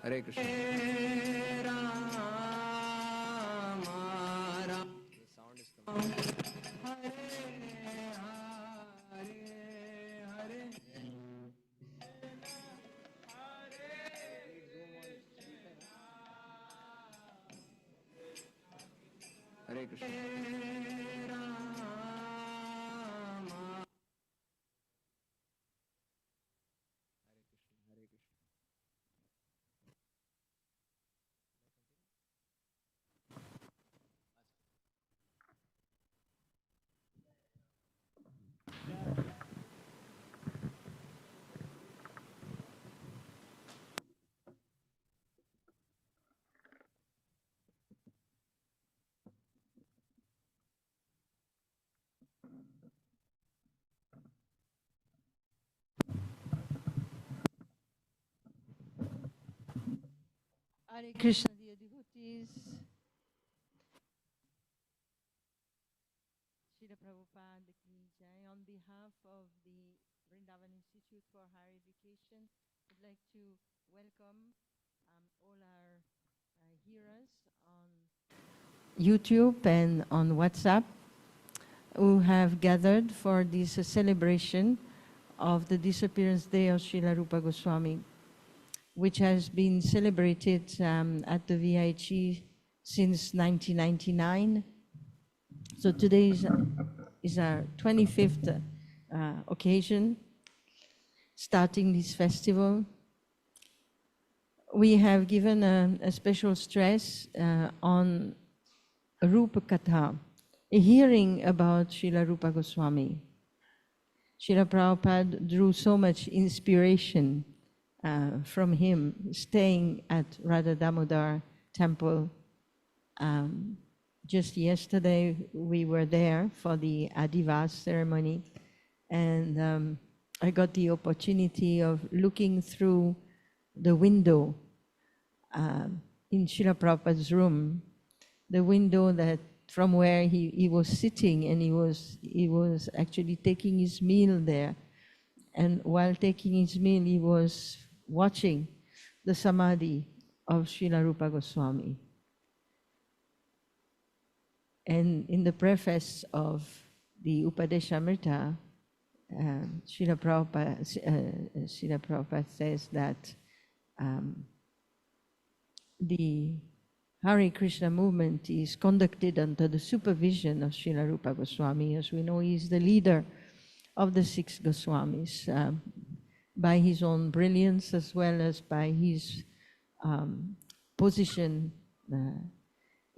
Hare Krishna. The sound is coming. Hare Krishna. Hare Krishna, dear devotees. Srila Prabhupada, Ki Jai. On behalf of the Vrindavana Institute for Higher Education, I'd like to welcome all our hearers on YouTube and on WhatsApp who have gathered for this celebration of the disappearance day of Srila Rupa Goswami, which has been celebrated at the VIHE since 1999. So today is our 25th occasion starting this festival. We have given a special stress on Rupa Katha, a hearing about Srila Rupa Goswami. Srila Prabhupada drew so much inspiration from him staying at Radha Damodar temple. Just yesterday we were there for the Adivas ceremony, and I got the opportunity of looking through the window in Srila Prabhupada's room, the window that from where he was sitting, and he was actually taking his meal there. And while taking his meal, he was watching the samadhi of Srila Rupa Goswami. And in the preface of the Upadesamrita, Srila Prabhupada says that the Hare Krishna movement is conducted under the supervision of Srila Rupa Goswami. As we know, he is the leader of the 6 Goswamis, by his own brilliance as well as by his position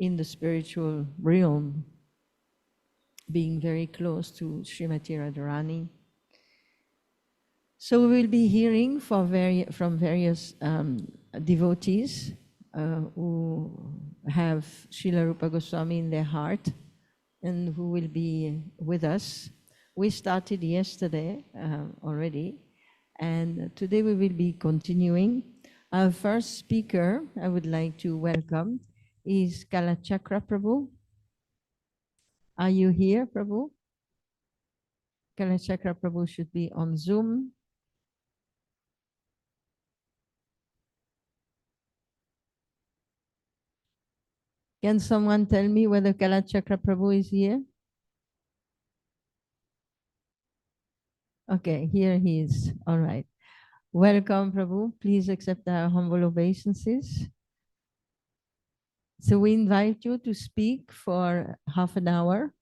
in the spiritual realm, being very close to Srimati Radharani. So we will be hearing from various devotees who have Srila Rupa Goswami in their heart and who will be with us. We started yesterday already, and today we will be continuing. Our first speaker I would like to welcome is Kalachakra Prabhu. Are you here, Prabhu? Kalachakra Prabhu should be on Zoom. Can someone tell me whether Kalachakra Prabhu is here? Okay, here he is. All right. Welcome, Prabhu. Please accept our humble obeisances. So we invite you to speak for half an hour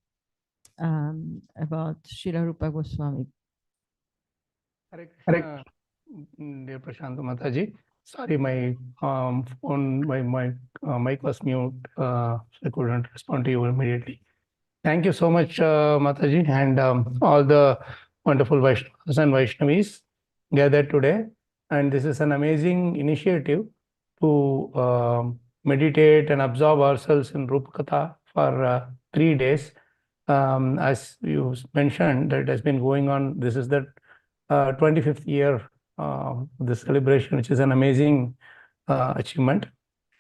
about Srila Rupa Goswami. Hare Krishna, dear Prashant Mataji. Sorry, my phone, my mic was mute, so I couldn't respond to you immediately. Thank you so much, Mataji, and all the wonderful Vaishnavas and Vaishnavis gathered today. And this is an amazing initiative to meditate and absorb ourselves in Rupa Katha for 3 days. As you mentioned, that has been going on. This is the 25th year the celebration, which is an amazing achievement.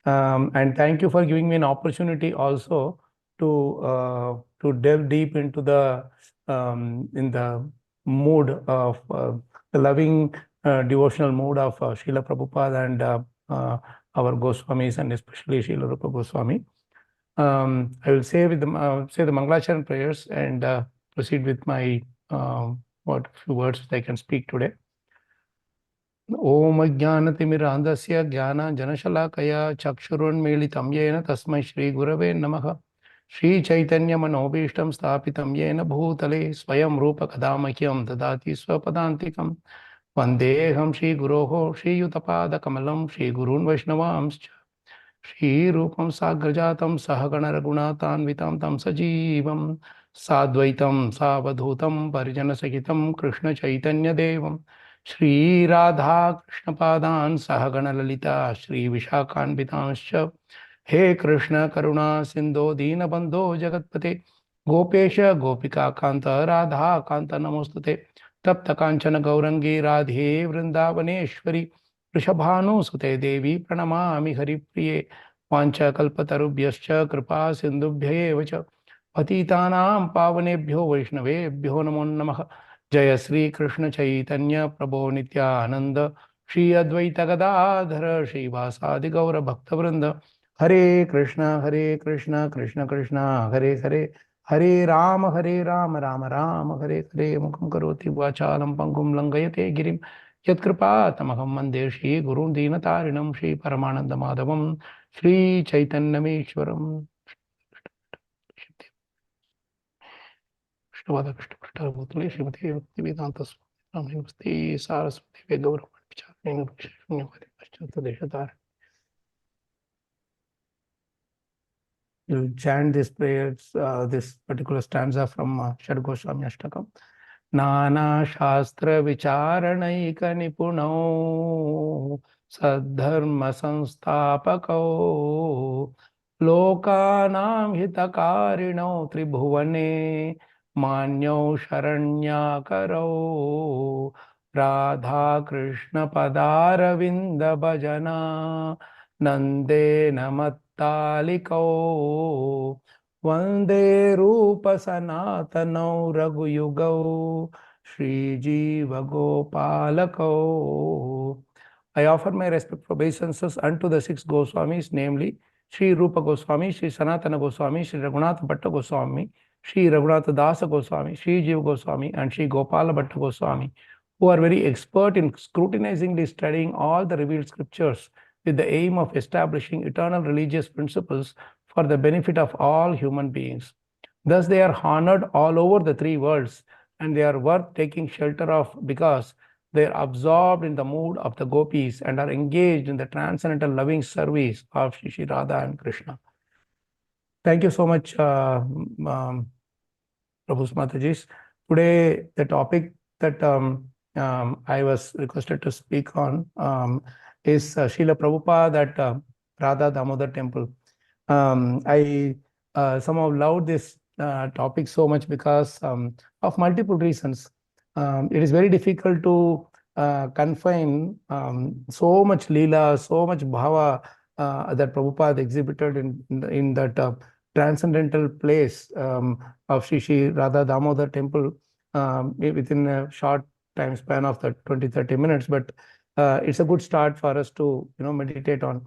And thank you for giving me an opportunity also to delve deep into the in the mood of the loving devotional mood of Srila Prabhupada and our Goswamis, and especially Srila Rupa Goswami. I will say the Mangalacharan prayers and proceed with my what few words I can speak today. Om Ajnanatimirandasya Jnana Janashalakaya Chakshurunmilitam Yena Tasmai Shri Gurave Namaha Shri Chaitanya Manobishtam Sthapitam Yena Bhutale Swayam Rupa Kadamakyam Dadati Swapadantikam Vandeham Shri Guroho Shri Yutapada Kamalam Shri Gurun Vaishnavamscha Shri Rupam Sagrajatam Sahagana Raghunathanvitam Tam Sajivam Sadvaitam Savadhutam Parijana Sahitam Krishna Chaitanya Devam Shri Radha Krishna Padan Sahagana Lalita Shri Vishakhanvitanscha He Krishna Karuna Sindho Dina Bandho Jagatpate Gopesha Gopika Kanta Radha Kanta Namostate Tapta Kanchana Gaurangi Radhe Vrindavaneshwari Rishabhanu Sute Devi Pranamami Hari Priye Pancha Kalpatarubhyascha Kripa Sindhubhya Vacha Patitanam Pavanebhyo Vaishnavebhyo Namo Namaha Jaya Sri Krishna Chaitanya Prabhu Nityananda Shri Advaita Gadadhara Shri Vasadi Gaura Bhakta Vrinda Hare Krishna Krishna Krishna Hare Hare Hare Rama Rama Rama Hare Hare Mukam Karoti Vachalam Pangum Langayate Girim Yatkripa Tamaham Mande Shri Guru Dinatarinam Shri Paramananda Madhavam Shri Chaitanyameshwaram Shrivada Krishna Prashta Bhutale Srimati Bhakti Vedanta Swami Namaste Saraswati Vegaura Vichar Shunyavadi Paschata Deshatar. You chant this prayers, this particular stanza from Shad Goswami Ashtakam. Nana Shastra Vicharanaika Nipunau Sadharma Sanstapakau Lokanam Hitakarinau Tribhuvane Manyau Sharanyakarau Radha Krishna Padaravinda Bhajana Nande Namattalikau Vande Rupa Sanatanau Raghuyugau Shri Jiva Gopalakau. I offer my respectful obeisances unto the six Goswamis, namely Shri Rupa Goswami, Shri Sanatana Goswami, Shri Raghunath Bhatta Goswami, Shri Raghunath Dasa Goswami, Shri Jiva Goswami, and Shri Gopala Bhatta Goswami, who are very expert in scrutinizingly studying all the revealed scriptures with the aim of establishing eternal religious principles for the benefit of all human beings. Thus, they are honored all over the three worlds, and they are worth taking shelter of because they are absorbed in the mood of the gopis and are engaged in the transcendental loving service of Shri Radha and Krishna. Thank you so much, Prabhu's Matajis. Today, the topic that I was requested to speak on is Srila Prabhupada at Radha Damodar temple. I somehow loved this topic so much because of multiple reasons. It is very difficult to confine so much leela, so much bhava that Prabhupada exhibited in that transcendental place of Shri Radha Damodar temple within a short time span of the 20-30 minutes. But it's a good start for us to meditate on,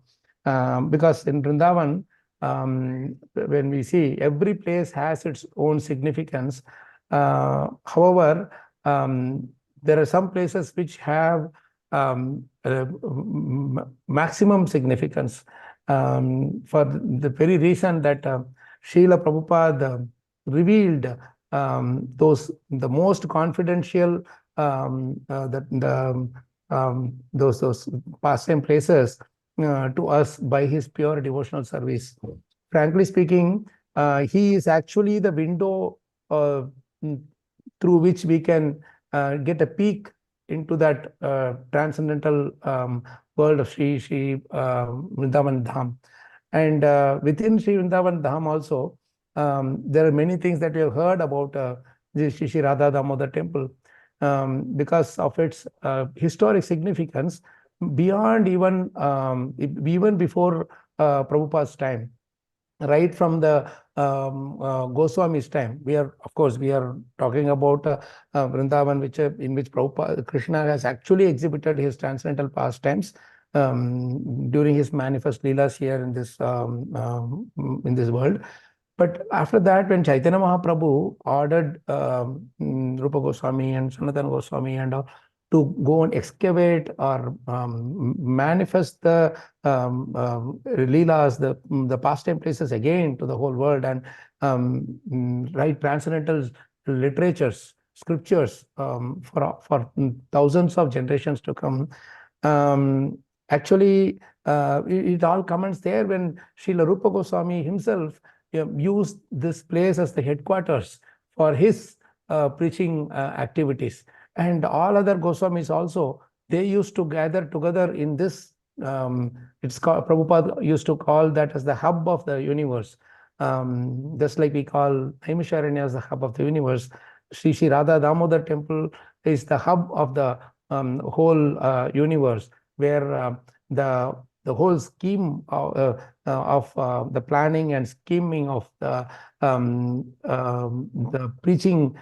because in Vrindavan, when we see every place has its own significance. However, there are some places which have maximum significance for the very reason that Srila Prabhupada revealed the most confidential those pastime places to us by his pure devotional service. Frankly speaking, he is actually the window through which we can get a peek into that transcendental world of Shri Vrindavan Dham. And within Shri Vrindavan Dham also, there are many things that we have heard about the Shri Radha Damodar temple because of its historic significance beyond even before Prabhupada's time. right from the Goswami's time. Of course, we are talking about Vrindavan, in which Prabhupada, Krishna has actually exhibited his transcendental pastimes during his manifest leelas here in this world. But after that, when Chaitanya Mahaprabhu ordered Rupa Goswami and Sanatana Goswami and all to go and excavate or manifest the leelas, the pastime places again to the whole world, and write transcendental literatures, scriptures for thousands of generations to come. Actually, it all comments there when Srila Rupa Goswami himself used this place as the headquarters for his preaching activities. And all other Goswamis also, they used to gather together in this. It's called, Prabhupada used to call that as the hub of the universe. Just like we call Naimisharanya as the hub of the universe, Sri Radha Damodar temple is the hub of the whole universe, where the whole scheme of the planning and scheming of the preaching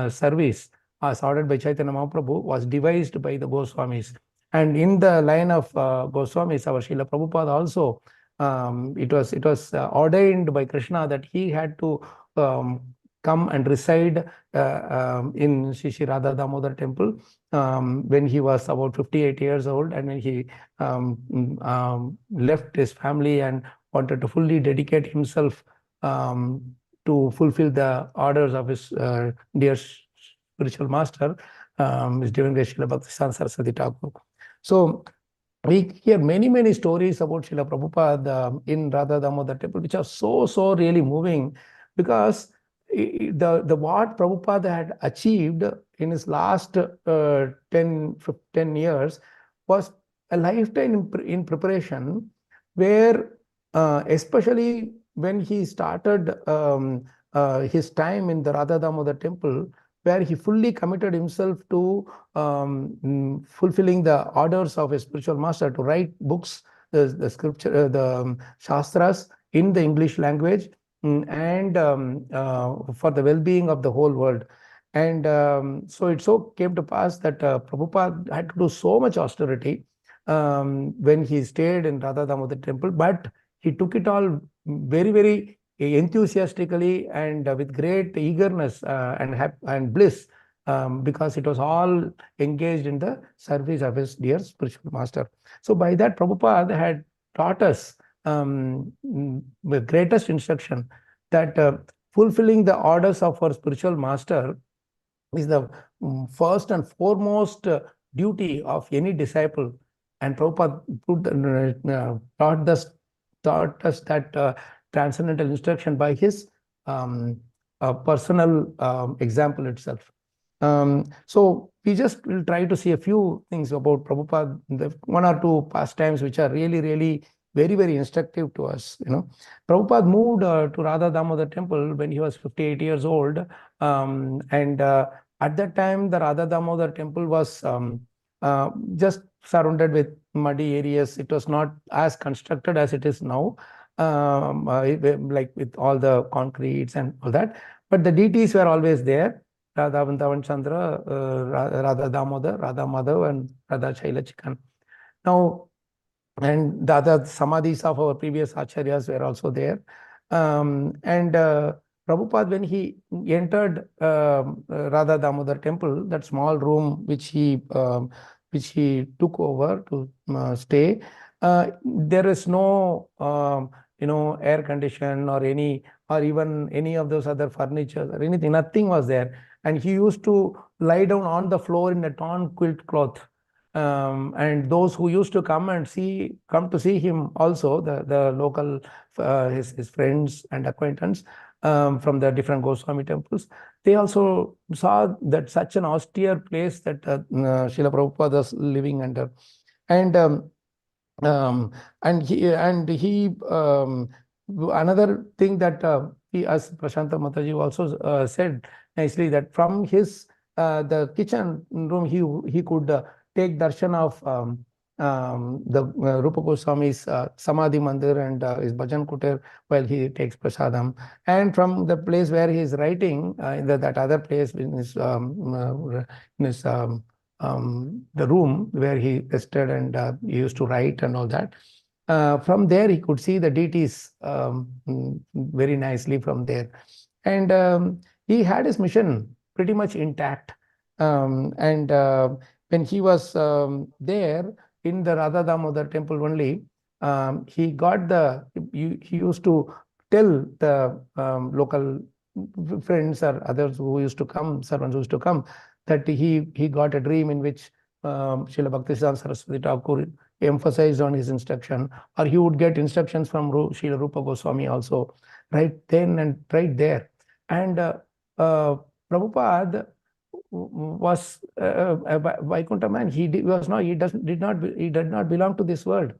service as ordered by Chaitanya Mahaprabhu was devised by the Goswamis. And in the line of Goswamis, our Srila Prabhupada also, it was ordained by Krishna that he had to come and reside in Sri Radha Damodar temple when he was about 58 years old, and when he left his family and wanted to fully dedicate himself to fulfill the orders of his dear spiritual master, his Divine Grace Srila Bhaktisiddhanta Saraswati Thakur. So we hear many stories about Srila Prabhupada in Radha Damodar temple, which are so really moving, because the what Prabhupada had achieved in his last 10 years was a lifetime in preparation, where especially when he started his time in the Radha Damodar temple, where he fully committed himself to fulfilling the orders of his spiritual master to write books, the scripture, the shastras in the English language, and for the well-being of the whole world. And so it came to pass that Prabhupada had to do so much austerity when he stayed in Radha Damodar temple, but he took it all very enthusiastically and with great eagerness and bliss, because it was all engaged in the service of his dear spiritual master. So by that, Prabhupada had taught us the greatest instruction, that fulfilling the orders of our spiritual master is the first and foremost duty of any disciple. And Prabhupada taught us that transcendental instruction by his personal example itself. So we just will try to see a few things about Prabhupada, the one or two pastimes which are really very instructive to us. Prabhupada moved to Radha Damodar temple when he was 58 years old, and at that time the Radha Damodar temple was just surrounded with muddy areas. It was not as constructed as it is now, like with all the concretes and all that, but the deities were always there: Radha Vrindavan Chandra, Radha Damodar, Radha Madhav, and Radha Shaila Chikan. Now, and the other samadhis of our previous acharyas were also there. And Prabhupada, when he entered Radha Damodar temple, that small room which he took over to stay, there is no air condition or even any of those other furniture or anything. Nothing was there, and he used to lie down on the floor in a torn quilt cloth. And those who used to come to see him also, the local his friends and acquaintance from the different Goswami temples, they also saw that such an austere place that Srila Prabhupada was living under. And he another thing that he, as Prashanta Mataji also said nicely, that from his the kitchen room he could take darshan of the Rupa Goswami's Samadhi Mandir and his Bhajan Kutir while he takes prasadam. And from the place where he is writing, in that other place in his, the room where he rested and he used to write and all that. From there, he could see the deities very nicely from there. And he had his mission pretty much intact. And when he was there in the Radha Damodar temple only, he got he used to tell the local friends or others who used to come, servants who used to come, that he got a dream in which Srila Bhaktisiddhanta Saraswati Thakur emphasized on his instruction, or he would get instructions from Srila Rupa Goswami also, right then and right there. And Prabhupada was a Vaikuntha man. He did not belong to this world,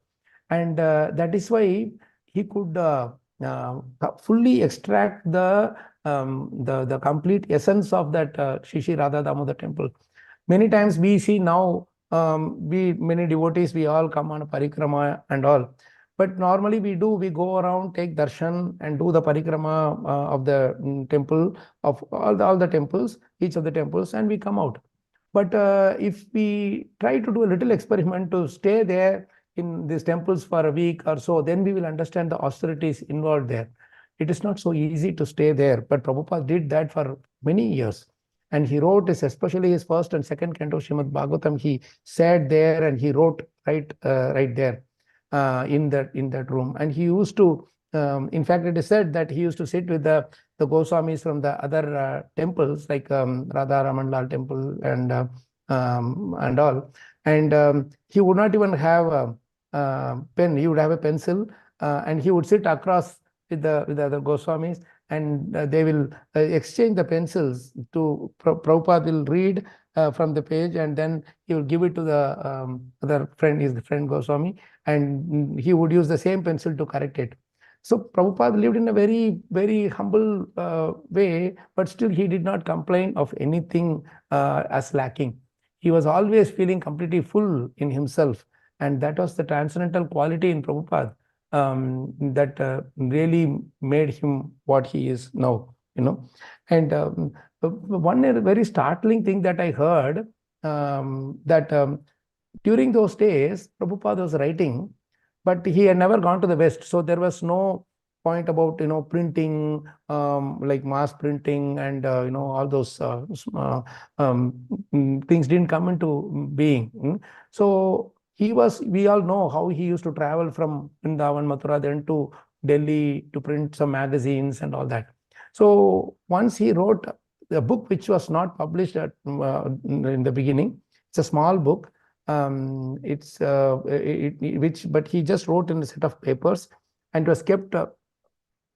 and that is why he could fully extract the complete essence of that Shri Radha Damodar temple. Many times we see now, many devotees, we all come on a parikrama and all. But normally we go around, take darshan and do the parikrama of the temple, of all the temples, each of the temples, and we come out. But if we try to do a little experiment to stay there in these temples for a week or so, then we will understand the austerities involved there. It is not so easy to stay there, but Prabhupada did that for many years. And he wrote especially his first and second canto Srimad Bhagavatam, he sat there and he wrote right there in that room. And he used to, in fact, it is said that he used to sit with the Goswamis from the other temples, like Radha Ramanlal temple and all. And he would not even have a pen, he would have a pencil, and he would sit across with the other Goswamis, and they will exchange the pencils. Prabhupada will read from the page, and then he will give it to the other friend, his friend Goswami, and he would use the same pencil to correct it. So Prabhupada lived in a very, very humble way, but still he did not complain of anything as lacking. He was always feeling completely full in himself, and that was the transcendental quality in Prabhupada that really made him what he is now, And one very startling thing that I heard, that during those days, Prabhupada was writing, but he had never gone to the West. So there was no point about, printing, like mass printing and, all those things didn't come into being. So we all know how he used to travel from Vrindavan, Mathura, then to Delhi to print some magazines and all that. So once he wrote a book which was not published in the beginning. It's a small book. But he just wrote in a set of papers, and it was kept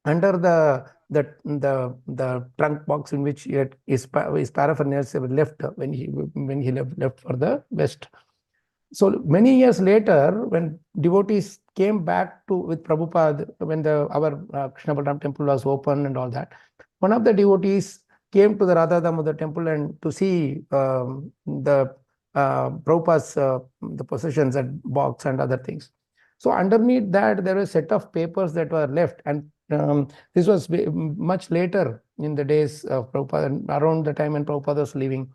under the trunk box in which his paraphernalia were left when he left for the West. So many years later, when devotees came back with Prabhupada, when our Krishna Balaram temple was open and all that, one of the devotees came to the Radha Damodar temple and to see the Prabhupada's the possessions and box and other things. So underneath that, there was a set of papers that were left, and this was much later in the days of Prabhupada, around the time when Prabhupada was leaving.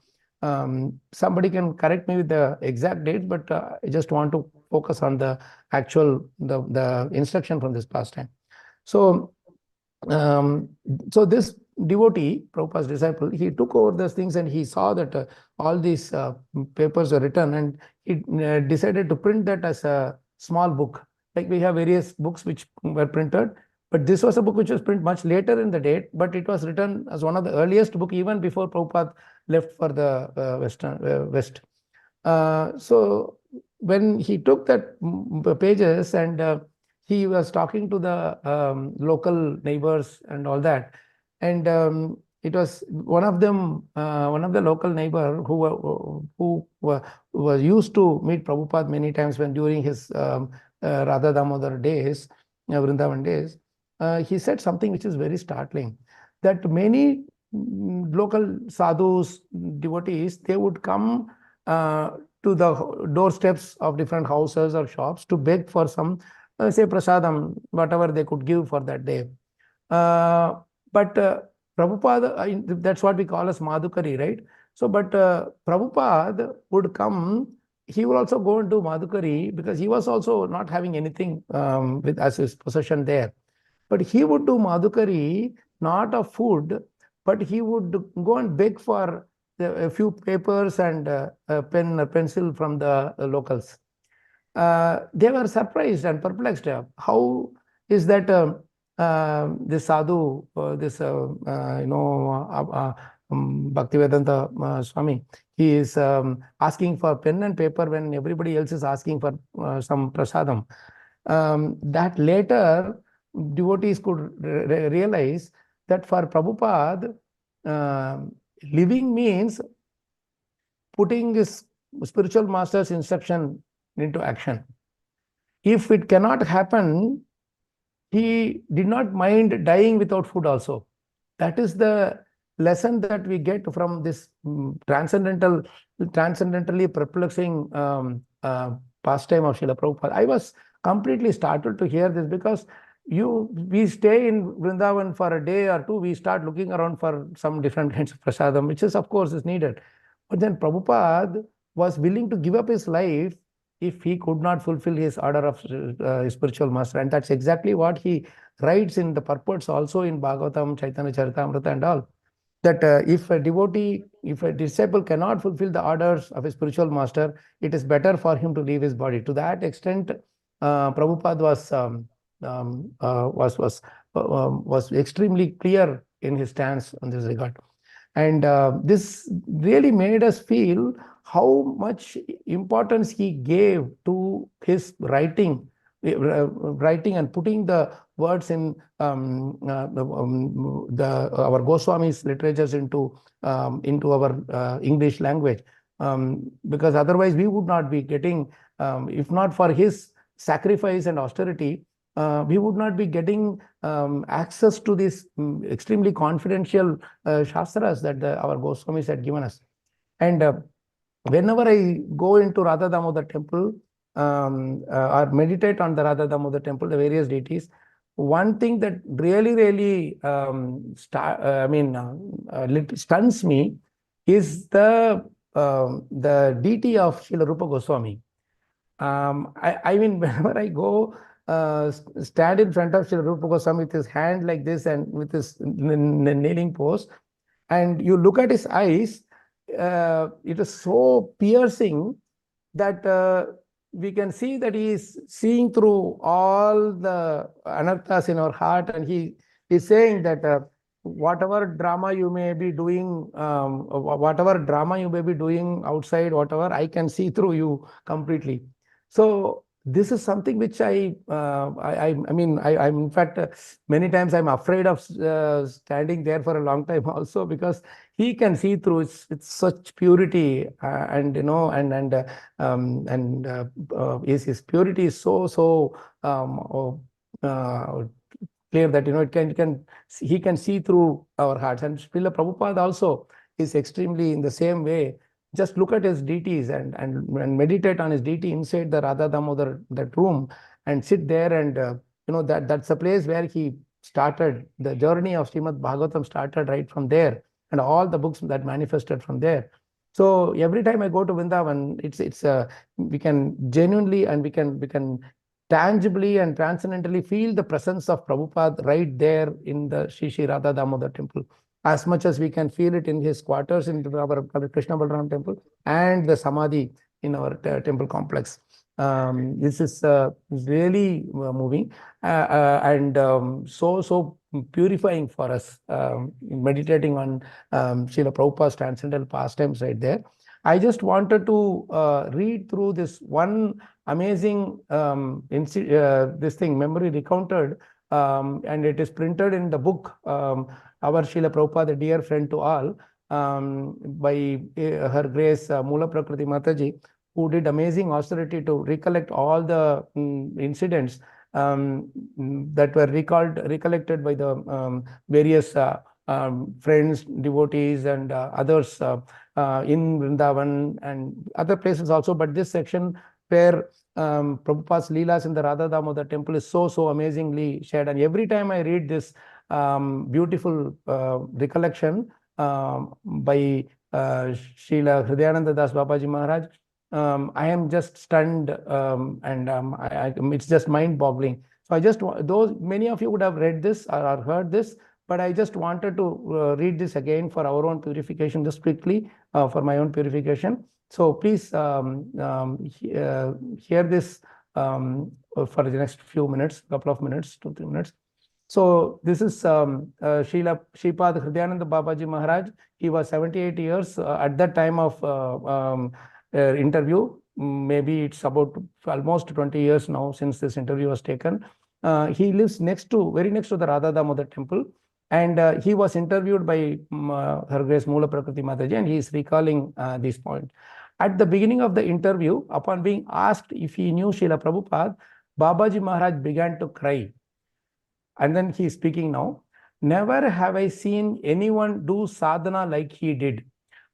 Somebody can correct me with the exact date, but I just want to focus on the actual the instruction from this pastime. So this devotee, Prabhupada's disciple, he took over those things and he saw that all these papers were written, and he decided to print that as a small book. Like we have various books which were printed, but this was a book which was printed much later in the date, but it was written as one of the earliest book even before Prabhupada left for the West. So when he took that pages and he was talking to the local neighbors and all that, and it was one of them, one of the local neighbor who was used to meet Prabhupada many times when during his Radha Damodar days, Vrindavan days. He said something which is very startling, that many local sadhus, devotees, they would come to the doorsteps of different houses or shops to beg for some, say, prasadam, whatever they could give for that day. But Prabhupada, that's what we call as Madhukari, right? So, but Prabhupada would come, he would also go into Madhukari because he was also not having anything with as his possession there. But he would do Madhukari, not of food, but he would go and beg for a few papers and a pen or pencil from the locals. They were surprised and perplexed. How is that this sadhu, Bhaktivedanta Swami, he is asking for pen and paper when everybody else is asking for some prasadam. That later devotees could realize that for Prabhupada, living means putting his spiritual master's instruction into action. If it cannot happen, he did not mind dying without food also. That is the lesson that we get from this transcendentally perplexing pastime of Srila Prabhupada. I was completely startled to hear this because we stay in Vrindavan for a day or two, we start looking around for some different kinds of prasadam, which is, of course, is needed. But then Prabhupada was willing to give up his life if he could not fulfill his order of his spiritual master. And that's exactly what he writes in the purports also in Bhagavatam, Chaitanya-Rupa and all. That if a devotee, if a disciple cannot fulfill the orders of his spiritual master, it is better for him to leave his body. To that extent, Prabhupada was extremely clear in his stance on this regard. And this really made us feel how much importance he gave to his writing and putting the words in our Goswami's literatures into our English language, because otherwise we would not be getting, if not for his sacrifice and austerity, we would not be getting access to these extremely confidential shastras that our Goswamis had given us. And whenever I go into Radha Damodar temple or meditate on the Radha Damodar temple, the various deities, one thing that really stuns me is the deity of Srila Rupa Goswami. I mean, whenever I go stand in front of Srila Rupa Goswami with his hand like this and with his kneeling pose, and you look at his eyes, it is so piercing that we can see that he is seeing through all the anarthas in our heart, and he is saying that whatever drama you may be doing, outside, whatever, I can see through you completely. So this is something which I'm in fact many times I'm afraid of standing there for a long time also, because he can see through it with such purity, his purity is so clear that he can see through our hearts. And Srila Prabhupada also is extremely in the same way. Just look at his deities and meditate on his deity inside the Radha Damodar, that room, and sit there, and that's a place where he started. The journey of Srimad Bhagavatam started right from there, and all the books that manifested from there. So every time I go to Vrindavan, we can genuinely and we can tangibly and transcendentally feel the presence of Prabhupada right there in the Shri Radha Damodar temple, as much as we can feel it in his quarters in our Krishna Balaram temple and the Samadhi in our temple complex. This is really moving and so purifying for us, meditating on Srila Prabhupada's transcendental pastimes right there. I just wanted to read through this one amazing this thing, memory recounted, and it is printed in the book, our Srila Prabhupada, a dear friend to all, by Her Grace Mula Prakriti Mataji, who did amazing austerity to recollect all the incidents that were recollected by the various friends, devotees, and others in Vrindavan and other places also. But this section where Prabhupada's leelas in the Radha Damodar temple is so amazingly shared. And every time I read this beautiful recollection by Srila Hridayananda Das Babaji Maharaj, I am just stunned, and it's just mind-boggling. So I just, those many of you would have read this or heard this, but I just wanted to read this again for our own purification, just quickly, for my own purification. So please hear this for the next few minutes, couple of minutes, 2-3 minutes. So this is Srila Shripad Hridayananda Babaji Maharaj. He was 78 years at that time of interview. Maybe it's about almost 20 years now since this interview was taken. He lives very next to the Radha Damodar temple. And he was interviewed by Her Grace Moola Prakriti Mataji, and he is recalling this point. At the beginning of the interview, upon being asked if he knew Srila Prabhupada, Babaji Maharaj began to cry. And then he is speaking now. Never have I seen anyone do sadhana like he did.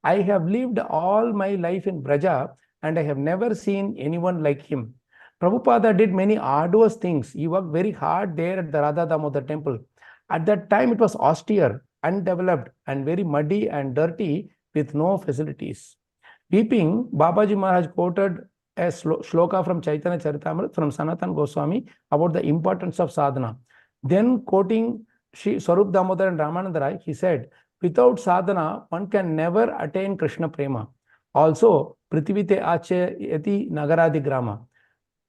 I have lived all my life in Braja, and I have never seen anyone like him. Prabhupada did many arduous things. He worked very hard there at the Radha Damodar temple. At that time, it was austere, undeveloped, and very muddy and dirty with no facilities. Weeping, Babaji Maharaj quoted a shloka from Chaitanya-Charitamrita from Sanatana Goswami about the importance of sadhana. Then quoting Sri Swarup Damodar and Ramananda Rai, he said, without sadhana, one can never attain Krishna Prema. Also, Prithivite Achayati Nagaradi Grama.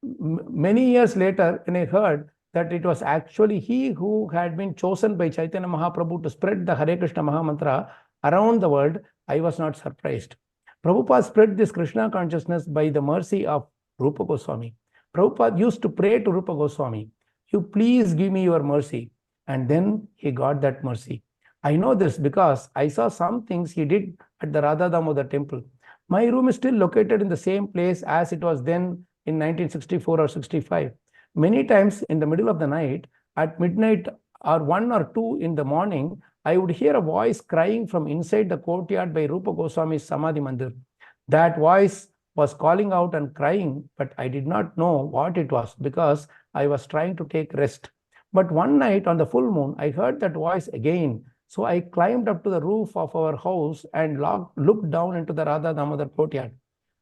Many years later, when I heard that it was actually he who had been chosen by Chaitanya Mahaprabhu to spread the Hare Krishna Mahamantra around the world, I was not surprised. Prabhupada spread this Krishna consciousness by the mercy of Rupa Goswami. Prabhupada used to pray to Rupa Goswami, you please give me your mercy. And then he got that mercy. I know this because I saw some things he did at the Radha Damodar temple. My room is still located in the same place as it was then in 1964 or 65. Many times in the middle of the night, at midnight or 1 or 2 in the morning, I would hear a voice crying from inside the courtyard by Rupa Goswami's Samadhi Mandir. That voice was calling out and crying, but I did not know what it was because I was trying to take rest. But one night on the full moon, I heard that voice again. So I climbed up to the roof of our house and looked down into the Radha Damodar courtyard.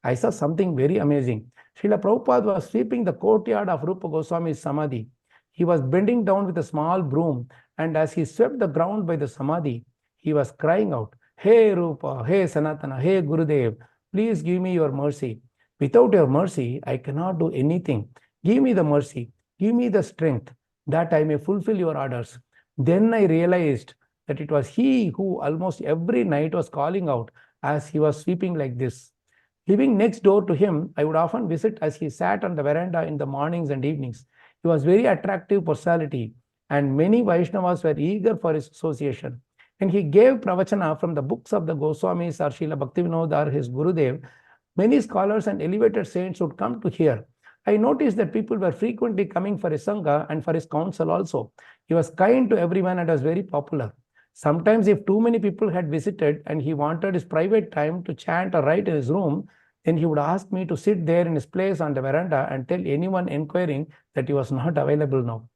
I saw something very amazing. Srila Prabhupada was sweeping the courtyard of Rupa Goswami's Samadhi. He was bending down with a small broom, and as he swept the ground by the Samadhi, he was crying out, Hey Rupa, Hey Sanatana, Hey Gurudev, please give me your mercy. Without your mercy, I cannot do anything. Give me the mercy, give me the strength, that I may fulfill your orders. Then I realized that it was he who almost every night was calling out as he was sweeping like this. Living next door to him, I would often visit as he sat on the veranda in the mornings and evenings. He was very attractive personality, and many Vaishnavas were eager for his association. When he gave pravachana from the books of the Goswamis or Srila Bhaktivinoda or his Gurudev, many scholars and elevated saints would come to hear. I noticed that people were frequently coming for his sangha and for his counsel also. He was kind to everyone and was very popular. Sometimes if too many people had visited and he wanted his private time to chant or write in his room, then he would ask me to sit there in his place on the veranda and tell anyone inquiring that he was not available now.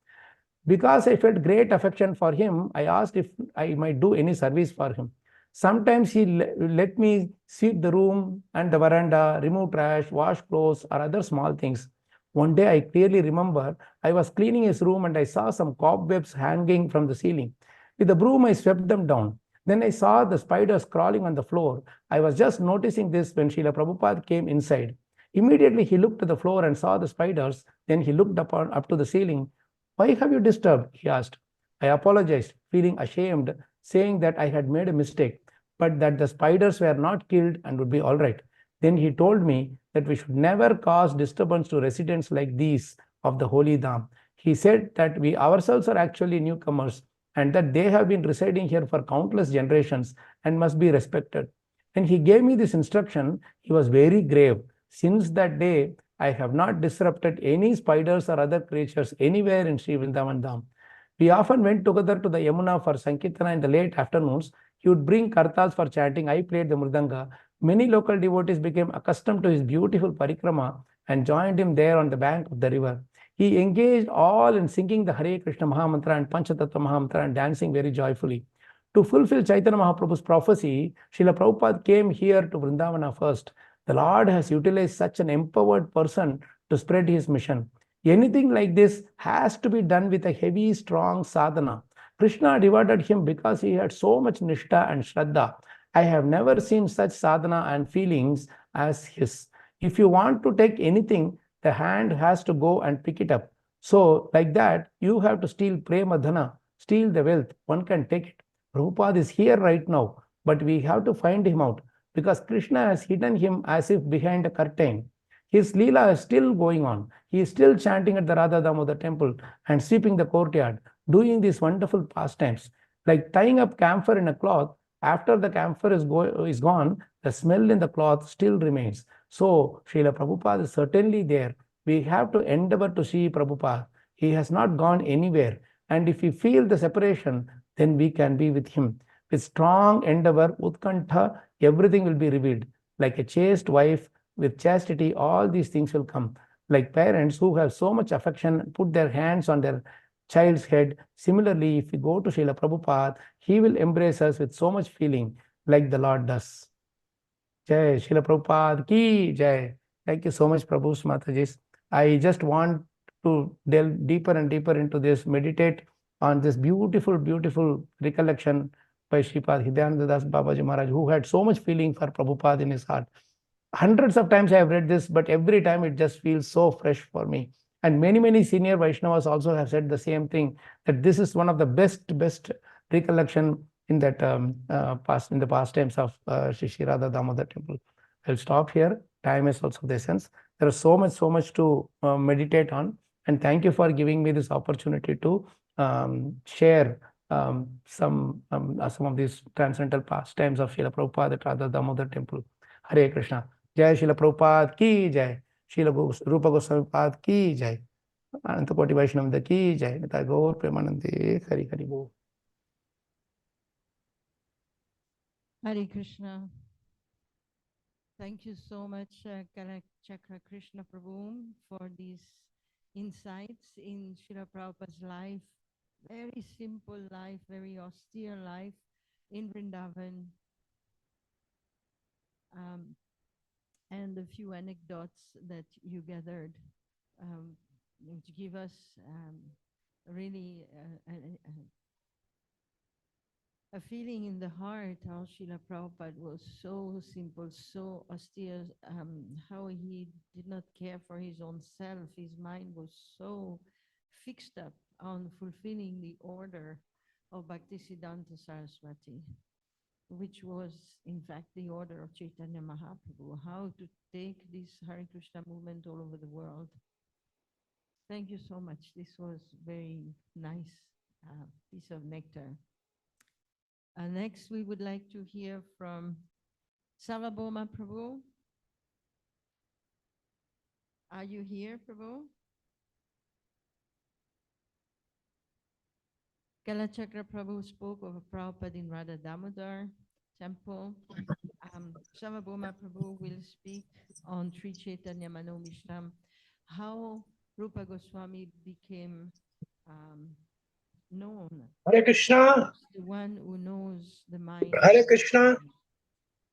Because I felt great affection for him, I asked if I might do any service for him. Sometimes he let me sweep the room and the veranda, remove trash, wash clothes, or other small things. One day I clearly remember I was cleaning his room and I saw some cobwebs hanging from the ceiling. With the broom, I swept them down. Then I saw the spiders crawling on the floor. I was just noticing this when Srila Prabhupada came inside. Immediately he looked to the floor and saw the spiders. Then he looked up to the ceiling. Why have you disturbed? He asked. I apologized, feeling ashamed, saying that I had made a mistake, but that the spiders were not killed and would be all right. Then he told me that we should never cause disturbance to residents like these of the holy Dham. He said that we ourselves are actually newcomers and that they have been residing here for countless generations and must be respected. When he gave me this instruction, he was very grave. Since that day, I have not disrupted any spiders or other creatures anywhere in Sri Vrindavan Dham. We often went together to the Yamuna for Sankirtana in the late afternoons. He would bring kartals for chanting. I played the mridanga. Many local devotees became accustomed to his beautiful parikrama and joined him there on the bank of the river. He engaged all in singing the Hare Krishna Mahamantra and Panchatattva Mahamantra and dancing very joyfully. To fulfill Chaitanya Mahaprabhu's prophecy, Srila Prabhupada came here to Vrindavana first. The Lord has utilized such an empowered person to spread his mission. Anything like this has to be done with a heavy, strong sadhana. Krishna rewarded him because he had so much nishtha and shraddha. I have never seen such sadhana and feelings as his. If you want to take anything, the hand has to go and pick it up. So, like that, you have to steal prema dhana, steal the wealth. One can take it. Prabhupada is here right now, but we have to find him out because Krishna has hidden him as if behind a curtain. His leela is still going on. He is still chanting at the Radha Damodar temple and sweeping the courtyard, doing these wonderful pastimes. Like tying up camphor in a cloth, after the camphor is gone, the smell in the cloth still remains. So, Srila Prabhupada is certainly there. We have to endeavor to see Prabhupada. He has not gone anywhere. And if we feel the separation, then we can be with him. With strong endeavor, utkantha, everything will be revealed. Like a chaste wife, with chastity, all these things will come. Like parents who have so much affection, put their hands on their child's head. Similarly, if we go to Srila Prabhupada, he will embrace us with so much feeling like the Lord does. Jai Srila Prabhupada ki Jai. Thank you so much, Prabhu Mataji. I just want to delve deeper and deeper into this, meditate on this beautiful, beautiful recollection by Sripad Hridayananda Das Babaji Maharaj, who had so much feeling for Prabhupada in his heart. Hundreds of times I have read this, but every time it just feels so fresh for me. And many, many senior Vaishnavas also have said the same thing, that this is one of the best recollection in that in the pastimes of Shri Radha Damodar temple. I'll stop here. Time is also the essence. There is so much to meditate on. And thank you for giving me this opportunity to share some of these transcendental pastimes of Srila Prabhupada at Radha Damodar temple. Hare Krishna. Jai Srila Prabhupada ki Jai. Srila Rupa Goswami Pad ki Jai. Ananta Koti Vaishnavada ki Jai. Nita Gaur Premanande Hari Hari Bol. Hare Krishna. Thank you so much, Kalachakra Krishna Prabhu, for these insights in Srila Prabhupada's life. Very simple life, very austere life in Vrindavan. And a few anecdotes that you gathered to give us really a feeling in the heart how Srila Prabhupada was so simple, so austere, how he did not care for his own self. His mind was so fixed up on fulfilling the order of Bhaktisiddhanta Saraswati, which was in fact the order of Chaitanya Mahaprabhu, how to take this Hare Krishna movement all over the world. Thank you so much. This was very nice piece of nectar. Next, we would like to hear from Sarbhauma Prabhu. Are you here, Prabhu? Kalachakra Prabhu spoke of Prabhupada in Radha Damodar temple. Sarbhauma Prabhu will speak on Sri Chaitanya Manomishram, how Rupa Goswami became known. Hare Krishna. The one who knows the mind. Hare Krishna.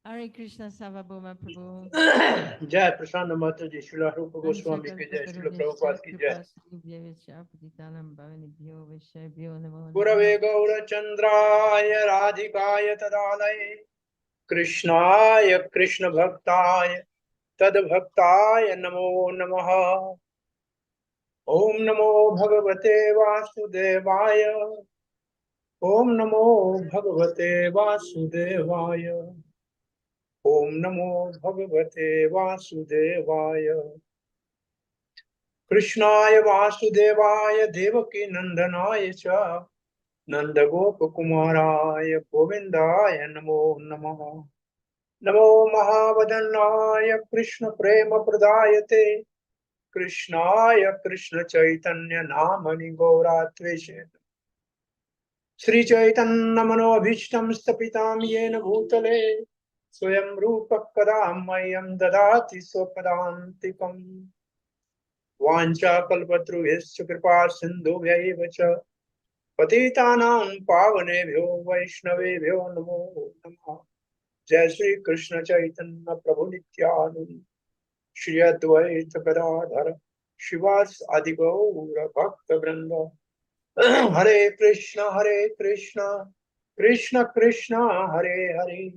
Hare Krishna, Sarbhauma Prabhu. Jai Prashanna Mataji, Srila Rupa Goswami ki Jai, Srila Prabhupada ki Jai. Gurave Gaura Chandraya Radhikaya Tadalaya Krishnaya Krishna Bhaktaya Tad Bhaktaya Namo Namaha. Om Namo Bhagavate Vasudevaya. Om Namo Bhagavate Vasudevaya. Om Namo Bhagavate Vasudevaya. Krishnaya Vasudevaya Devaki Nandanaya Cha Nandagopa Kumaraya Govindaya Namo Namaha. Namo Mahavadannaya Krishna Prema Pradayate Krishnaya Krishna Chaitanya Namani Gauratveshe Sri Chaitanya Manobhishtam Stapitam Yena Bhutale Swayam Rupa Kadamayam Dadati Sopadantikam Vancha Kalpatruvescha Kripa Sindhu Vyaivacha Patitanam Pavanebhyo Vaishnavebhyo Namo Namah Jai Sri Krishna Chaitanya Prabhu Nityananda Shri Advaita Gadadhara Shivas Adigaura Bhakta Vrinda Hare Krishna Krishna Krishna Hare Hare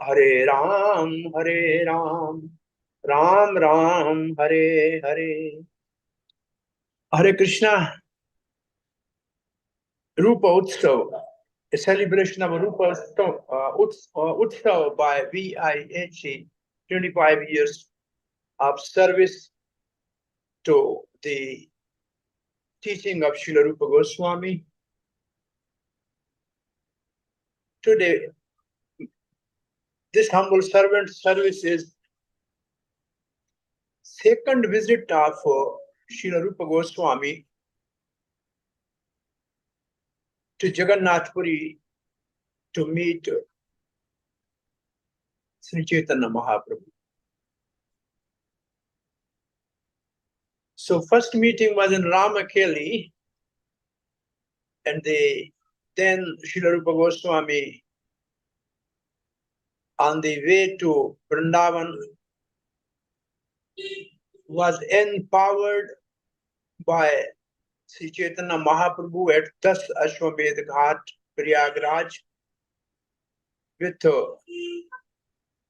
Hare Ram Ram Ram Hare Hare Hare Krishna Rupa Utsav, a celebration of Rupa Utsav by VIHE, 25 years of service to the teaching of Srila Rupa Goswami. Today, this humble servant service is second visit of Srila Rupa Goswami to Jagannath Puri to meet Sri Chaitanya Mahaprabhu. So first meeting was in Ramakeli, and then Srila Rupa Goswami on the way to Vrindavan was empowered by Sri Chaitanya Mahaprabhu at Das Ashwamedh Ghat, Prayagraj, with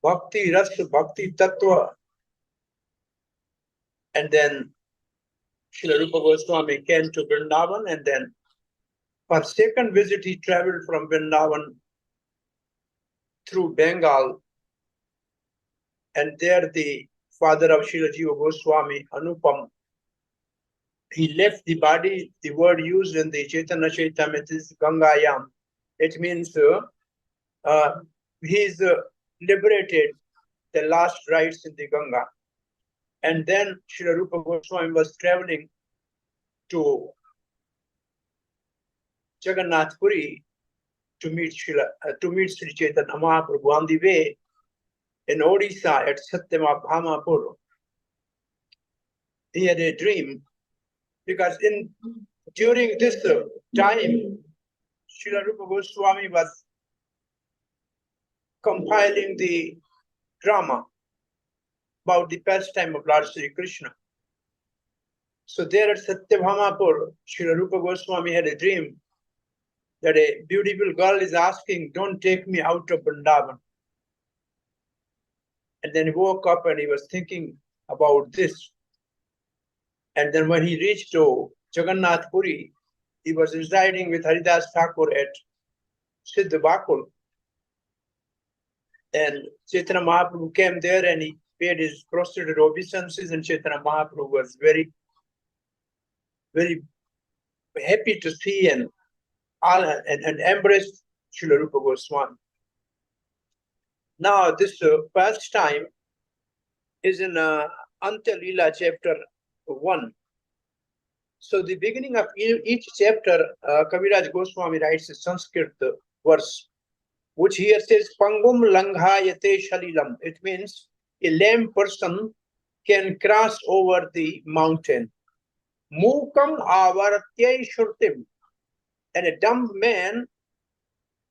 Bhakti Rasa, Bhakti Tattva. And then Srila Rupa Goswami came to Vrindavan, and then for second visit he traveled from Vrindavan through Bengal, and there the father of Srila Jiva Goswami, Anupam, he left the body. The word used in the Chaitanya Charitamrita is Gangayam. It means he's liberated the last rites in the Ganga. And then Srila Rupa Goswami was traveling to Jagannath Puri to meet Sri Chaitanya Mahaprabhu. On the way in Odisha at Satyabhamapur, he had a dream, because during this time, Srila Rupa Goswami was compiling the drama about the pastime of Lord Sri Krishna. So there at Satyabhamapur, Srila Rupa Goswami had a dream that a beautiful girl is asking, "Don't take me out of Vrindavan." And then he woke up and he was thinking about this. And then when he reached to Jagannath Puri, he was residing with Haridas Thakur at Siddhabakul. And Chaitanya Mahaprabhu came there and he paid his prostrated obeisances, and Chaitanya Mahaprabhu was very, very happy to see and embraced Srila Rupa Goswami. Now this pastime is in Antya Leela chapter 1. So the beginning of each chapter, Kaviraj Goswami writes a Sanskrit verse, which here says, Pangum Langhayate Shalilam. It means a lame person can cross over the mountain. Mukam Avaratyai Shurtim. And a dumb man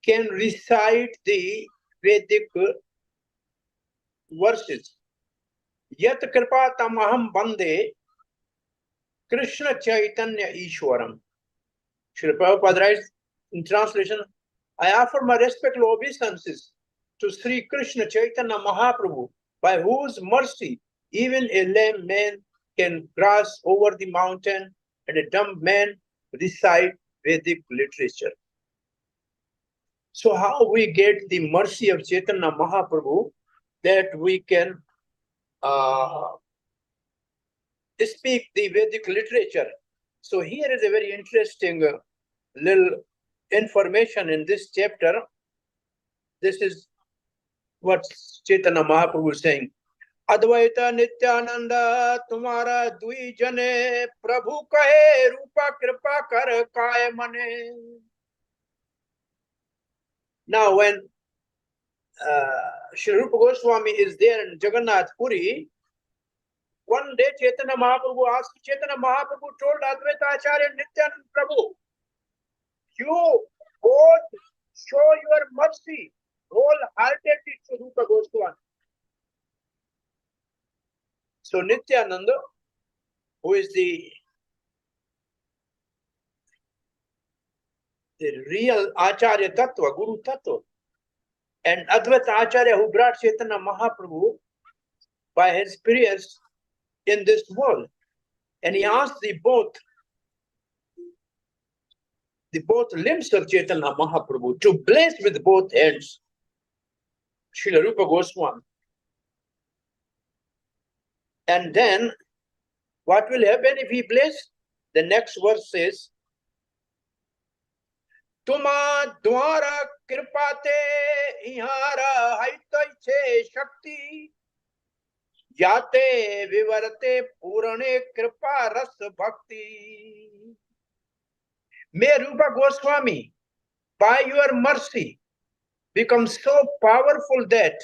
can recite the Vedic verses. Yat Kripa Tamaham Bande Krishna Chaitanya Ishwaram. Srila Prabhupada writes in translation, I offer my respectful obeisances to Sri Krishna Chaitanya Mahaprabhu, by whose mercy even a lame man can cross over the mountain and a dumb man recite Vedic literature. So how we get the mercy of Chaitanya Mahaprabhu that we can speak the Vedic literature? So here is a very interesting little information in this chapter. This is what Chaitanya Mahaprabhu is saying. Advaita Nityananda Tumara Dui Jane Prabhu Kahe Rupa Kripa Kar Kaya Mane. Now, when Srila Rupa Goswami is there in Jagannath Puri, one day Chaitanya Mahaprabhu asked, Chaitanya Mahaprabhu told Advaita-Acharya Nityananda Prabhu, you both show your mercy wholeheartedly to Rupa Goswami. So Nityananda, who is the real Acharya Tattva, Guru Tattva, and Advaita Acharya, who brought Chaitanya Mahaprabhu by his prayers in this world. And he asked the both limbs of Chaitanya Mahaprabhu to bless with both hands Srila Rupa Goswami. And then what will happen if he bless? The next verse says, Tuma dwara kripate ihara haitai che shakti yate vivarate purane kripa ras bhakti. May Rupa Goswami, by your mercy, become so powerful that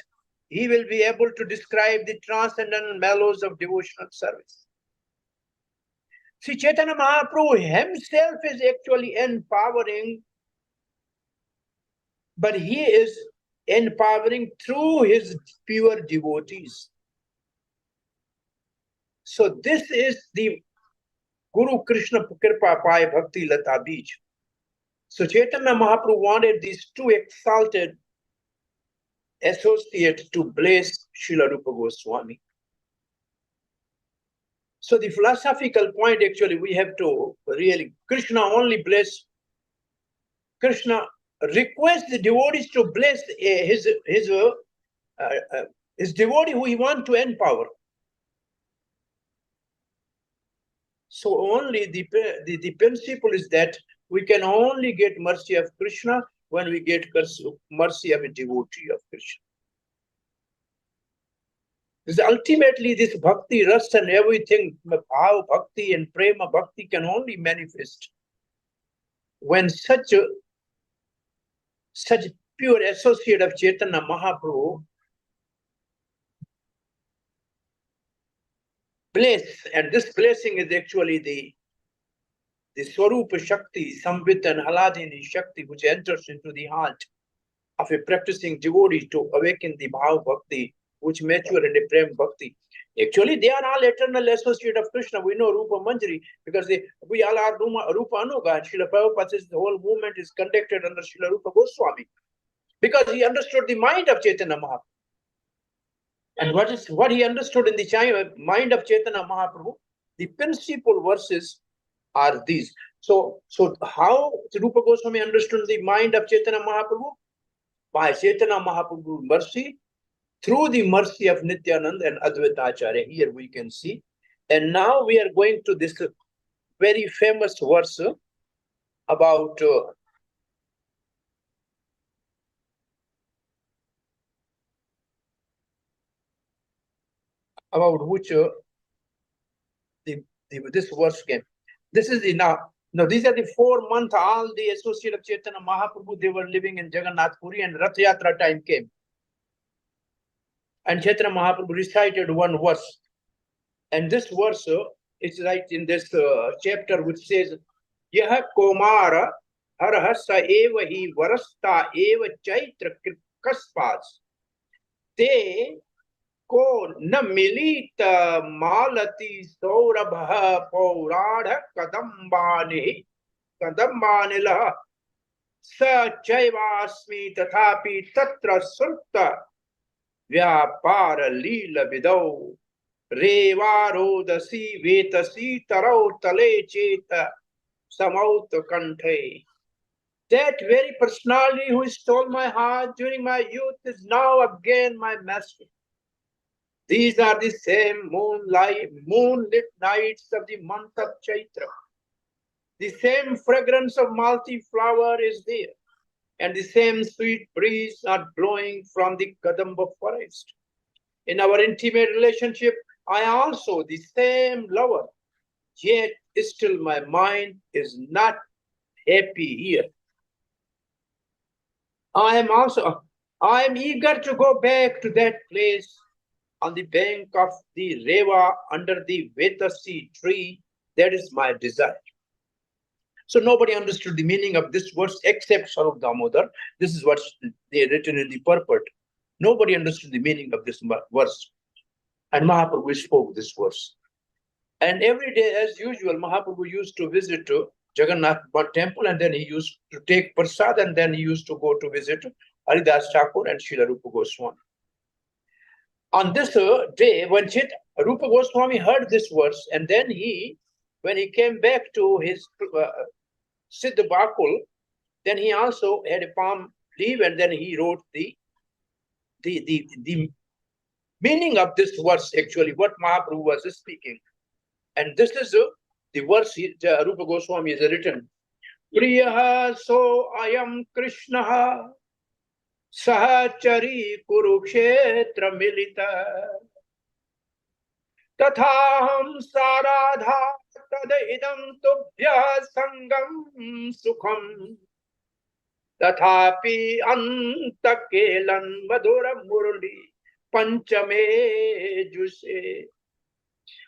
he will be able to describe the transcendental mellows of devotional service. See, Chaitanya Mahaprabhu himself is actually empowering, but he is empowering through his pure devotees. So this is the Guru Krishna Kripa Pai Bhakti Lata Bij. So Chaitanya Mahaprabhu wanted these two exalted associates to bless Srila Rupa Goswami. So the philosophical point, actually, we have to really, Krishna only bless, Krishna requests the devotees to bless his devotee who he wants to empower. So only the principle is that we can only get mercy of Krishna when we get mercy of a devotee of Krishna. Because ultimately this bhakti, rasa and everything, bhava bhakti and prema bhakti can only manifest when such pure associate of Chaitanya Mahaprabhu bless, and this blessing is actually the Swarupa Shakti, Samvit and Haladini Shakti, which enters into the heart of a practicing devotee to awaken the Bhava Bhakti, which mature in the Prem Bhakti. Actually, they are all eternal associate of Krishna. We know Rupa Manjari because we all are Rupa Anuga. And Srila Prabhupada says the whole movement is conducted under Srila Rupa Goswami because he understood the mind of Chaitanya Mahaprabhu. And what he understood in the mind of Chaitanya Mahaprabhu, the principal verses are these. So how Rupa Goswami understood the mind of Chaitanya Mahaprabhu? By Chaitanya Mahaprabhu's mercy, through the mercy of Nityananda and Advaita-Acharya. Here we can see. And now we are going to this very famous verse about which this verse came. This is enough. Now these are the 4 months all the associate of Chaitanya Mahaprabhu, they were living in Jagannath Puri, and Rath Yatra time came. And Chaitanya Mahaprabhu recited one verse. And this verse is right in this chapter which says, Yaha Komara Harhasa Eva Hi Varasta Eva Chaitra Kaspas Te Ko Namilita Malati Saurabha Pauradha Kadambanila Sa Chaivasmi Tathapi Tatra Sulta Vyapara Leela Vidau Revaro Dasi Vetasi Tarau Tale Cheta Samauta Kante. That very personality who stole my heart during my youth is now again my master. These are the same moonlit nights of the month of Chaitra. The same fragrance of Malti flower is there. And the same sweet breeze are blowing from the Kadamba forest. In our intimate relationship, I also the same lover, yet still my mind is not happy here. I am eager to go back to that place on the bank of the Reva under the Vetasi tree. That is my desire. So nobody understood the meaning of this verse except Swarup Damodar. This is what they written in the purport. Nobody understood the meaning of this verse. And Mahaprabhu spoke this verse. And every day, as usual, Mahaprabhu used to visit to Jagannath temple, and then he used to take prasad, and then he used to go to visit Haridas Thakur and Srila Rupa Goswami. On this day, when Rupa Goswami heard this verse, and then when he came back to his Siddha Bakul, then he also had a palm leaf, and then he wrote the meaning of this verse, actually, what Mahaprabhu was speaking. And this is the verse Rupa Goswami has written. Priyaha so ayam Krishnaha sahachari kurukshetra milita tathaham saradha tad idam tubhya sangam sukham tathapi antakelan madhura murli panchame juse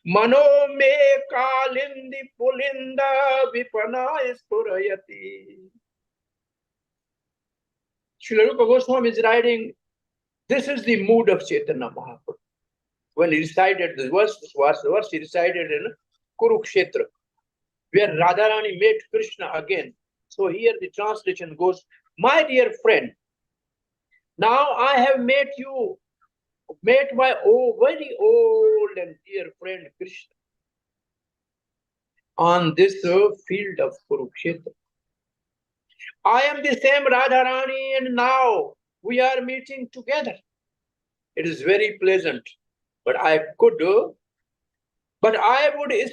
Mano me kalindi pulinda vipana spurayati. Srila Rupa Goswami is writing, this is the mood of Chaitanya Mahaprabhu. When he recited the verse he recited in Kurukshetra, where Radharani met Krishna again. So here the translation goes, my dear friend, now I have met my very old and dear friend Krishna on this field of Kurukshetra. I am the same Radharani, and now we are meeting together. It is very pleasant, but I would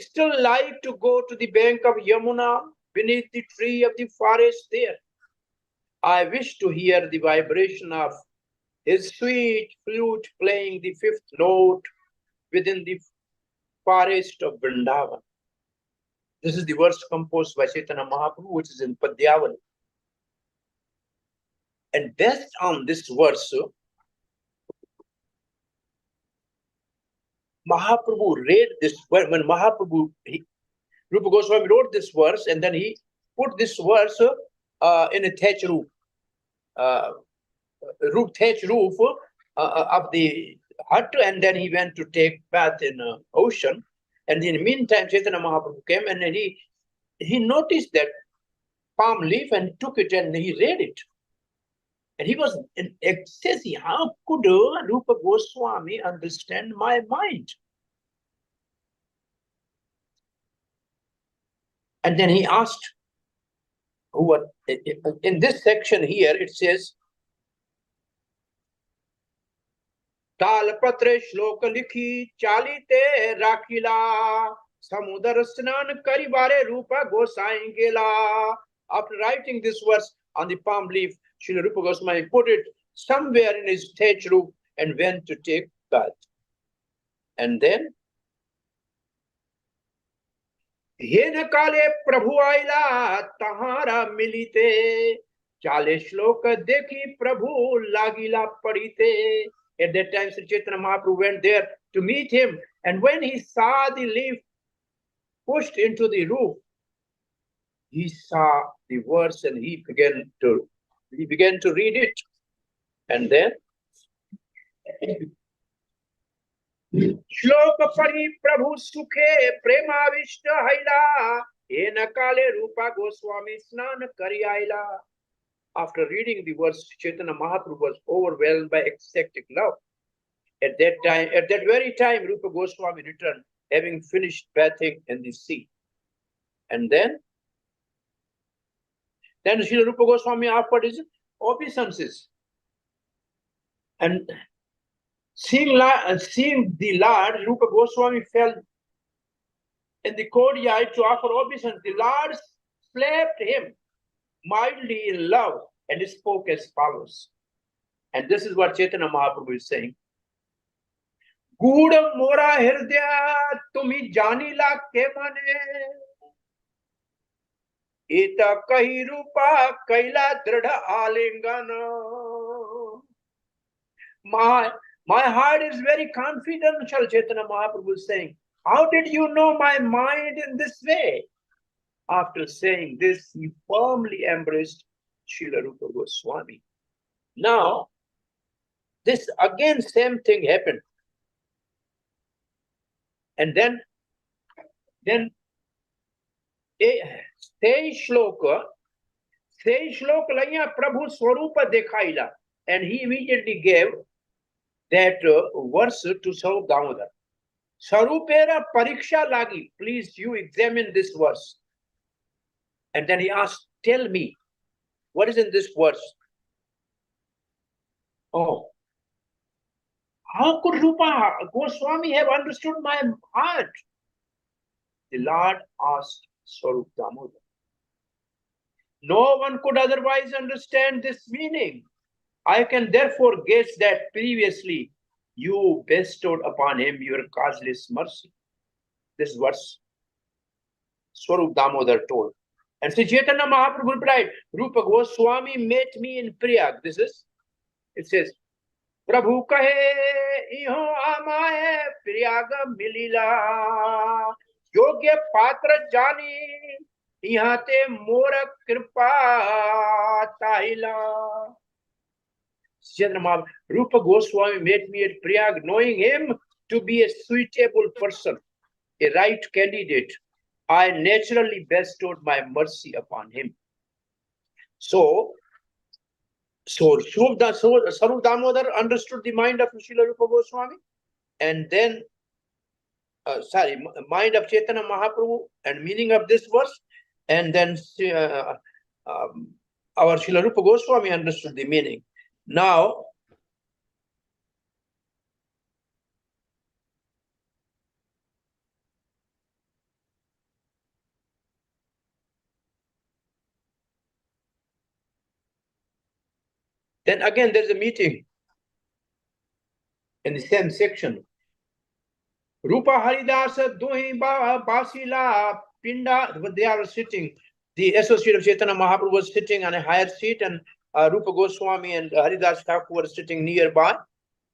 still like to go to the bank of Yamuna beneath the tree of the forest there. I wish to hear the vibration of his sweet flute playing the fifth note within the forest of Vrindavan. This is the verse composed by Chaitanya Mahaprabhu, which is in Padyavali. And based on this verse, Mahaprabhu read this. When Mahaprabhu, Rupa Goswami wrote this verse, and then he put this verse in a thatch roof. Thatch roof of the hut, and then he went to take bath in ocean. And in the meantime, Chaitanya Mahaprabhu came, and then he noticed that palm leaf and took it and he read it. And he was in ecstasy. How could Rupa Goswami understand my mind? And then he asked, in this section here, it says, Talpatre shloka likhi chalite rakila samudar snan karibare Rupa Gosai gela. After writing this verse on the palm leaf, Srila Rupa Goswami put it somewhere in his thatch roof and went to take bath. And then, Hena kale Prabhu aila tahara milite chale shloka dekhi Prabhu lagila padite. At that time, Sri Chaitanya Mahaprabhu went there to meet him, and when he saw the leaf pushed into the roof, he saw the verse and he began to read it. And then Shloka pari Prabhu sukhe premavishta haila ena kale Rupa Goswami snan kari aila. After reading the verse, Chaitanya Mahaprabhu was overwhelmed by ecstatic love. At that very time, Rupa Goswami returned, having finished bathing in the sea. And then Srila Rupa Goswami offered his obeisances. And seeing the Lord, Rupa Goswami fell in the courtyard to offer obeisance. The Lord slapped him mildly in love and spoke as follows. And this is what Chaitanya Mahaprabhu is saying. Guda mora hirdaya tumi janila ke mane Eta kahi rupa kaila dridha alingana. My heart is very confidential, Chaitanya Mahaprabhu is saying. How did you know my mind in this way? After saying this, he firmly embraced Srila Rupa Goswami. Now, this again, same thing happened. And then say shloka laya Prabhu Swarupa dekhaila. And he immediately gave that verse to Swarup Damodar. Sarupera pariksha lagi. Please, you examine this verse. And then he asked, tell me, what is in this verse? Oh, how could Rupa Goswami have understood my heart? The Lord asked Swarup Damodar. No one could otherwise understand this meaning. I can therefore guess that previously you bestowed upon him your causeless mercy. This verse, Swarup Damodar told. And Sri Chaitanya Mahaprabhu replied, Rupa Goswami met me in Prayag. It says, Prabhu kahe iho amaye Prayaga milila yogya patra jani ihate mora kripa tahila. Rupa Goswami met me at Prayag, knowing him to be a suitable person, a right candidate. I naturally bestowed my mercy upon him. So Swarup Damodar understood the mind of Srila Rupa Goswami, and then, mind of Chaitanya Mahaprabhu and meaning of this verse, and then our Srila Rupa Goswami understood the meaning. Now, then again there's a meeting in the same section. Rupa Haridasa Duhi Basila Pinda, they are sitting. The associate of Chaitanya Mahaprabhu was sitting on a higher seat, and Rupa Goswami and Haridas Thakur were sitting nearby.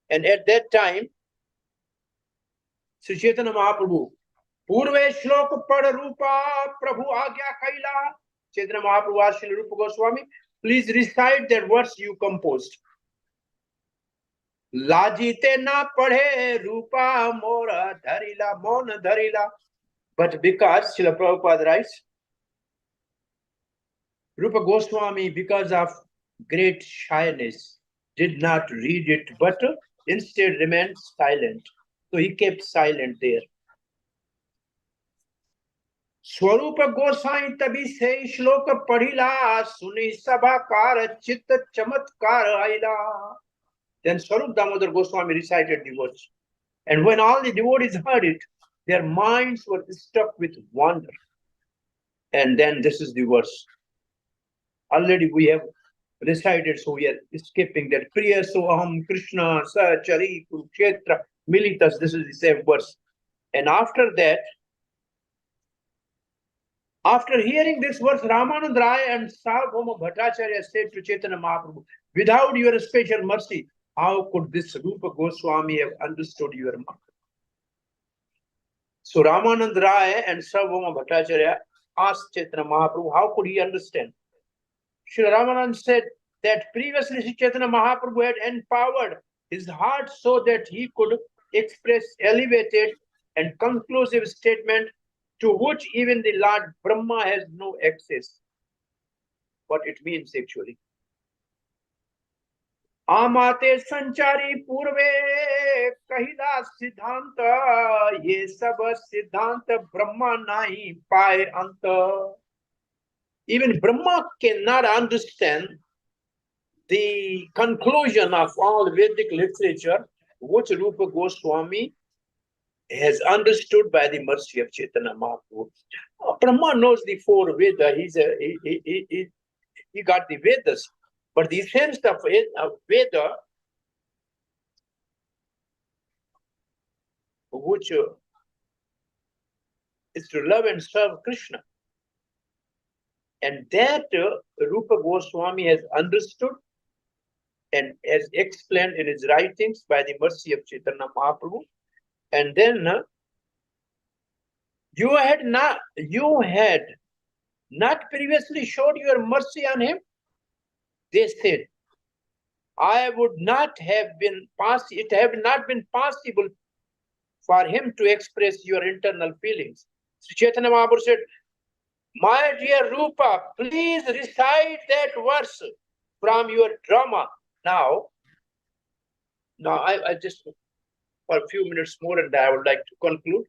And at that time, Sri Chaitanya Mahaprabhu, Purve Shlok Pad Rupa Prabhu Agya Kaila. Chaitanya Mahaprabhu asked Sri Rupa Goswami, please recite that verse you composed. Lajite na padhe Rupa Mora Dharila Mona Dharila. But because Srila Prabhupada writes, Rupa Goswami, because of great shyness, did not read it, but instead remained silent. So he kept silent there. Swarupa Goswami tabi se shloka padhila suni sabhakar chitta chamatkar aila. Then Swarup Damodar Goswami recited the words. And when all the devotees heard it, their minds were struck with wonder. And then this is the verse. Already we have recited, so we are skipping that. Priya Soham Krishna Sachari Kurukshetra Militas. This is the same verse. And after that, after hearing this verse, Ramanand Rai and Sarbhauma Bhattacharya said to Chaitanya Mahaprabhu, without your special mercy, how could this Rupa Goswami have understood your mind? So Ramanand Rai and Sarbhauma Bhattacharya asked Chaitanya Mahaprabhu, how could he understand? Srila Ramanand said that previously Sri Chaitanya Mahaprabhu had empowered his heart so that he could express elevated and conclusive statement to which even the Lord Brahma has no access. What it means actually. Amate sanchari purve kahila siddhanta ye sab siddhanta Brahma nahi paye anta. Even Brahma cannot understand the conclusion of all Vedic literature, which Rupa Goswami has understood by the mercy of Chaitanya Mahaprabhu. Brahma knows the four Vedas. He got the Vedas. But the essence of Veda, which is to love and serve Krishna. And that Rupa Goswami has understood and has explained in his writings by the mercy of Chaitanya Mahaprabhu. And then you had not previously showed your mercy on him. They said, I would not have been possible. It have not been possible for him to express your internal feelings. So Chaitanya Mahaprabhu said, my dear Rupa, please recite that verse from your drama. Now I just, for a few minutes more, and I would like to conclude.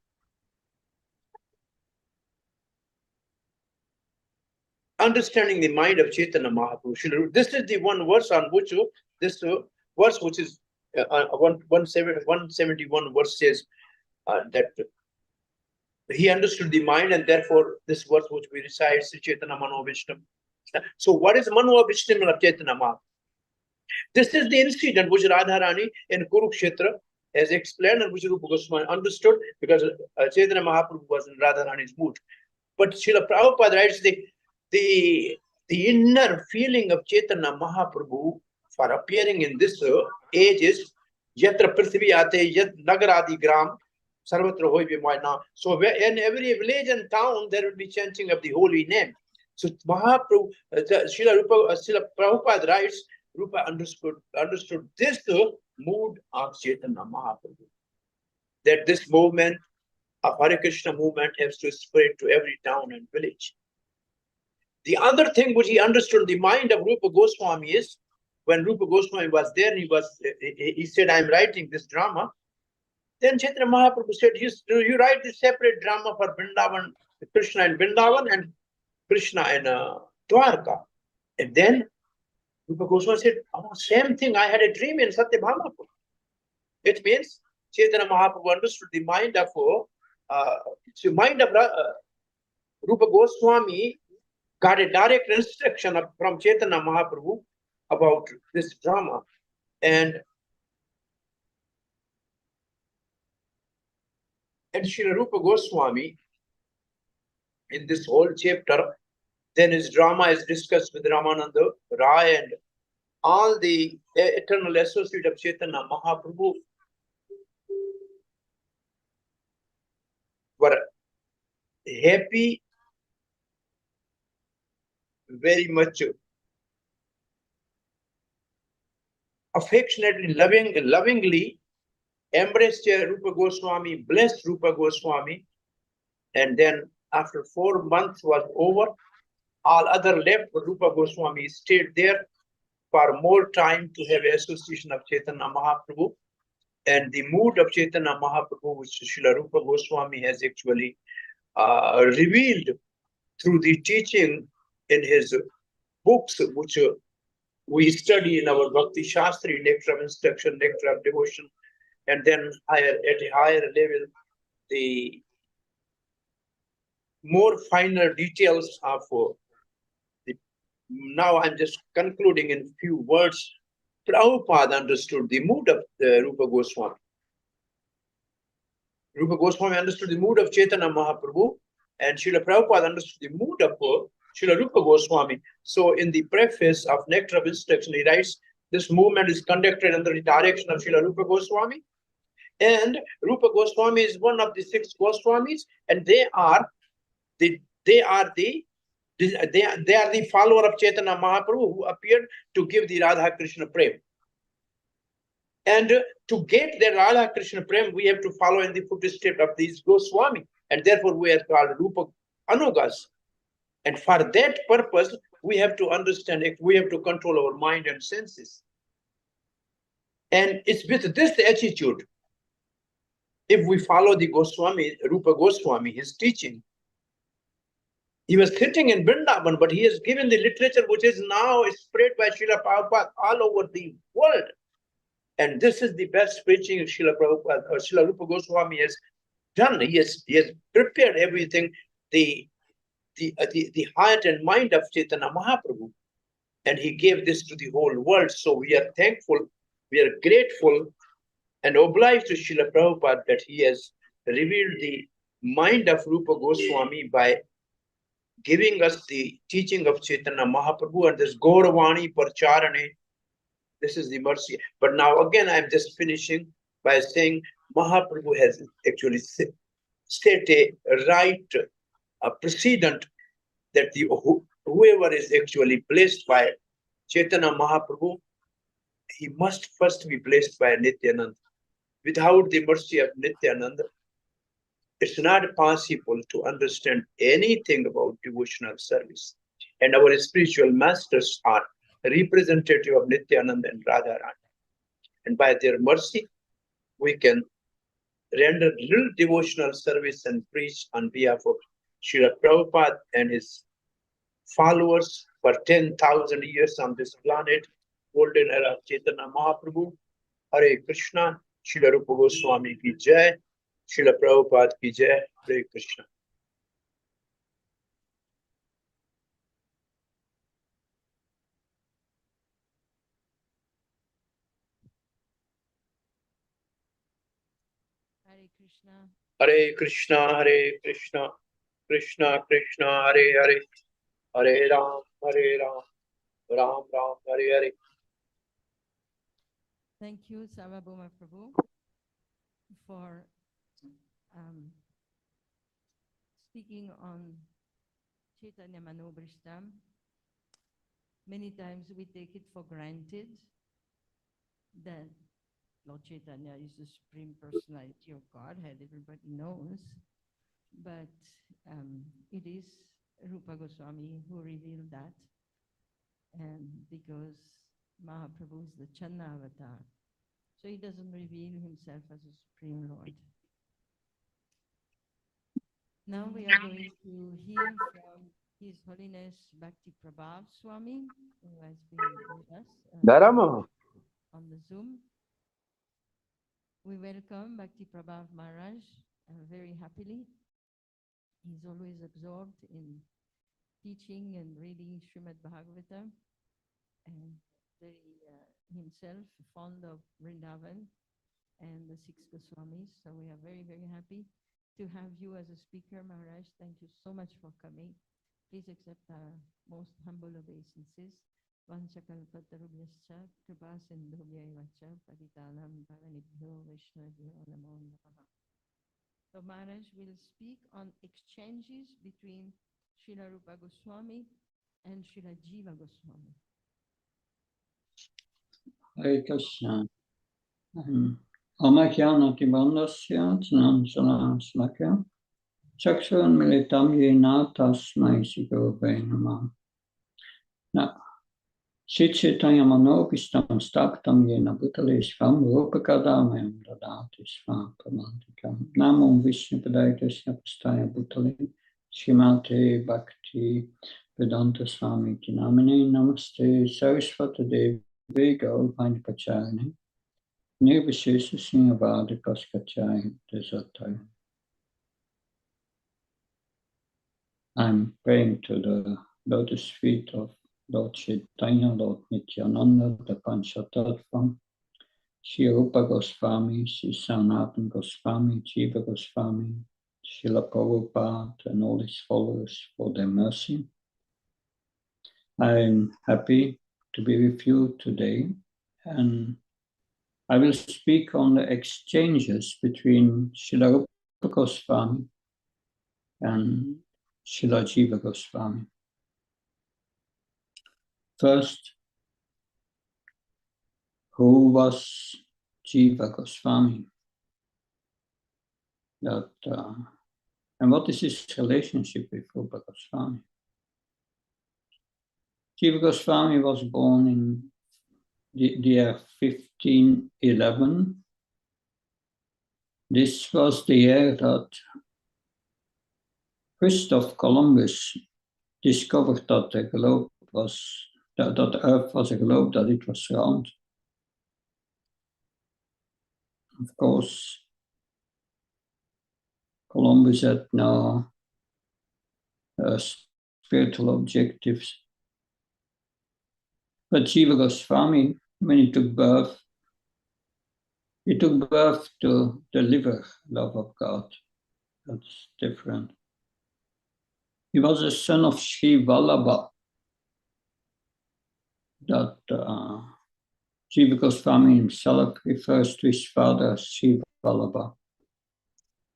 Understanding the mind of Chaitanya Mahaprabhu. This is the one verse on which this verse, which is 171 verse, says that he understood the mind, and therefore this verse which we recite, Sri Chaitanya Mano Vishtam. So what is Mano Vishtam of Chaitanya Mahaprabhu? This is the incident which Radharani in Kurukshetra has explained, and which Rupa Goswami understood, because Chaitanya Mahaprabhu was in Radharani's mood. But Srila Prabhupada writes the inner feeling of Chaitanya Mahaprabhu for appearing in this age is Yatra Prithvi Ate Yat Nagaradi Gram Sarvatra Hoy Vimayna. So in every village and town there will be chanting of the holy name. So Mahaprabhu, Srila Prabhupada writes, Rupa understood this mood of Chaitanya Mahaprabhu, that this movement of Hare Krishna movement has to spread to every town and village. The other thing which he understood the mind of Rupa Goswami is, when Rupa Goswami was there, he said, I am writing this drama. Then Chaitanya Mahaprabhu said, you write this separate drama for Vrindavan, Krishna in Vrindavan and Krishna in Dwarka. And then Rupa Goswami said, oh, same thing, I had a dream in Satyabhama. It means Chaitanya Mahaprabhu understood the mind of Rupa Goswami, got a direct instruction from Chaitanya Mahaprabhu about this drama. And Srila Rupa Goswami, in this whole chapter, then his drama is discussed with Ramananda Rai and all the eternal associate of Chaitanya Mahaprabhu were happy, very much affectionately, lovingly embraced Rupa Goswami, blessed Rupa Goswami, and then after 4 months was over, all other left, but Rupa Goswami stayed there for more time to have association of Chaitanya Mahaprabhu. And the mood of Chaitanya Mahaprabhu, which Srila Rupa Goswami has actually revealed through the teaching in his books, which we study in our Bhakti Shastri, Nectar of Instruction, Nectar of Devotion, and then at a higher level, the more finer details of now I'm just concluding in few words. Prabhupada understood the mood of Rupa Goswami. Rupa Goswami understood the mood of Chaitanya Mahaprabhu, and Srila Prabhupada understood the mood of Srila Rupa Goswami. So in the preface of Nectar of Instruction, he writes, this movement is conducted under the direction of Srila Rupa Goswami. And Rupa Goswami is one of the 6 Goswamis, and they are the follower of Chaitanya Mahaprabhu, who appeared to give the Radha Krishna Prem. And to get the Radha Krishna Prem, we have to follow in the footsteps of these Goswami, and therefore we are called Rupa Anugas. And for that purpose, we have to understand it, we have to control our mind and senses. And it's with this attitude, if we follow the Goswami, Rupa Goswami, his teaching. He was sitting in Vrindavan, but he has given the literature which is now spread by Srila Prabhupada all over the world. And this is the best preaching Srila Prabhupada or Srila Rupa Goswami has done. He has prepared everything, the heart and mind of Chaitanya Mahaprabhu. And he gave this to the whole world. So we are thankful, we are grateful and obliged to Srila Prabhupada that he has revealed the mind of Rupa Goswami by giving us the teaching of Chaitanya Mahaprabhu and this Gauravani Parcharane. This is the mercy. But now again, I'm just finishing by saying Mahaprabhu has actually stated a right precedent that whoever is actually blessed by Chaitanya Mahaprabhu, he must first be blessed by Nityananda. Without the mercy of Nityananda, it's not possible to understand anything about devotional service. And our spiritual masters are representative of Nityananda and Radharani. And by their mercy, we can render real devotional service and preach on behalf of Srila Prabhupada and his followers for 10,000 years on this planet, golden era of Chaitanya Mahaprabhu. Hare Krishna, Srila Rupa Goswami ki jai, Srila Prabhupada ki jai, Hare Krishna. Hare Krishna. Hare Krishna, Hare Krishna, Krishna Krishna, Hare Hare, Hare Ram, Ram Ram, Hare Hare. Thank you, Sarbhauma Prabhu, for speaking on Chaitanya Manobhrishtam. Many times we take it for granted that Lord Chaitanya is the Supreme Personality of Godhead, everybody knows. But it is Rupa Goswami who revealed that. And because Mahaprabhu is the Channa avatar, so he doesn't reveal himself as a Supreme Lord. Now we are going to hear from His Holiness Bhakti Prema Swami, who has been with us on the Zoom. We welcome Bhakti Prema Maharaj very happily. He's always absorbed in teaching and reading Srimad Bhagavatam, and very himself fond of Vrindavan and the six Goswamis. So we are very, very happy to have you as a speaker, Maharaj. Thank you so much for coming. Please accept our most humble obeisances. Vanchakalpatarubhyascha kripasindhubhyaivacha patitanam pavanibhyo vaishnavibhyo namo namaha. So Maharaj will speak on exchanges between Srila Rupa Goswami and Srila Jiva Goswami. Hare Krishna. Amakyanati bandasya tsanansanan smakya chakshurun militam yena tasmai sigurve namah. Now, Sri Chaitanya Manobhishtam staptam yena bhutaleshvam Rupa Kadamba dadati svam pramantikam. Namo Vishnu Padayasya Pastaya Bhutale Srimate Bhakti Vedanta Swami Tinamine Namaste Saraswata Devi Gaurvani Pacharane Nirvishesha Singhavadi Paskachai Desatai. I'm praying to the lotus feet of Lord Chaitanya, Lord Nityananda, the Panchatattva, Sri Rupa Goswami, Sri Sanatana Goswami, Jiva Goswami, Srila Prabhupada, and all his followers for their mercy. I'm happy to be with you today, and I will speak on the exchanges between Srila Rupa Goswami and Srila Jiva Goswami. First, who was Jiva Goswami? And what is his relationship with Rupa Goswami? Jiva Goswami was born in the year 1511. This was the year that Christopher Columbus discovered that the globe was that Earth was a globe, that it was round. Of course, Columbus had no spiritual objectives. But Jiva Goswami, when he took birth to deliver love of God. That's different. He was a son of Sri Vallabha, that Jiva Goswami himself refers to his father as Sri Vallabha.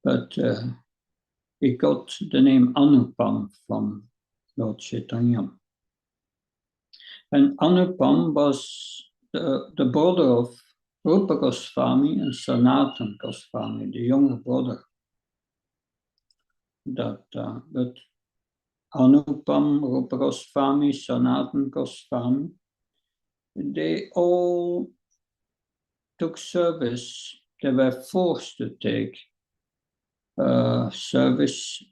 But he got the name Anupam from Lord Chaitanya. And Anupam was the brother of Rupa Goswami and Sanatana Goswami, the younger brother. But Anupam, Rupa Goswami, Sanatana Goswami, they all took service. They were forced to take service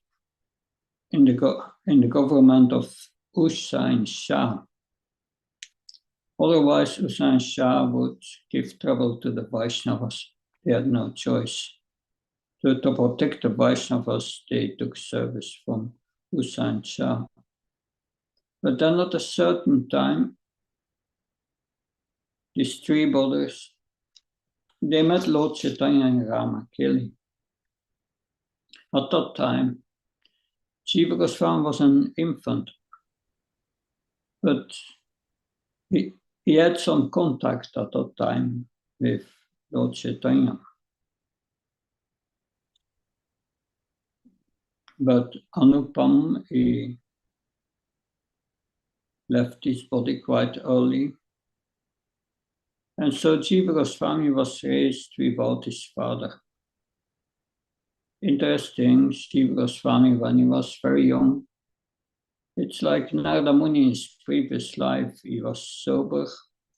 in the government of Hussain Shah. Otherwise, Hussain Shah would give trouble to the Vaishnavas. They had no choice. So to protect the Vaishnavas, they took service from Hussain Shah. But then at a certain time, these three brothers, they met Lord Chaitanya in Ramakeli. At that time, Jiva Goswami was an infant, but he had some contact at that time with Lord Chaitanya. But Anupam, he left his body quite early. And so Jiva Goswami was raised without his father. Interesting, Jiva Goswami, when he was very young, it's like Narada Muni in his previous life, he was sober.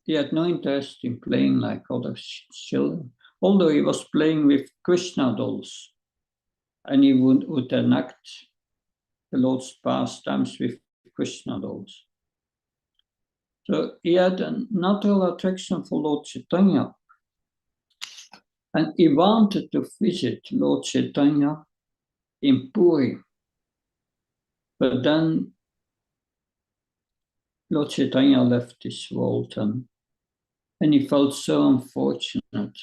He had no interest in playing like other children, although he was playing with Krishna dolls. And he would enact the Lord's pastimes with Krishna dolls. So he had a natural attraction for Lord Chaitanya. And he wanted to visit Lord Chaitanya in Puri. But then Lord Chaitanya left this world and he felt so unfortunate.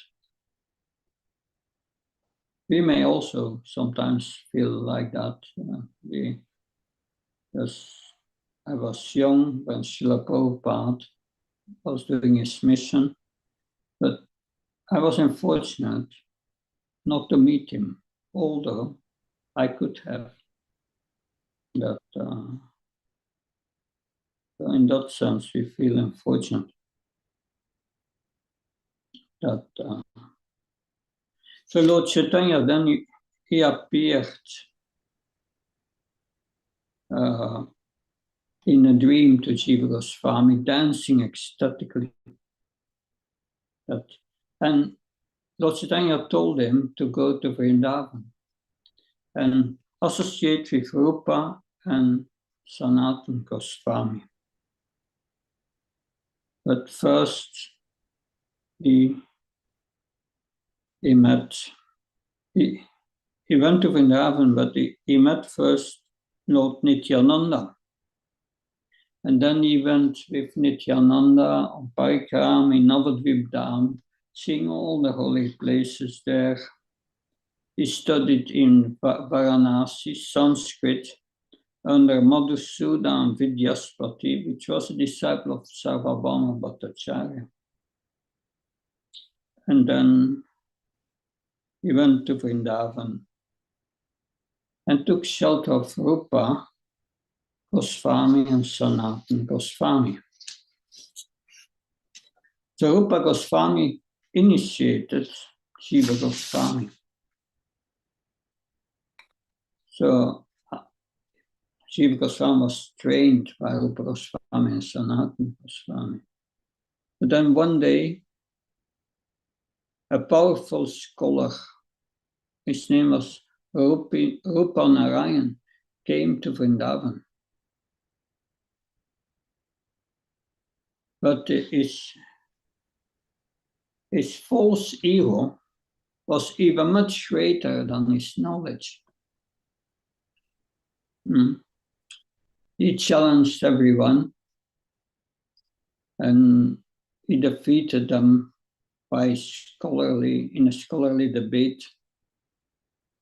We may also sometimes feel like that. I was young when Srila Prabhupada was doing his mission, but I was unfortunate not to meet him, although I could have. That, so in that sense, we feel unfortunate. That, so Lord Chaitanya, then he appeared in a dream to Jiva Goswami, dancing ecstatically. And Lord Chaitanya told him to go to Vrindavan and associate with Rupa and Sanatana Goswami. But first, he went to Vrindavan, but he met first Lord Nityananda. And then he went with Nityananda on Parikram in Navadvip Dham, seeing all the holy places there. He studied in Varanasi, Sanskrit, under Madhusudan Vidyaspati, which was a disciple of Sarbhauma Prabhu. And then he went to Vrindavan and took shelter of Rupa Goswami and Sanatana Goswami. So Rupa Goswami initiated Jiva Goswami. So Jiva Goswami was trained by Rupa Goswami and Sanatana Goswami. But then one day, a powerful scholar, his name was Rupa Narayan, came to Vrindavan. But his false ego was even much greater than his knowledge. He challenged everyone and he defeated them in a scholarly debate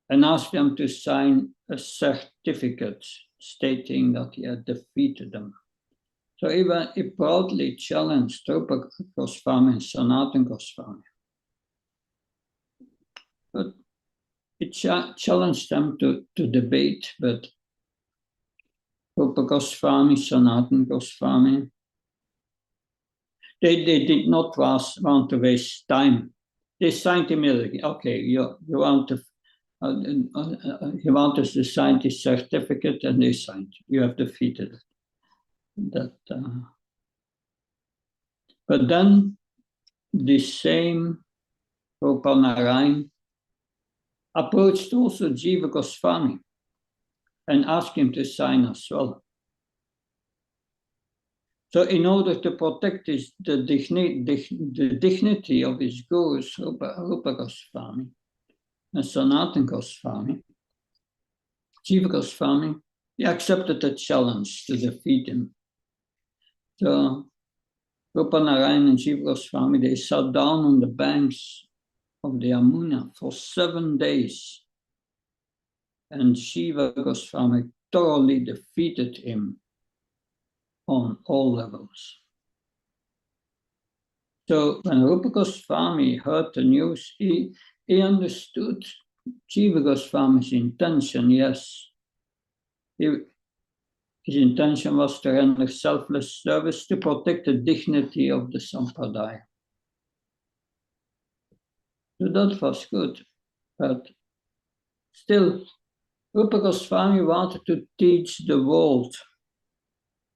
and asked them to sign a certificate stating that he had defeated them. So he proudly challenged Rupa Goswami and Sanatana Goswami. But he challenged them to debate, but Rupa Goswami, Sanatana Goswami, they did not want to waste time. They signed immediately. Okay, you want to he wanted to sign this certificate, and they signed. You have defeated it. But then the same Rupa Narayan approached also Jiva Goswami and asked him to sign as well. So in order to protect the dignity of his gurus, Rupa Goswami and Sanatana Goswami, Jiva Goswami, he accepted the challenge to defeat him. So Rupa Narayan and Jiva Goswami, they sat down on the banks of the Yamuna for 7 days. And Jiva Goswami thoroughly defeated him on all levels. So when Rupa Goswami heard the news, he understood Jiva Goswami's intention, yes. His intention was to render selfless service to protect the dignity of the Sampradaya. So that was good. But still, Rupa Goswami wanted to teach the world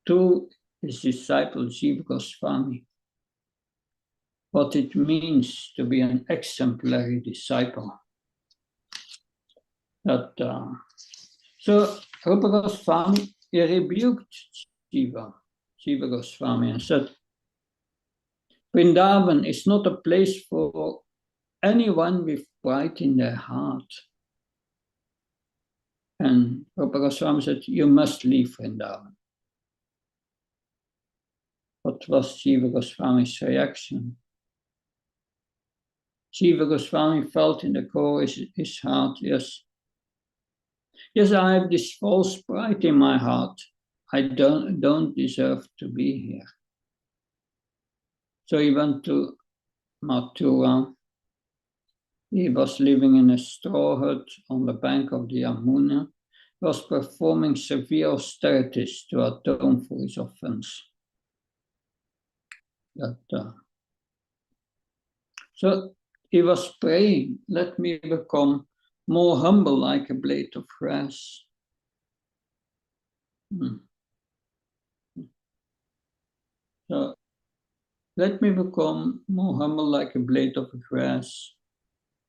to his disciple Jiva Goswami what it means to be an exemplary disciple. So Rupa Goswami, he rebuked Jiva Goswami and said, Vrindavan is not a place for anyone with pride in their heart. And Rupa Goswami said, you must leave Vrindavan. What was Jiva Goswami's reaction? Jiva Goswami felt in the core of his heart, yes, I have this false pride in my heart. I don't deserve to be here. So he went to Mathura. He was living in a straw hut on the bank of the Yamuna. He was performing severe austerities to atone for his offense. So he was praying, let me become more humble like a blade of grass. So let me become more humble like a blade of grass.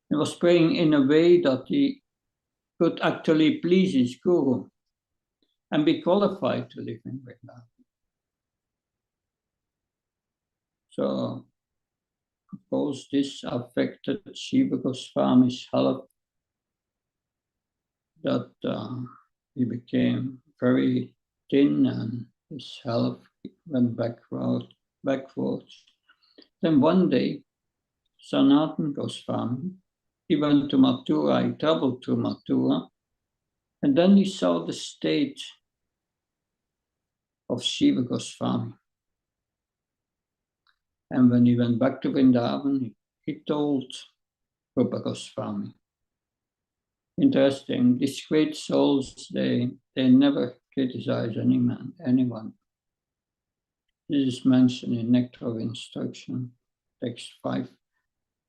He was praying in a way that he could actually please his guru and be qualified to live in Vrindavan. So, of course, this affected Jiva Goswami's health, that he became very thin and his health went backwards. Then one day, Sanatana Goswami, he went to Mathura, he traveled to Mathura, and then he saw the state of Jiva Goswami. And when he went back to Vrindavan, he told Rupa Goswami. Interesting, these great souls, they never criticize anyone. This is mentioned in Nectar of Instruction, text 5.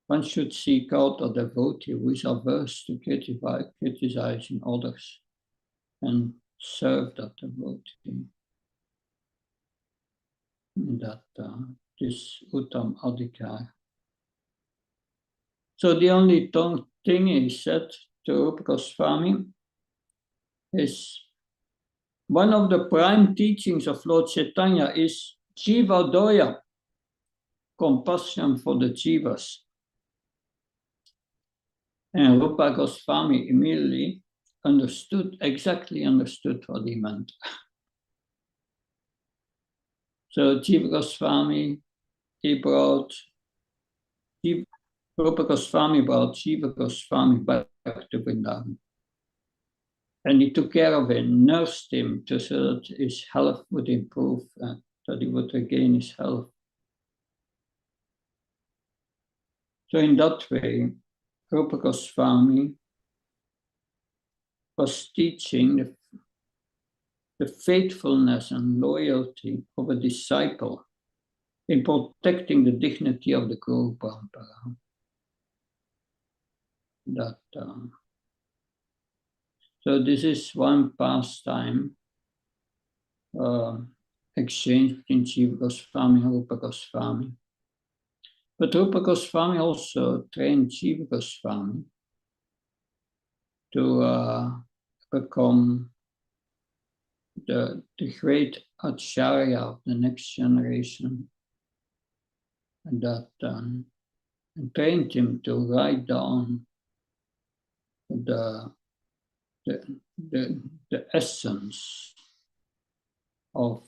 One should seek out a devotee who is averse to criticizing others and serve that devotee. This Uttam Adhikar. So the only thing he said to Rupa Goswami is, one of the prime teachings of Lord Chaitanya is Jiva Doya, compassion for the Jivas. And Rupa Goswami immediately exactly understood what he meant. So Jiva Goswami, Rupa Goswami brought Jiva Goswami back to Vrindavan. And he took care of him, nursed him so that his health would improve, and that he would regain his health. So in that way, Rupa Goswami was teaching the faithfulness and loyalty of a disciple in protecting the dignity of the Guru Parampara. So this is one pastime exchange between Jiva Goswami and Rupa Goswami. But Rupa Goswami also trained Jiva Goswami to become the great Acharya of the next generation, and trained him to write down the essence of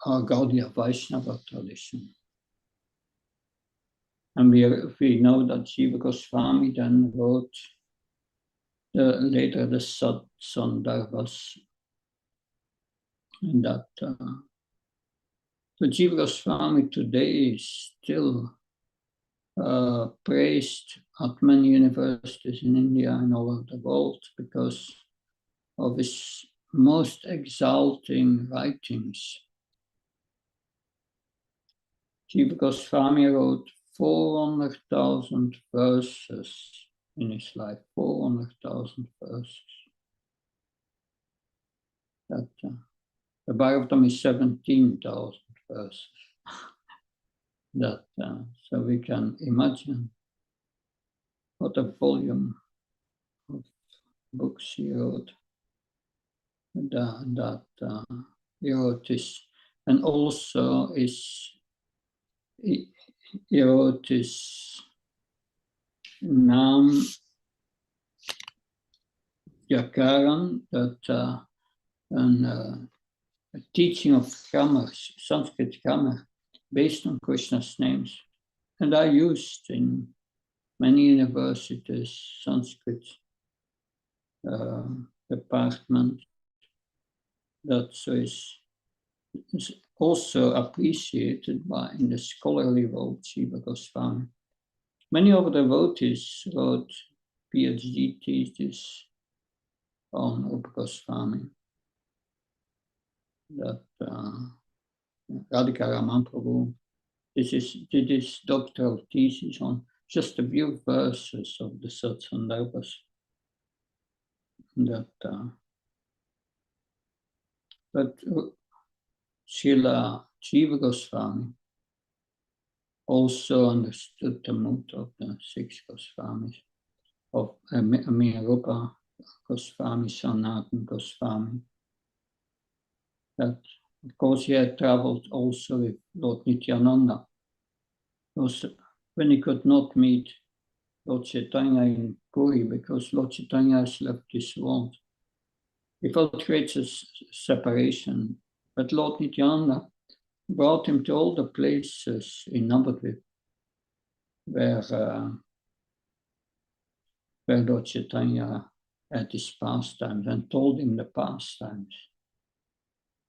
our Gaudiya Vaishnava tradition. And we know that Jiva Goswami then wrote later the Sandarbhas, and that the Jiva Goswami today is still praised at many universities in India and all over the world because of his most exalting writings. Jiva Goswami wrote 400,000 verses in his life, 400,000 verses. The Bhagavatam is 17,000 verses. So we can imagine what a volume of books he wrote. He wrote this, and also he wrote this Dham Yakaran, a teaching of grammar, Sanskrit grammar, based on Krishna's names, and are used in many universities, Sanskrit department. That is also appreciated in the scholarly world, Jiva Goswami. Many of the devotees wrote PhD theses on Rupa Goswami. Radha Prabhu did his doctoral thesis on just a few verses of the Sandarbhas. But Srila Jiva Goswami also understood the mood of the 6 Goswamis, Rupa Goswami, Sanatana Goswami. That, of course, he had traveled also with Lord Nityananda. When he could not meet Lord Chaitanya in Puri because Lord Chaitanya has left this world, he felt great separation. But Lord Nityananda brought him to all the places in Navadvip where Lord Chaitanya had his pastimes and told him the pastimes.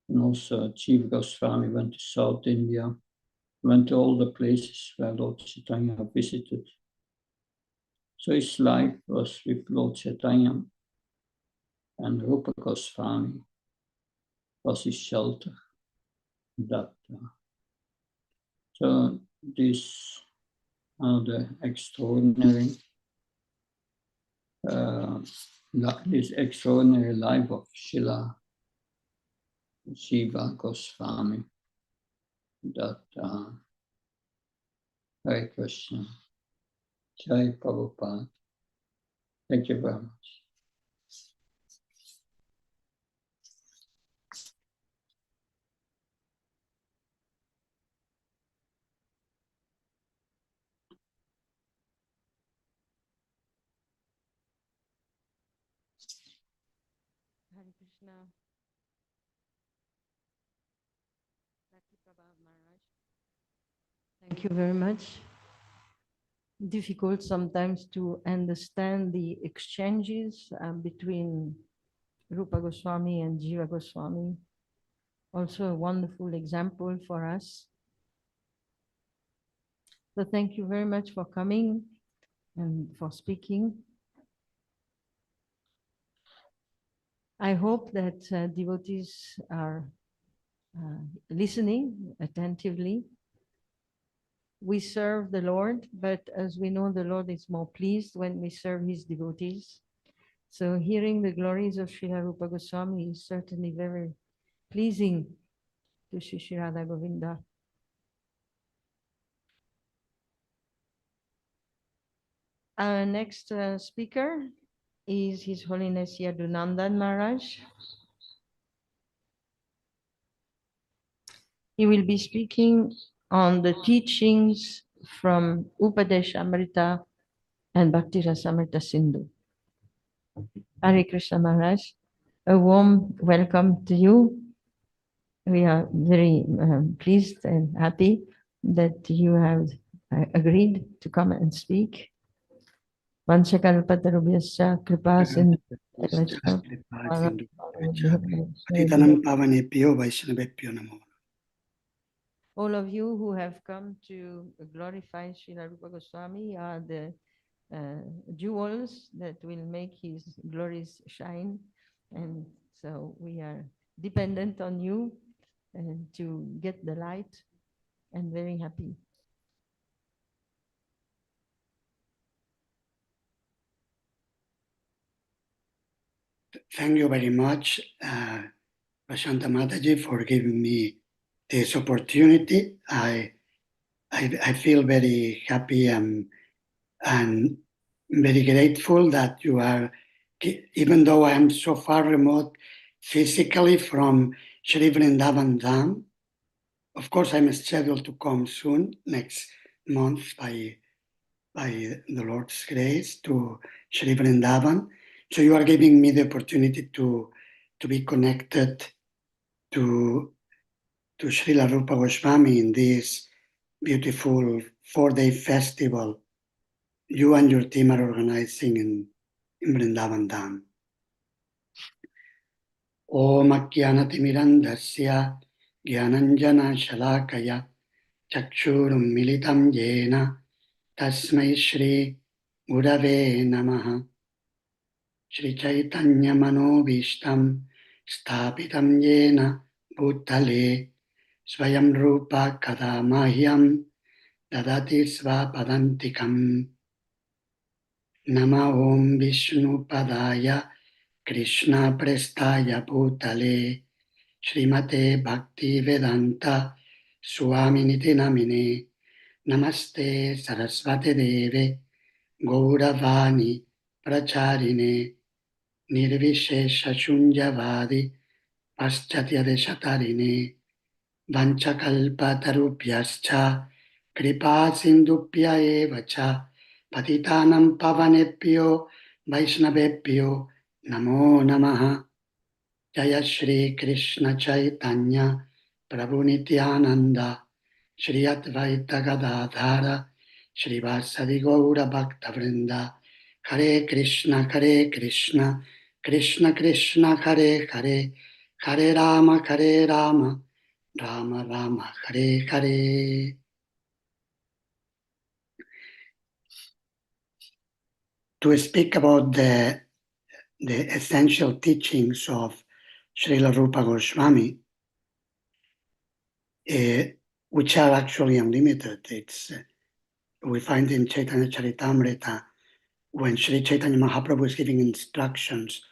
And also Jiva Goswami went to South India, went to all the places where Lord Chaitanya visited. So his life was with Lord Chaitanya, and Rupa Goswami was his shelter. So these are the extraordinary this extraordinary life of Srila Jiva Goswami. Hare Krishna. Jai Prabhupada. Thank you very much. Hare Krishna. Bhakti Prema Maharaj. Thank you very much. difficult sometimes to understand the exchanges between Rupa Goswami and Jiva Goswami. Also a wonderful example for us. So thank you very much for coming and for speaking. I hope that devotees are listening attentively. We serve the Lord, but as we know, the Lord is more pleased when we serve his devotees. So hearing the glories of Srila Rupa Goswami is certainly very pleasing to Shri Radha Govinda. Our next speaker is His Holiness Yadunandan Maharaj. He will be speaking on the teachings from Upadesamrita and Bhakti Rasamrita Sindhu. Hare Krishna Maharaj, a warm welcome to you. We are very pleased and happy that you have agreed to come and speak. Vanchakalpatarubhyascha kripa sindhuvascha Patitanam pavanebhyo vaishnavebhyo namo. All of you who have come to glorify Srila Rupa Goswami are the jewels that will make his glories shine. And so we are dependent on you to get the light, and very happy. Thank you very much, Prashanta Mataji, for giving me this opportunity. I feel very happy and very grateful that you are, even though I am so far remote physically from Shri Vrindavan Dham. Of course, I'm scheduled to come soon, next month, by the Lord's grace, to Shri Vrindavan. So you are giving me the opportunity to be connected to Srila Rupa Goswami in this beautiful 4-day festival you and your team are organizing in Vrindavan Dham. Om Ajnanatirmirandasya Gyananjana Shalakaya Chakshurum Militam Yena Tasmai Shri Gurave Namaha. Shri Chaitanya Manobishtam Sthapitam Yena Bhutale Swayam Rupa Kadamahyam Dadati Svapadantikam. Nama Om Vishnu Padaya Krishna Prestaya Bhutale Srimate Bhakti Vedanta Swaminiti Namine Namaste Sarasvate Deve Gauravani Pracharine Nirvishesha Shunjavadi Paschatya Deshatarine Vanchakalpa Tarubhyascha Kripa Sindhupya Evacha Patitanam Pavanebhyo Vaishnavebhyo Namo Namaha. Jaya Shri Krishna Chaitanya Prabhu Nityananda Shri Advaita Gadadhara Shri Vasadi Gaura Bhakta Vrinda. Hare Krishna Krishna Krishna Hare Hare Hare Rama Rama Rama Hare Hare. To speak about the essential teachings of Srila Rupa Goswami, which are actually unlimited. We find in Chaitanya-Charitamrita, when Sri Chaitanya Mahaprabhu is giving instructions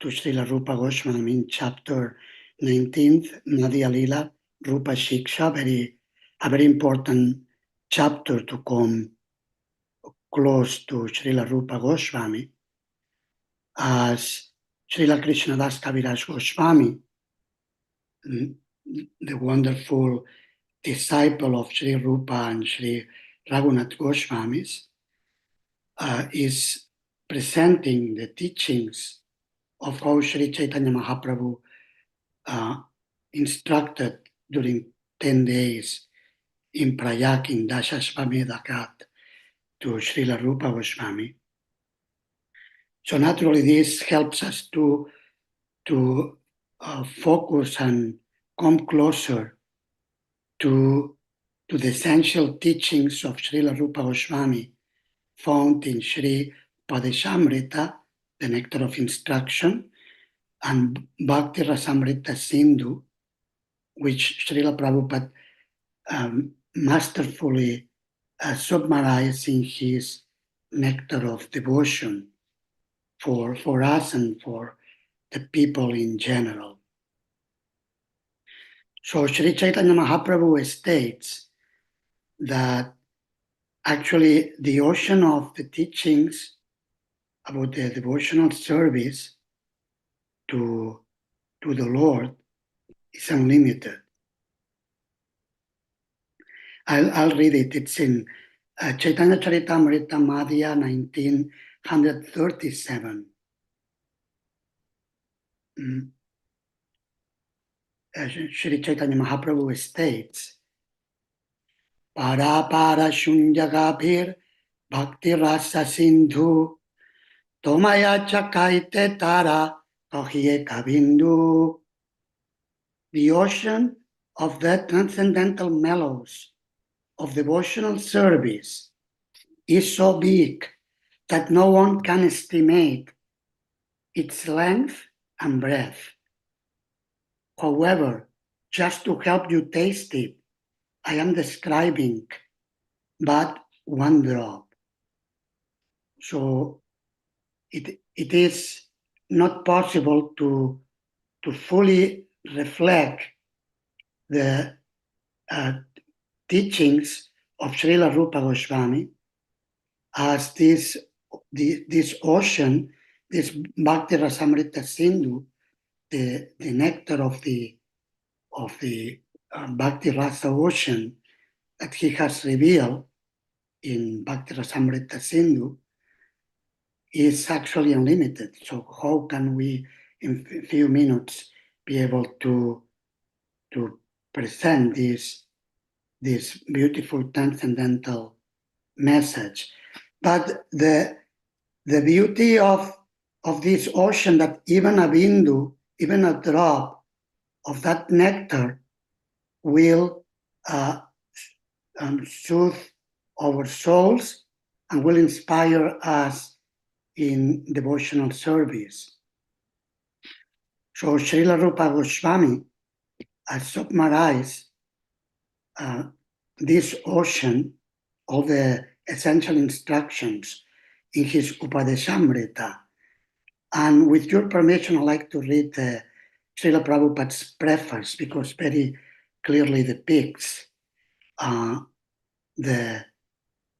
to Srila Rupa Goswami in chapter 19th, Madhya Lila, Rupa Shiksha, a very important chapter to come close to Srila Rupa Goswami, as Srila Krishnadas Kaviraj Goswami, the wonderful disciple of Sri Rupa and Sri Raghunath Goswamis, is presenting the teachings of how Sri Chaitanya Mahaprabhu instructed during 10 days in Prayag in Dashashvamedha Ghat. Srila Rupa Goswami. So naturally, this helps us to focus and come closer to the essential teachings of Srila Rupa Goswami found in Sri Upadesamrita, the Nectar of Instruction, and Bhakti Rasamrita Sindhu, which Srila Prabhupada masterfully summarized in his Nectar of Devotion for us and for the people in general. So Sri Chaitanya Mahaprabhu states that actually the ocean of the teachings about the devotional service to the Lord is unlimited. I'll read it. It's in Chaitanya-Charitamrita Madhya 1937. Sri Chaitanya Mahaprabhu states, Para Shunjagabhir Bhakti Rasa Sindhu Tomaya Chakaite Tara Kahiye Kabindu. The ocean of the transcendental mellows of devotional service is so big that no one can estimate its length and breadth. However, just to help you taste it, I am describing but one drop. So it is not possible to fully reflect the teachings of Srila Rupa Goswami as this ocean, this Bhakti Rasamrita Sindhu, the nectar of the Bhakti Rasa ocean that he has revealed in Bhakti Rasamrita Sindhu is actually unlimited. So how can we, in a few minutes, be able to present this beautiful transcendental message? But the beauty of this ocean, that even a bindu, even a drop of that nectar will soothe our souls and will inspire us in devotional service. So Srila Rupa Goswami has summarized this ocean of the essential instructions in his Upadesamrita. And with your permission, I'd like to read Srila Prabhupada's preface, because very clearly depicts the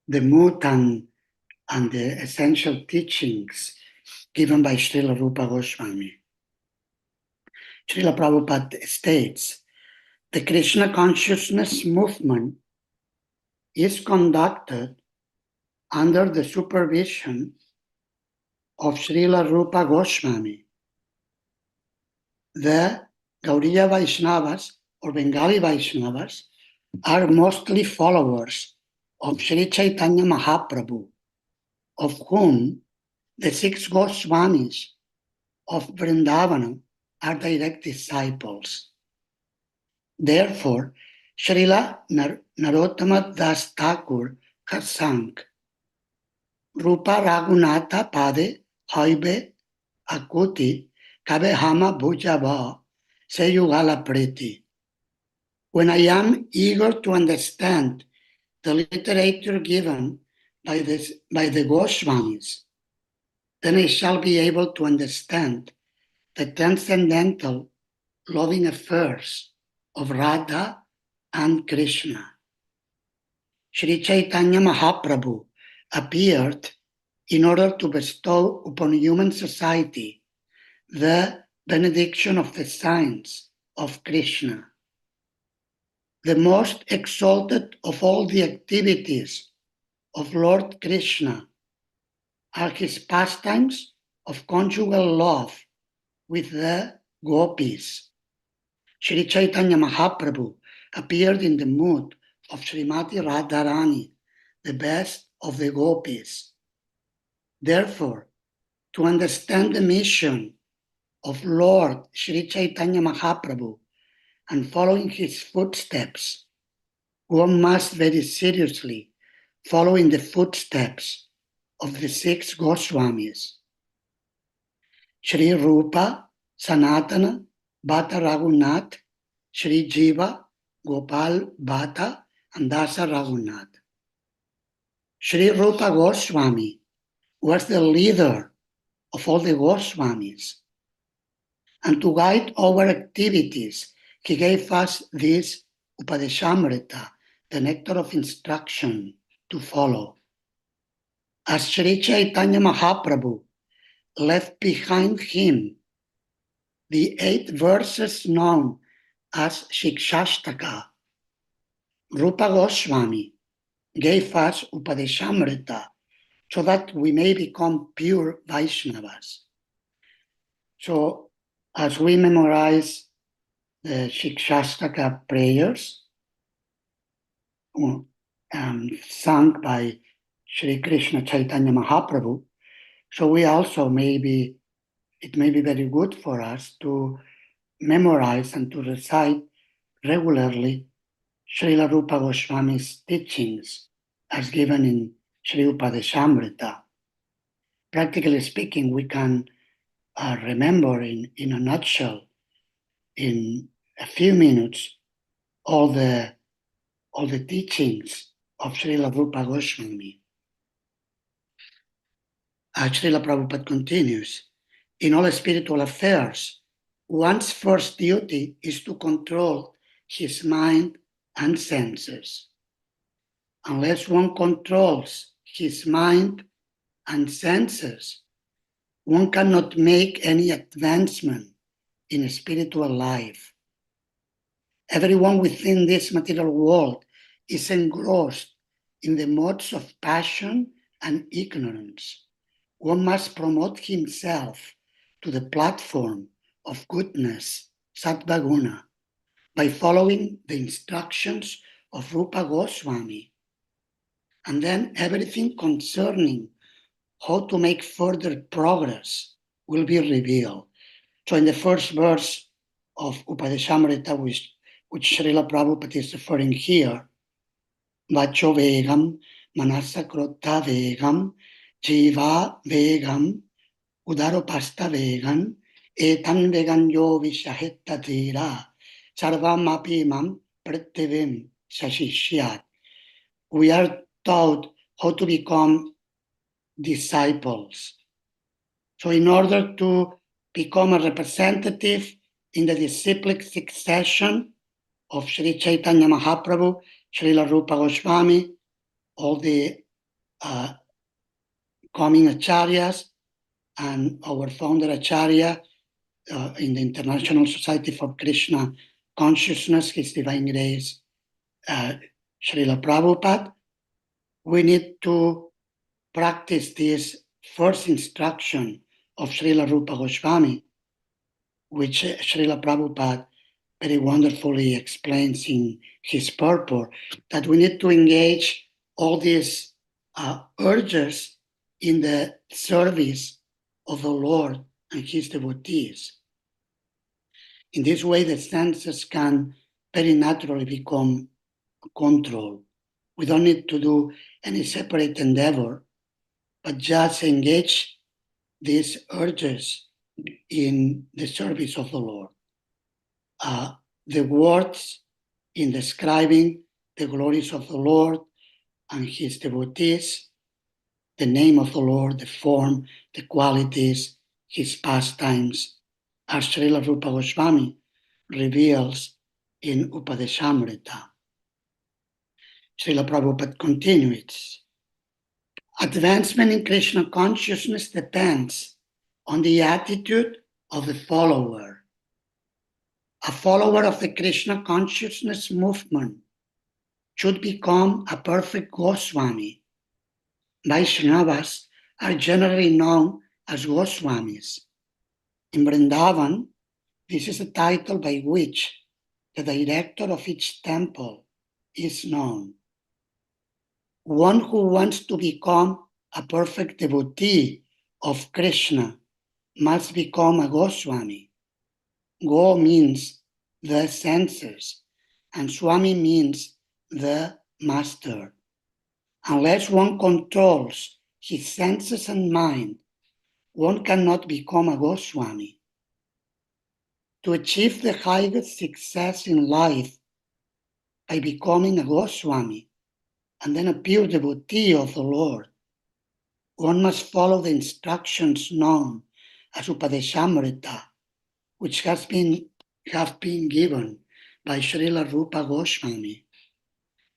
mood and the essential teachings given by Srila Rupa Goswami. Srila Prabhupada states, the Krishna Consciousness movement is conducted under the supervision of Srila Rupa Goswami. The Gaudiya Vaishnavas, or Bengali Vaishnavas, are mostly followers of Sri Chaitanya Mahaprabhu, of whom the 6 Goswamis of Vrindavana are direct disciples. Therefore, Srila Narottama Das Thakur has sung, Rupa Raghunatha Pade Hoibe Akuti Kabe Hama Bhujava Seyugala Preti. When I am eager to understand the literature given by the Goswamis, then I shall be able to understand the transcendental loving affairs of Radha and Krishna. Sri Chaitanya Mahaprabhu appeared in order to bestow upon human society the benediction of the signs of Krishna. The most exalted of all the activities of Lord Krishna are his pastimes of conjugal love with the gopis. Sri Chaitanya Mahaprabhu appeared in the mood of Srimati Radharani, the best of the gopis. Therefore, to understand the mission of Lord Sri Chaitanya Mahaprabhu and following his footsteps, one must very seriously follow in the footsteps of the 6 Goswamis: Sri Rupa, Sanatana, Bhatta Raghunath, Sri Jiva, Gopal Bhatta, and Dasa Raghunath. Sri Rupa Goswami was the leader of all the Goswamis. And to guide our activities, he gave us this Upadesamrita, the nectar of instruction to follow. As Sri Chaitanya Mahaprabhu left behind him the 8 verses known as Shikshashtaka, Rupa Goswami gave us Upadesamrita so that we may become pure Vaishnavas. So as we memorize the Shikshashtaka prayers sung by Sri Krishna Chaitanya Mahaprabhu, so we also it may be very good for us to memorize and to recite regularly Srila Rupa Goswami's teachings as given in Sri Upadesamrita. Practically speaking, we can remember in a nutshell, in a few minutes, all the teachings of Srila Rupa Goswami. Srila Prabhupada continues, in all spiritual affairs, one's first duty is to control his mind and senses. Unless one controls his mind and senses, one cannot make any advancement in a spiritual life. Everyone within this material world is engrossed in the modes of passion and ignorance. One must promote himself to the platform of goodness, Sattva-guna, by following the instructions of Rupa Goswami. And then everything concerning how to make further progress will be revealed. So in the first verse of Upadesamrita, which Srila Prabhupada is referring here, Vacho Vegam, Manasa Krota Vegam, Jiva Vegam, Udaropasta Vegam, Etan Vegan Yo Vishahetta Dhira, Sarvam Apimam Prativim Sashishyat. We are taught how to become disciples. So in order to become a representative in the disciplic succession of Sri Chaitanya Mahaprabhu, Srila Rupa Goswami, all the coming acharyas, and our Founder-Acharya in the International Society for Krishna Consciousness, His Divine Grace, Srila Prabhupada, we need to practice this first instruction of Srila Rupa Goswami, which Srila Prabhupada very wonderfully explains in his purport, that we need to engage all these urges in the service of the Lord and his devotees. In this way, the senses can very naturally become controlled. We don't need to do any separate endeavor, but just engage these urges in the service of the Lord. The words in describing the glories of the Lord and his devotees, the name of the Lord, the form, the qualities, his pastimes, as Srila Rupa Goswami reveals in Upadesamrita. Srila Prabhupada continues, advancement in Krishna consciousness depends on the attitude of the follower. A follower of the Krishna consciousness movement should become a perfect Goswami. Vaishnavas are generally known as Goswamis. In Vrindavan, this is the title by which the director of each temple is known. one who wants to become a perfect devotee of Krishna must become a Goswami. Go means the senses, and Swami means the master. Unless one controls his senses and mind, one cannot become a Goswami. To achieve the highest success in life by becoming a Goswami and then a pure devotee of the Lord, one must follow the instructions known as Upadesamrita, which have been given by Srila Rupa Goswami.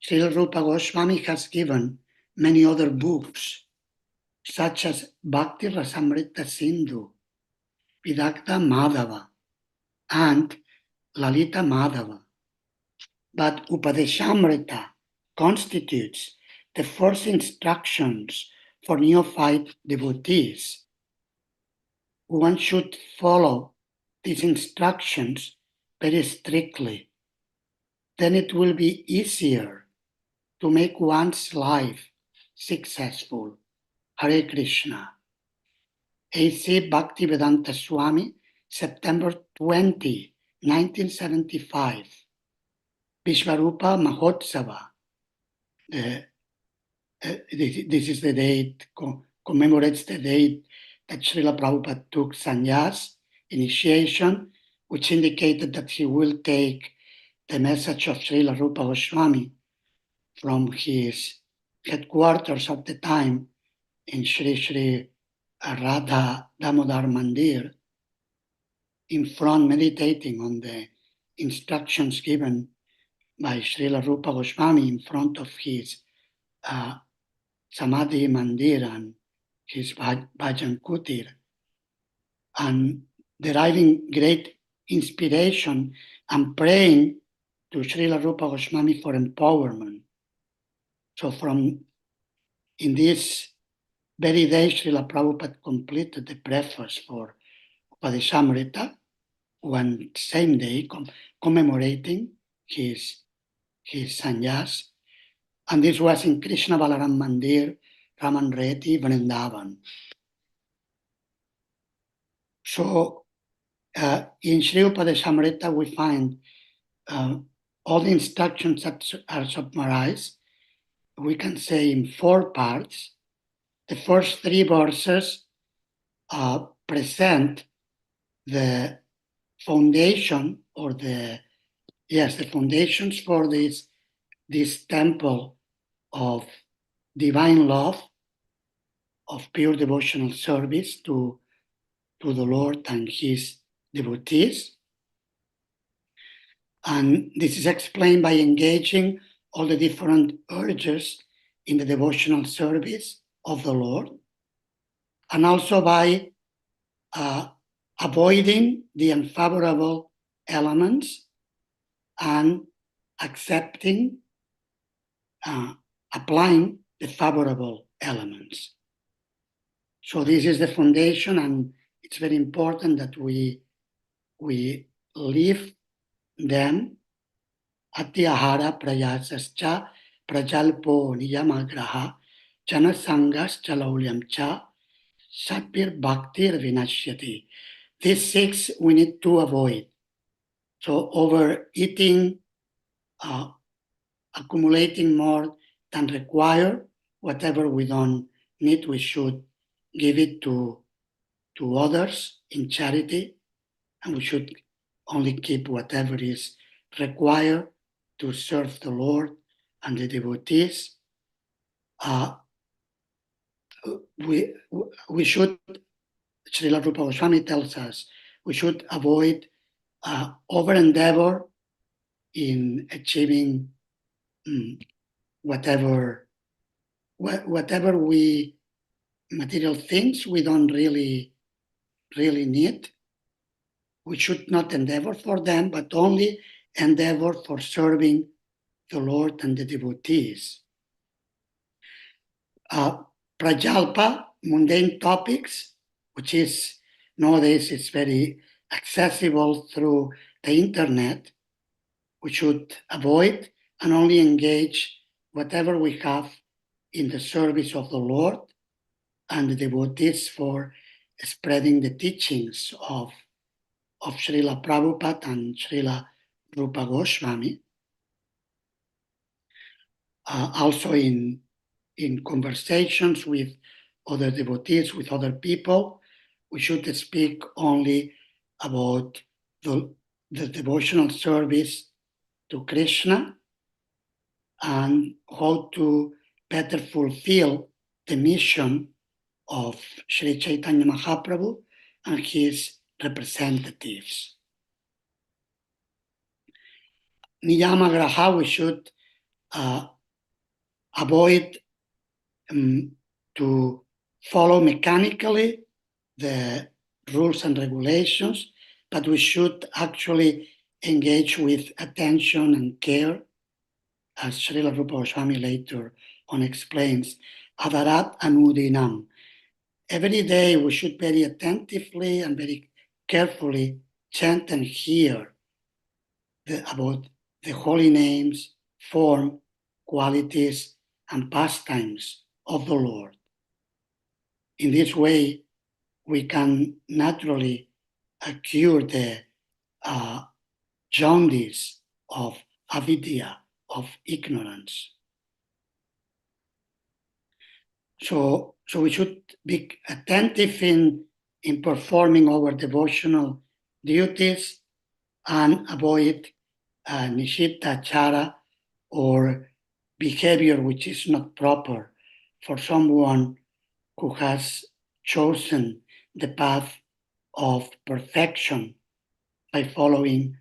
Srila Rupa Goswami has given many other books, such as Bhakti Rasamrita Sindhu, Vidagdha Madhava, and Lalita Madhava. But Upadesamrita constitutes the first instructions for neophyte devotees. One should follow these instructions very strictly. Then it will be easier to make one's life successful. Hare Krishna. A.C. Bhaktivedanta Swami, September 20, 1975. Vishvarupa Mahotsava. This is the date, commemorates the date that Srila Prabhupada took sannyas, initiation, which indicated that he will take the message of Srila Rupa Goswami from his headquarters at the time in Sri Radha Damodar Mandir, in front, meditating on the instructions given by Srila Rupa Goswami in front of his Samadhi Mandir and his Bhajan Kutir, and deriving great inspiration and praying to Srila Rupa Goswami for empowerment. So in this very day, Srila Prabhupada completed the preface for Upadesamrita, one same day, commemorating his sannyas. And this was in Krishna Balaram Mandir, Raman Reti, Vrindavan. So in Sri Upadesamrita, we find all the instructions that are summarized, we can say in 4 parts. The first 3 verses present the foundation, or the foundations for this temple of divine love, of pure devotional service to the Lord and his devotees. And this is explained by engaging all the different urges in the devotional service of the Lord, and also by avoiding the unfavorable elements and accepting, applying the favorable elements. So this is the foundation, and it's very important that we live them atyahara prayasascha prajalpo niyamagraha janasangas chalaulyam cha satpir bhaktir vinashyati. These 6 we need to avoid. So overeating, accumulating more than required, whatever we don't need, we should give it to others in charity, and we should only keep whatever is required to serve the Lord and the devotees. We should, Srila Rupa Goswami tells us, we should avoid over-endeavor in achieving whatever material things we don't really need. We should not endeavor for them, but only endeavor for serving the Lord and the devotees. Prajalpa, mundane topics, which is nowadays it's very accessible through the internet, we should avoid and only engage whatever we have in the service of the Lord, and the devotees for spreading the teachings of Srila Prabhupada and Srila Rupa Goswami. Also in conversations with other devotees, with other people, we should speak only about the devotional service to Krishna and how to better fulfill the mission of Sri Chaitanya Mahaprabhu and his representatives. Niyama graha, we should avoid to follow mechanically the rules and regulations, but we should actually engage with attention and care, as Srila Rupa Goswami later on explains, adarat anudinam. Every day we should very attentively and very carefully chant and hear about the holy names, form, qualities, and pastimes of the Lord. In this way, we can naturally cure the jaundice of avidya, of ignorance. So we should be attentive in performing our devotional duties and avoid nishita chara, or behavior which is not proper for someone who has chosen the path of perfection by following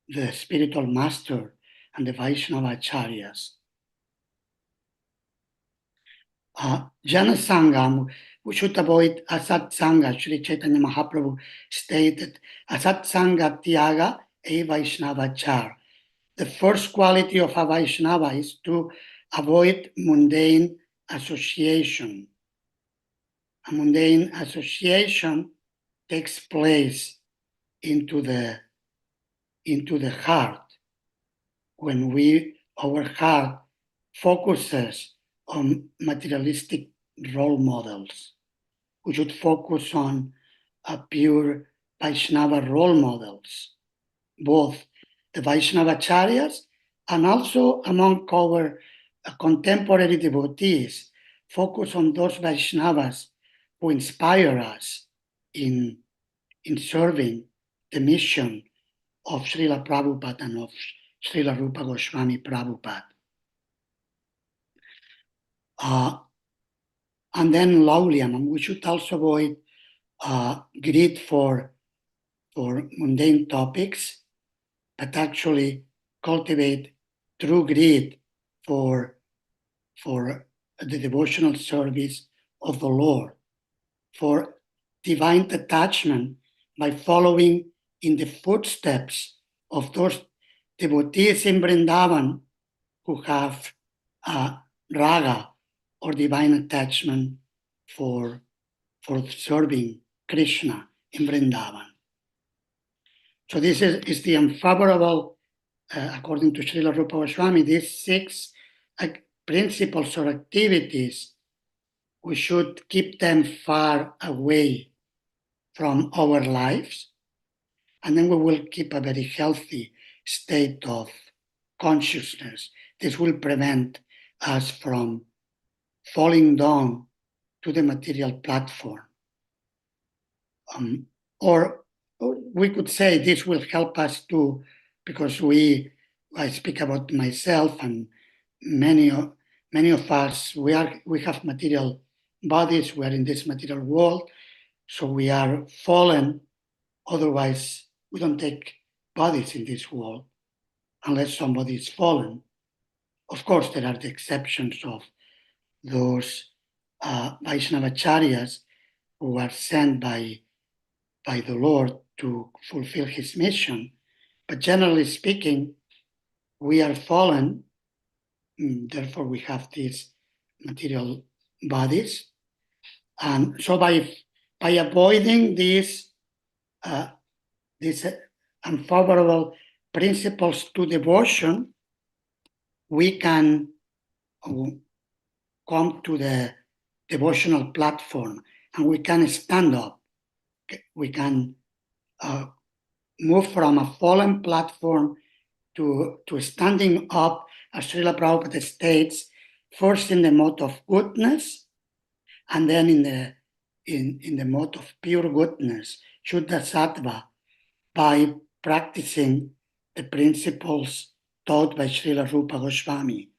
the spiritual master and the Vaishnava-acharyas. Jana Sangam, we should avoid Asat Sangha. Sri Chaitanya Mahaprabhu stated, Asat Sangha Tyaga e Vaishnava-achar. The first quality of a Vaishnava is to avoid mundane association. A mundane association takes place into the heart when our heart focuses on materialistic role models. We should focus on pure Vaishnava role models, both the Vaishnava-acharyas and also among our contemporary devotees. Focus on those Vaishnavas who inspire us in serving the mission of Srila Prabhupada and of Srila Rupa Goswami Prabhupada. And then lauliam, we should also avoid greed for mundane topics, but actually cultivate true greed for the devotional service of the Lord, for divine attachment by following in the footsteps of those devotees in Vrindavan who have raga, or divine attachment for serving Krishna in Vrindavan. So this is the unfavorable, according to Srila Rupa Goswami, these 6 principles or activities, we should keep them far away from our lives, and then we will keep a very healthy state of consciousness. This will prevent us from falling down to the material platform. Or we could say this will help us too, because I speak about myself and many of us, we have material bodies, we are in this material world, so we are fallen. Otherwise, we don't take bodies in this world unless somebody is fallen. Of course, there are the exceptions of those Vaishnava-acharyas who are sent by the Lord to fulfill his mission. But generally speaking, we are fallen, therefore we have these material bodies. And so by avoiding these unfavorable principles to devotion, we can come to the devotional platform and we can stand up. We can move from a fallen platform to standing up, as Srila Prabhupada states, first in the mode of goodness, and then in the mode of pure goodness, Shuddha Sattva, by practicing the principles taught by Srila Rupa Goswami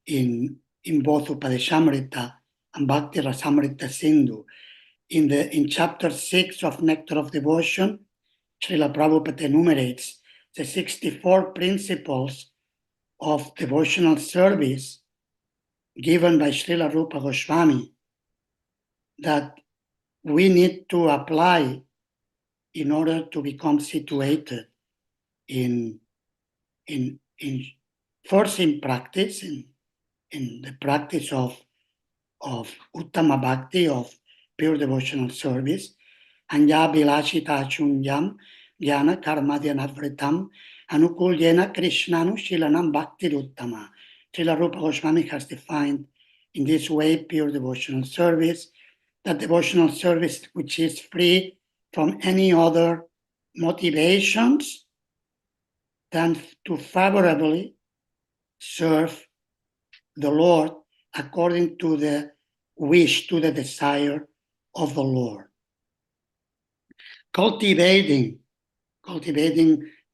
in both Upadesamrita and Bhakti Rasamrita Sindhu. In chapter 6 of Nectar of Devotion, Srila Prabhupada enumerates the 64 principles of devotional service given by Srila Rupa Goswami that we need to apply in order to become situated in first in practice, in the practice of Uttama Bhakti, of pure devotional service, Anya Bilashita Chunyam, Jnana Karmadyanavritam, Anukulyena Krishnanu Shilanam Bhakti Uttama. Srila Rupa Goswami has defined in this way pure devotional service, that devotional service which is free from any other motivations than to favorably serve the Lord according to the wish, to the desire of the Lord. Cultivating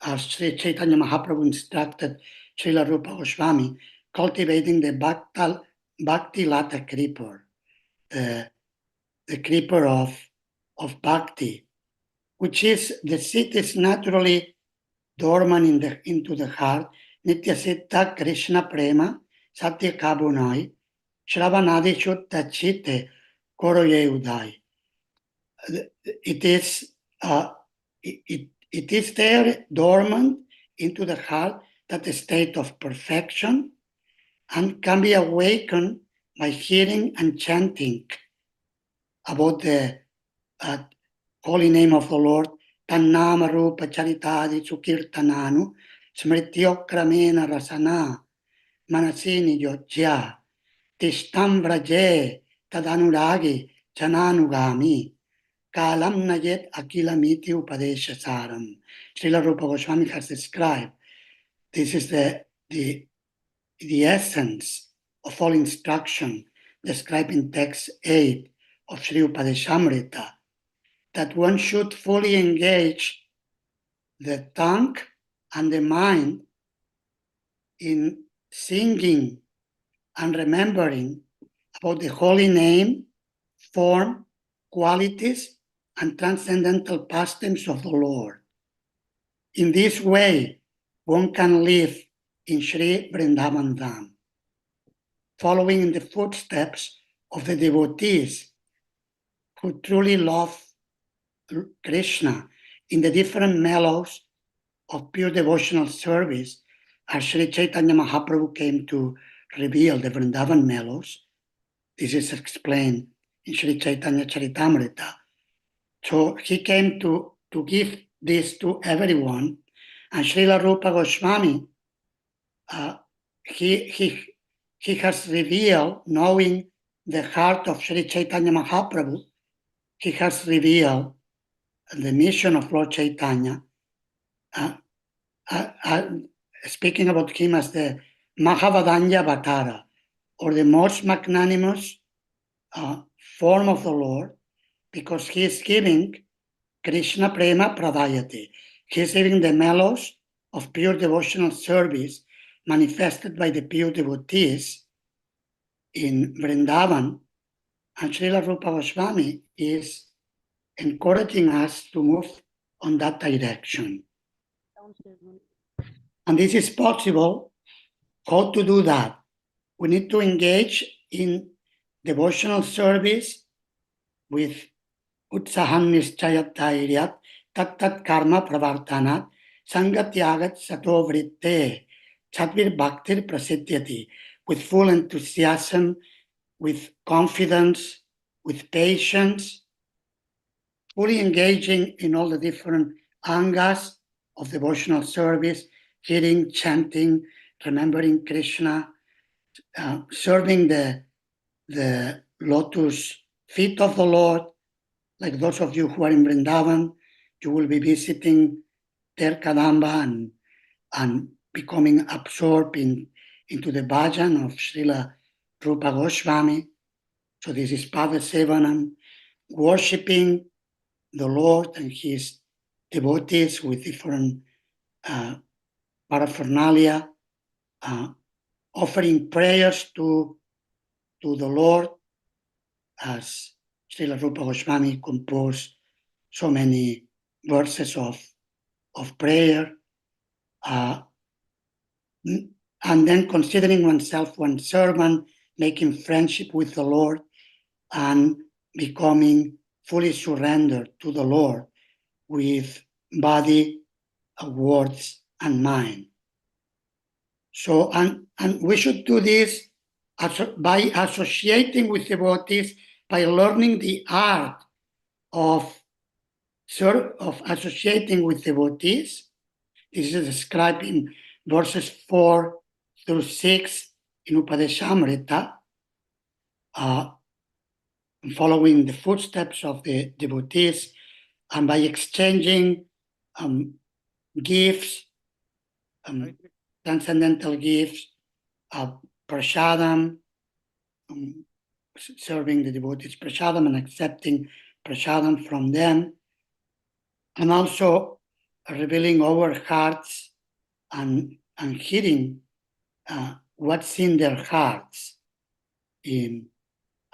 as Sri Chaitanya Mahaprabhu instructed Srila Rupa Goswami, cultivating the Bhakti Lata creeper, the creeper of Bhakti, which is, the seed is naturally dormant into the heart, Nitya Siddha Krishna Prema, Satya Kabunai, Shravanadi Shuddha Chitte, Koroye Udai. It is there dormant into the heart, that the state of perfection, and can be awakened by hearing and chanting about the holy name of the Lord. Tannama Rupa Charitadi Sukirtananu Smrityokramena Rasana Manasini Yojya Tishtam Vraje Tadanuragi Chananugami Kalam Nayet Akilamiti Upadesha Saram. Srila Rupa Goswami has described this is the essence of all instruction described in text 8 of Sri Upadesamrita, that one should fully engage the tongue and the mind in singing and remembering about the holy name, form, qualities, and transcendental pastimes of the Lord. In this way, one can live in Sri Vrindavan Dham, following in the footsteps of the devotees who truly love Krishna in the different mellows of pure devotional service, as Sri Chaitanya Mahaprabhu came to reveal the Vrindavan mellows. This is explained in Sri Chaitanya Charitamrita. So he came to give this to everyone, and Srila Rupa Goswami, he has revealed, knowing the heart of Sri Chaitanya Mahaprabhu, he has revealed the mission of Lord Chaitanya, speaking about him as the Mahavadanya Vatara, or the most magnanimous form of the Lord, because he is giving Krishna Prema Pradayati. He is giving the mellows of pure devotional service manifested by the pure devotees in Vrindavan, and Srila Rupa Goswami is encouraging us to move on that direction. And this is possible. How to do that? We need to engage in devotional service with Utsahan Nischayat Dhairyat Tat Karma Pravartanat Sangatyagat Sato Vritte Chatvir Bhaktir Prasiddhyati, with full enthusiasm, with confidence, with patience, fully engaging in all the different angas of devotional service, hearing, chanting, remembering Krishna, serving the the lotus feet of the Lord. Like those of you who are in Vrindavan, you will be visiting Ter Kadamba and becoming absorbed into the bhajan of Srila Rupa Goswami. So this is Padasevanam, worshipping the Lord and his devotees with different paraphernalia, offering prayers to the Lord, as Srila Rupa Goswami composed so many verses of prayer, and then considering oneself one servant, making friendship with the Lord, and becoming fully surrendered to the Lord with body, words, and mind. So, and we should do this by associating with devotees, by learning the art of associating with devotees. This is described in verses 4 through 6 in Upadesamrita, following the footsteps of the devotees, and by exchanging gifts, transcendental gifts, prasadam, serving the devotees prasadam and accepting prasadam from them, and also revealing our hearts and hearing what's in their hearts, and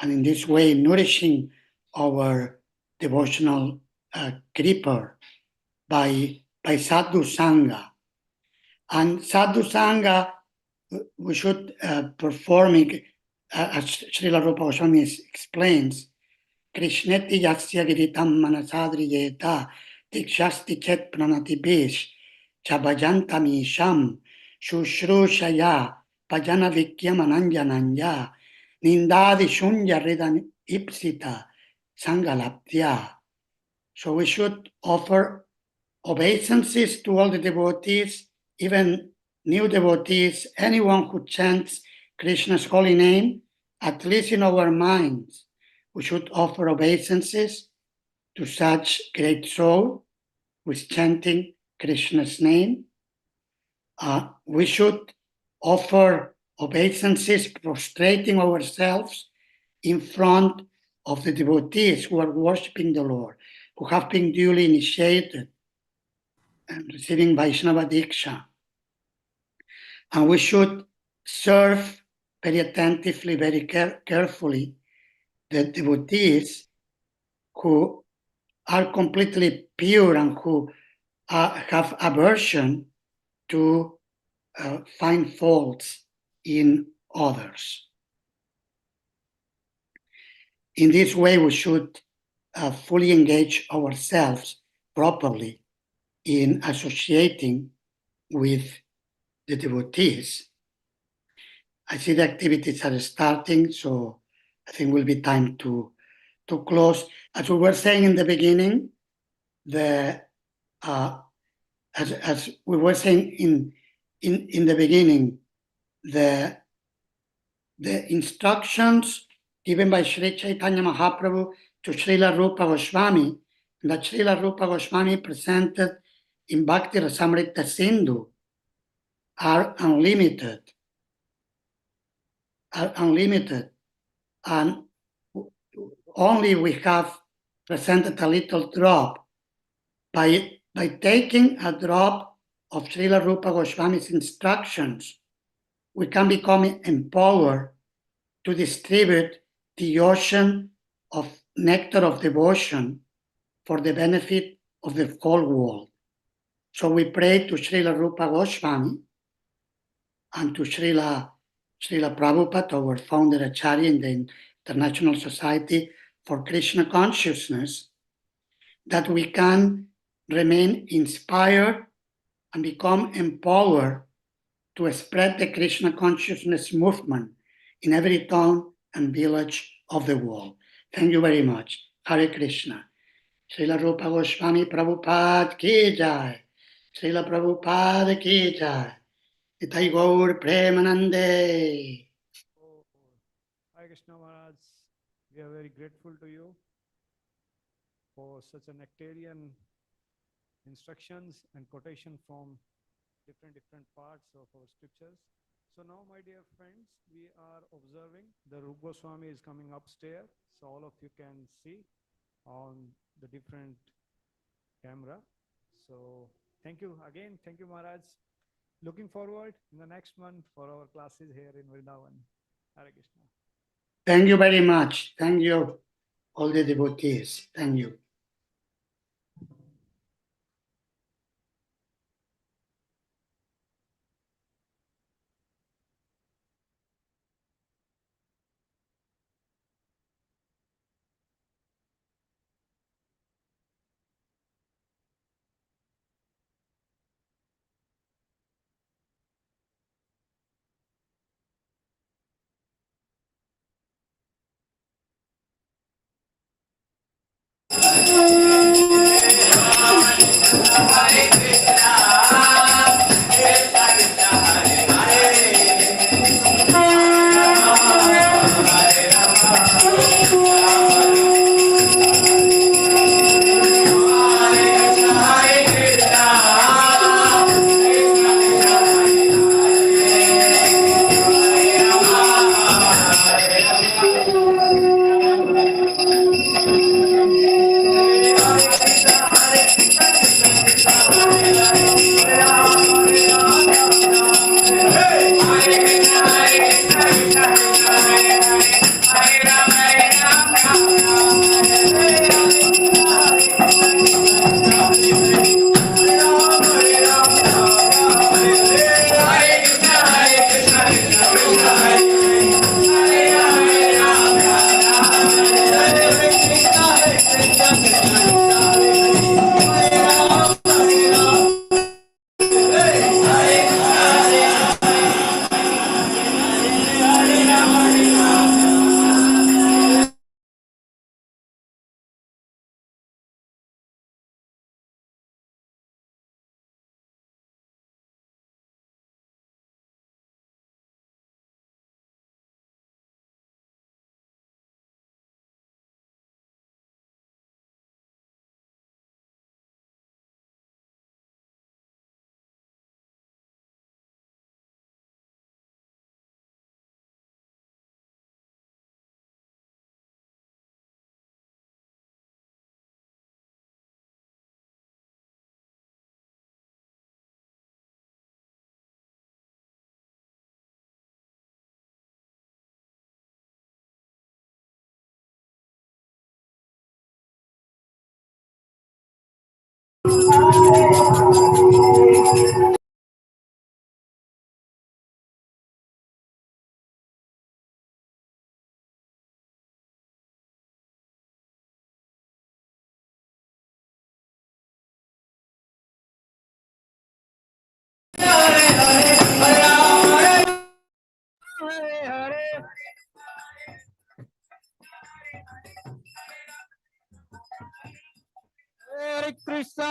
in this way nourishing our devotional creeper by sadhu sangha. And sadhu sangha, we should perform it, as Srila Rupa Goswami explains, Krishneti yasya giritam manasadriyeta dikshasti chet pranatibesh chabajantam isham shushrushaya pajana vikyam ananjananya nindadi shunya redan ipsita sangalaptya. So we should offer obeisances to all the devotees, even new devotees, anyone who chants Krishna's holy name, at least in our minds. We should offer obeisances to such great soul who is chanting Krishna's name. We should offer obeisances, prostrating ourselves in front of the devotees who are worshipping the Lord, who have been duly initiated and receiving Vaishnava Diksha. And we should serve very attentively, very carefully the devotees who are completely pure and who have aversion to find faults in others. In this way, we should fully engage ourselves properly in associating with the devotees. I see the activities are starting, so I think it will be time to close. As we were saying in the beginning, as we were saying in the beginning, the instructions given by Sri Chaitanya Mahaprabhu to Srila Rupa Goswami, that Srila Rupa Goswami presented in Bhakti Rasamrita Sindhu, are unlimited, and only we have presented a little drop. By taking a drop of Srila Rupa Goswami's instructions, we can become empowered to distribute the ocean of nectar of devotion for the benefit of the whole world. So we pray to Srila Rupa Goswami and to Srila Prabhupada, our Founder-Acharya in the International Society for Krishna Consciousness, that we can remain inspired and become empowered to spread the Krishna Consciousness movement in every town and village of the world. Thank you very much. Hare Krishna. Srila Rupa Goswami Prabhupada ki jai. Srila Prabhupada ki jai. Nitai Gaur Premanande. Krishna Maharaj, we are very grateful to you for such a nectarian instructions and quotation from different parts of our scriptures. So now, my dear friends, we are observing the Rupa Goswami is coming upstairs, so all of you can see on the different camera. So thank you again. Thank you, Maharaj. Looking forward in the next month for our classes here in Vrindavan. Hare Krishna. Thank you very much. Thank you, all the devotees. Thank you.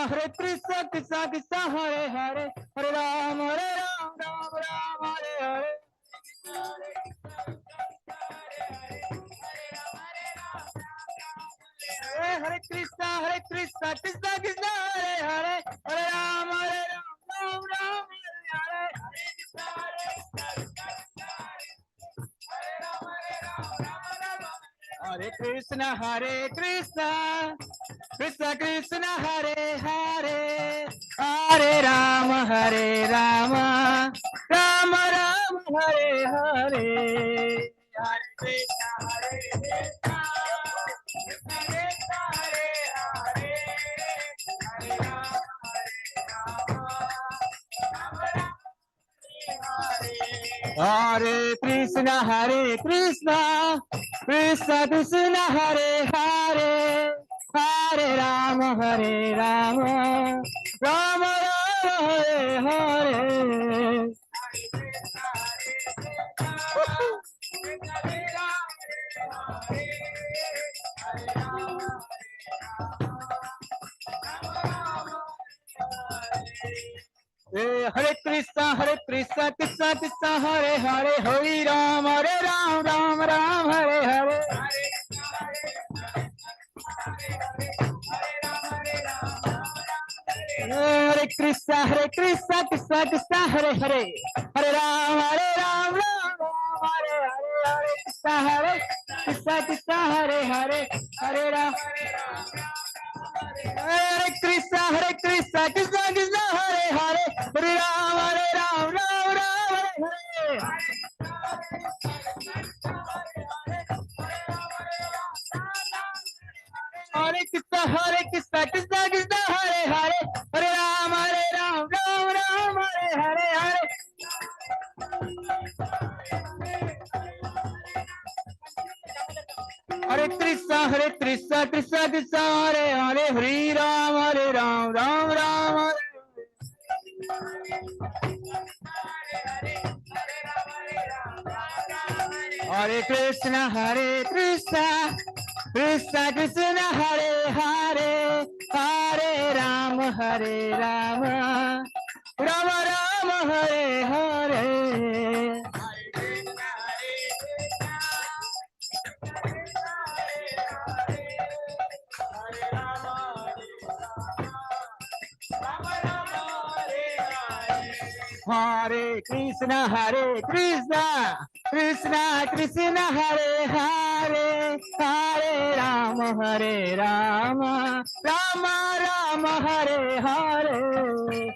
Hare Krishna, Krishna Krishna, Hare Hare, Hare Ram, Ram Ram, Hare Hare. Hare Krishna, Krishna Krishna, Hare Hare, Hare Ram, Ram Ram, Hare Hare. Hare Krishna, Krishna Krishna, Hare Hare, Hare Rama, Rama Rama, Hare Hare. Hare Krishna, Krishna Krishna, Hare Hare, Hare Rama, Rama Hare Krishna, Krishna Krishna, Hare Hare, Hare Rama, Rama Rama, Hare Hare. Hare Krishna, Krishna Krishna Krishna Hare Hare Hare Ram Ram Ram Hare Hare Hare Krishna Krishna Krishna Hare Hare Hare Ram Ram Hare Hare Hare Krishna Krishna Hare Hare Hare Ram Hare Krishna Krishna Krishna Hare Hare Hare Ram Ram Hare Hare Hare Krishna Krishna Krishna Hare Hare Hare Ram Ram Hare Hare Hare Hare Krishna Krishna Krishna Hare Hare Hare Ram Ram Hare Hare Krishna Krishna Krishna Hare Hare Hare Ram Ram Hare Hare Hare Krishna Krishna Krishna Hare Hare Hare Ram Ram Hare Hare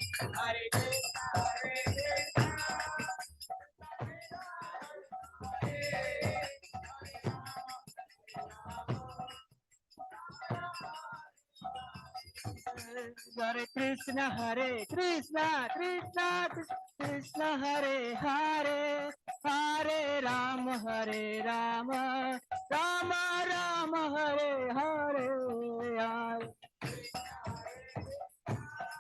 Hare Krishna Krishna Hare Hare Hare Ram Ram Hare Hare Hare Krishna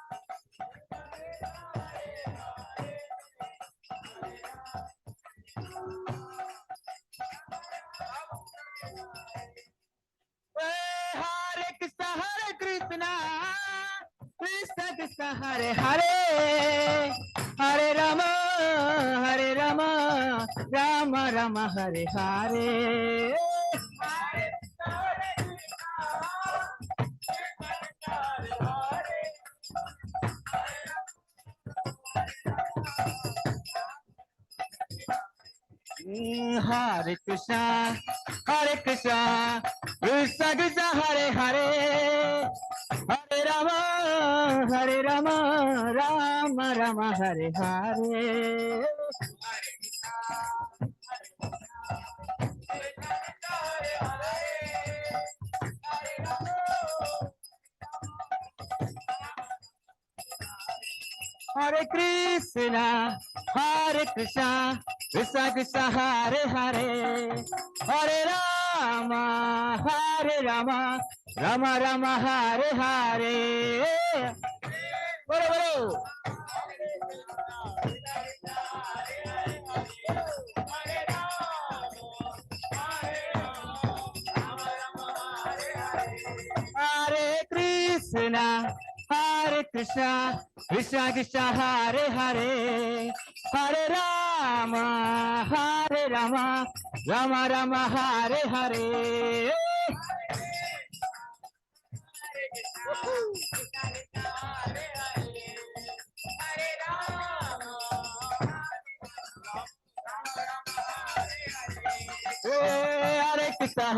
Krishna Krishna Hare Hare Hare Rama Rama Hare Hare Hare Krishna Krishna Krishna Hare Hare Hare Rama Rama Hare Hare Hare Krishna Krishna Krishna Hare Hare Hare Rama Rama Hare Hare Bolo bolo Hare Krishna Krishna Krishna Hare Hare Hare Rama Rama Hare Hare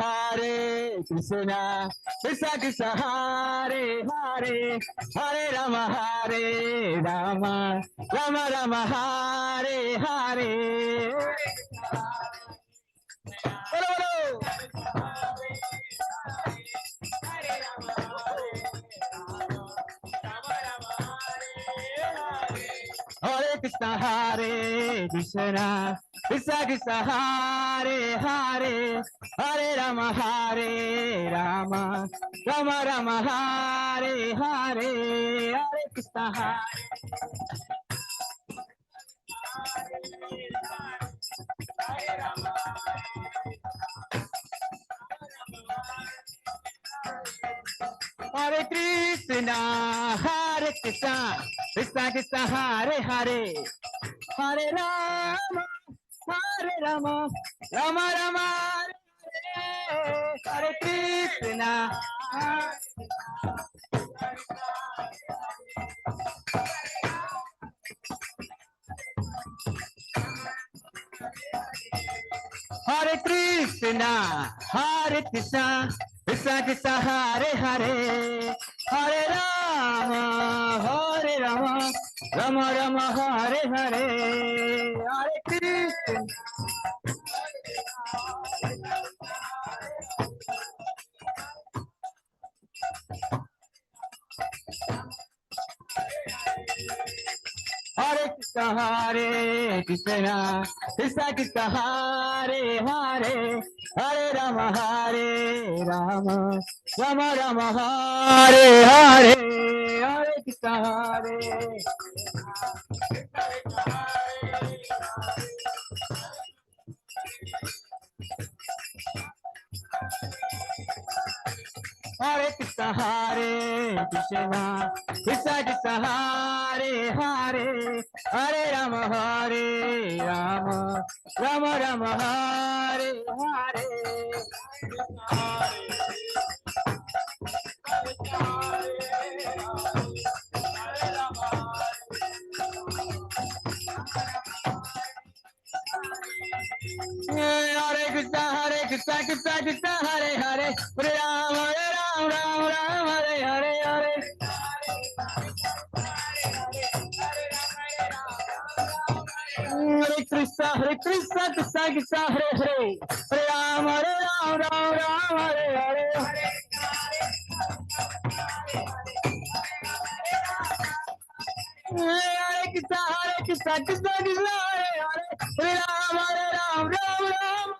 Hare Krishna Krishna Hare Hare Hare Rama Rama Hare Hare Bolo bolo Hare Krishna Krishna Hare Hare Hare Rama Rama Hare Hare Hare Krishna Hare Krishna Krishna Hare Hare Hare Rama, Hare Rama, Rama Rama, Hare Krishna. Hare Krishna, Hare Krishna, Krishna Krishna, Hare Hare, Hare Rama, Hare Rama, Rama Rama, Hare Hare, Hare Krishna. Hare Krishna, Hare Krishna, Krishna Krishna, Hare Hare, Hare Rama, Hare Rama, Rama Rama, Hare Hare, Hare Krishna, Hare. Hare Krishna, Hare Krishna, Krishna Krishna, Hare Hare, Hare Rama, Hare Rama, Rama Rama, Hare Hare. Hare Krishna, Krishna Krishna, Hare Hare, Hare Rama, Rama Rama, Hare Hare, Hare. Hare Krishna, Krishna Krishna, Hare Hare, Hare Rama, Rama Rama, Hare Hare. Hare Krishna, Krishna Krishna, Hare Hare, Hare Rama, Rama Rama.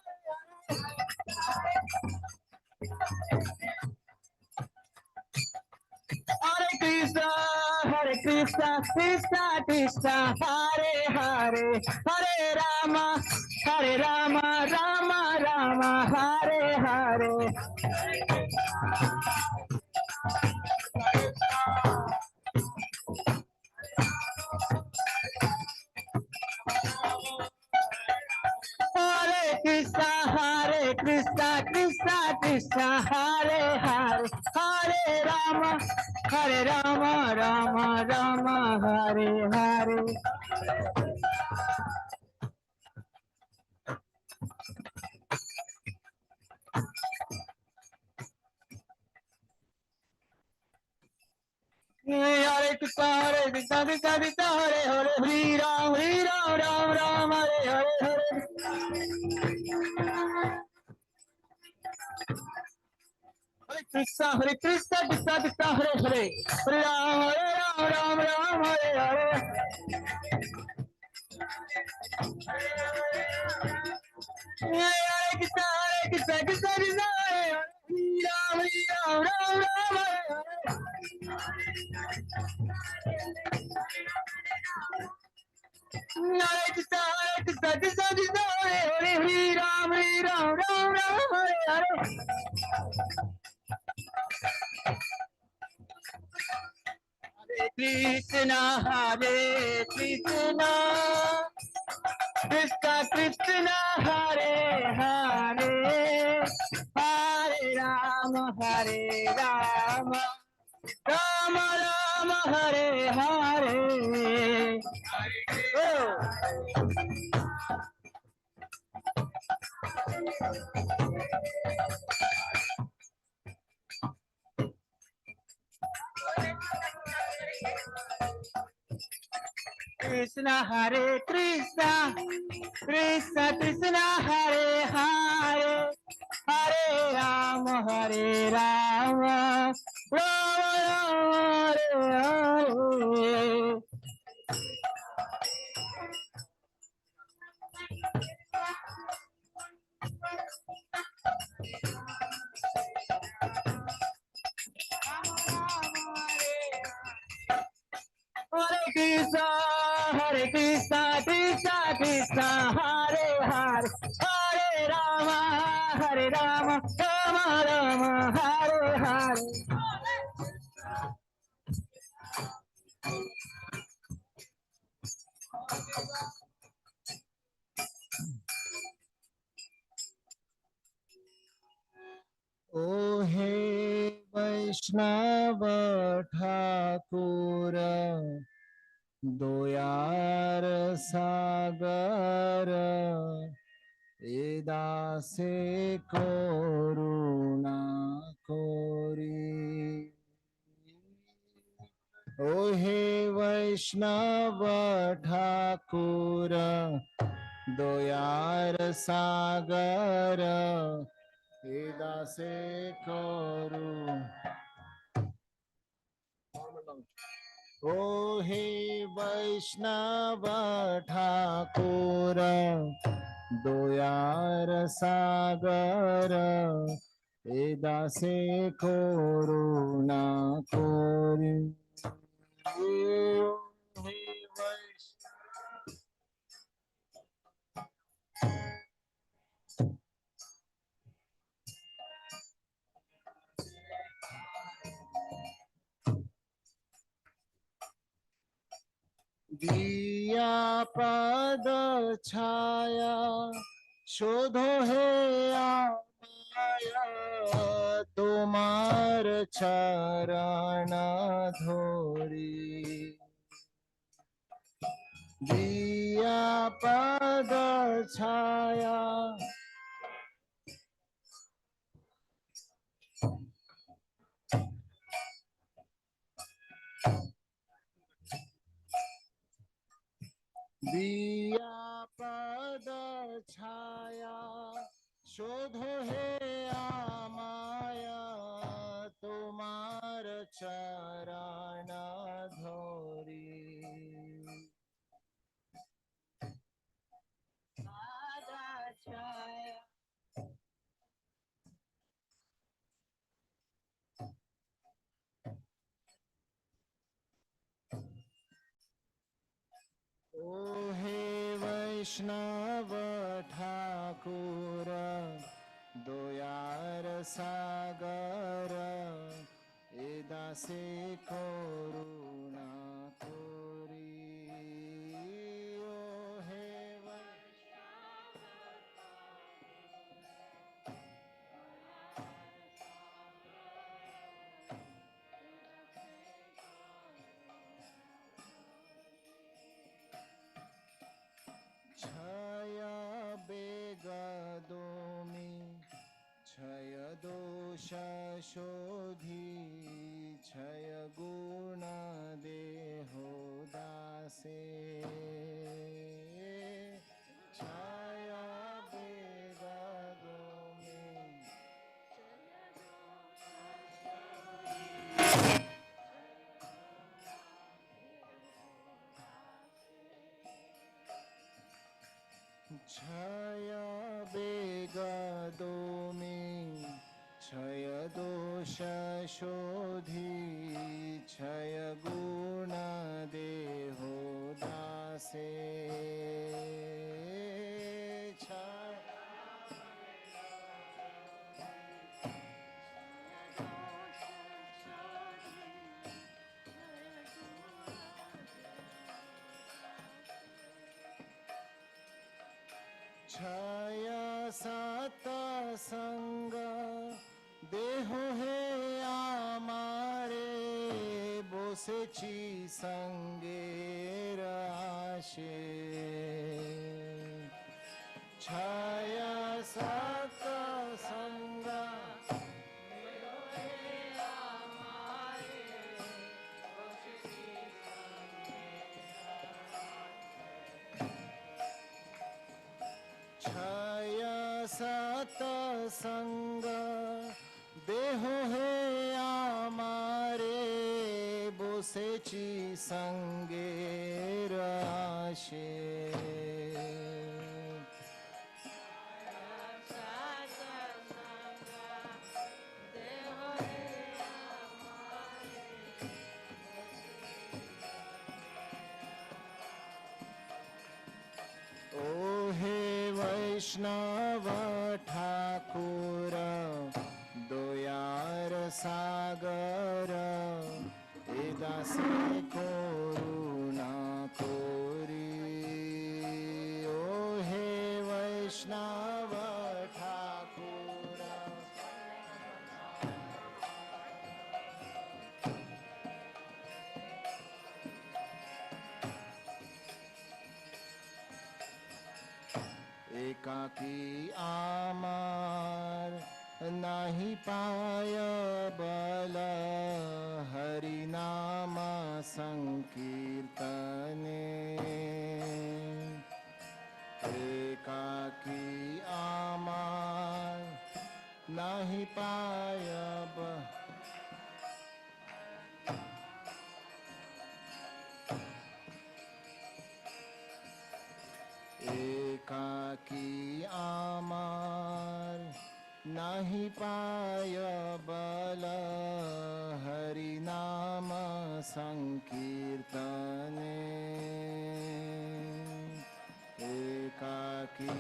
Hare Krishna, Krishna Krishna, Hare Hare, Hare Rama, Rama Rama, Hare Hare. Hare Krishna, Krishna Krishna, Hare Hare, Hare Rama, Rama Rama, Hare Hare. Hare Krishna, Krishna Krishna, Hare Hare, Hare Rama, Rama Hare Hare, Hare. Hare Krishna, Krishna Krishna, Hare Hare, Hare Rama, Rama Hare Hare. Hare Krishna, Krishna Krishna, Hare Hare, Rama, Rama Hare Hare. Hare Krishna, Krishna Krishna, Hare Hare, Hare Rama, Rama Hare Hare. Krishna, Hare Krishna, Krishna Krishna, Hare Hare, Hare Rama, Rama Rama, Hare Hare. Oh. Krishna, Hare Krishna, Krishna Krishna, Hare Hare, Hare Rama, Rama Rama, Hare Hare. Hare Krishna, Krishna Krishna, Hare Hare, Hare Rama, Rama Rama, Hare Hare. वैष्णव ठाकुर दोयार सागर एदासे करुणा कोरी। ओ हे वैष्णव ठाकुर दोयार सागर एदासे करुणा। ओ हे वैष्णव ठाकुर दोयार सागर एदासे करुणा कोरी। दिया पद छाया शोधो है आया तुम्हार चरण धोरी। दिया पद छाया दिया पद छाया शोधो है आमाया तुम्हार चरण धोरी। ओ हे वैष्णव ठाकुर दोयार सागर एदासे करुणा कोरी। ओ हे क्षय बेगदोमि क्षय दोष शोधी क्षय गुण देहो दासे। क्षय बेगदोमि क्षय बेगदोमि क्षय दोष शोधी क्षय गुण देहो दासे। क्षय सत संग देहो है आमारे बोसेची संगेर आशे। क्षय सत संग देहो है आमारे बोसेची क्षय सत संग देहो है आमारे बोसेची संगेर आशे। ओ हे वैष्णव ठाकुर दोयार सागर एदासे करुणा कोरी। ओ हे वैष्णव ठाकुर एकाकी आमार नाही पाय बल हरि नाम संकीर्तने एकाकी आमार नाही पाय एकाकी आमार नाही पाय बल हरि नाम संकीर्तने एकाकी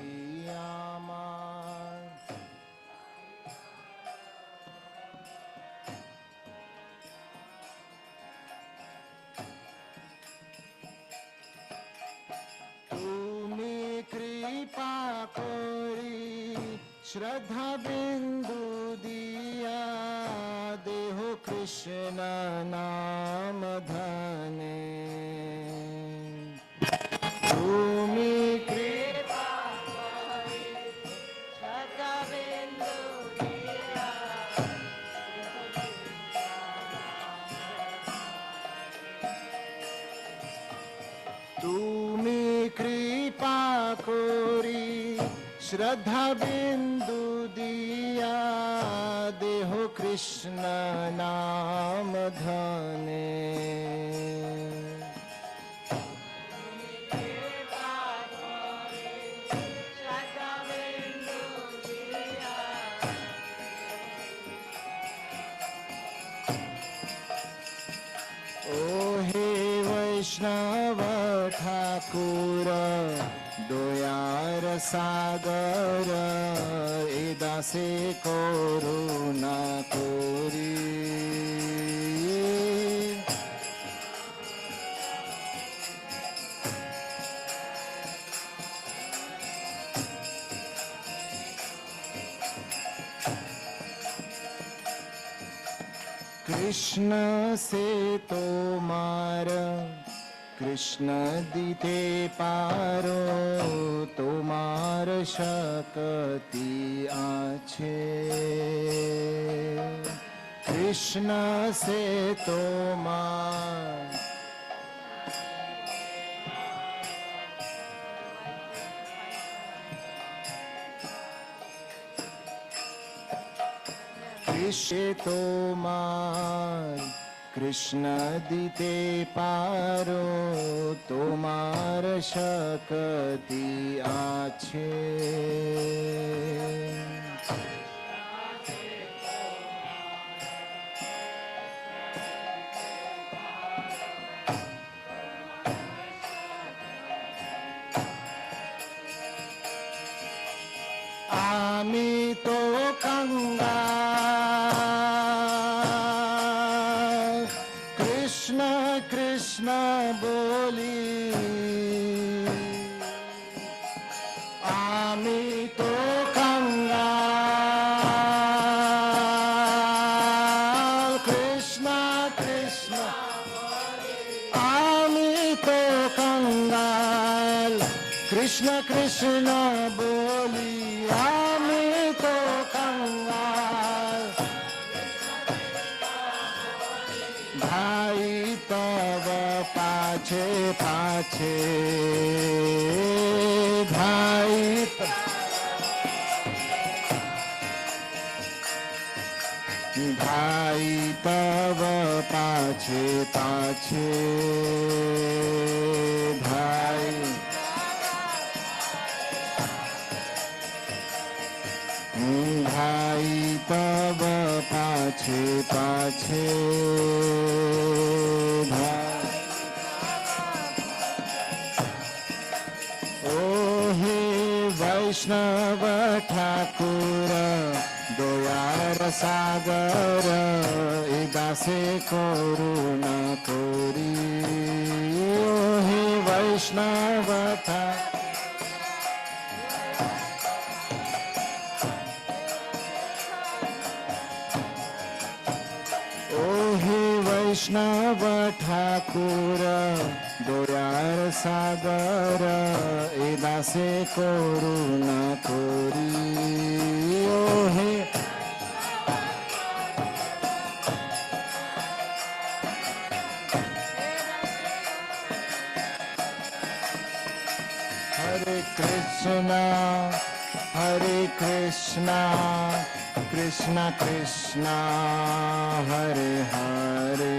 आमार कृपा कोरी श्रद्धा बिंदु दिया देहो कृष्ण नाम धने भूमि कृपा कोरी श्रद्धा बिंदु दिया तुम्ही कृपा कोरी श्रद्धा बिंदु दिया देहो कृष्ण नाम धने ओ हे वैष्णव ठाकुर दयार सागर एदासे करुणा कोरी कृष्ण से तोमार कृष्ण दीते पारो तोमार शक्ति आछे कृष्ण से तोमार कृष्ण तोमार कृष्ण दीते पारो तोमार शक्ति आछे आमी तो कंगाल कृष्ण कृष्ण बोली आमी तो कंगाल कृष्ण कृष्ण आमी तो कंगाल कृष्ण कृष्ण बोली आमी तो कंगाल भाई तब पाछे पाछे भाई भाई तब पाछे पाछे भाई भाई तब पाछे पाछे भाई ओ हे वैष्णव ठाकुर दयार सागर एदासे करुणा कोरी ओ हे वैष्णव ठाकुर वैष्णव ठाकुर দয়ার সাগর এ দাসে করুণা করি ও হে Hare Krishna, Krishna Krishna, Hare Hare,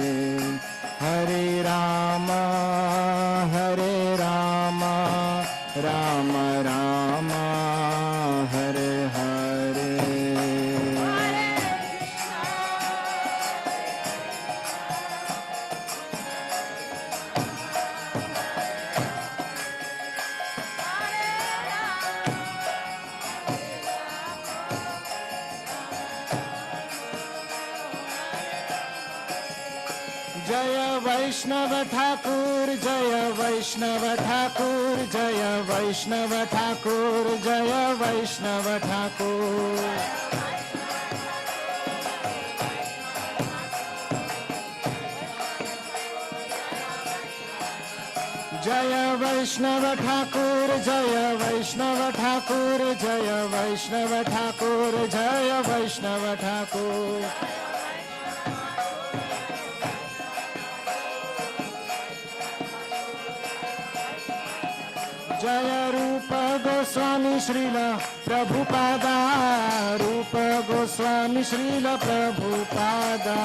Hare Rama, Rama Rama, Hare Hare. जय वैष्णव ठाकुर जय वैष्णव ठाकुर जय वैष्णव ठाकुर जय वैष्णव ठाकुर जय वैष्णव ठाकुर जय वैष्णव ठाकुर जय वैष्णव ठाकुर जय वैष्णव ठाकुर जय रूप गोस्वामी श्रीला प्रभुपादा रूप गोस्वामी श्रीला प्रभुपादा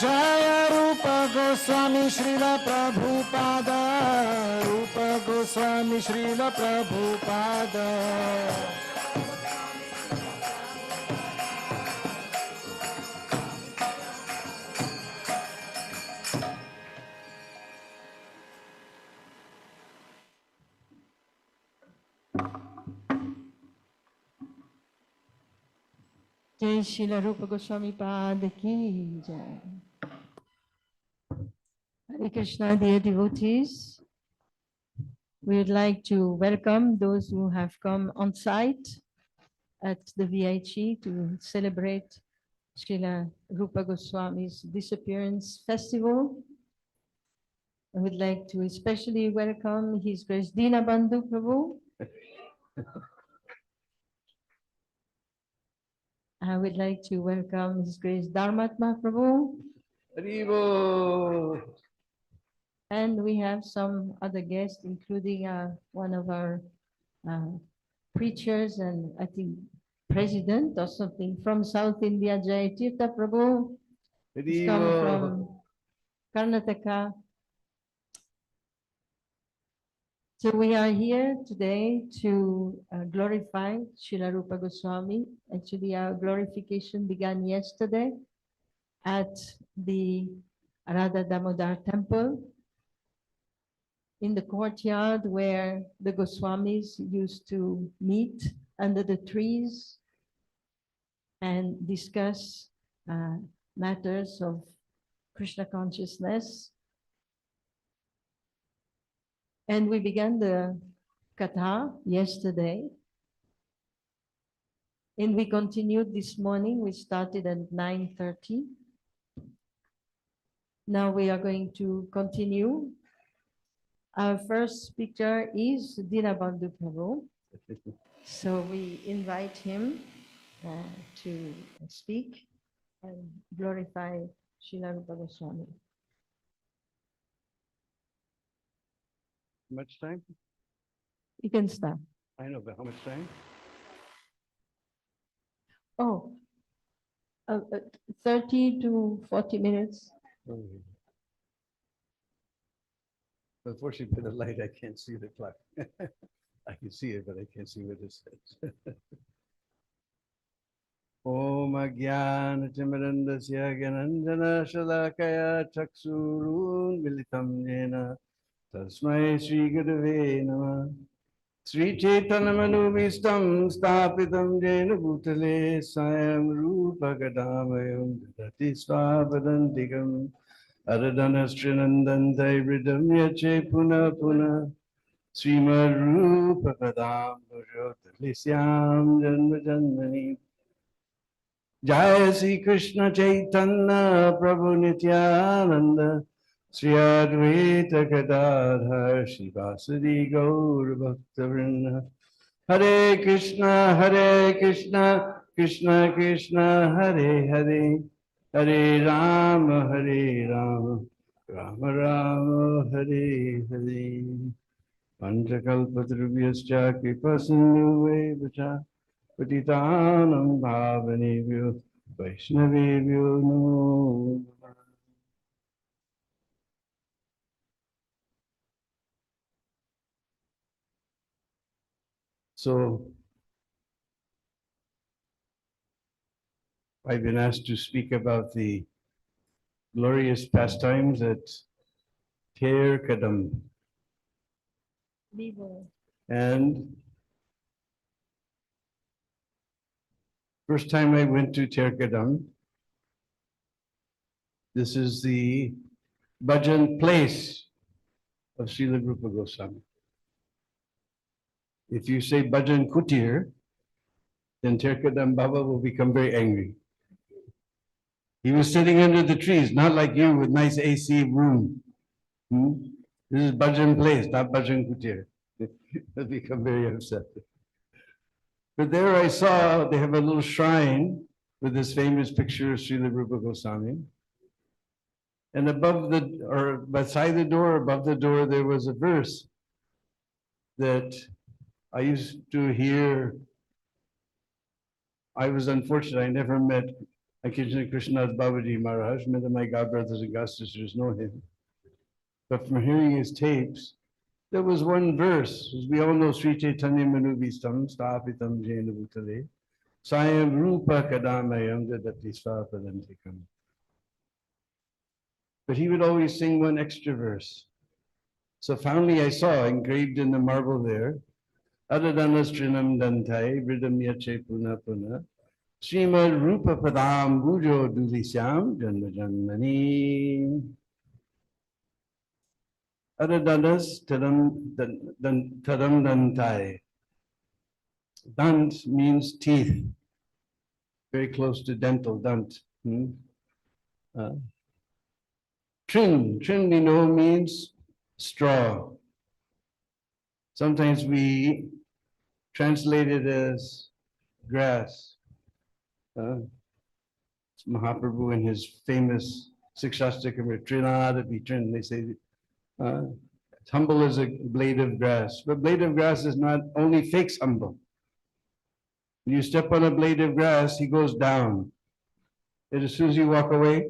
जय रूप गोस्वामी श्रीला प्रभुपादा रूप Goswami Srila Prabhupada Jai Srila Rupa Goswami Pada ki jai. Hare Krishna, dear devotees. We would like to welcome those who have come on site at the VIHE to celebrate Srila Rupa Goswami's disappearance festival. I would like to especially welcome His Grace Dinabandhu Prabhu. I would like to welcome His Grace Dharmatma Prabhu. Haribo. And we have some other guests, including one of our preachers and I think president or something from South India, Jayatirtha Prabhu. He's come from Karnataka. So we are here today to glorify Srila Rupa Goswami. Actually, our glorification began yesterday at the Radha Damodar temple in the courtyard where the Goswamis used to meet under the trees and discuss matters of Krishna consciousness. And we began the Katha yesterday. And we continued this morning. We started at 9:30. Now we are going to continue. Our first speaker is Dinabandhu Prabhu. So we invite him to speak and glorify Srila Rupa Goswami. Much time? You can start. I know, but how much time? Oh, 30 to 40 minutes. Unfortunately, for the light, I can't see the clock. I can see it, but I can't see what it says. Om Agyan Timirandasya Gyananjana Shalakaya Chaksurun Militam Jena Tasmai Sri Gurave Namah Sri Chaitanya-Manubhistam Stapitam Jena Bhutale Sayam Rupa Kadamayam Dati Svapadantikam Aradhanastrinandandai Vridam Yache Puna Puna Srimad Rupa Kadam Bhujotalisyam Janma Janmani Jai Sri Krishna Chaitanya Prabhu Nityananda Sri Advaita Gadadhar Shivasadi Gaur Bhaktavrinda Hare Krishna, Krishna Krishna, Hare Hare, Hare Rama, Rama Rama, Hare Hare. Panchakalpatrubhyascha Kripasindhuvevacha Patitanam Bhavanebhyo Vaishnavebhyo Namo Namaha. So, I've been asked to speak about the glorious pastimes at Ter Kadamba. And first time I went to Ter Kadamba, this is the bhajan place of Srila Rupa Goswami. If you say bhajan kutir, then Ter Kadamba Baba will become very angry. He was sitting under the trees, not like you with nice AC room. This is bhajan place, not bhajan kutir. He'll become very upset. But there I saw they have a little shrine with this famous picture of Srila Rupa Goswami. And above the, or beside the door, above the door, there was a verse that I used to hear. I was unfortunate, I never met Krishna's Babaji Maharaj. Many of my god brothers and god sisters know him. But from hearing his tapes, there was one verse, as we all know, Sri Chaitanya Manubhistam Sthapitam Jena Bhutale Sayam Rupa Kadamayam Dadati Svapadantikam. But he would always sing one extra verse. So finally I saw engraved in the marble there, Adadana Dantai, Vridam Yache Puna Puna, Srimad Rupa Padam Bujo Dulisyam Janma Janmani. Adadanas Tadam Dantai. Dant means teeth, very close to dental, dant. Trin we know means straw. Sometimes we translate it as grass. Mahaprabhu in his famous Sikshastakam, Trinadapi Trin, they say, humble as a blade of grass. But blade of grass is not only fakes humble. When you step on a blade of grass, he goes down. And as soon as you walk away,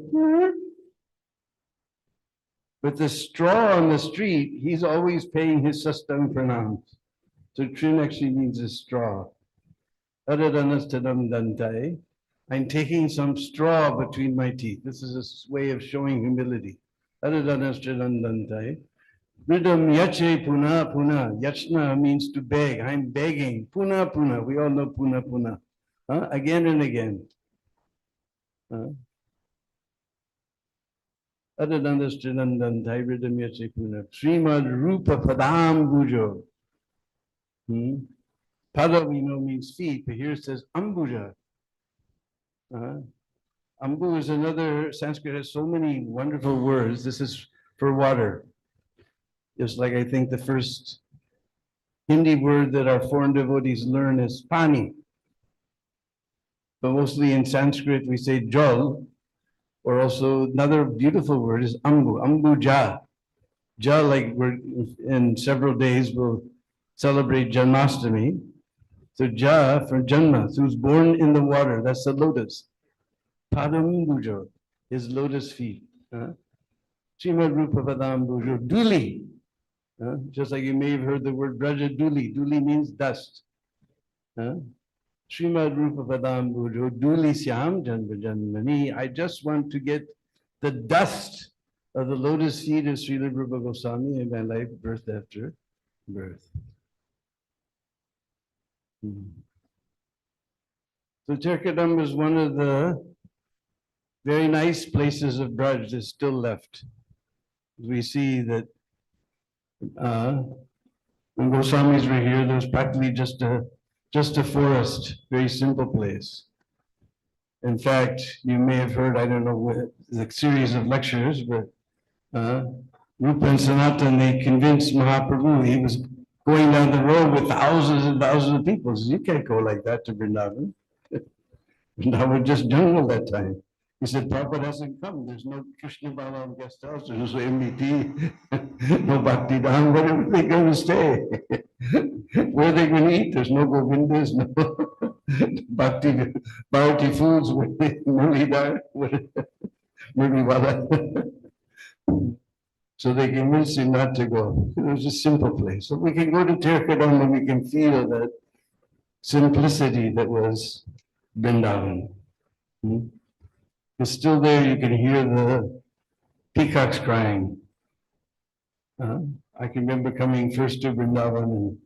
but the straw on the street, he's always paying his sastang pranams. So trin actually means a straw. I'm taking some straw between my teeth. This is a way of showing humility. Ridam yache puna puna. Yachna means to beg. I'm begging. Puna puna. We all know puna puna. Again and again. Other than this, Srimad Rupa Padam Bujo. Pada we know means feet, but here it says Ambuja. Ambu is another, Sanskrit has so many wonderful words. This is for water. Just like I think the first Hindi word that our foreign devotees learn is pani. But mostly in Sanskrit we say jal. Or also another beautiful word is ambu, ambuja. Ja, like we're in several days we'll celebrate Janmashtami. So ja for Janma, who's born in the water, that's the lotus. Padam bujo, his lotus feet. Srimad Rupa Padam bujo, duli. Just like you may have heard the word Braja duli. Duli means dust. Srimad Rupa Padam Bujo, Duli Syam Janma Janmani. I just want to get the dust of the lotus feet of Srila Rupa Goswami in my life, birth after birth. So Ter Kadamba is one of the very nice places of Braj that's still left. We see that when Goswamis were here, there was practically just a forest, very simple place. In fact, you may have heard, I don't know what, the series of lectures, but Rupa and Sanatan, they convinced Mahaprabhu, he was going down the road with thousands and thousands of people. He says, you can't go like that to Vrindavan. Vrindavan was just jungle that time. He said, Prabhupada hasn't come. There's no Krishna Balaram guest house. There's no MBT, no Bhakti Dham. Where are they going to stay? Where are they going to eat? There's no Govindas, no Bharati foods, Muridar, Murivada. So they convinced him not to go. It was a simple place. So we can go to Ter Kadamba, we can feel that simplicity that was Vrindavan. It's still there, you can hear the peacocks crying. I can remember coming first to Vrindavan, and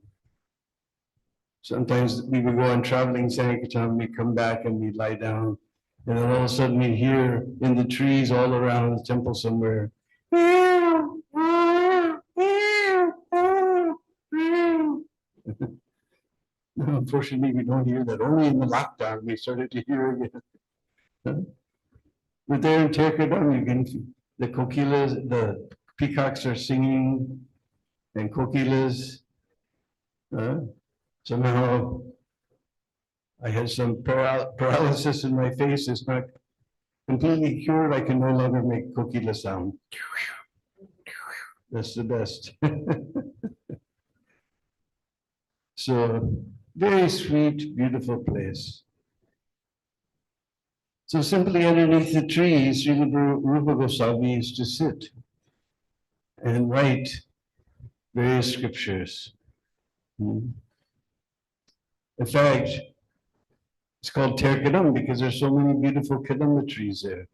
sometimes we would go on traveling Sankirtan, we'd come back and we'd lie down, and then all of a sudden we'd hear in the trees all around the temple somewhere, unfortunately, we don't hear that. Only in the lockdown we started to hear again. But there in Ter Kadamba, you can the kokilas, the peacocks are singing, and kokilas. Somehow, I had some paralysis in my face. It's not completely cured. I can no longer make kokila sound. That's the best. So, very sweet, beautiful place. So simply underneath the trees, Srila Rupa Goswami used to sit and write various scriptures. In fact, it's called Ter Kadamba because there's so many beautiful Kadamba trees there.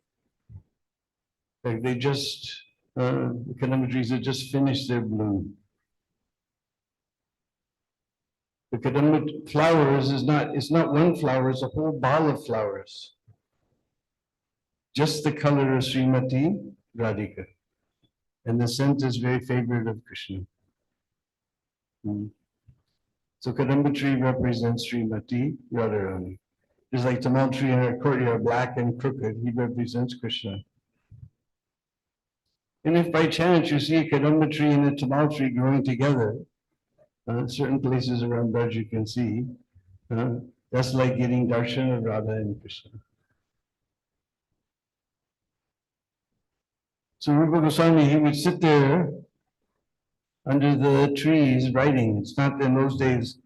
In fact, they just, the Kadamba trees have just finished their bloom. The Kadamba flowers it's not one flower, it's a whole ball of flowers. Just the color of Srimati Radhika. And the scent is very favorite of Krishna. So Kadamba tree represents Srimati Radharani. Just like Tamal tree in our courtyard, black and crooked, he represents Krishna. And if by chance you see a Kadamba tree and a Tamal tree growing together, certain places around Braj you can see, that's like getting darshan of Radha and Krishna. So Rupa Goswami, he would sit there under the trees writing. It's not that in those days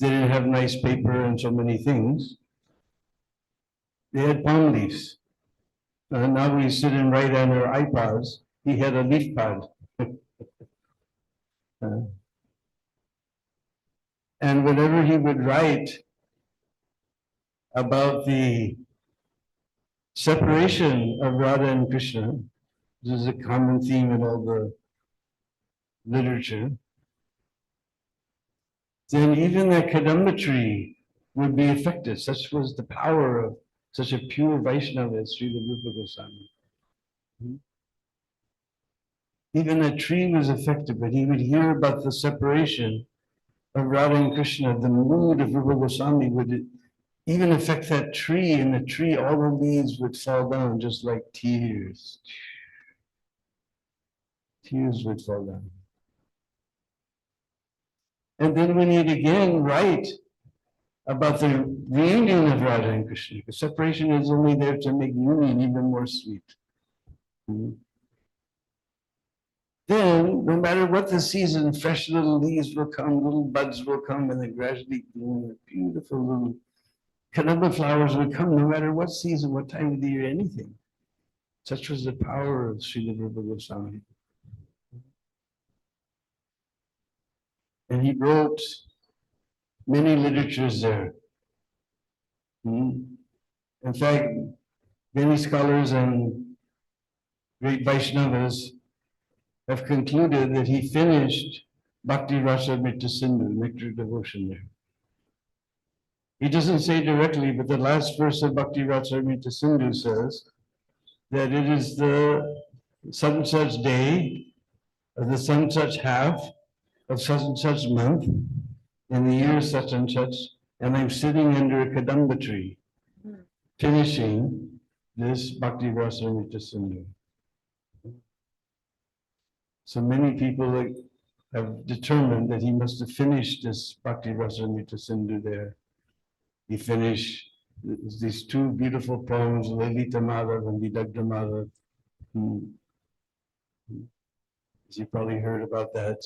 they didn't have nice paper and so many things. They had palm leaves. Now we sit and write on our iPods. He had a leaf pod. And whenever he would write about the separation of Radha and Krishna, this is a common theme in all the literature, then even the Kadamba tree would be affected. Such was the power of such a pure Vaishnava as Srila Rupa Goswami. Even the tree was affected, but he would hear about the separation of Radha and Krishna. The mood of Rupa Goswami would even affect that tree, and the tree, all the leaves would fall down just like tears. Tears would fall down. And then when he'd again write about the reunion of Radha and Krishna, the separation is only there to make union even more sweet. Then, no matter what the season, fresh little leaves will come, little buds will come, and then gradually bloom, beautiful little Kadamba flowers would come, no matter what season, what time of the year, anything. Such was the power of Srila Rupa Goswami. And he wrote many literatures there. In fact, many scholars and great Vaishnavas have concluded that he finished Bhakti Rasamrita Sindhu, nectar devotion there. He doesn't say directly, but the last verse of Bhakti Rasamrita Sindhu says that it is the such and such day, or the such and such half, of such and such month, in the year such and such, and I'm sitting under a Kadamba tree. finishing this Bhakti Rasamrita Sindhu. So many people have determined that he must have finished this Bhakti Rasamrita Sindhu there. He finished these two beautiful poems, Lalita Madhav and Vidagdha Madhav. You probably heard about that.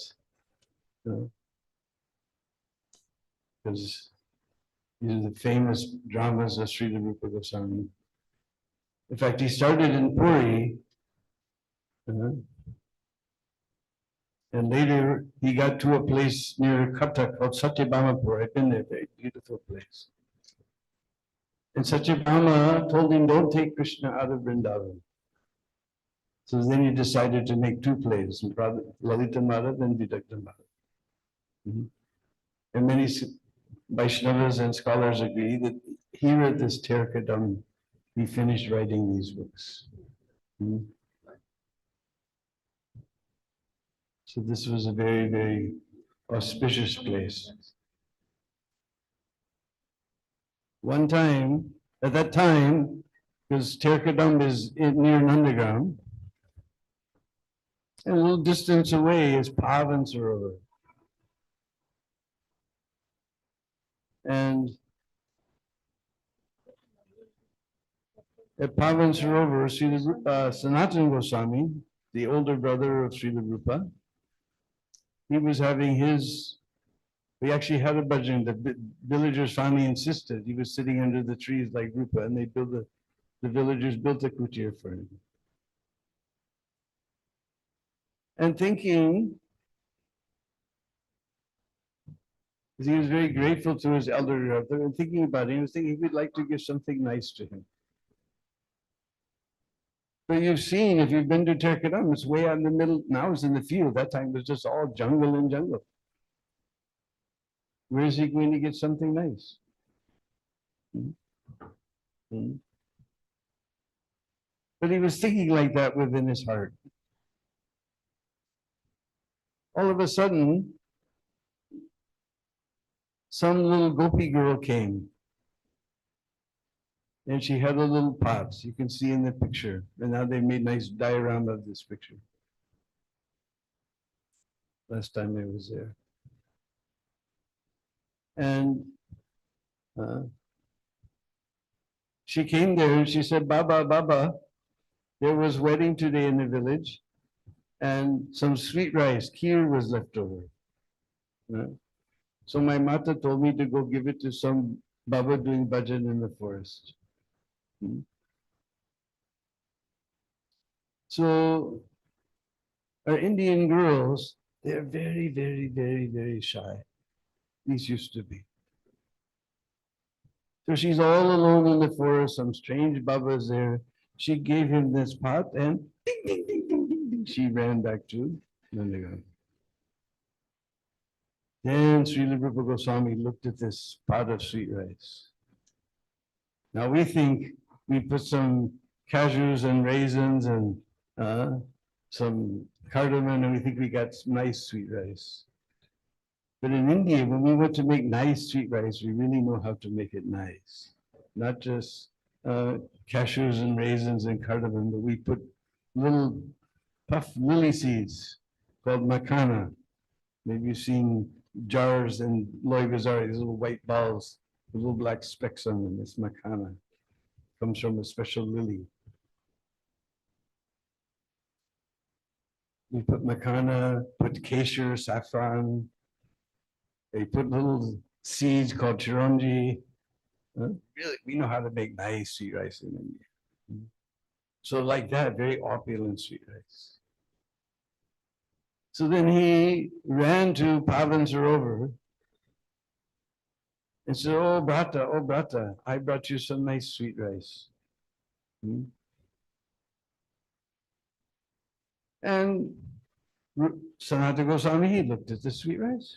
Because these are the famous dramas of Srila Rupa Goswami. In fact, he started in Puri, and later he got to a place near Katha called Satyabhamapur. I've been there, very beautiful place. And Satyabhama told him, don't take Krishna out of Vrindavan. So then he decided to make two plays, Lalita Madhav and Vidagdha Madhav. And many Vaishnavas and scholars agree that here at this Ter Kadamba, he finished writing these books. So this was a very, very auspicious place. One time, at that time, because Ter Kadamba is near Nandagram, and a little distance away is Pavan Sarovar. And at Pavan Sarovar, Sanatana Goswami, the older brother of Srila Rupa, he was having we actually had a bhajan. The villagers finally insisted. He was sitting under the trees like Rupa, and the villagers built a kutir for him. And thinking, he was very grateful to his elder brother, and thinking about it, he was thinking he would like to give something nice to him. But you've seen, if you've been to Ter Kadamba, it's way out in the middle. Now it's in the field. That time it was just all jungle and jungle. Where is he going to get something nice? But he was thinking like that within his heart. All of a sudden, some little gopi girl came. And she had a little pot. You can see in the picture. And now they made nice diorama of this picture. Last time I was there. And she came there and she said, Baba, Baba, there was wedding today in the village and some sweet rice, kheer was left over. So my mata told me to go give it to some Baba doing bhajan in the forest. So our Indian girls, they're very, very, very, very shy. These used to be. So she's all alone in the forest, some strange Baba's there. She gave him this pot and ding, ding, ding, ding, ding, ding, she ran back to Nandagram. Then Srila Rupa Goswami looked at this pot of sweet rice. Now we think we put some cashews and raisins and some cardamom and we think we got some nice sweet rice. But in India, when we want to make nice sweet rice, we really know how to make it nice. Not just cashews and raisins and cardamom, but we put little puff lily seeds called makhana. Maybe you've seen jars in Loy Bazaar, these little white balls with little black specks on them. It's makhana. Comes from a special lily. We put makhana, put kesher, saffron. They put little seeds called chironji. Really, we know how to make nice sweet rice in India. So like that, very opulent sweet rice. So then he ran to Pavan Sarovar and said, oh brata, I brought you some nice sweet rice. And Sanatana Goswami, he looked at the sweet rice.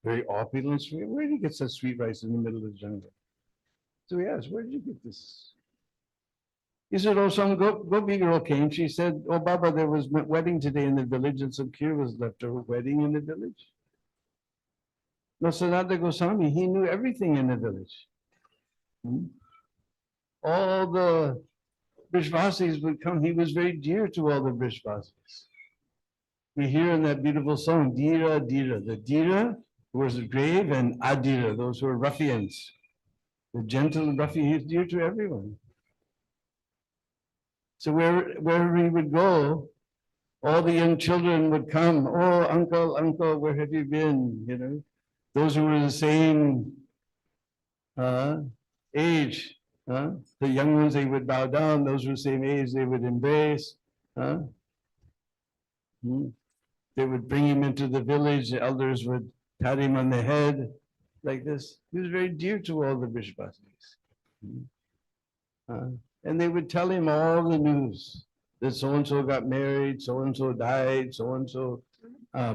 Very opulent sweet. Where did he get such sweet rice in the middle of the jungle? So he asked, where did you get this? He said, oh, some gopi girl came. She said, oh, Baba, there was a wedding today in the village and some kheer was left over. Wedding in the village? No, Sanatana Goswami, he knew everything in the village. all the Brishvasis would come. He was very dear to all the Brishvasis. We hear in that beautiful song, Dira, Dira. The Dira was grave, and Adira, those who are ruffians. The gentle ruffian, he's dear to everyone. So wherever he would go, all the young children would come. Oh, uncle, uncle, where have you been? You know, those who were the same age. The young ones, they would bow down. Those who were the same age, they would embrace. They would bring him into the village. The elders would pat him on the head like this. He was very dear to all the Brishvasis. And they would tell him all the news. That so-and-so got married, so-and-so died, so-and-so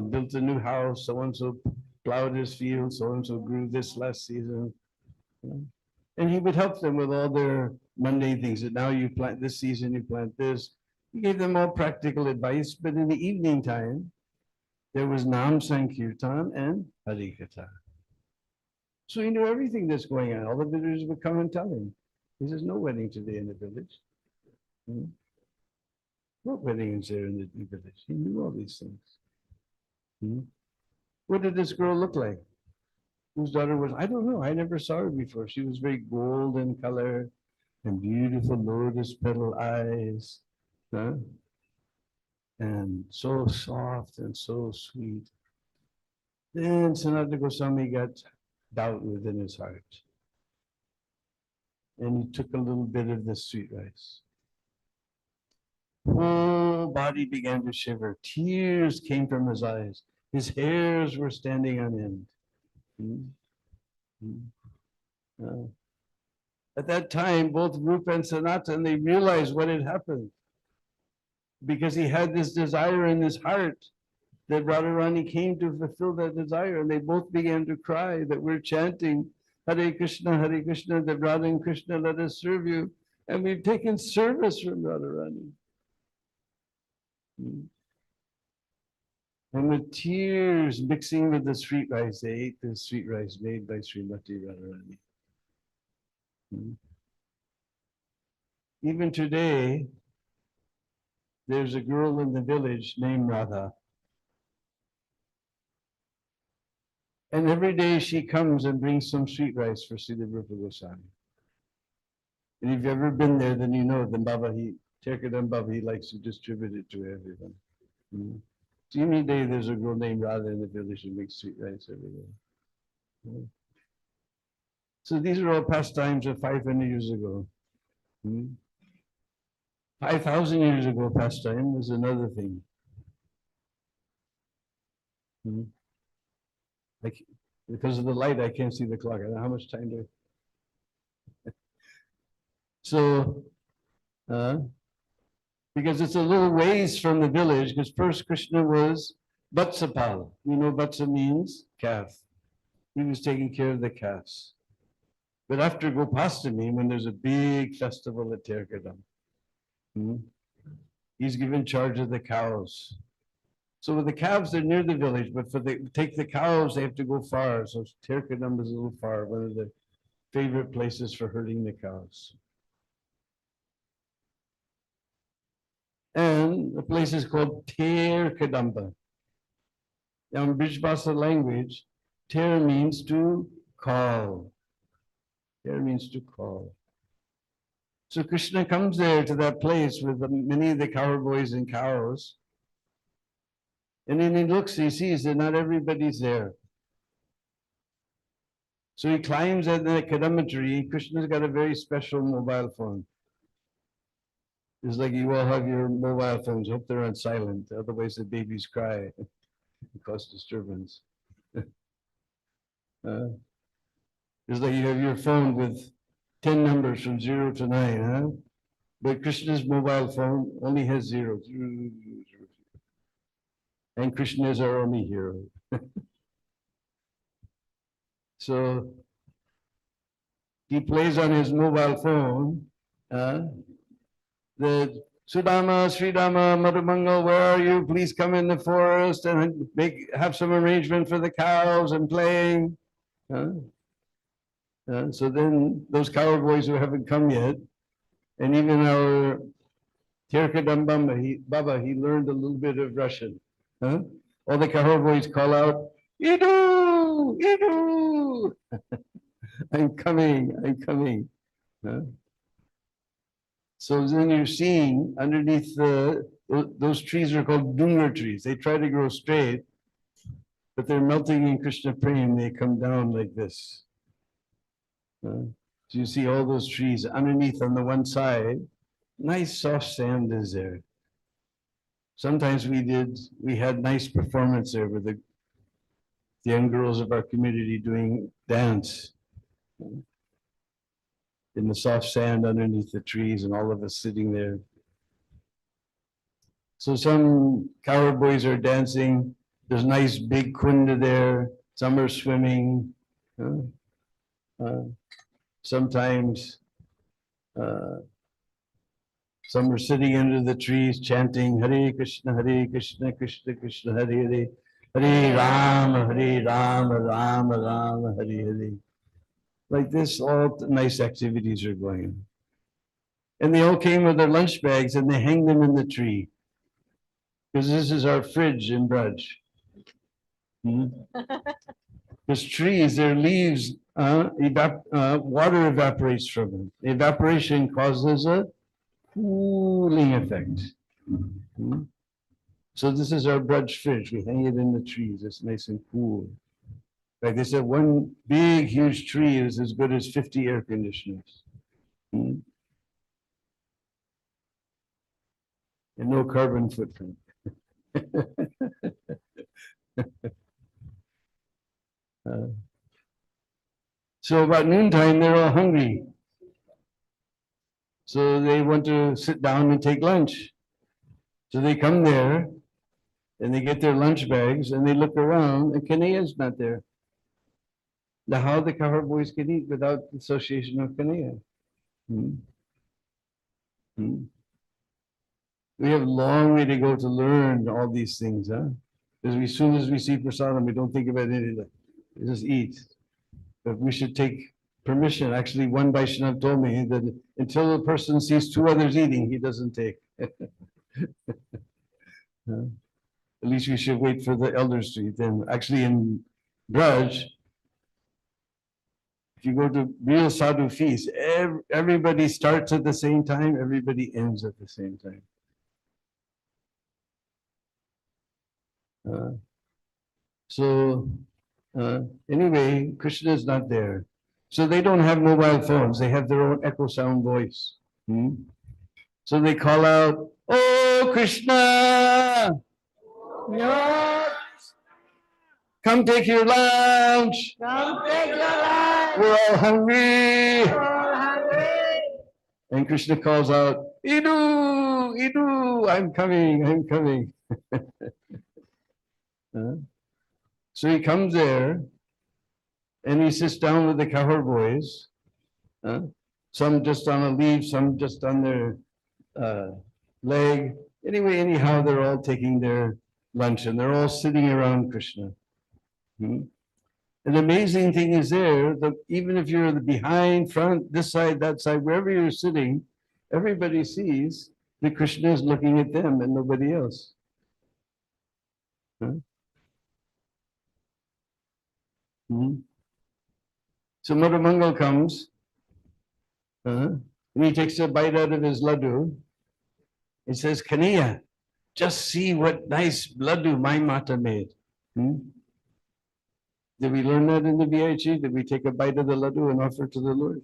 built a new house, so-and-so plowed his field, so-and-so grew this last season. And he would help them with all their mundane things. That now you plant this season, you plant this. He gave them all practical advice, but in the evening time, there was Nam Sankirtan and Harikatha. So he knew everything that's going on. All the villagers would come and tell him. He says, no wedding today in the village. What wedding is there in the village? He knew all these things. What did this girl look like? Whose daughter was? I don't know. I never saw her before. She was very gold in color and beautiful lotus petal eyes. And so soft and so sweet. Then Sanatana Goswami got doubt within his heart. And he took a little bit of the sweet rice. Whole body began to shiver. Tears came from his eyes. His hairs were standing on end. At that time, both Rupa and Sanatana, they realized what had happened. Because he had this desire in his heart that Radharani came to fulfill that desire. And they both began to cry that we're chanting Hare Krishna, that Radha and Krishna let us serve you. And we've taken service from Radharani. And with tears mixing with the sweet rice, they ate the sweet rice made by Srimati Radharani. Even today, there's a girl in the village named Radha. And every day she comes and brings some sweet rice for Srila Rupa Goswami. And if you've ever been there, then you know that Baba, Ter Kadamba, he likes to distribute it to everyone. So any day there's a girl named Radha in the village who makes sweet rice every day. So these are all pastimes of 500 years ago. 5,000 years ago, pastime was another thing. Because of the light, I can't see the clock. I don't know how much time do I... So, because it's a little ways from the village, because first Krishna was Vatsapala. You know Vatsa means calf. He was taking care of the calves. But after Gopastami, when there's a big festival at Ter Kadamba, he's given charge of the cows. So with the calves, they're near the village, but take the cows, they have to go far. So Ter Kadamba is a little far, one of the favorite places for herding the cows. And the place is called Ter Kadamba. Now in Brijbhasa language, Ter means to call. Ter means to call. So Krishna comes there to that place with many of the cowboys and cows. And then he looks, he sees that not everybody's there. So he climbs at the Kadamba tree. Krishna's got a very special mobile phone. It's like you all have your mobile phones. Hope they're on silent. Otherwise the babies cry and cause disturbance. It's like you have your phone with 10 numbers from 0 to 9, But Krishna's mobile phone only has 0. And Krishna is our only hero. So he plays on his mobile phone the Sudama, Sridama, Madhumangal, where are you? Please come in the forest and have some arrangement for the cows and playing. So then those cowboys who haven't come yet, And even our Ter Kadamba Baba, he learned a little bit of Russian. Huh? All the cowboys call out, Idu, Idu. I'm coming, I'm coming. Huh? So then you're seeing underneath those trees are called dungar trees. They try to grow straight, but they're melting in Krishna Prem. They come down like this. So you see all those trees underneath on the one side. Nice soft sand is there. Sometimes we had nice performance there with the young girls of our community doing dance in the soft sand underneath the trees and all of us sitting there. So some cowherd boys are dancing. There's nice big kunda there. Some are swimming. Sometimes some are sitting under the trees chanting Hare Krishna, Krishna Krishna, Hare Hare, Hare Rama, Rama Rama, Hare Hare. Like this, all nice activities are going on. And they all came with their lunch bags and they hang them in the tree. Because this is our fridge in Braj. Because trees, their leaves, water evaporates from them. The evaporation causes a cooling effect. So this is our Braj fridge. We hang it in the trees. It's nice and cool. Like they said, one big, huge tree is as good as 50 air conditioners. And no carbon footprint. So about noontime, they're all hungry. So they want to sit down and take lunch. So they come there and they get their lunch bags and they look around and Kanhaiya's not there. Now, how the cowherd boys can eat without the association of Kanhaiya? We have a long way to go to learn all these things, huh? Because as soon as we see prasadam, we don't think about anything. We just eat. But we should take permission. Actually, one Vaishnava told me that until a person sees two others eating, he doesn't take. At least we should wait for the elders to eat them. Actually, in Braj, if you go to real sadhu feast, everybody starts at the same time, everybody ends at the same time. Anyway, Krishna is not there. So they don't have mobile phones. They have their own echo sound voice. So they call out, "Oh, Krishna! Come take your lunch. Come take your lunch. We're all hungry." We're all hungry. And Krishna calls out, "Idu, Idu, I'm coming, I'm coming." So he comes there and he sits down with the cowherd boys. Some just on a leaf, some just on their leg. Anyway, anyhow, they're all taking their lunch and they're all sitting around Krishna. An amazing thing is there that even if you're behind, front, this side, that side, wherever you're sitting, everybody sees that Krishna is looking at them and nobody else. So Mother Mangal comes and he takes a bite out of his laddu. He says, "Kanhaiya, just see what nice laddu my mata made." Did we learn that in the VIHE? Did we take a bite of the laddu and offer it to the Lord?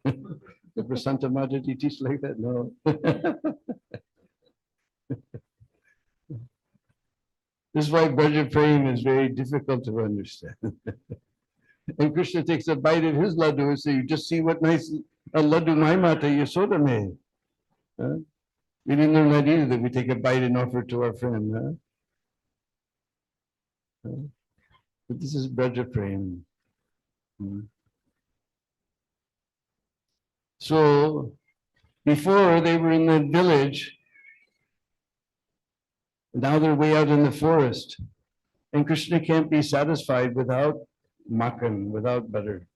Did Prasanta Mataji teach like that? No. This is why Braja Prem is very difficult to understand. And Krishna takes a bite of his laddu and says, "You just see what nice laddu my mata Yasoda made." We didn't learn that either, that we take a bite and offer it to our friend. But this is Braja Prem. So before they were in the village, now they're way out in the forest. And Krishna can't be satisfied without makan, without butter.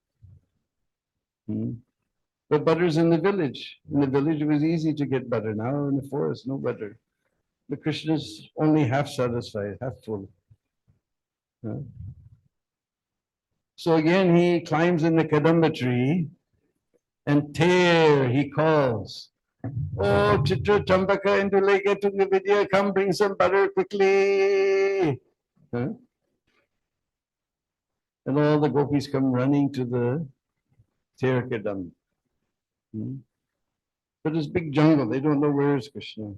But butter's in the village. In the village, it was easy to get butter. Now in the forest, no butter. But Krishna's only half satisfied, half full. So again, he climbs in the Kadamba tree and Ter, he calls. Oh, Chitra Chambaka into Lake Vidya, come bring some butter quickly. And all the gopis come running to the Ter Kadamba. But it's big jungle, they don't know where is Krishna.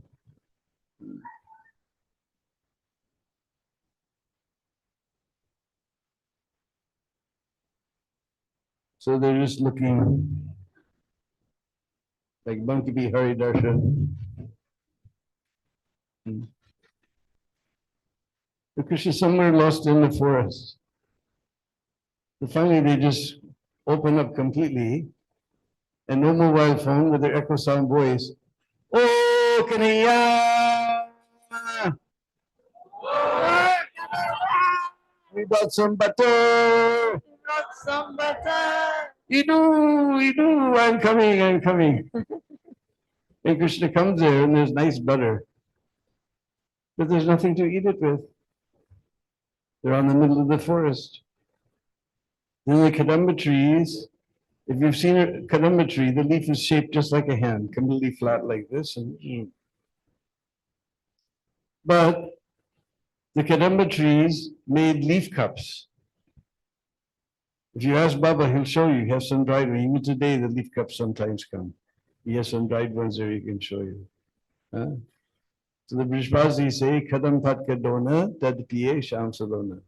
So they're just looking like Monkey Bee Hari Darshan. The Krishna somewhere lost in the forest. So finally they just open up completely and no mobile phone with their echo sound voice. Oh, Kanaya! We got some butter! Some butter. Idu, I'm coming. And Krishna comes there and there's nice butter. But there's nothing to eat it with. They're on the middle of the forest. Then the Kadamba trees, if you've seen a Kadamba tree, the leaf is shaped just like a hand, completely flat like this. But the Kadamba trees made leaf cups. If you ask Baba, he'll show you. He has some dried ones. Even today, the leaf cups sometimes come. He has some dried ones there he can show you. So the Brishbasis say, Kadam Pat Kadona, Tad Piye Sham Salona.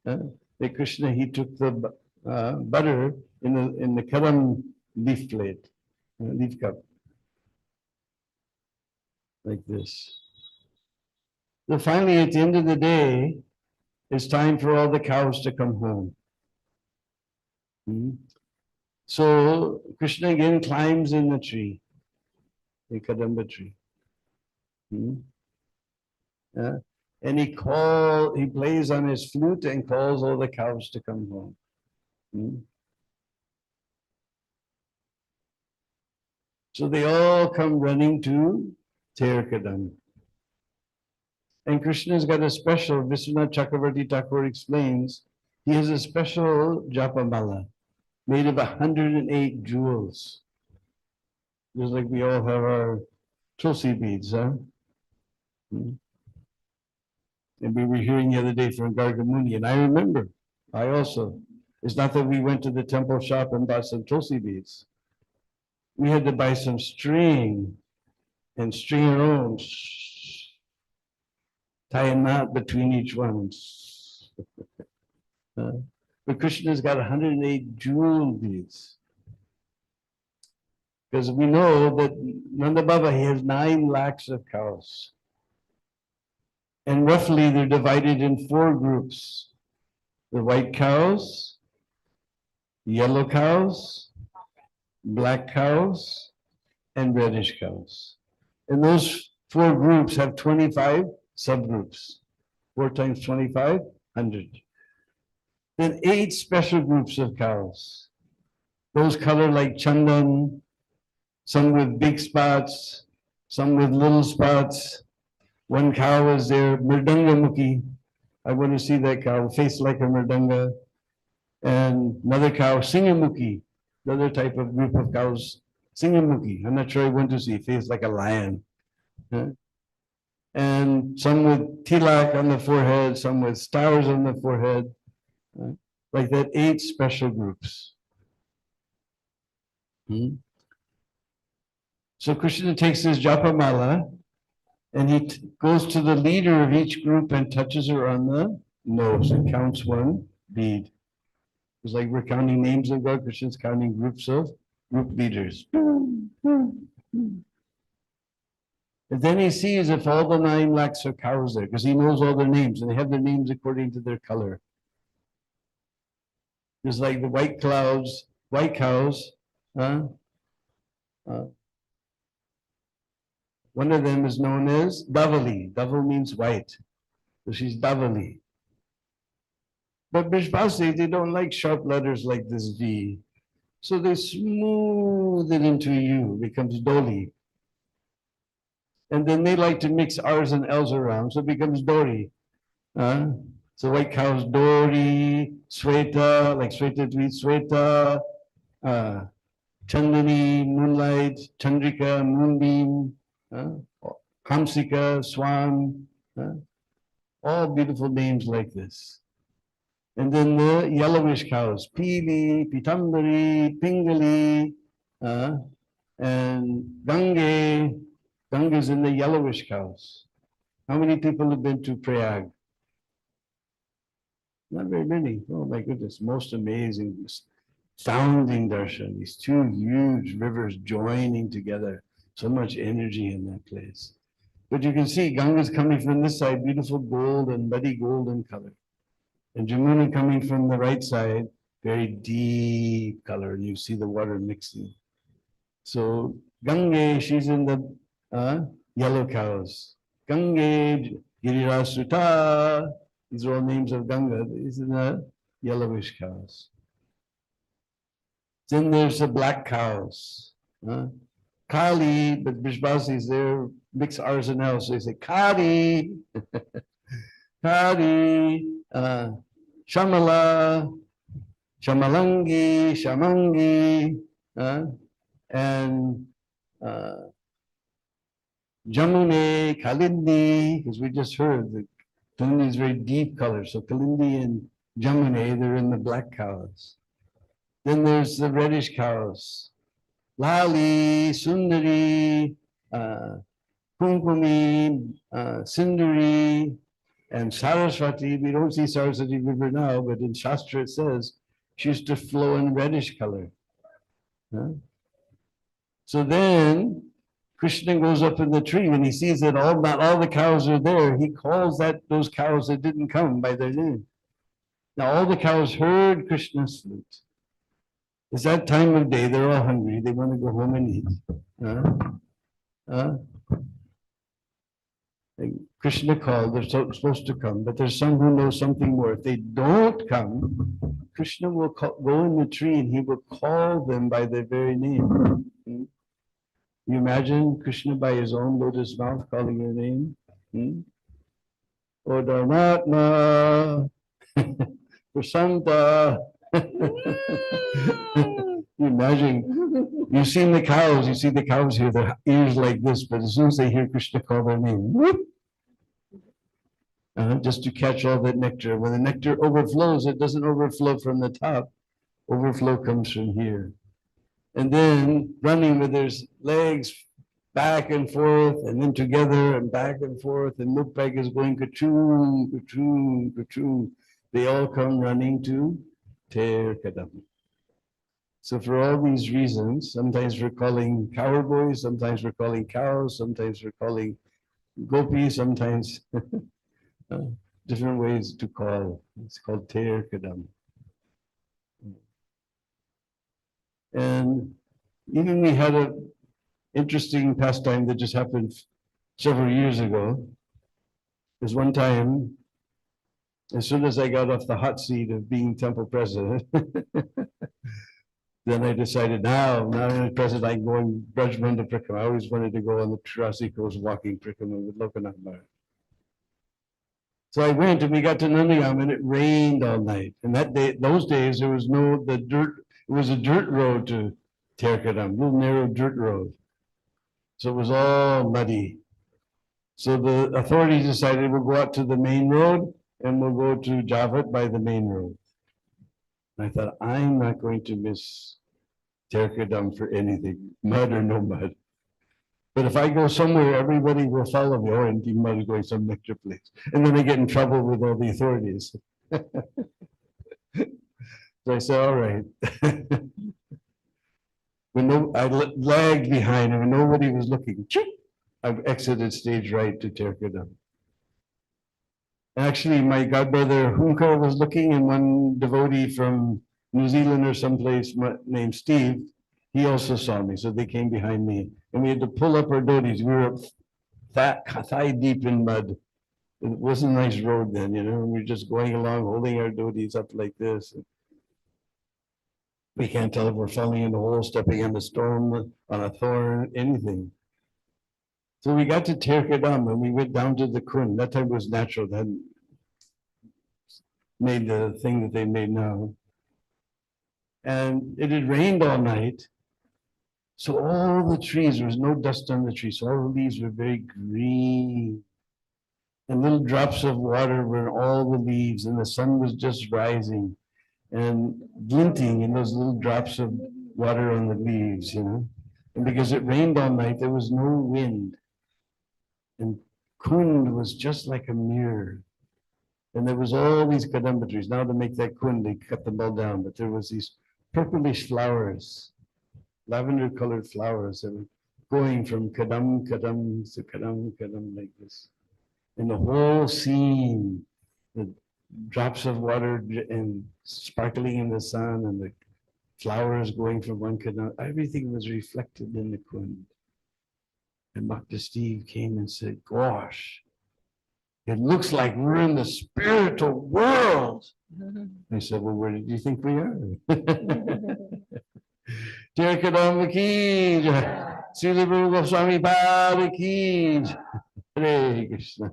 The Krishna, he took the butter in the Kadam leaf plate, leaf cup. Like this. So finally, at the end of the day, it's time for all the cows to come home. So Krishna again climbs in the tree, the Kadamba tree. And he plays on his flute and calls all the cows to come home. So they all come running to Ter Kadamba. And Krishna's got a special, Vishwanath Chakravarti Thakur explains, he has a special japamala made of 108 jewels. Just like we all have our tulsi beads, huh? And we were hearing the other day from Gargamuni, and I remember, I also, it's not that we went to the temple shop and bought some tulsi beads. We had to buy some string and string our own, tie a knot between each one. But Krishna's got 108 jewel beads. Because we know that Nanda Baba, he has 9 lakhs of cows. And roughly they're divided in 4 groups. The white cows, yellow cows, black cows, and reddish cows. And those 4 groups have 25 subgroups. 4 times 25, 100. Then 8 special groups of cows. Those color like chandan, some with big spots, some with little spots. One cow is there, Mridanga Mukhi. I want to see that cow, face like a Mridanga. And another cow, Singamukhi, another type of group of cows, Singamukhi. I'm not sure I want to see, face like a lion. And some with tilak on the forehead, some with stars on the forehead. Like that, 8 special groups. So Krishna takes his japamala and he goes to the leader of each group and touches her on the nose and counts 1 bead. It's like we're counting names of God, Krishna's counting groups of group leaders. And then he sees if all the 9 lakhs of cows there, because he knows all their names and they have their names according to their color. Just like the white cows, one of them is known as Davali. Daval means white. So she's Davali. But Bishbasi, they don't like sharp letters like this V. So they smooth it into you, becomes doli. And then they like to mix R's and L's around, so it becomes dori. So white cows, dori, sweta, like sweta to eat sweta, chandani, moonlight, chandrika, moonbeam, hamsika, swan, all beautiful names like this. And then the yellowish cows, Pili, Pitambari, Pingali, and Gange. Gange is in the yellowish cows. How many people have been to Prayag? Not very many. Oh my goodness, most amazing, astounding darshan. These two huge rivers joining together. So much energy in that place. But you can see Ganga's coming from this side, beautiful gold and muddy golden color. And Jamuna coming from the right side, very deep color, and you see the water mixing. So Gange, she's in the yellow cows. Gange, Girirasuta, these are all names of Ganga. These are the yellowish cows. Then there's the black cows. Kali, but Brishbasis, they're mixed R's and L's. So they say Kali, Kali, Shamala, Shamalangi, Shamangi, and Jamune, Kalindi, because we just heard that Kalindi is very deep color. So Kalindi and Jamune, they're in the black cows. Then there's the reddish cows. Lali, Sundari, Kumkumi, Sindari, and Saraswati. We don't see Saraswati River now, but in Shastra it says she used to flow in reddish color. So then Krishna goes up in the tree when he sees that not all the cows are there. He calls those cows that didn't come by their name. Now all the cows heard Krishna's flute. It's that time of day, they're all hungry, they want to go home and eat. Krishna called, they're supposed to come, but there's some who know something more. If they don't come, Krishna will go in the tree and he will call them by their very name. You imagine Krishna by his own lotus mouth calling your name? O Dharmatma, Prasanta. You imagine, you've seen the cows, you see the cows here, their ears like this, but as soon as they hear Krishna call their name, whoop, just to catch all that nectar. When the nectar overflows, it doesn't overflow from the top, overflow comes from here. And then running with their legs back and forth, and then together and back and forth, and Mukbag is going ka-choom, ka-choom, ka-choom. They all come running to Ter Kadamba. So for all these reasons, sometimes we're calling cowboys, sometimes we're calling cows, sometimes we're calling gopis, sometimes different ways to call. It's called Ter Kadamba. And even we had an interesting pastime that just happened several years ago. There's one time, as soon as I got off the hot seat of being temple president, then I decided now I'm the president, I can go in Brajmanda Prikrama. I always wanted to go on the Trasi Coast walking Prikrama with Lokanath Maharaj. So I went and we got to Nandiyam and it rained all night. And that day, those days, there was it was a dirt road to Ter Kadamba, little narrow dirt road. So it was all muddy. So the authorities decided we'll go out to the main road and we'll go to Javat by the main road. And I thought, I'm not going to miss Ter Kadamba for anything, mud or no mud. But if I go somewhere, everybody will follow me. Oh, and mud is going some nectar place. And then I get in trouble with all the authorities. So I said, all right. I lagged behind and when nobody was looking, I exited stage right to Ter Kadamba. Actually, my godbrother Hunka was looking, and one devotee from New Zealand or someplace named Steve, he also saw me, so they came behind me. And we had to pull up our dhotis. We were thigh deep in mud. It wasn't a nice road then, we were just going along, holding our dhotis up like this. We can't tell if we're falling in a hole, stepping on a stone, on a thorn, anything. So we got to Ter Kadamba and we went down to the Kund. That time was natural. They hadn't made the thing that they made now. And it had rained all night. So all the trees, there was no dust on the trees. So all the leaves were very green. And little drops of water were in all the leaves, and the sun was just rising and glinting in those little drops of water on the leaves, you know. And because it rained all night, there was no wind. And Kund was just like a mirror. And there was all these Kadamba trees. Now to make that Kund, they cut them all down, but there was these purplish flowers, lavender colored flowers that were going from Kadam to Kadam like this. And the whole scene, the drops of water and sparkling in the sun and the flowers going from one Kadam, everything was reflected in the Kund. And Bhakti Steve came and said, gosh, it looks like we're in the spiritual world. I said, well, where did you think we are? Ter Kadamba ki jai. Srila Rupa Goswami Pada ki jai. Hare Krishna.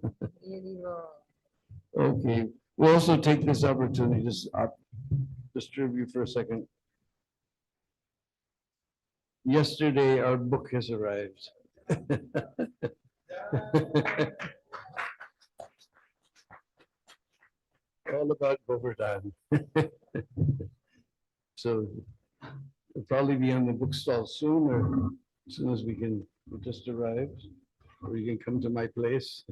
Okay, we'll also take this opportunity, just disturb you for a second. Yesterday, our book has arrived. All about Govardhan. So it'll probably be on the bookstall soon, or as soon as we can. It just arrived, or you can come to my place.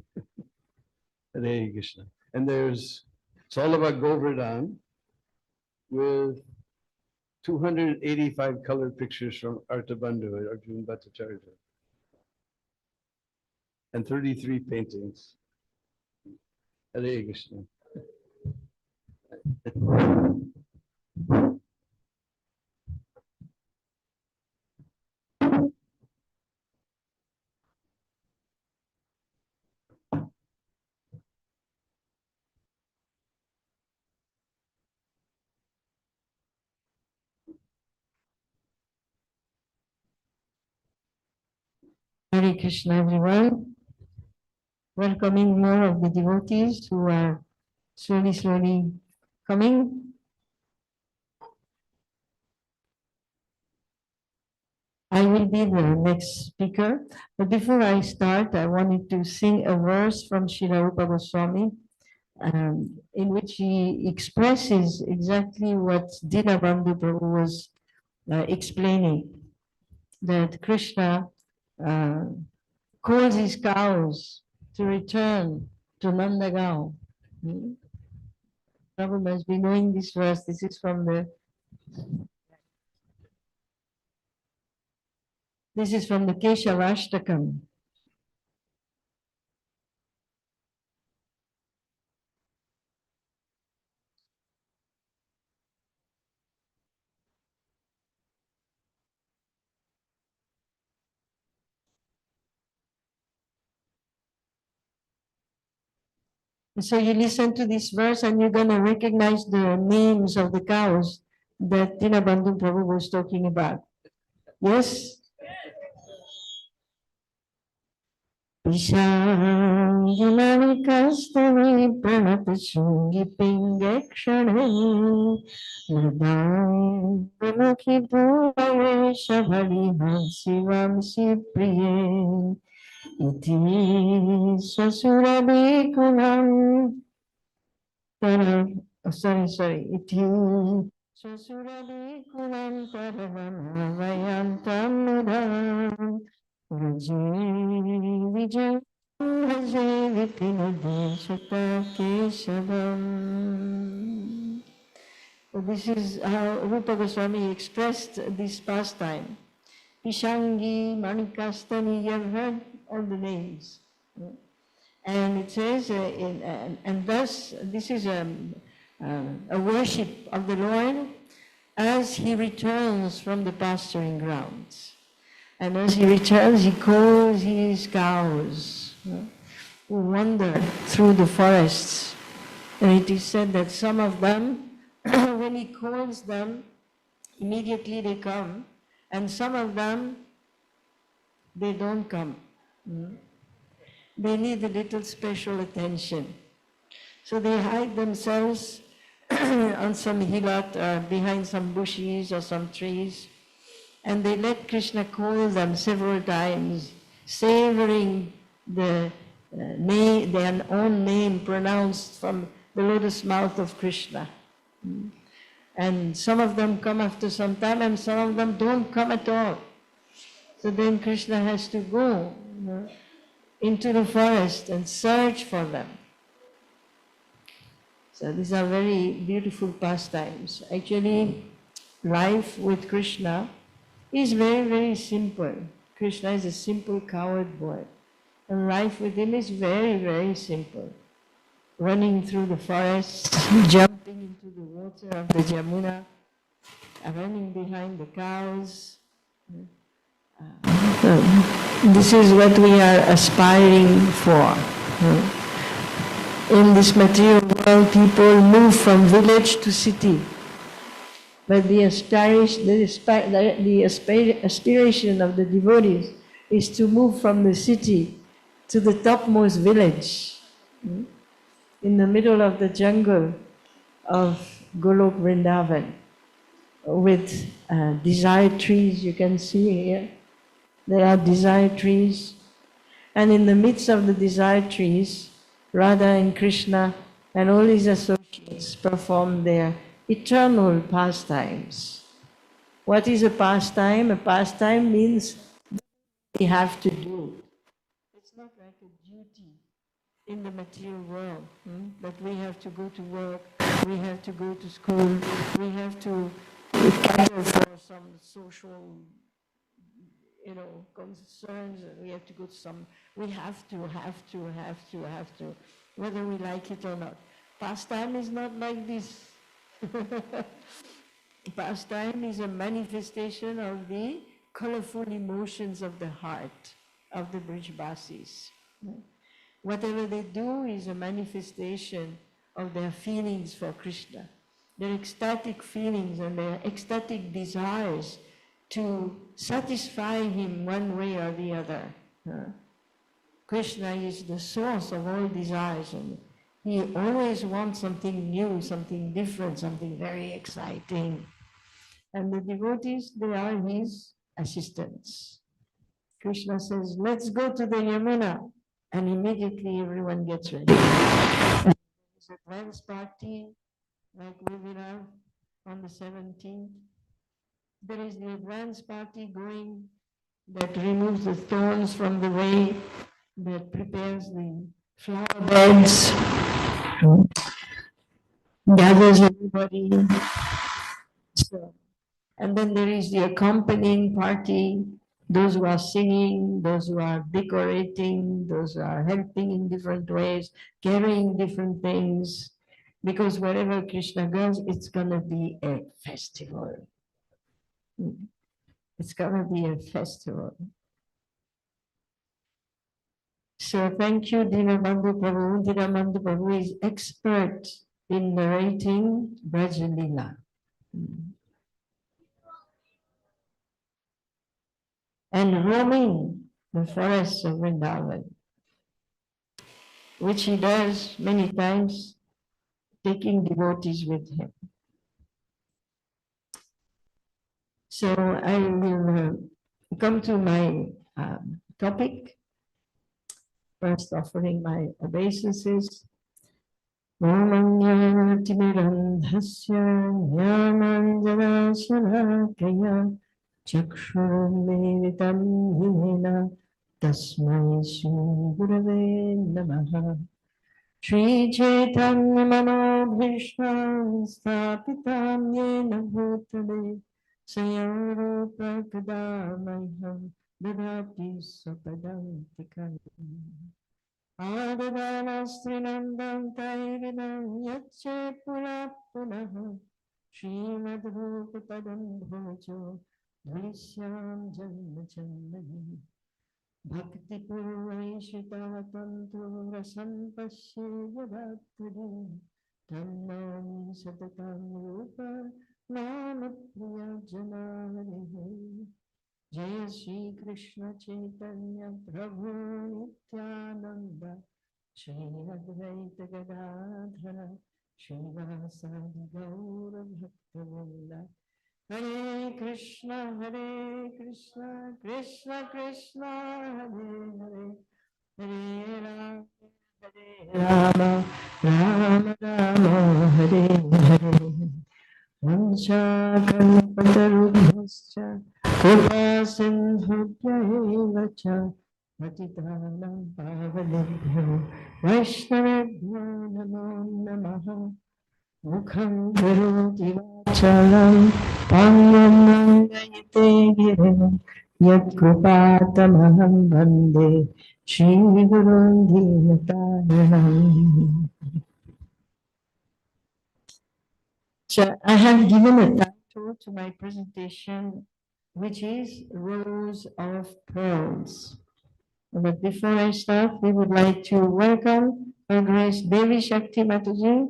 Hare Krishna. And it's all about Govardhan with 285 colored pictures from Artabandhu, Arjun Bhattacharya, and 33 paintings. Hare Krishna. Hare Krishna, everyone. Welcoming more of the devotees who are slowly coming. I will be the next speaker, but before I start, I wanted to sing a verse from Srila Rupa Goswami, in which he expresses exactly what Dinabandhu Prabhu was explaining, that Krishna calls his cows to return to Nandagaon. Prabhu must be knowing this verse. This is from the Keshavashtakam. So you listen to this verse and you're going to recognize the names of the cows that Dinabandhu Prabhu was talking about. Yes? Pishangi Kastami Pranapachungi Pingekshane Ladam Mukhi Puraye Shabhali Hansi Vamsi Priye Iti Swasurabi Kunam Iti Swasurabi Kunam Taravam Vayantam Mudam Vijay Vijay Vipinade Shata Keshavam. This is how Rupa Goswami expressed this pastime. Pishangi, Manikastani, you have heard all the names. And it says, and thus this is a worship of the Lord as he returns from the pasturing grounds. And as he returns, he calls his cows who wander through the forests. And it is said that some of them, when he calls them, immediately they come, and some of them, they don't come. They need a little special attention. So they hide themselves on some hillock or behind some bushes or some trees, and they let Krishna call them several times, savoring the name, their own name pronounced from the lotus mouth of Krishna. And some of them come after some time, and some of them don't come at all. So then Krishna has to go into the forest and search for them. So these are very beautiful pastimes. Actually, life with Krishna is very, very simple. Krishna is a simple cowherd boy. And life with him is very, very simple. Running through the forest, jumping into the water of the Jamuna, running behind the cows. So this is what we are aspiring for. In this material world, people move from village to city. But the aspiration of the devotees is to move from the city to the topmost village, in the middle of the jungle of Golok Vrindavan, with desire trees. You can see here, there are desire trees. And in the midst of the desire trees, Radha and Krishna and all his associates perform their eternal pastimes. What is a pastime? A pastime means we have to do. It's not like a duty in the material world, that we have to go to work, we have to go to school, we have to cater for some social, concerns, we have to go to some, we have to, whether we like it or not. Pastime is not like this. Pastime is a manifestation of the colorful emotions of the heart of the Brijbasis. Whatever they do is a manifestation of their feelings for Krishna, their ecstatic feelings and their ecstatic desires to satisfy him one way or the other. Krishna is the source of all desires, and he always wants something new, something different, something very exciting. And the devotees, they are his assistants. Krishna says, let's go to the Yamuna. And immediately everyone gets ready. It's a dance party, like we will have on the 17th. There is the advance party going that removes the thorns from the way, that prepares the flower beds, gathers everybody. So, and then there is the accompanying party, those who are singing, those who are decorating, those who are helping in different ways, carrying different things. Because wherever Krishna goes, it's going to be a festival. It's going to be a festival. So thank you, Dinabandhu Prabhu. Dinabandhu Prabhu is expert in narrating Braja Leela. And roaming the forests of Vrindavan, which he does many times, taking devotees with him. So I will come to my topic, first offering my obeisances. Omanyatimirandhasya jnananjanashalakaya chakshurumilitam yena tasmai Shri Gurave Namaha. Shri Chaitanya Manobhishtam Stapitam Yena Bhutale Sayarupa Kadamaiham Dadati Sapadantikam Adadanastrinandam Tairinam Yache Pura Punaha Srimad Rupopadam Bhojo Drishyam Janma Chandani Bhakti Prema Tantu Rasan Pasya Yadapuri Dhammam Satatam Rupa Nama Priya Jana Hare Hare. Jaya Shri Krishna Chaitanya Prabhu Nityananda Shri Advaita Gadadhara Srivasadi Gaura Bhaktavinda. Hare Krishna, Krishna Krishna, Hare Hare, Hare Rama, Hare Rama, Rama Rama, Hare Hare. Vanchakalpatarubhascha, Kripa Sindhubhya Evacha, Patitanam Pavanebhyo, Vaishnavebhyo Namo Namaha. Mukham karoti vachalam pangam nangayate girim yat kripatamaham bande Shri Gurun Dinataranam. So I have given a title to my presentation, which is Rows of Pearls. But before I start, we would like to welcome Her Grace Devi Shakti Mataji,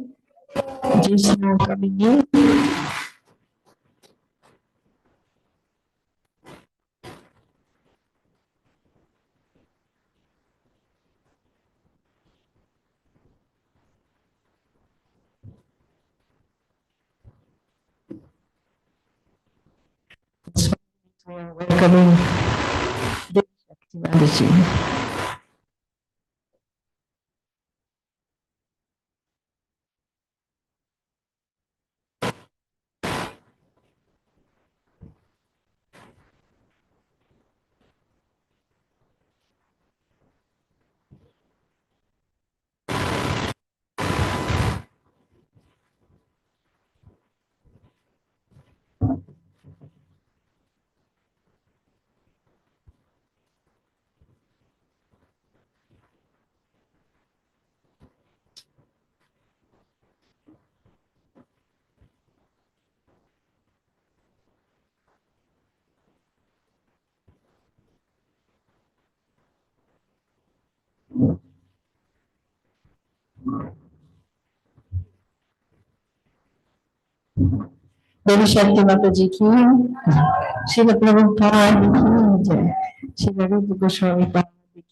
just now coming in. We are welcoming Devi Shakti Mataji. Devi Shakti Mataji ki, Srila Prabhupada ki, Srila Rupa Goswami ki.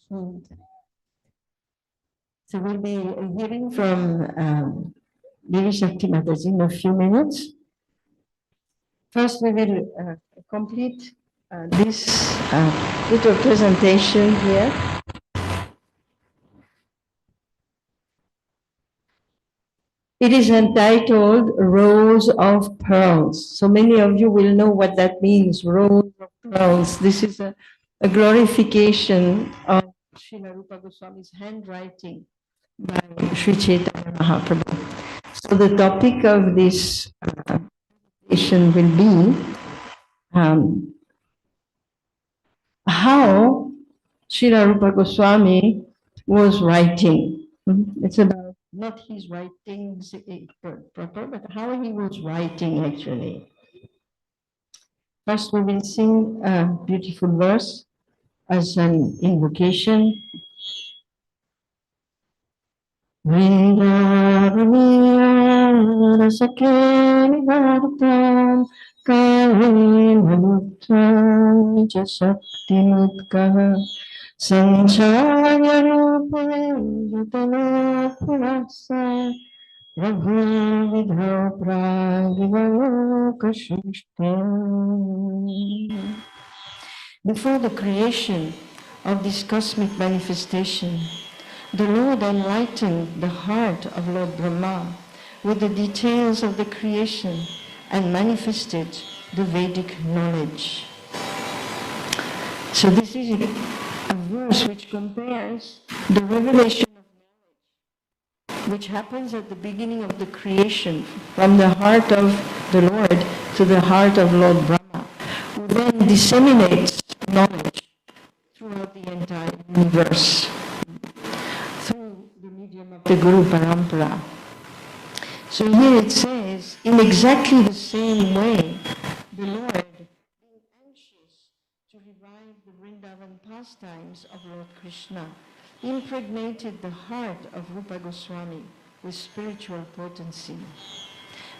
So we'll be hearing from Devi Shakti Mataji in a few minutes. First, we will complete this little presentation here. It is entitled Rows of Pearls. So many of you will know what that means, rows of pearls. This is a glorification of Srila Rupa Goswami's handwriting by Sri Chaitanya Mahaprabhu. So the topic of this presentation will be how Srila Rupa Goswami was writing. It's about not his writing proper, but how he was writing actually. First, we will sing a beautiful verse as an invocation. Vrindavana sakeni bhartam karena muktam jasakti mutkaha Chaitanya-Rupa Yatana Purasa Raghuvidho Pragivaloka. Before the creation of this cosmic manifestation, the Lord enlightened the heart of Lord Brahma with the details of the creation and manifested the Vedic knowledge. So this is a verse which compares the revelation of knowledge, which happens at the beginning of the creation, from the heart of the Lord to the heart of Lord Brahma, who then disseminates knowledge throughout the entire universe through the medium of the Guru Parampara. So here it says, in exactly the same way, the Lord, being anxious to revive the Vrindavan pastimes of Lord Krishna, impregnated the heart of Rupa Goswami with spiritual potency.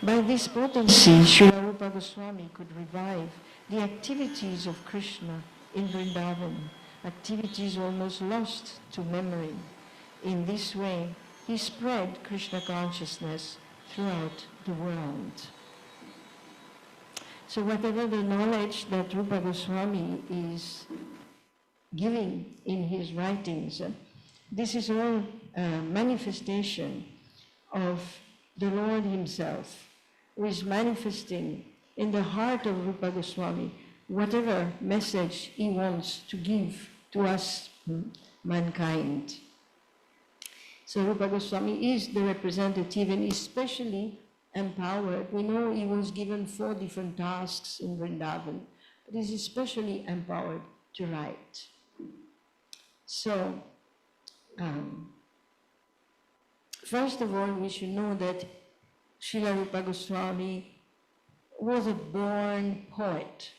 By this potency, Srila Rupa Goswami could revive the activities of Krishna in Vrindavan, activities almost lost to memory. In this way, he spread Krishna consciousness throughout the world. So whatever the knowledge that Rupa Goswami is giving in his writings, this is all a manifestation of the Lord himself, who is manifesting in the heart of Rupa Goswami whatever message he wants to give to us, mankind. So Rupa Goswami is the representative and especially empowered. We know he was given 4 different tasks in Vrindavan, but he's especially empowered to write. So, first of all, we should know that Srila Rupa Goswami was a born poet.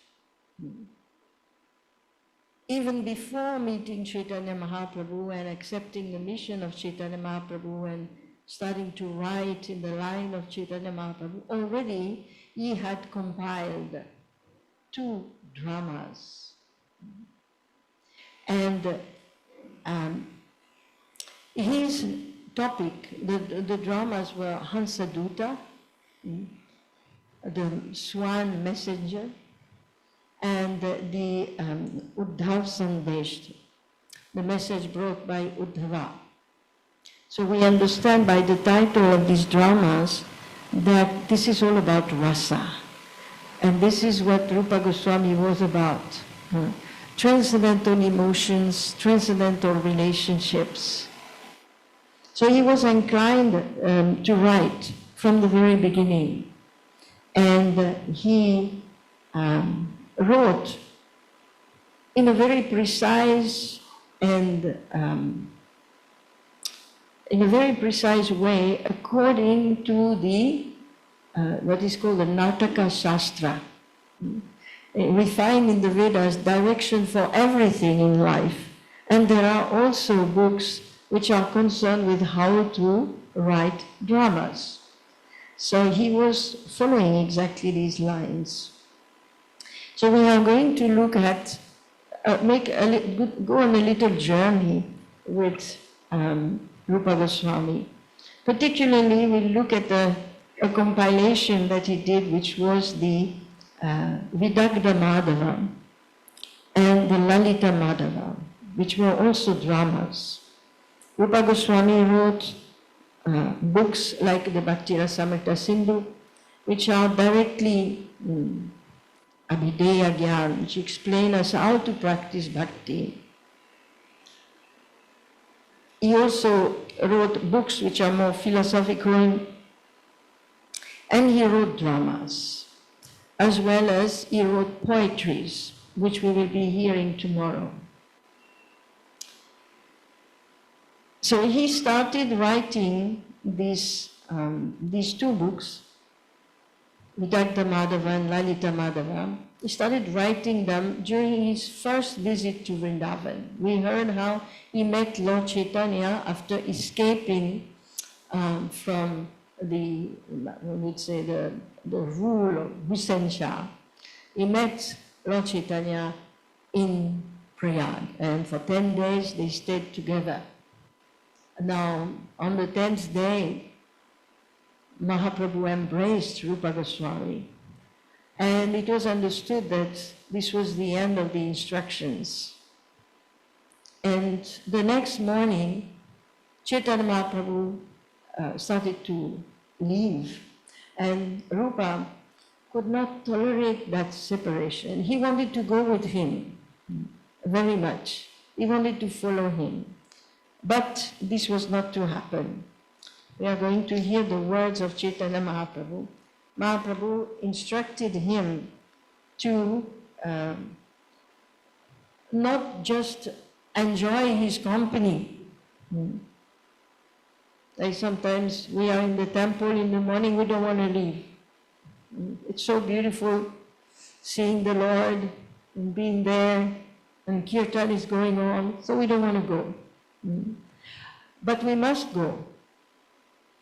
Even before meeting Chaitanya Mahaprabhu and accepting the mission of Chaitanya Mahaprabhu and starting to write in the line of Chaitanya Mahaprabhu, already he had compiled 2 dramas. And his topic, the dramas were Hansaduta, the Swan Messenger, and the Uddhav Sandesh, the message brought by Uddhava. So we understand by the title of these dramas that this is all about rasa. And this is what Rupa Goswami was about. Transcendental emotions, transcendental relationships. So he was inclined to write from the very beginning. And he wrote in a very precise and in a very precise way according to the what is called the Nataka Shastra. We find in the Vedas direction for everything in life, and there are also books which are concerned with how to write dramas. So he was following exactly these lines. So we are going to look at, go on a little journey with Rupa Goswami. Particularly, we'll look at a compilation that he did, which was the Vidagdha Madhava and the Lalita Madhava, which were also dramas. Rupa Goswami wrote books like the Bhakti Rasamrita Sindhu, which are directly Abhideya Gyan, which explain us how to practice bhakti. He also wrote books which are more philosophical, and he wrote dramas, as well as he wrote poetries, which we will be hearing tomorrow. So he started writing these 2 books, Vidagdha Madhava and Lalita Madhava. He started writing them during his first visit to Vrindavan. We heard how he met Lord Chaitanya after escaping from the rule of Hussain Shah. He met Lord Chaitanya in Prayag, and for 10 days they stayed together. Now, on the 10th day, Mahaprabhu embraced Rupa Goswami, and it was understood that this was the end of the instructions. And the next morning, Chaitanya Mahaprabhu started to leave, and Rupa could not tolerate that separation. He wanted to go with him very much. He wanted to follow him. But this was not to happen. We are going to hear the words of Chaitanya Mahaprabhu. Mahaprabhu instructed him to not just enjoy his company. Like sometimes we are in the temple in the morning, we don't want to leave. It's so beautiful seeing the Lord and being there, and kirtan is going on, so we don't want to go. But we must go,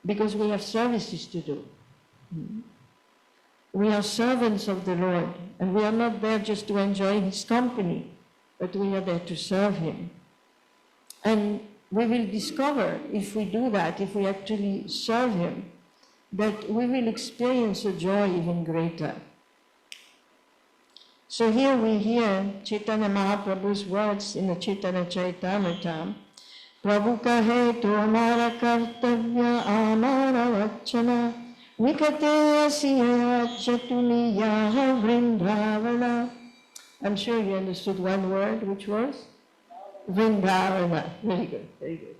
because we have services to do. We are servants of the Lord, and we are not there just to enjoy His company, but we are there to serve Him. And we will discover, if we do that, if we actually serve Him, that we will experience a joy even greater. So here we hear Chaitanya Mahaprabhu's words in the Chaitanya-Charitamrita. Prabhu kahe to amara kartavya amara vachana vikate asiya chatuniya Vrindavana. I'm sure you understood one word, which was Vrindavana. Very good, very good.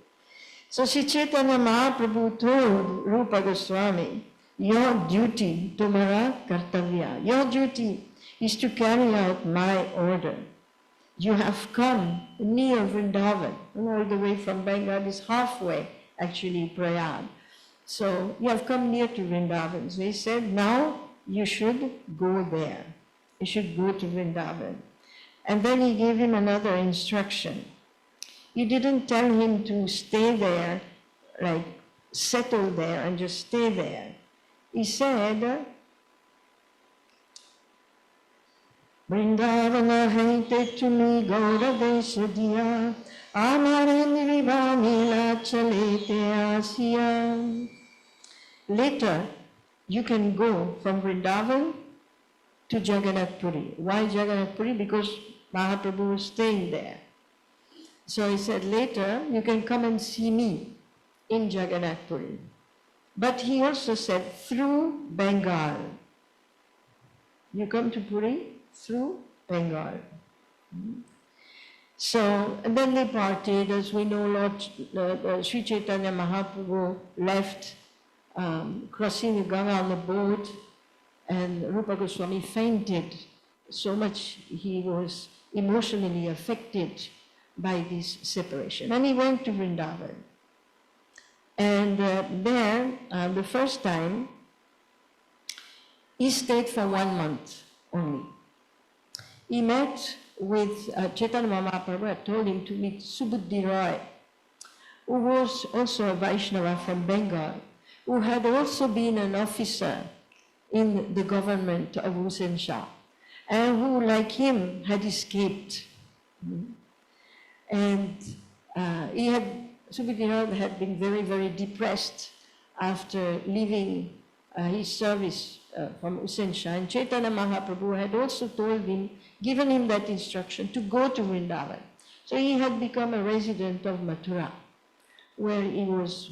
So Sri Chaitanya Mahaprabhu told Rupa Goswami, your duty, tumara kartavya, your duty is to carry out my order. You have come near Vrindavan, and all the way from Bengal is halfway, actually, Prayag. So you have come near to Vrindavan. So he said, now you should go there. You should go to Vrindavan. And then he gave him another instruction. He didn't tell him to stay there, like settle there and just stay there. He said, Vrindavana haite tumi gaura desha diya, amare nirvani chalete asiya. Later, you can go from Vrindavan to Jagannath Puri. Why Jagannath Puri? Because Mahaprabhu was staying there. So he said, later, you can come and see me in Jagannath Puri. But he also said, through Bengal. You come to Puri through Bengal. So, and then they parted. As we know, Lord Sri Chaitanya Mahaprabhu left, crossing the Ganga on the boat, and Rupa Goswami fainted. So much he was emotionally affected by this separation. And he went to Vrindavan. And there, the first time, he stayed for 1 month only. He met with Chaitanya Mahaprabhu. I told him to meet Subuddhi Roy, who was also a Vaishnava from Bengal, who had also been an officer in the government of Hussain Shah, and who, like him, had escaped. And Subuddhi Roy had been very, very depressed after leaving his service from Hussain Shah. And Chaitanya Mahaprabhu had also told him, given him that instruction to go to Vrindavan. So he had become a resident of Mathura, where he was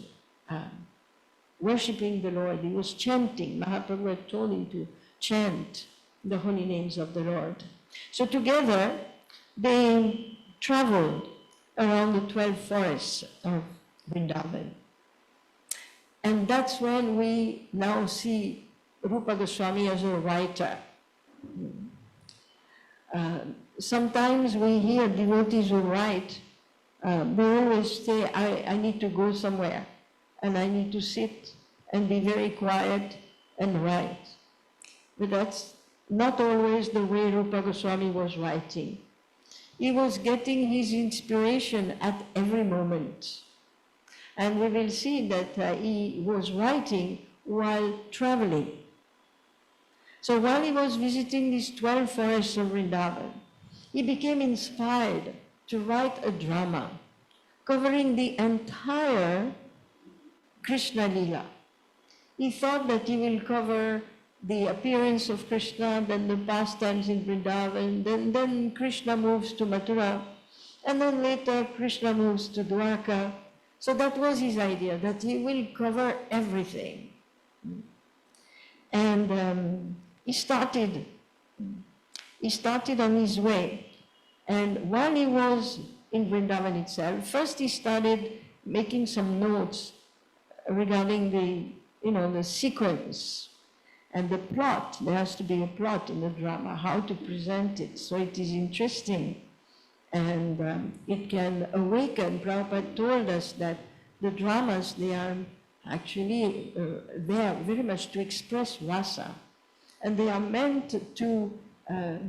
worshipping the Lord. He was chanting. Mahaprabhu had told him to chant the holy names of the Lord. So together they traveled around the 12 forests of Vrindavan. And that's when we now see Rupa Goswami as a writer. Sometimes we hear devotees who write, they always say, I need to go somewhere, and I need to sit and be very quiet and write. But that's not always the way Rupa Goswami was writing. He was getting his inspiration at every moment. And we will see that he was writing while traveling. So while he was visiting these 12 forests of Vrindavan, he became inspired to write a drama covering the entire Krishna Leela. He thought that he will cover the appearance of Krishna, then the pastimes in Vrindavan, then Krishna moves to Mathura, and then later Krishna moves to Dwarka. So that was his idea, that he will cover everything. And he started on his way. And while he was in Vrindavan itself, first he started making some notes regarding the sequence and the plot. There has to be a plot in the drama, how to present it, so it is interesting. And it can awaken. Prabhupada told us that the dramas, they are actually there very much to express rasa. And they are meant to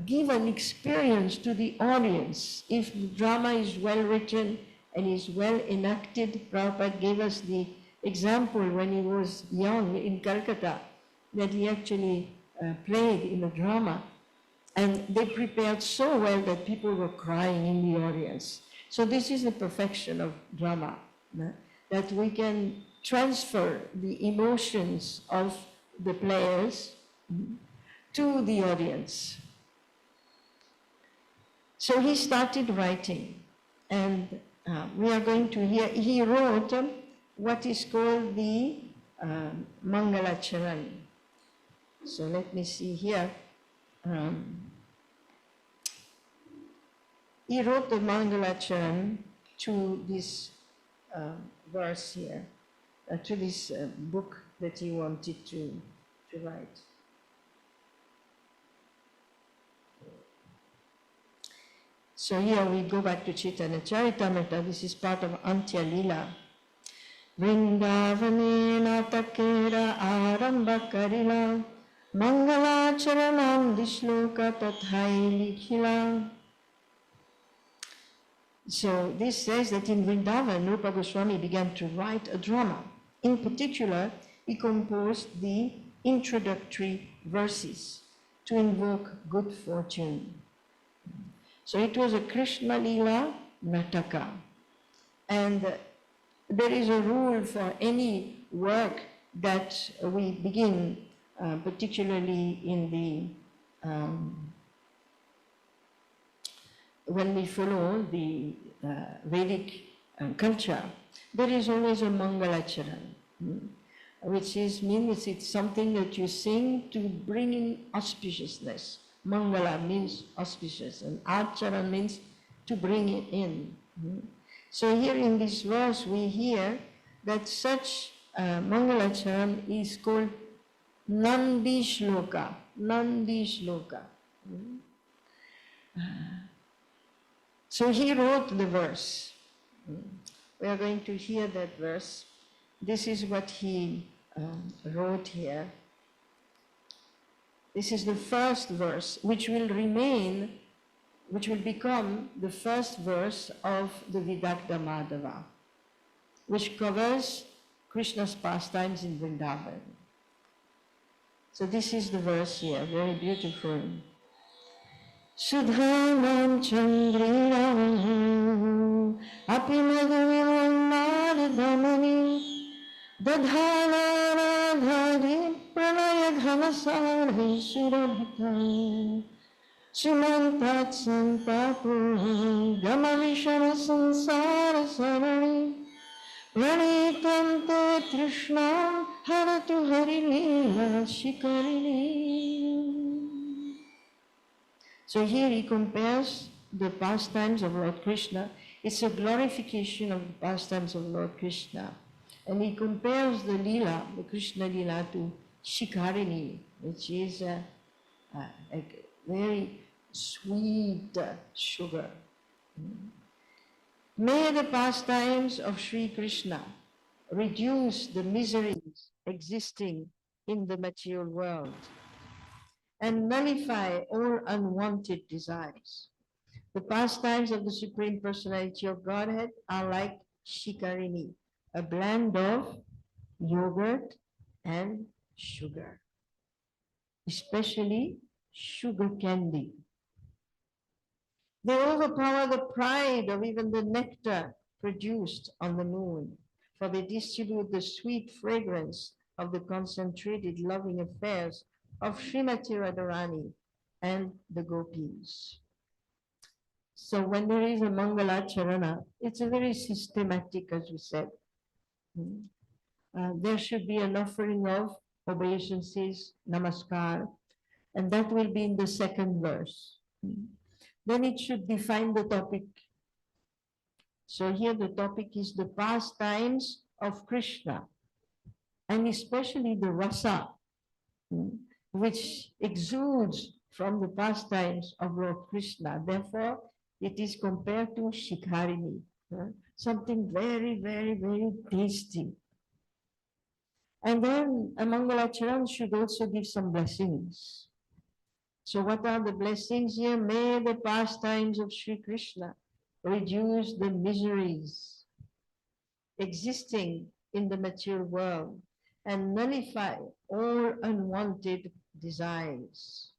give an experience to the audience. If the drama is well written and is well enacted, Prabhupada gave us the example when he was young in Calcutta. that he actually played in a drama. And they prepared so well that people were crying in the audience. So this is the perfection of drama, that we can transfer the emotions of the players to the audience. So he started writing, and we are going to hear, he wrote what is called the Mangalacharan. So let me see here. He wrote the Mangalacharan to this verse here, to this book that he wanted to write. So here we go back to Chaitanya-Rupa. This is part of Antya Leela. Vrindavane natakera aramba karila Mangalacharanam dishloka tathai likhila. So this says that in Vrindavan, Rupa Goswami began to write a drama. In particular, he composed the introductory verses to invoke good fortune. So it was a Krishna Leela Nataka. And there is a rule for any work that we begin, particularly in the when we follow the Vedic culture, there is always a Mangalacharan, which means it's something that you sing to bring in auspiciousness. Mangala means auspicious, and Acharan means to bring it in. So here in this verse we hear that such Mangalacharan is called Nandi Shloka. Nandi Shloka. So he wrote the verse. We are going to hear that verse. This is what he wrote here. This is the first verse, which will become the first verse of the Vidagdha Madhava, which covers Krishna's pastimes in Vrindavan. So this is the verse here, very beautiful. Sudhanam Chandriram Api Madhuvilam Nadadamani Dadhana Radhari Pranaya Dhanasari Surabhata Sumantat Sampapu Gamavishana Sansara Sarani Ranitam Te Trishna Haratu Harilila Shikarini. So here he compares the pastimes of Lord Krishna. It's a glorification of the pastimes of Lord Krishna. And he compares the Leela, the Krishna Leela, to Shikarini, which is a very sweet sugar. May the pastimes of Sri Krishna reduce the miseries existing in the material world and nullify all unwanted desires. The pastimes of the Supreme Personality of Godhead are like Shikarini, a blend of yogurt and sugar, especially sugar candy. They overpower the pride of even the nectar produced on the moon, for they distribute the sweet fragrance of the concentrated loving affairs of Srimati Radharani and the gopis. So when there is a Mangalacharana, it's a very systematic, as we said. There should be an offering of obeisances, namaskar, and that will be in the second verse. Then it should define the topic. So here the topic is the pastimes of Krishna, and especially the rasa, which exudes from the pastimes of Lord Krishna. Therefore, it is compared to Shikarini, something very, very, very tasty. And then a Mangalacharan should also give some blessings. So what are the blessings here? May the pastimes of Sri Krishna reduce the miseries existing in the material world and nullify all unwanted desires.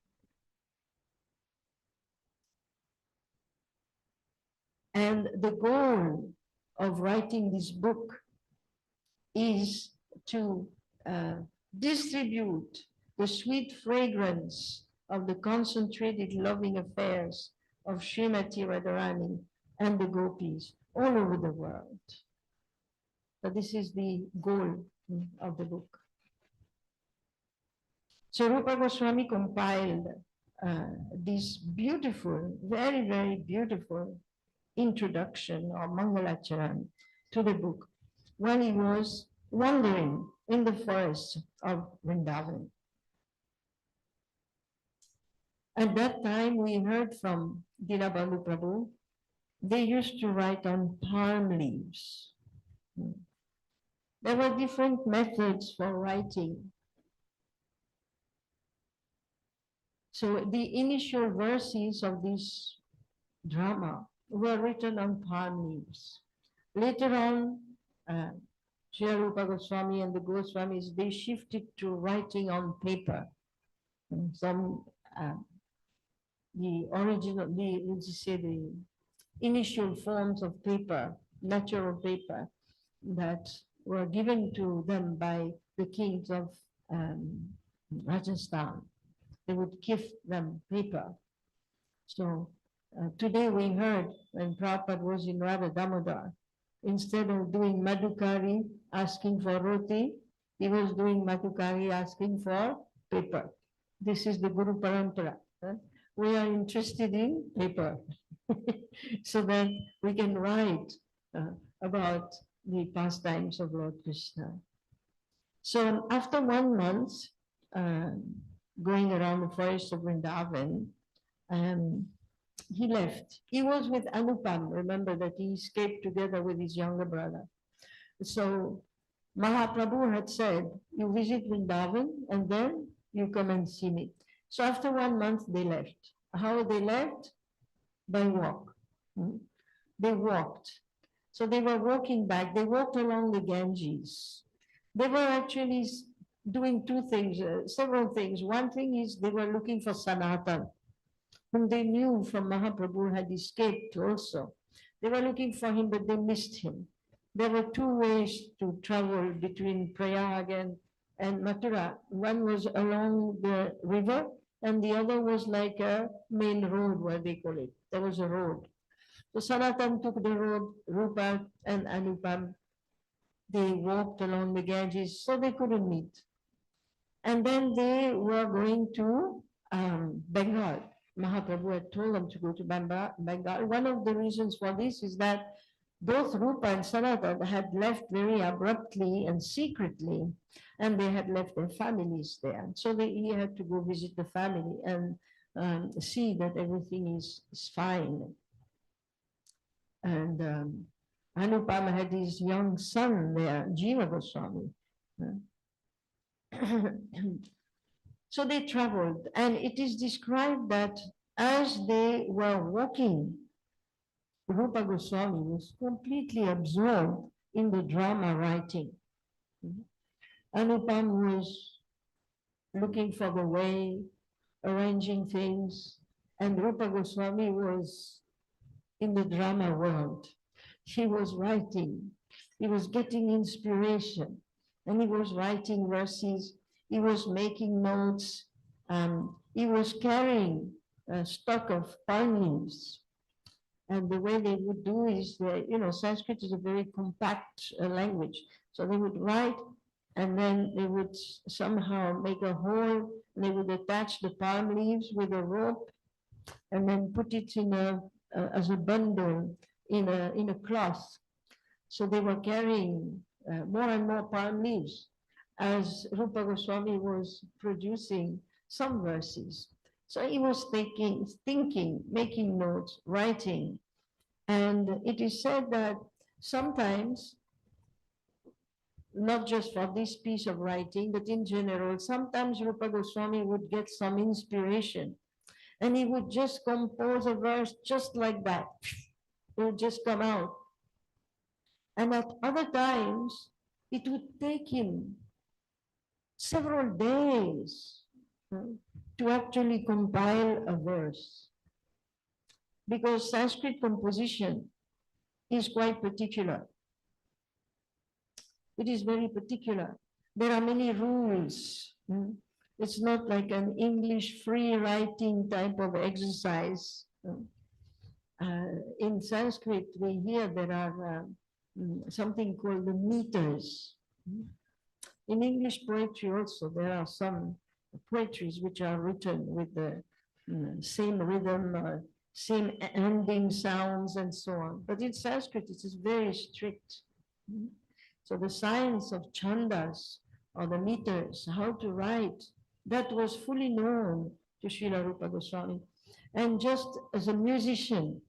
And the goal of writing this book is to distribute the sweet fragrance of the concentrated loving affairs of Srimati Radharani and the gopis all over the world. So this is the goal of the book. So Rupa Goswami compiled this beautiful, very, very beautiful introduction or Mangalacharan to the book when he was wandering in the forest of Vrindavan. At that time, we heard from Dinabandhu Prabhu, they used to write on palm leaves. There were different methods for writing. So the initial verses of this drama were written on palm leaves. Later on, Srila Rupa Goswami and the Goswamis, they shifted to writing on paper. And some, the original, let's just say the initial forms of paper, natural paper, that were given to them by the kings of Rajasthan. They would give them paper. So today we heard when Prabhupada was in Radha Damodar, instead of doing Madhukari asking for roti, he was doing Madhukari asking for paper. This is the Guru Parampara. We are interested in paper so that we can write about the pastimes of Lord Krishna. So after 1 month going around the forest of Vrindavan, he left. He was with Anupam. Remember that he escaped together with his younger brother. So Mahaprabhu had said, you visit Vrindavan and then you come and see me. So after 1 month they left. How they left? By walk. They walked. So they were walking back. They walked along the Ganges. They were actually doing two things, several things. One thing is they were looking for Sanatan, whom they knew from Mahaprabhu had escaped also. They were looking for him, but they missed him. There were two ways to travel between Prayag and Mathura. One was along the river, and the other was like a main road, what they call it. There was a road. So Sanatan took the road, Rupa and Anupam, they walked along the Ganges, so they couldn't meet. And then they were going to Bengal. Mahaprabhu had told them to go to Bengal. One of the reasons for this is that both Rupa and Sanatan had left very abruptly and secretly, and they had left their families there. So he had to go visit the family and see that everything is fine. And Anupam had his young son there, Jiva Goswami. So they traveled, and it is described that as they were walking, Rupa Goswami was completely absorbed in the drama writing. Anupam was looking for the way, arranging things, and Rupa Goswami was in the drama world. He was writing, he was getting inspiration, and he was writing verses, he was making notes, he was carrying a stock of palm leaves. And the way they would do is, Sanskrit is a very compact language. So they would write, and then they would somehow make a hole, and they would attach the palm leaves with a rope, and then put it in as a bundle in a cloth. So they were carrying more and more palm leaves as Rupa Goswami was producing some verses. So he was thinking, making notes, writing. And it is said that sometimes, not just for this piece of writing, but in general, sometimes Rupa Goswami would get some inspiration and he would just compose a verse just like that. It would just come out. And at other times, it would take him several days to actually compile a verse, because Sanskrit composition is quite particular. It is very particular. There are many rules. It's not like an English free writing type of exercise. In Sanskrit, we hear there are something called the meters. In English poetry also, there are some poetries which are written with the same rhythm, same ending sounds and so on. But in Sanskrit, it is very strict. So the science of chandas, or the meters, how to write, that was fully known to Srila Rupa Goswami. And just as a musician,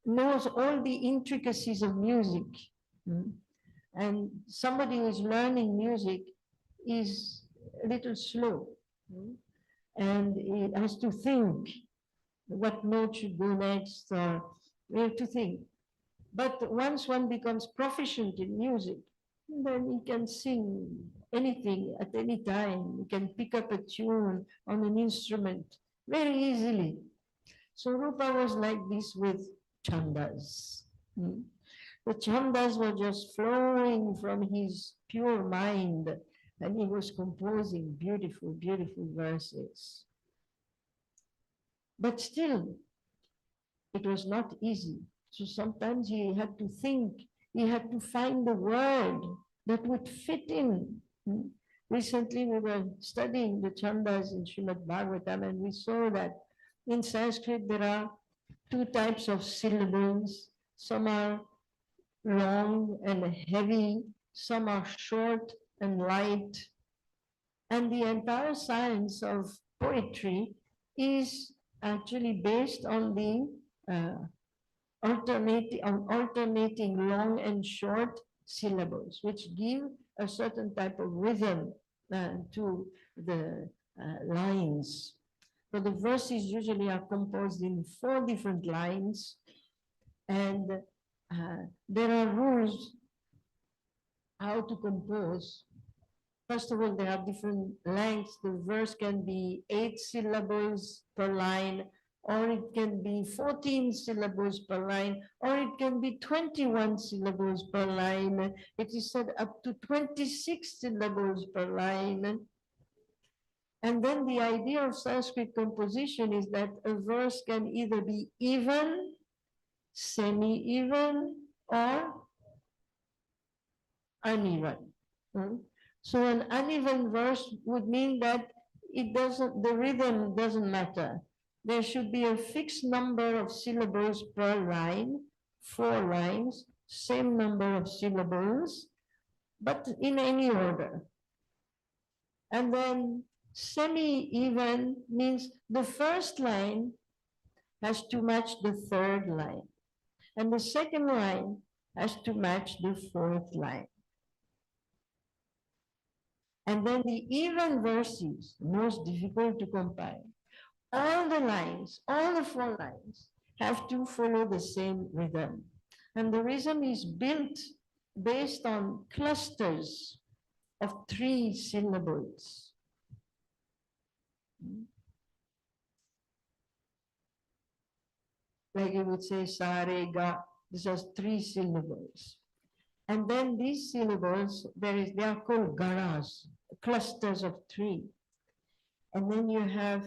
knows all the intricacies of music. And somebody who is learning music is a little slow. And he has to think what note should go next, or we have to think. But once one becomes proficient in music, then he can sing anything at any time. He can pick up a tune on an instrument very easily. So Rupa was like this with chandas. The chandas were just flowing from his pure mind, and he was composing beautiful, beautiful verses. But still, it was not easy. So sometimes he had to think, he had to find the word that would fit in. Recently we were studying the chandas in Srimad Bhagavatam, and we saw that in Sanskrit there are two types of syllables. Some are long and heavy, some are short and light. And the entire science of poetry is actually based on the alternating long and short syllables, which give a certain type of rhythm to the lines. So the verses usually are composed in 4 different lines, and there are rules how to compose. First of all, there are different lengths. The verse can be 8 syllables per line, or it can be 14 syllables per line, or it can be 21 syllables per line. It is said up to 26 syllables per line. And then the idea of Sanskrit composition is that a verse can either be even, semi-even, or uneven. So an uneven verse would mean that the rhythm doesn't matter. There should be a fixed number of syllables per line, 4 lines, same number of syllables, but in any order. And then semi-even means the first line has to match the 3rd line, and the 2nd line has to match the 4th line. And then the even verses, most difficult to compile. All the lines, all the 4 lines, have to follow the same rhythm. And the rhythm is built based on clusters of 3 syllables. Like you would say, sa, re, ga. This has 3 syllables. And then these syllables, they are called garas, clusters of 3. And then you have,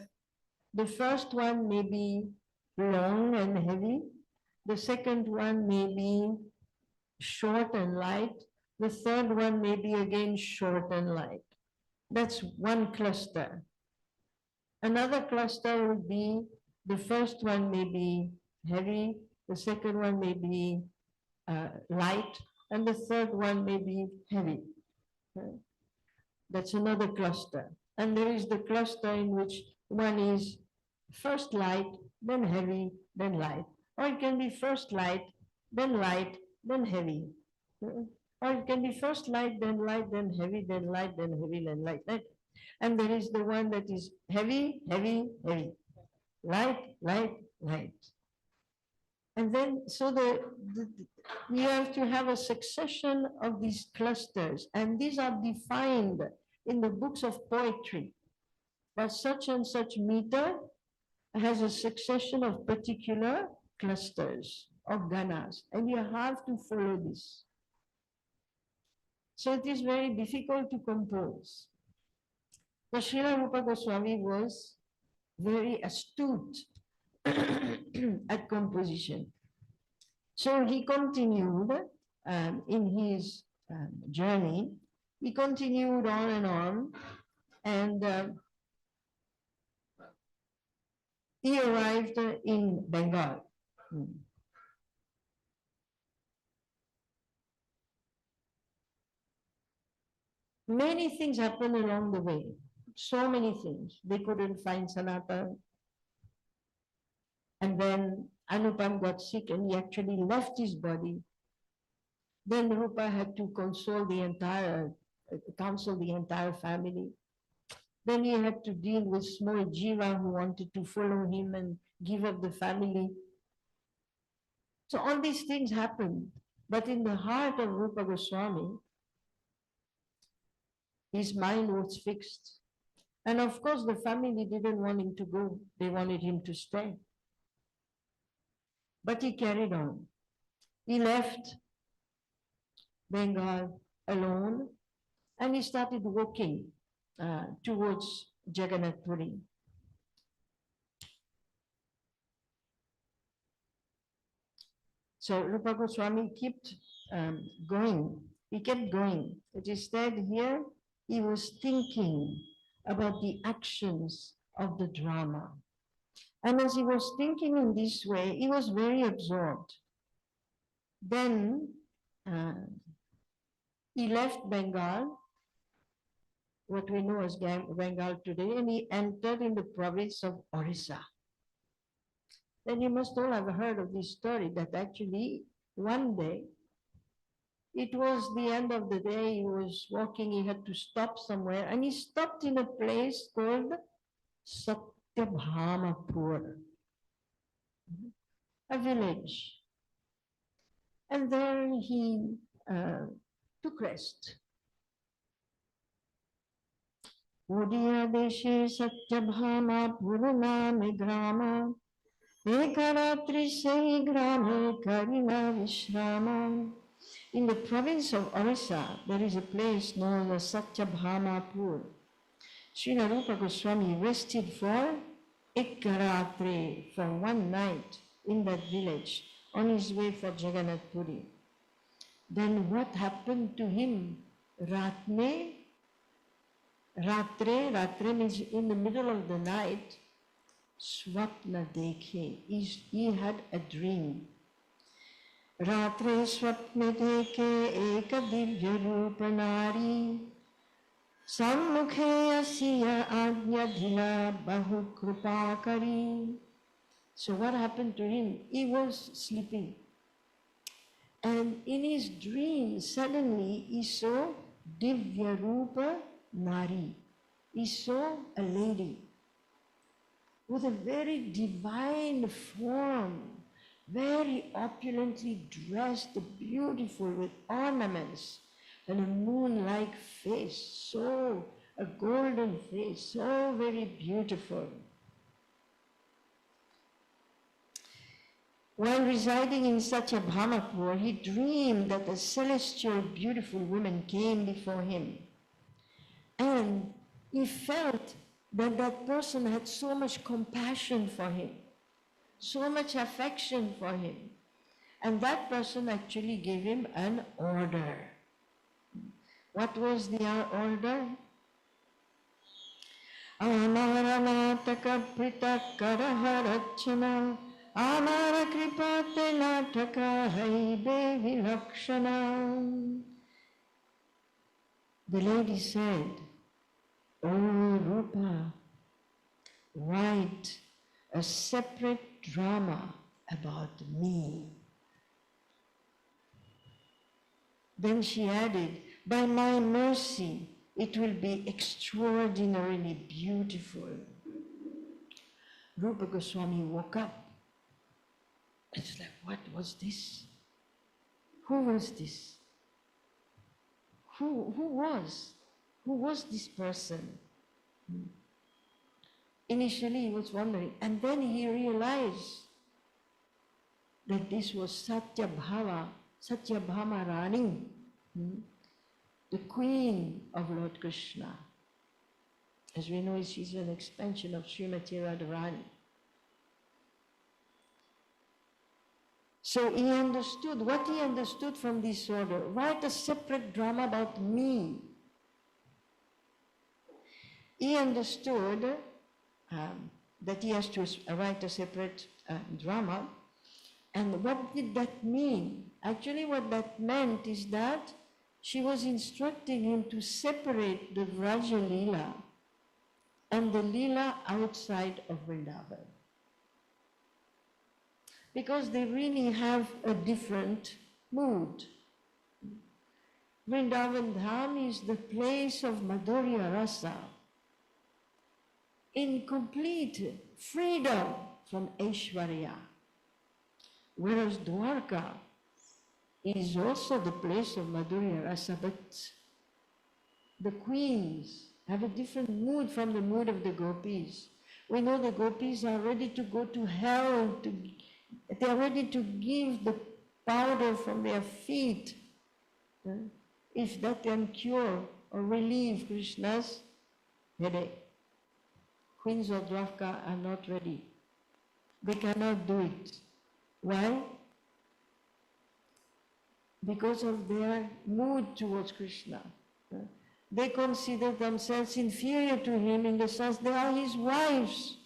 the first one may be long and heavy. The second one may be short and light. The third one may be again short and light. That's one cluster. Another cluster would be, the first one may be heavy, the second one may be light, and the third one may be heavy. That's another cluster. And there is the cluster in which one is first light, then heavy, then light. Or it can be first light, then heavy. Or it can be first light, then heavy, then light, then heavy, then light. And there is the one that is heavy, heavy, heavy. Light, light, light. And then, so we have to have a succession of these clusters, and these are defined in the books of poetry. But such and such meter has a succession of particular clusters of ganas, and you have to follow this. So it is very difficult to compose. The Srila Rupa Goswami was very astute at composition. So he continued in his journey. He continued on, and he arrived in Bengal. Many things happened along the way. So many things. They couldn't find Sanatan. And then Anupam got sick and he actually left his body. Then Rupa had to counsel the entire family. Then he had to deal with small jiva who wanted to follow him and give up the family. So all these things happened. But in the heart of Rupa Goswami, his mind was fixed. And of course, the family didn't want him to go. They wanted him to stay. But he carried on. He left Bengal alone and he started walking towards Jagannath Puri. So Rupa Goswami kept going. He kept going. It is said here, he was thinking about the actions of the drama. And as he was thinking in this way, he was very absorbed. Then he left Bengal, what we know as Bengal today, and he entered in the province of Orissa. Then you must all have heard of this story that actually one day, it was the end of the day, he was walking, he had to stop somewhere, and he stopped in a place called Satyabhama, a village. And there he took rest. Udiya deshe Satyabhama Puruname grama Ekaratri se grame karina vishrama. In the province of Orissa, there is a place known as Satyabhama Pur. Srila Rupa Goswami rested for Ekaratri, for one night in that village, on his way for Jagannath Puri. Then what happened to him? Ratre means in the middle of the night, swapna dekhe, he had a dream. Ratre swapne dekhe eka divya rupa nari, sammukhe asya ajna dhila bahu krupa kari. So what happened to him? He was sleeping. And in his dream, suddenly he saw Divya Rupa Nari. He saw a lady with a very divine form, very opulently dressed, beautiful with ornaments, and a moon-like face, a golden face, so very beautiful. While residing in Satyabhamapur, he dreamed that a celestial, beautiful woman came before him. And he felt that that person had so much compassion for him, so much affection for him. And that person actually gave him an order. What was the order? Amaranataka pritakaraharachana Amara kripate nataka haibe vilakshana. The lady said, "Oh Rupa, write a separate drama about me." Then she added, "By my mercy, it will be extraordinarily beautiful." Rupa Goswami woke up It's like, what was this? Who was this? Who was this person? Initially he was wondering, and then he realized that this was Satyabhama Rani, the queen of Lord Krishna. As we know, she's an expansion of Srimati Radharani. So he understood, what he understood from this order, write a separate drama about me. He understood that he has to write a separate drama. And what did that mean? Actually, what that meant is that she was instructing him to separate the Vraja Leela and the Leela outside of Vrindavan. Because they really have a different mood. Vrindavan Dham is the place of Madhurya Rasa, in complete freedom from Aishwarya. Whereas Dwarka is also the place of Madhurya Rasa, but the queens have a different mood from the mood of the gopis. We know the gopis are ready to go to hell, they are ready to give the powder from their feet if that can cure or relieve Krishna's headache. Queens of Dwarka are not ready. They cannot do it. Why? Because of their mood towards Krishna. They consider themselves inferior to him in the sense they are his wives.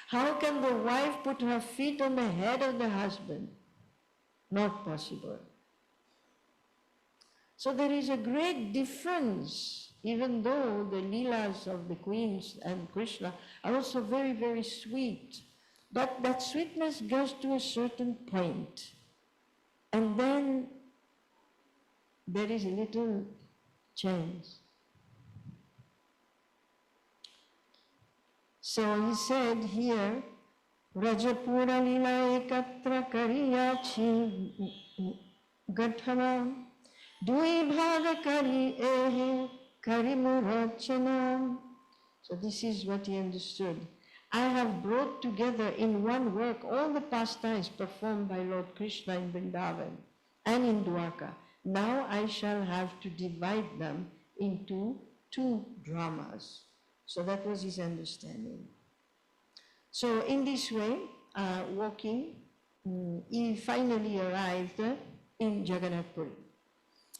How can the wife put her feet on the head of the husband? Not possible. So there is a great difference, even though the leelas of the queens and Krishna are also very, very sweet. But that sweetness goes to a certain point. And then there is a little change. So he said here, Rajapura Lila Ekatra Kariyachi Gathana Dui Bhaga Kari Ehe Karimurachanam. So this is what he understood. I have brought together in one work all the pastimes performed by Lord Krishna in Vrindavan and in Dwarka. Now I shall have to divide them into 2 dramas. So that was his understanding. So in this way, walking, he finally arrived in Jagannath Puri.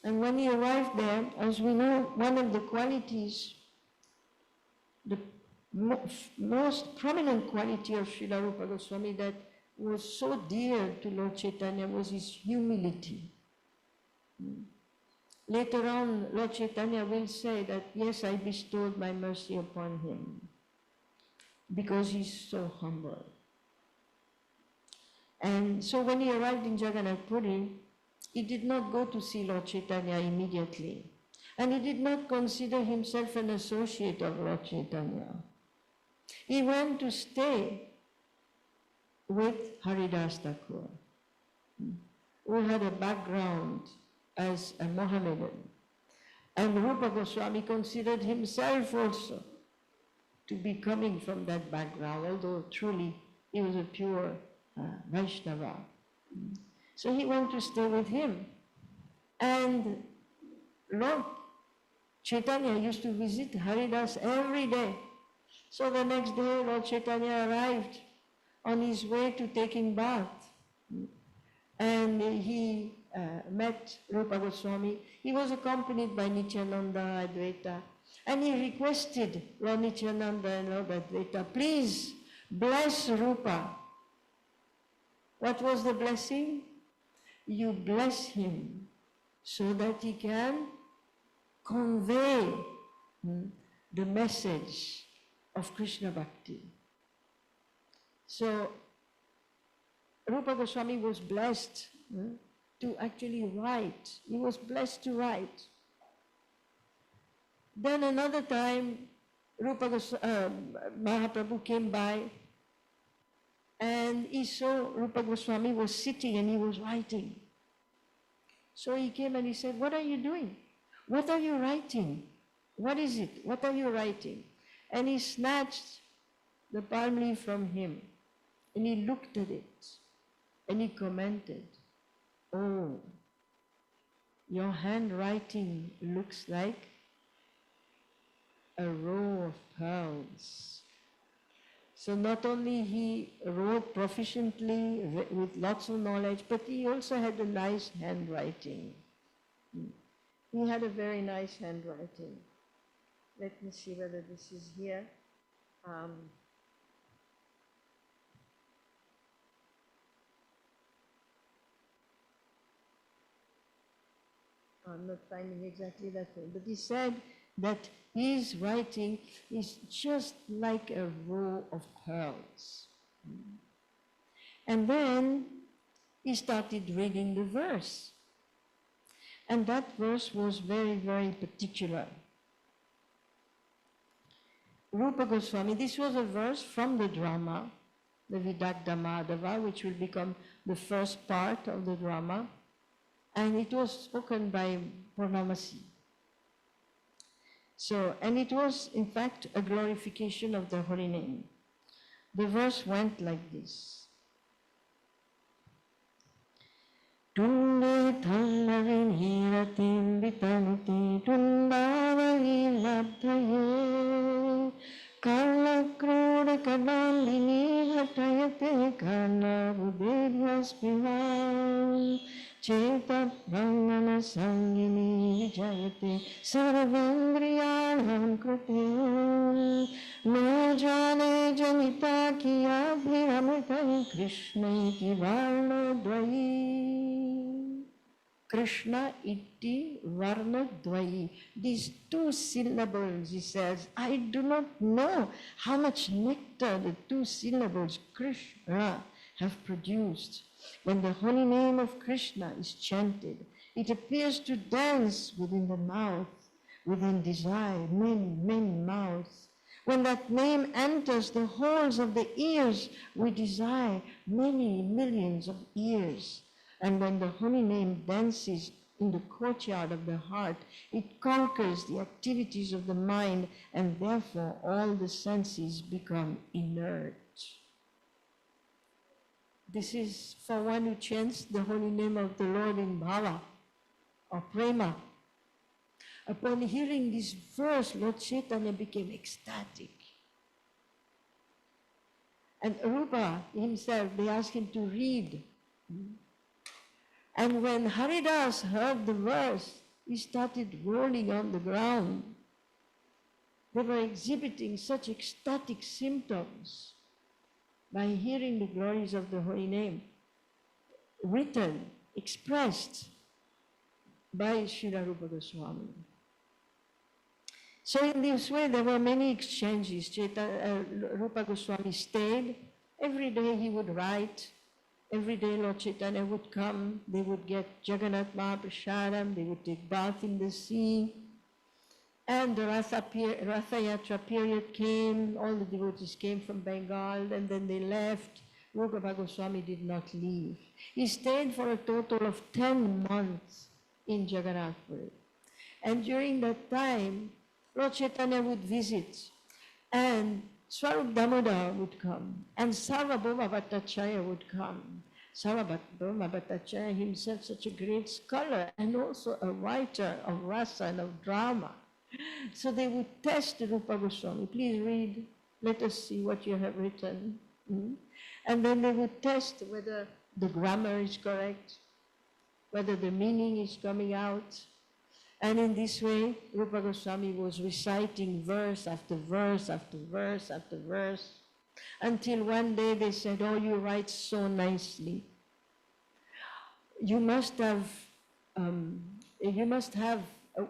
And when he arrived there, as we know, one of the qualities, the most prominent quality of Srila Rupa Goswami that was so dear to Lord Chaitanya was his humility. Later on, Lord Chaitanya will say that, yes, I bestowed my mercy upon him because he's so humble. And so when he arrived in Jagannath Puri, he did not go to see Lord Chaitanya immediately. And he did not consider himself an associate of Lord Chaitanya. He went to stay with Haridas Thakur, who had a background as a Mohammedan. And Rupa Goswami considered himself also to be coming from that background, although truly he was a pure Vaishnava. So he went to stay with him. And Lord Chaitanya used to visit Haridas every day. So the next day, Lord Chaitanya arrived on his way to taking bath. And he met Rupa Goswami. He was accompanied by Nityananda, Advaita. And he requested Lord Nityananda and Lord Advaita, please bless Rupa. What was the blessing? You bless him so that he can convey the message of Krishna Bhakti. So Rupa Goswami was blessed to actually write. He was blessed to write. Then another time, Mahaprabhu came by And he saw Rupa Goswami was sitting and he was writing. So he came and he said, "What are you doing? What are you writing? What is it? What are you writing?" And he snatched the palm leaf from him and he looked at it and he commented, "Oh, your handwriting looks like a row of pearls." So not only he wrote proficiently with lots of knowledge, but he also had a nice handwriting. He had a very nice handwriting. Let me see whether this is here. I'm not finding exactly that one, but he said that his writing is just like a row of pearls. And then he started reading the verse. And that verse was very, very particular. Rupa Goswami, this was a verse from the drama, the Vidagdha Madhava, which will become the first part of the drama. And it was spoken by Purnamasi. So, and it was in fact a glorification of the holy name. The verse went like this. Tunde thallarin hiratim vitanti tundavali labdhaye kala kruda kadalini hatayate kana uderyasmivam Cheta Brahmana Sangini Jayate Sarvendriyanam Krute No Jane Janita Kiya Bhiramita Krishna Iti Varna Dvayi Krishna Iti Varna Dvayi. These two syllables, he says, I do not know how much nectar the two syllables Krishna have produced. When the holy name of Krishna is chanted, it appears to dance within the mouth, within desire, many, many mouths. When that name enters the holes of the ears, we desire many millions of ears. And when the holy name dances in the courtyard of the heart, it conquers the activities of the mind, and therefore all the senses become inert. This is for one who chants the holy name of the Lord in bhava or prema. Upon hearing this verse, Lord Chaitanya became ecstatic. And Rupa himself, they asked him to read. And when Haridas heard the verse, he started rolling on the ground. They were exhibiting such ecstatic symptoms by hearing the glories of the holy name, written, expressed by Srila Rupa Goswami. So in this way, there were many exchanges. Rupa Goswami stayed. Every day he would write. Every day Lord Chaitanya would come. They would get Jagannath Mahaprasadam. They would take bath in the sea. And the Ratha Yatra period came. All the devotees came from Bengal, and then they left. Rupa Goswami did not leave. He stayed for a total of 10 months in Jagannath Puri. And during that time, Lord Chaitanya would visit, and Swarup Damodar would come, and Sarbhauma Prabhu would come. Sarbhauma Prabhu himself, such a great scholar, and also a writer of rasa and of drama. So they would test Rupa Goswami. Please read, let us see what you have written. And then they would test whether the grammar is correct, whether the meaning is coming out. And in this way, Rupa Goswami was reciting verse after verse after verse after verse, until one day they said, "Oh, you write so nicely. You must have,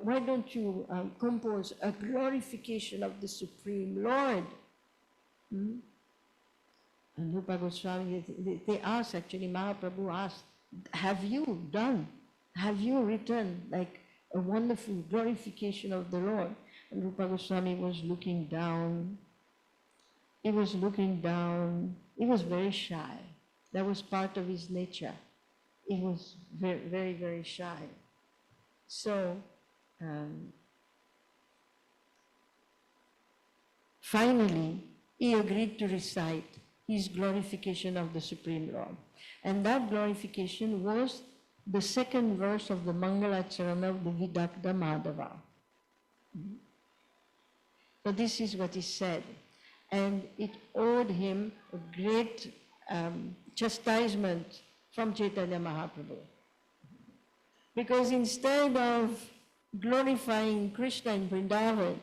why don't you compose a glorification of the Supreme Lord?" And Rupa Goswami, they asked, actually, Mahaprabhu asked, have you written like a wonderful glorification of the Lord? And Rupa Goswami was looking down. He was looking down He was very shy. That was part of his nature. He was very, very, very shy. So, finally, he agreed to recite his glorification of the Supreme Lord. And that glorification was the second verse of the Mangalacharan of the Vidagdha Madhava. So this is what he said. And it owed him a great chastisement from Chaitanya Mahaprabhu. Because instead of glorifying Krishna in Vrindavan,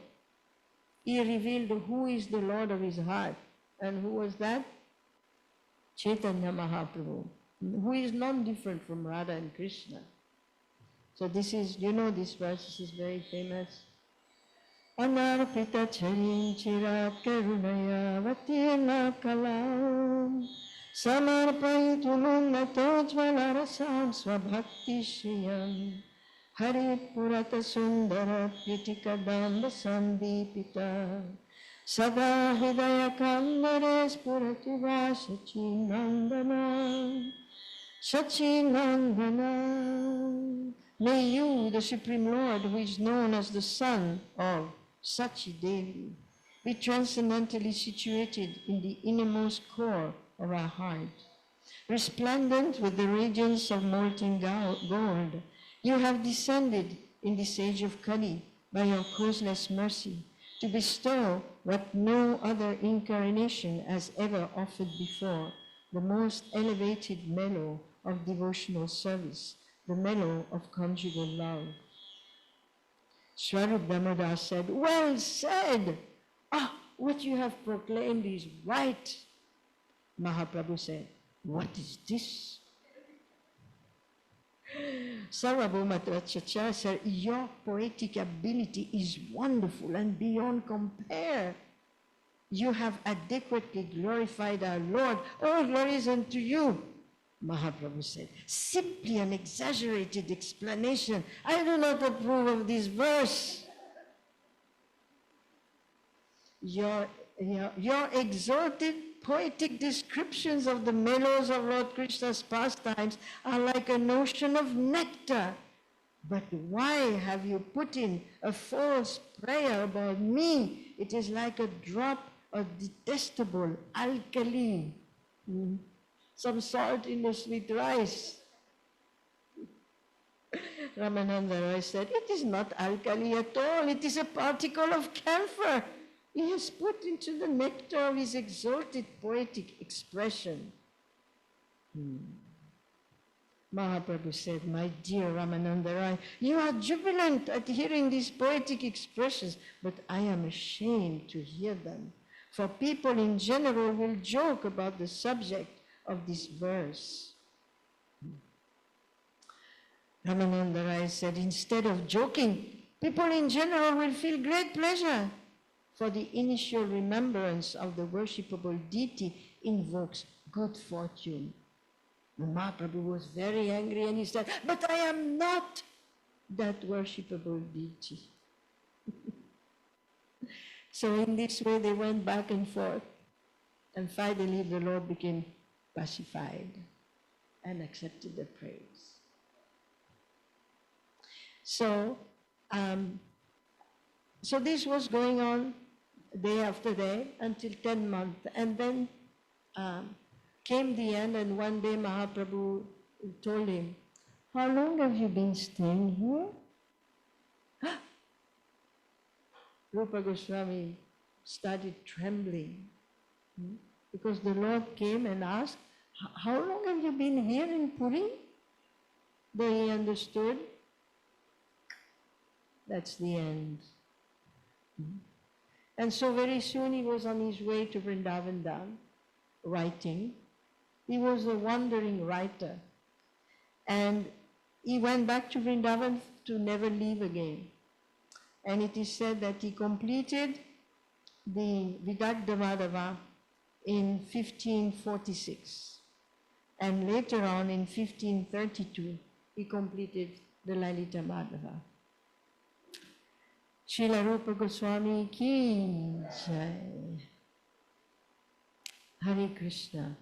he revealed who is the Lord of his heart. And who was that? Chaitanya Mahaprabhu, who is non-different from Radha and Krishna. So this is, you know this verse, this is very famous. Anarpita charin chirat karunaya vatirna kalam samarpayitum natojvalarasam svabhakti shriyam Harit Purata Sundara Ter Kadamba Sandipita Sada Hidaya Kandare Spuratuva Sachinandana Sachinandana. May you, the Supreme Lord, who is known as the son of Sachidevi, be transcendently situated in the innermost core of our heart. Resplendent with the radiance of molten gold, you have descended in this age of Kali by your causeless mercy to bestow what no other incarnation has ever offered before, the most elevated mellow of devotional service, the mellow of conjugal love. Srila Damodar said, "Well said! What you have proclaimed is right." Mahaprabhu said, "What is this?" Sarbhauma Prabhu said, "Your poetic ability is wonderful and beyond compare. You have adequately glorified our Lord. All glories unto you." Mahaprabhu said, "Simply an exaggerated explanation. I do not approve of this verse. Your exalted poetic descriptions of the mellows of Lord Krishna's pastimes are like an ocean of nectar. But why have you put in a false prayer about me? It is like a drop of detestable alkali. Some salt in the sweet rice." Ramananda Roy said, "It is not alkali at all. It is a particle of camphor he has put into the nectar of his exalted poetic expression." Mahaprabhu said, "My dear Ramananda Roy, you are jubilant at hearing these poetic expressions, but I am ashamed to hear them. For people in general will joke about the subject of this verse." Ramananda Rai said, "Instead of joking, people in general will feel great pleasure, for the initial remembrance of the worshipable deity invokes good fortune." The Mahaprabhu was very angry and he said, "But I am not that worshipable deity." So in this way they went back and forth, and finally the Lord became pacified and accepted the praise. So this was going on day after day until 10 months. And then came the end, and one day Mahaprabhu told him, "How long have you been staying here?" Rupa Goswami started trembling because the Lord came and asked, "How long have you been here in Puri?" Then he understood, that's the end. And so very soon he was on his way to Vrindavan Dham, writing. He was a wandering writer. And he went back to Vrindavan to never leave again. And it is said that he completed the Vidagdha Madhava in 1546. And later on in 1532, he completed the Lalita Madhava. Srila Rupa Goswami ki jai. Hare Krishna.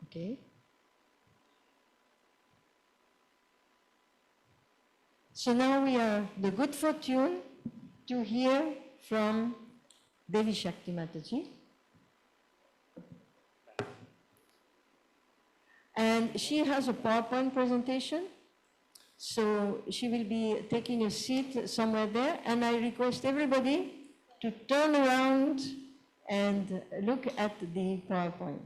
Okay. So now we are the good fortune to hear from Devi Shakti Mataji. And she has a PowerPoint presentation. So she will be taking a seat somewhere there. And I request everybody to turn around and look at the PowerPoint.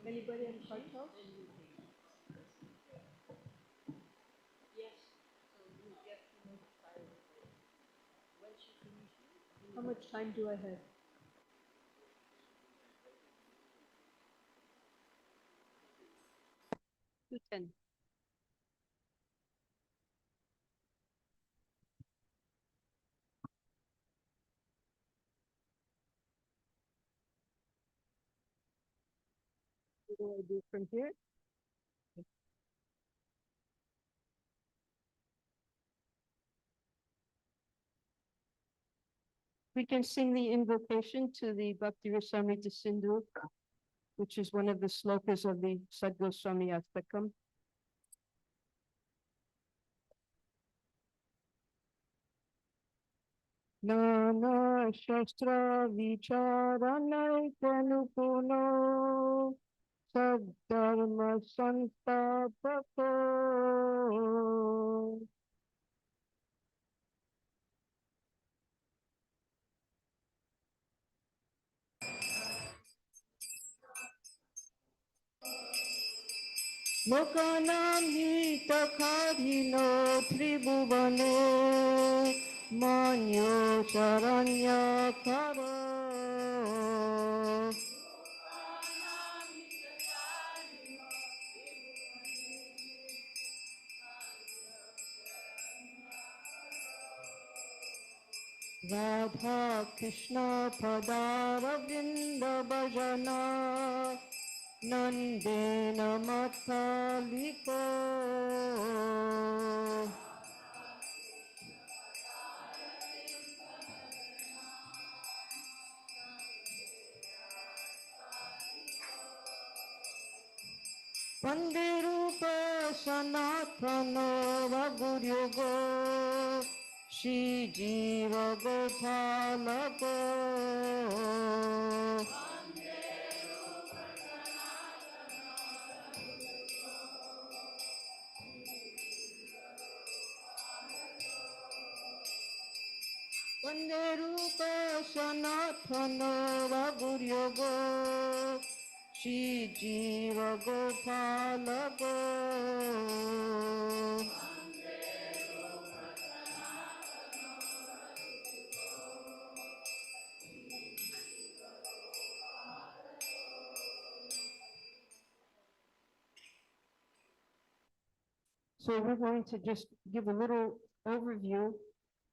Anybody in Park House? Yes. So you get notified when she finishes. How much time do I have? 2:10. What do I do from here? We can sing the invocation to the Bhakti Rasamrita Sindhu, which is one of the slokas of the Sadgoswami Astakam. Nana Shastra Vicharanai Kanupuno Sadharma Sanstapako. Lokanam hitakadhino tribhuvane manyo charanya karo. Radha Krishna Padara Vrinda Bhajana Nandena Mathaliko. Vande Rupa Sanatana Vaguryogo Shri Jiva Gopalako. Vande Rupa Sanatana Vaguryogo Shri Jiva Gopalako. So we're going to just give a little overview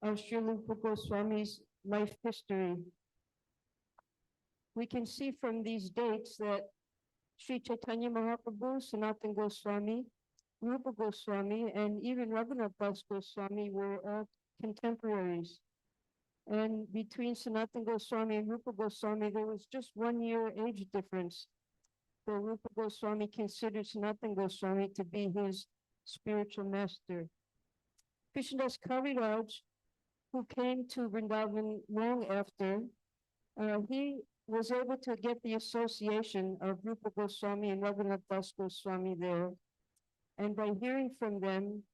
of Srila Rupa Goswami's life history. We can see from these dates that Sri Chaitanya Mahaprabhu, Sanatana Goswami, Rupa Goswami, and even Raghunath Das Goswami were all contemporaries. And between Sanatana Goswami and Rupa Goswami, there was just 1 year age difference. So Rupa Goswami considered Sanatana Goswami to be his spiritual master. Krishnadas Kaviraj, who came to Vrindavan long after, he was able to get the association of Rupa Goswami and Raghunath Das Goswami there. And by hearing from them,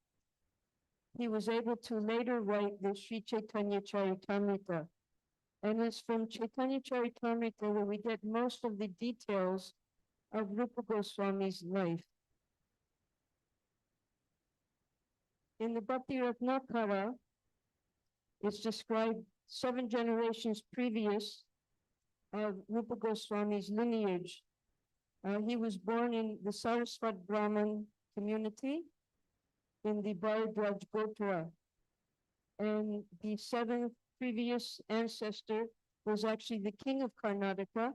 he was able to later write the Sri Chaitanya-Charitamrita. And it's from Chaitanya-Charitamrita where we get most of the details of Rupa Goswami's life. In the Bhakti Ratnakara, it's described 7 generations previous of Rupa Goswami's lineage. He was born in the Sarasvat Brahmin community in the Bharadwaj Gotra. And the 7th previous ancestor was actually the king of Karnataka,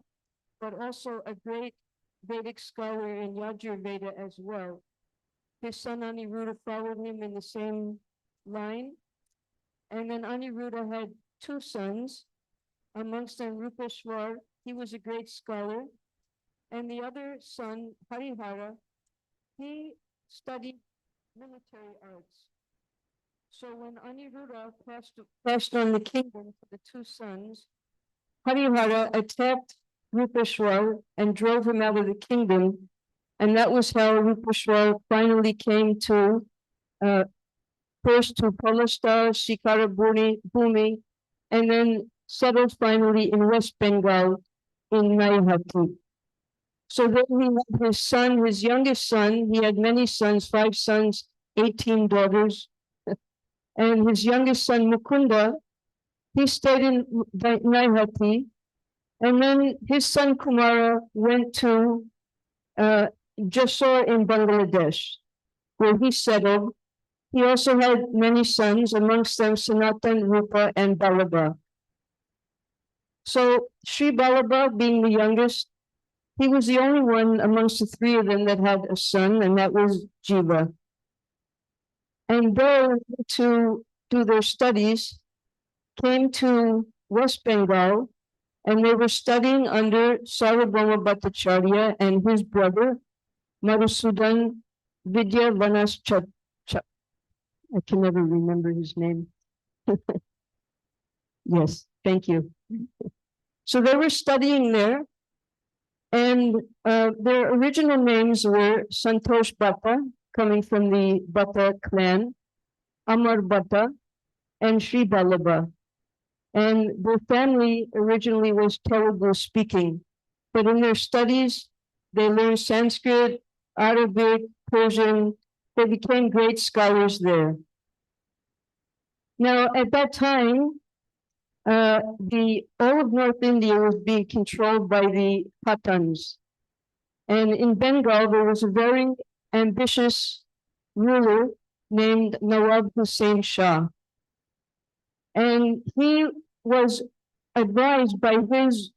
but also a great Vedic scholar in Yajurveda as well. His son Aniruddha followed him in the same line. And then Aniruddha had 2 sons, amongst them Rupeshwar, he was a great scholar. And the other son, Harihara, he studied military arts. So when Aniruddha passed on the kingdom to the 2 sons, Harihara attacked Rupeshwar and drove him out of the kingdom. And that was how Rupeshwar finally came to first to Palestine, Shikara Bhumi, and then settled finally in West Bengal in Naihati. So then he had his son, his youngest son, he had many sons, 5 sons, 18 daughters. And his youngest son, Mukunda, he stayed in Naihati. And then his son, Kumara, went to Jessore in Bangladesh, where he settled. He also had many sons, amongst them Sanatan, Rupa, and Balaba. So Sri Balaba, being the youngest, he was the only one amongst the 3 of them that had a son, and that was Jiva. And they, to do their studies, came to West Bengal, and they were studying under Sarbhauma Prabhu and his brother, Madhusudan Vidyavanas I can never remember his name. Yes, thank you. So they were studying there, and their original names were Santosh Bhatta, coming from the Bhatta clan, Amar Bhatta, and Sri Balaba. And their family originally was Telugu speaking, but in their studies, they learned Sanskrit, Arabic, Persian. They became great scholars there. Now, at that time, all of North India was being controlled by the Pathans. And in Bengal, there was a very ambitious ruler named Nawab Hussain Shah. And he was advised by his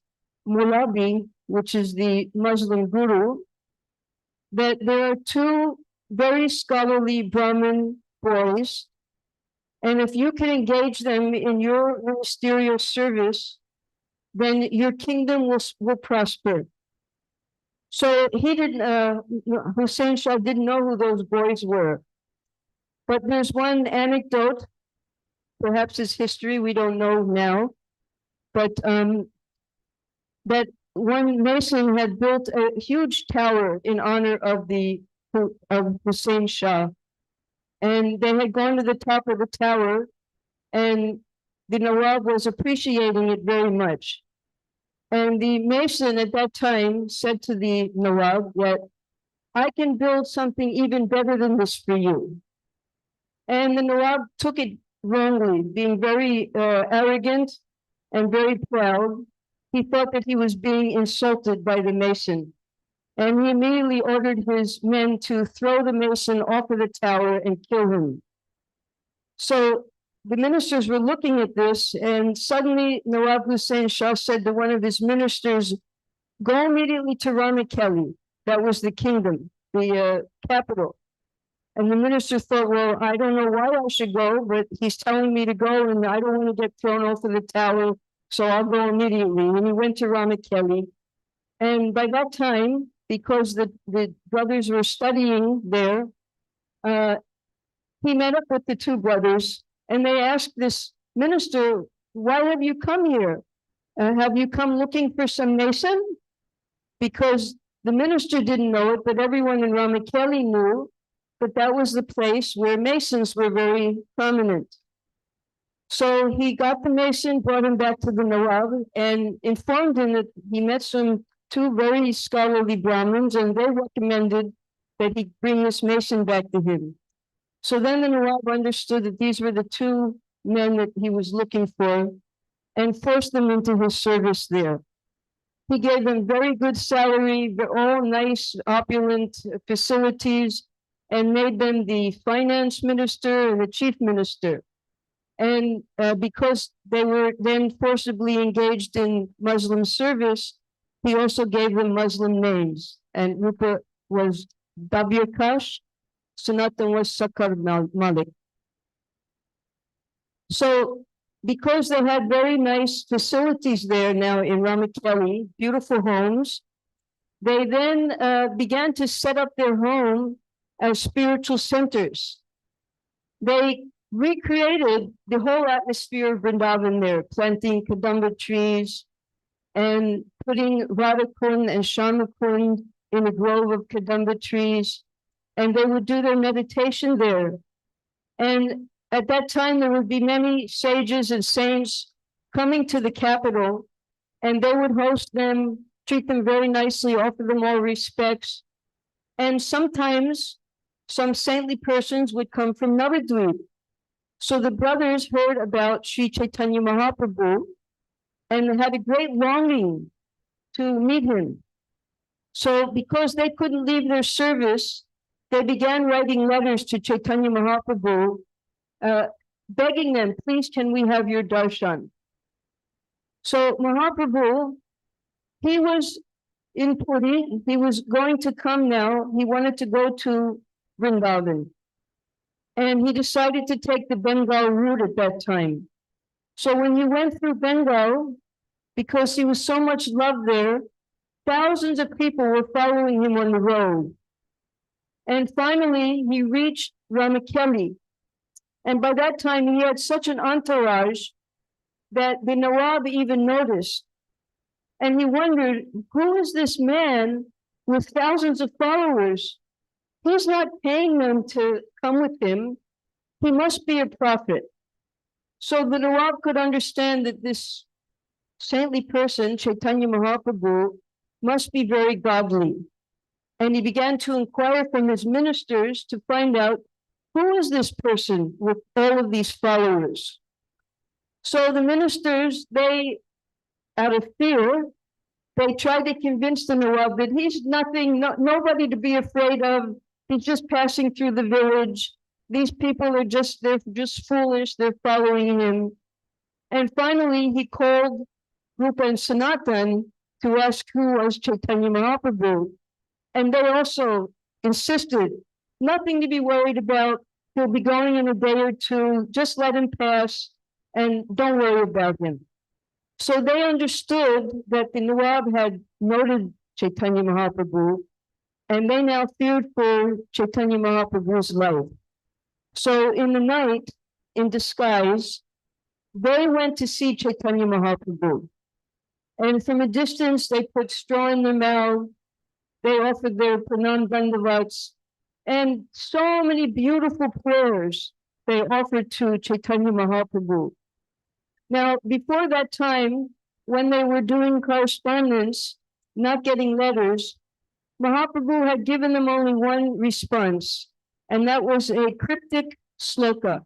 Mulabi, which is the Muslim guru, that there are 2 very scholarly Brahmin boys, and if you can engage them in your ministerial service, then your kingdom will prosper. So he didn't, Hussain Shah didn't know who those boys were. But there's one anecdote, perhaps it's history, we don't know now, but that one mason had built a huge tower in honor of Hussain Shah. And they had gone to the top of the tower, and the Nawab was appreciating it very much. And the mason at that time said to the Nawab that, I can build something even better than this for you. And the Nawab took it wrongly, being very arrogant and very proud. He thought that he was being insulted by the mason. And he immediately ordered his men to throw the mason off of the tower and kill him. So the ministers were looking at this, and suddenly Nawab Hussain Shah said to one of his ministers, go immediately to Ramakeli. That was the kingdom, the capital. And the minister thought, well, I don't know why I should go, but he's telling me to go and I don't want to get thrown off of the tower, so I'll go immediately. And he went to Ramakeli. And by that time, because the brothers were studying there, he met up with the two brothers and they asked this minister, why have you come here? Have you come looking for some mason? Because the minister didn't know it, but everyone in Ramakeli knew that that was the place where masons were very prominent. So he got the mason, brought him back to the Nawab, and informed him that he met two very scholarly Brahmins, and they recommended that he bring this mason back to him. So then the Nawab understood that these were the two men that he was looking for, and forced them into his service there. He gave them very good salary, all nice, opulent facilities, and made them the finance minister and the chief minister. And because they were then forcibly engaged in Muslim service, he also gave them Muslim names. And Rupa was Davyakash, Sanatan was Sakar Malik. So because they had very nice facilities there now in Ramakeli, beautiful homes, they then began to set up their home as spiritual centers. They recreated the whole atmosphere of Vrindavan there, planting Kadamba trees and putting Radha Kund and Shyama Kund in a grove of Kadamba trees. And they would do their meditation there. And at that time, there would be many sages and saints coming to the capital, and they would host them, treat them very nicely, offer them all respects. And sometimes some saintly persons would come from Navadvip. So the brothers heard about Sri Chaitanya Mahaprabhu and had a great longing to meet him. So because they couldn't leave their service, they began writing letters to Chaitanya Mahaprabhu, begging them, please, can we have your darshan? So Mahaprabhu, he was in Puri, he was going to come now, he wanted to go to Vrindavan. And he decided to take the Bengal route at that time. So when he went through Bengal, because he was so much loved there, thousands of people were following him on the road. And finally, he reached Ramakeli. And by that time, he had such an entourage that the Nawab even noticed. And he wondered, who is this man with thousands of followers? He's not paying them to come with him. He must be a prophet. So the Nawab could understand that this saintly person, Chaitanya Mahaprabhu, must be very godly. And he began to inquire from his ministers to find out, who is this person with all of these followers? So the ministers, they, out of fear, they tried to convince the Nawab that he's nothing, nobody to be afraid of. He's just passing through the village. These people are they're just foolish. They're following him. And finally, he called Rupa and Sanatan to ask who was Chaitanya Mahaprabhu. And they also insisted, nothing to be worried about. He'll be going in a day or two. Just let him pass and don't worry about him. So they understood that the Nawab had noted Chaitanya Mahaprabhu, and they now feared for Chaitanya Mahaprabhu's life. So in the night, in disguise, they went to see Chaitanya Mahaprabhu. And from a distance, they put straw in their mouth. They offered their pranam dandavats, and so many beautiful prayers they offered to Chaitanya Mahaprabhu. Now, before that time, when they were doing correspondence, not getting letters, Mahaprabhu had given them only one response, and that was a cryptic sloka,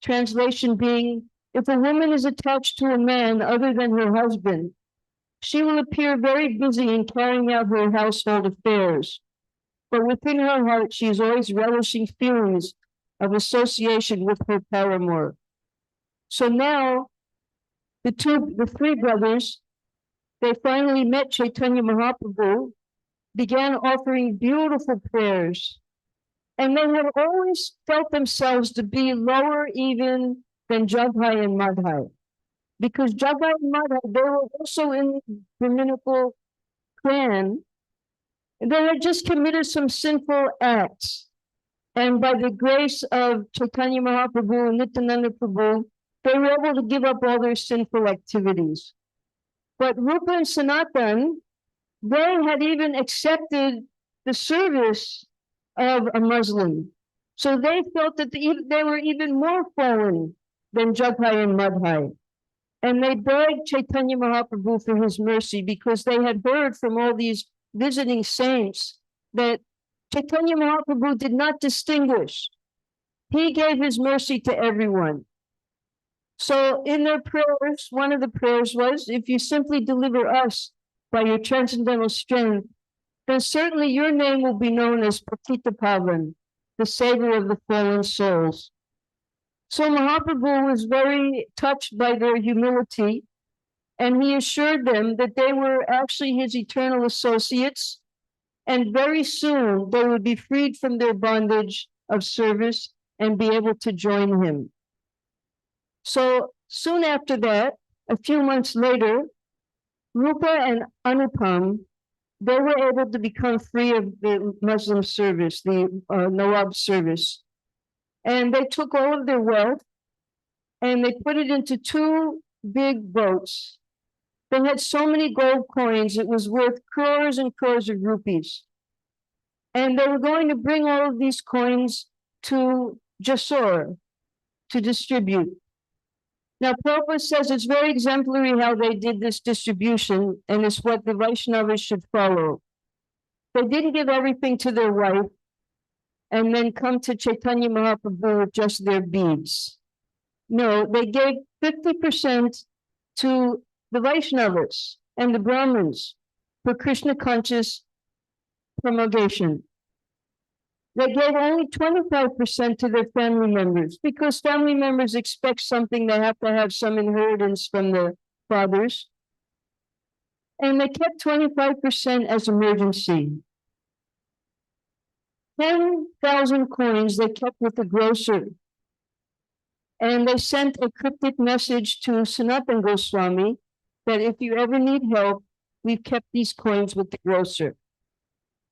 translation being, if a woman is attached to a man other than her husband, she will appear very busy in carrying out her household affairs, but within her heart she is always relishing feelings of association with her paramour. So now, the three brothers, they finally met Chaitanya Mahaprabhu, began offering beautiful prayers. And they had always felt themselves to be lower even than Jagai and Madhai. Because Jagai and Madhai, they were also in the Brahminical clan. They had just committed some sinful acts. And by the grace of Chaitanya Mahaprabhu and Nityananda Prabhu, they were able to give up all their sinful activities. But Rupa and Sanatan, they had even accepted the service of a Muslim. So they felt that they were even more fallen than Jagai and Madhai. And they begged Chaitanya Mahaprabhu for his mercy because they had heard from all these visiting saints that Chaitanya Mahaprabhu did not distinguish. He gave his mercy to everyone. So in their prayers, one of the prayers was, if you simply deliver us by your transcendental strength, then certainly your name will be known as Patita Pavan, the savior of the fallen souls. So Mahaprabhu was very touched by their humility, and he assured them that they were actually his eternal associates, and very soon they would be freed from their bondage of service and be able to join him. So soon after that, a few months later, Rupa and Anupam, they were able to become free of the Muslim service, the Nawab service. And they took all of their wealth and they put it into 2 big boats. They had so many gold coins, it was worth crores and crores of rupees. And they were going to bring all of these coins to Jasur to distribute. Now, Prabhupada says it's very exemplary how they did this distribution, and it's what the Vaishnavas should follow. They didn't give everything to their wife and then come to Chaitanya Mahaprabhu with just their beads. No, they gave 50% to the Vaishnavas and the Brahmins for Krishna conscious promulgation. They gave only 25% to their family members because family members expect something. They have to have some inheritance from their fathers. And they kept 25% as emergency. 10,000 coins they kept with the grocer. And they sent a cryptic message to Sanatana Goswami that if you ever need help, we've kept these coins with the grocer.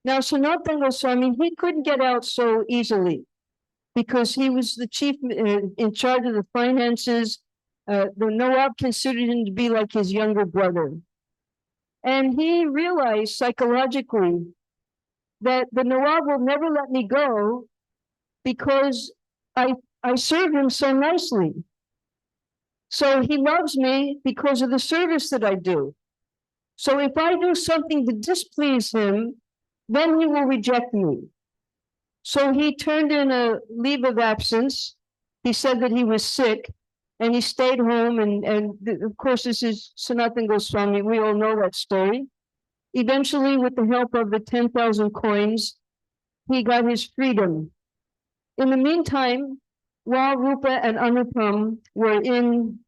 Now, Sanatana Goswami, he couldn't get out so easily because he was the chief in charge of the finances. The Nawab considered him to be like his younger brother. And he realized psychologically that the Nawab will never let me go because I serve him so nicely. So he loves me because of the service that I do. So if I do something to displease him, then he will reject me. So he turned in a leave of absence. He said that he was sick and he stayed home. And of course, this is Sanatana Goswami. We all know that story. Eventually, with the help of the 10,000 coins, he got his freedom. In the meantime, while Rupa and Anupam were in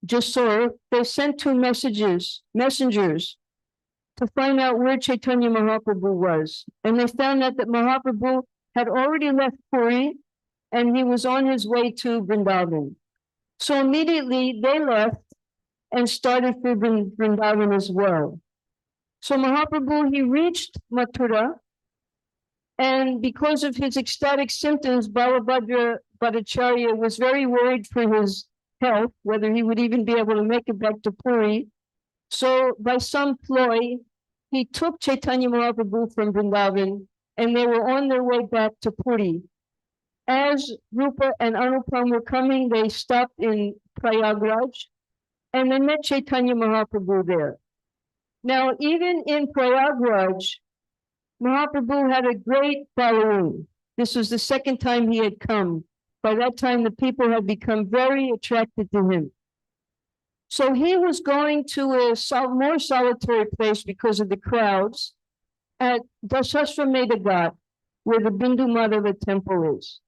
Jasur, they sent 2 messengers to find out where Chaitanya Mahaprabhu was. And they found out that Mahaprabhu had already left Puri and he was on his way to Vrindavan. So immediately they left and started for Vrindavan as well. So Mahaprabhu, he reached Mathura, and because of his ecstatic symptoms, Upadesamrita was very worried for his health, whether he would even be able to make it back to Puri. So by some ploy, he took Chaitanya Mahaprabhu from Vrindavan, and they were on their way back to Puri. As Rupa and Anupam were coming, they stopped in Prayagraj, and they met Chaitanya Mahaprabhu there. Now, even in Prayagraj, Mahaprabhu had a great following. This was the second time he had come. By that time, the people had become very attracted to him. So he was going to a more solitary place because of the crowds at Dasashramedha Ghat, where the Bindu Madhava temple is.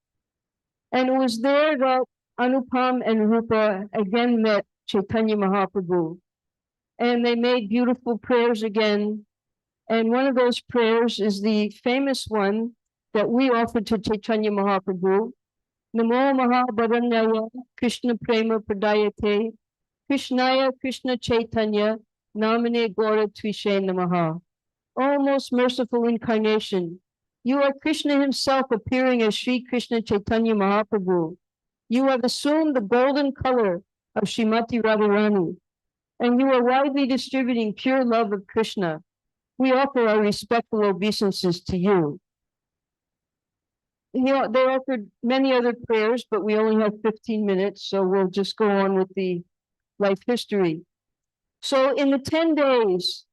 And it was there that Anupam and Rupa again met Chaitanya Mahaprabhu. And they made beautiful prayers again. And one of those prayers is the famous one that we offer to Chaitanya Mahaprabhu. Namo Mahabharanyaya Krishna Prema Pradayate Krishnaya Krishna Chaitanya Namane Gora Tvishe Namaha. O most merciful incarnation, you are Krishna himself appearing as Sri Krishna Chaitanya Mahaprabhu. You have assumed the golden color of Srimati Radharani, and you are widely distributing pure love of Krishna. We offer our respectful obeisances to you. They offered many other prayers, but we only have 15 minutes, so we'll just go on with the life history. So in the 10 days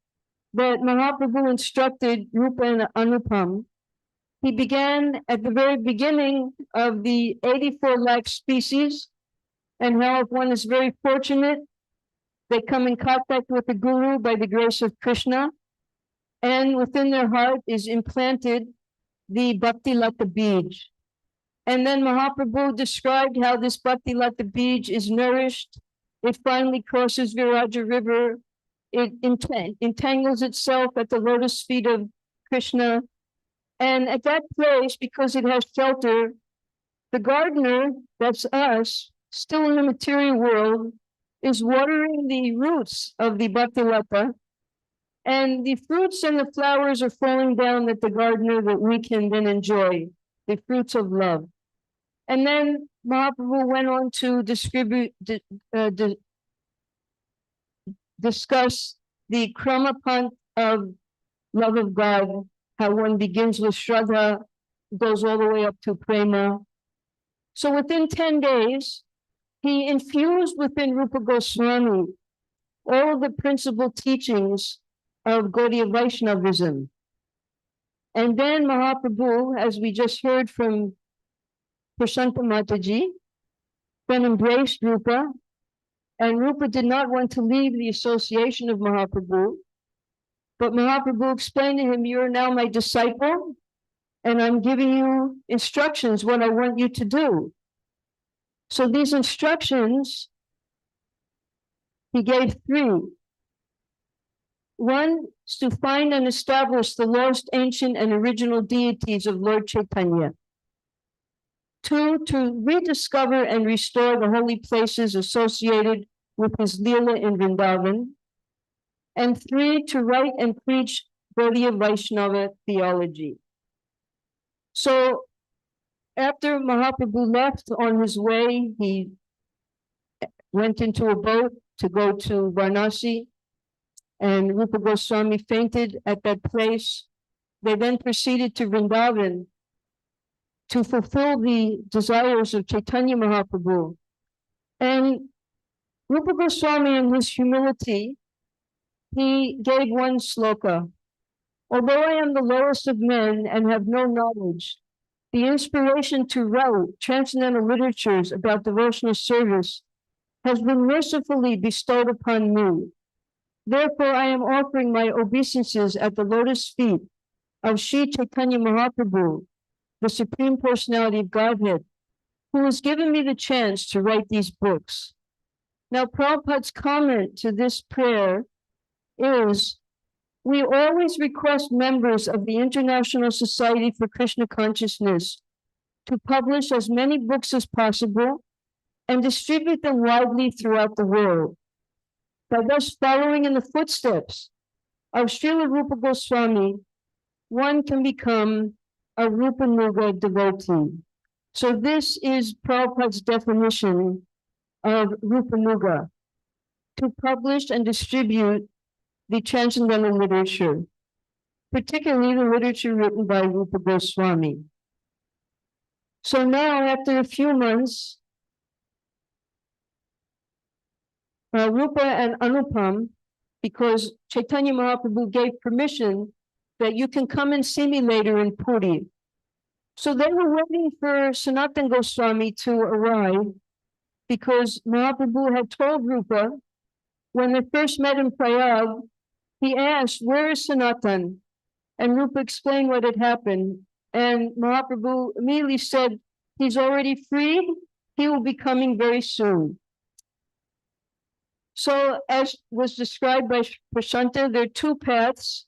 that Mahaprabhu instructed Rupa and Anupam, he began at the very beginning of the 84 lakh species, and how if one is very fortunate, they come in contact with the Guru by the grace of Krishna, and within their heart is implanted the Bhakti Lata Bij. And then Mahaprabhu described how this Bhakti Lata Bij is nourished. It finally crosses Viraja River. It entangles itself at the lotus feet of Krishna. And at that place, because it has shelter, the gardener, that's us, still in the material world, is watering the roots of the Bhakti Lata. And the fruits and the flowers are falling down at the gardener that we can then enjoy, the fruits of love. And then Mahaprabhu went on to discuss the Kramapant of love of God, how one begins with Shraddha, goes all the way up to Prema. So within 10 days, he infused within Rupa Goswami all of the principal teachings of Gaudiya Vaishnavism. And then Mahaprabhu, as we just heard from Prashanta Mataji, then embraced Rupa, and Rupa did not want to leave the association of Mahaprabhu, but Mahaprabhu explained to him, you are now my disciple, and I'm giving you instructions, what I want you to do. So these instructions, he gave 3. One is to find and establish the lost, ancient, and original deities of Lord Chaitanya. 2, to rediscover and restore the holy places associated with his leela in Vrindavan. And 3, to write and preach Gaudiya Vaishnava theology. So after Mahaprabhu left on his way, he went into a boat to go to Varanasi, and Rupa Goswami fainted at that place. They then proceeded to Vrindavan to fulfill the desires of Chaitanya Mahaprabhu. And Rupa Goswami, in his humility, he gave one sloka. Although I am the lowest of men and have no knowledge, the inspiration to write transcendental literatures about devotional service has been mercifully bestowed upon me. Therefore, I am offering my obeisances at the lotus feet of Sri Chaitanya Mahaprabhu, the Supreme Personality of Godhead, who has given me the chance to write these books. Now, Prabhupada's comment to this prayer is, we always request members of the International Society for Krishna Consciousness to publish as many books as possible and distribute them widely throughout the world. By thus following in the footsteps of Srila Rupa Goswami, one can become a Rupa Nuga devotee. So this is Prabhupada's definition of Rupa Nuga, to publish and distribute the transcendental literature, particularly the literature written by Rupa Goswami. So now, after a few months, Rupa and Anupam, because Chaitanya Mahaprabhu gave permission that you can come and see me later in Puri. So they were waiting for Sanatana Goswami to arrive, because Mahaprabhu had told Rupa, when they first met in Prayag, he asked, where is Sanatan? And Rupa explained what had happened. And Mahaprabhu immediately said, he's already freed. He will be coming very soon. So as was described by Prashanta, there are 2 paths.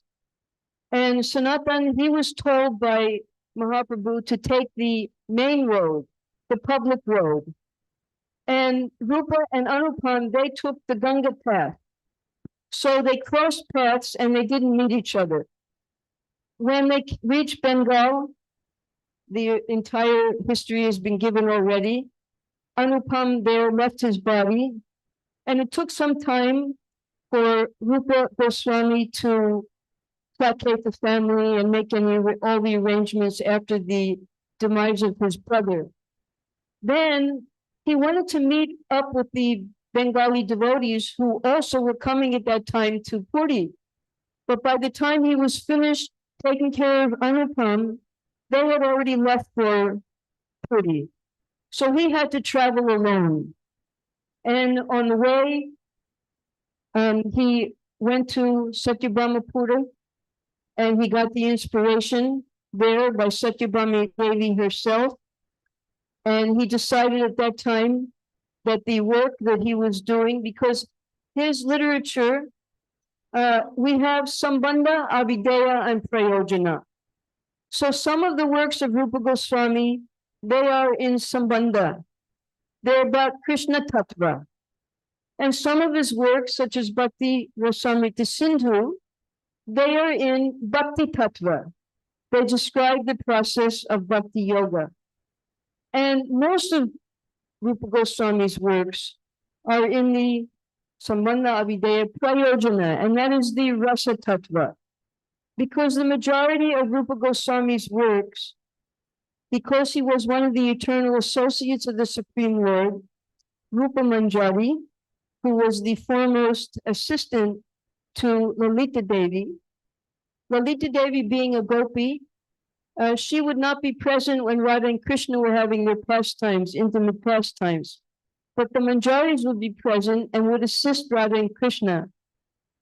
And Sanatan, he was told by Mahaprabhu to take the main road, the public road. And Rupa and Anupam, they took the Ganga path. So they crossed paths and they didn't meet each other. When they reached Bengal, the entire history has been given already. Anupam there left his body, and it took some time for Rupa Goswami to placate the family and make all the arrangements after the demise of his brother. Then he wanted to meet up with the Bengali devotees who also were coming at that time to Puri. But by the time he was finished taking care of Anupam, they had already left for Puri. So he had to travel alone. And on the way, he went to Satyabhamapura and he got the inspiration there by Satyabhama Devi herself. And he decided at that time that the work that he was doing, because his literature, we have Sambandha, Avideya, and Prayojana. So some of the works of Rupa Goswami, they are in Sambandha. They're about Krishna Tattva. And some of his works, such as Bhakti Rasamrita Sindhu, they are in Bhakti Tattva. They describe the process of Bhakti Yoga. And most of Rupa Goswami's works are in the Sambandha Avideya Prayojana, and that is the Rasa Tattva. Because the majority of Rupa Goswami's works, because he was one of the eternal associates of the Supreme Lord, Rupa Manjari, who was the foremost assistant to Lalita Devi. Lalita Devi being a gopi, she would not be present when Radha and Krishna were having their pastimes, intimate pastimes. But the Manjaris would be present and would assist Radha and Krishna.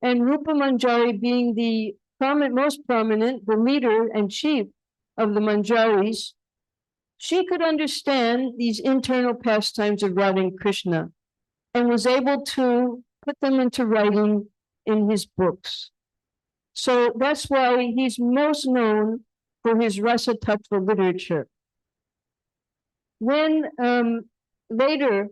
And Rupa Manjari being the most prominent, the leader and chief of the Manjaris, she could understand these internal pastimes of Radha and Krishna and was able to put them into writing in his books. So that's why he's most known for his Rasa Tattva literature. When later,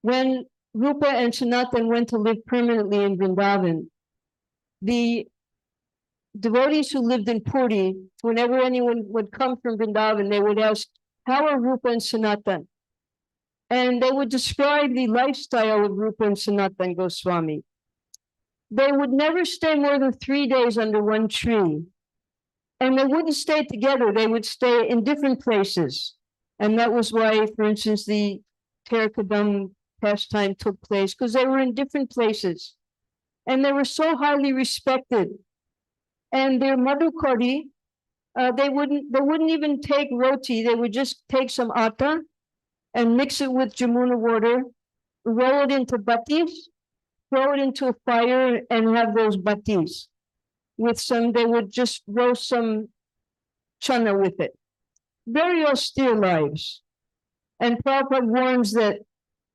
when Rupa and Sanatan went to live permanently in Vrindavan, the devotees who lived in Puri, whenever anyone would come from Vrindavan, they would ask, how are Rupa and Sanatan? And they would describe the lifestyle of Rupa and Sanatan Goswami. They would never stay more than 3 days under one tree. And they wouldn't stay together, they would stay in different places. And that was why, for instance, the Ter Kadamba pastime took place, because they were in different places. And they were so highly respected. And their madhukari, they wouldn't even take roti, they would just take some atta and mix it with Jamuna water, roll it into batis, throw it into a fire and have those batis. With some, they would just roast some chana with it. Very austere lives. And Prabhupada warns that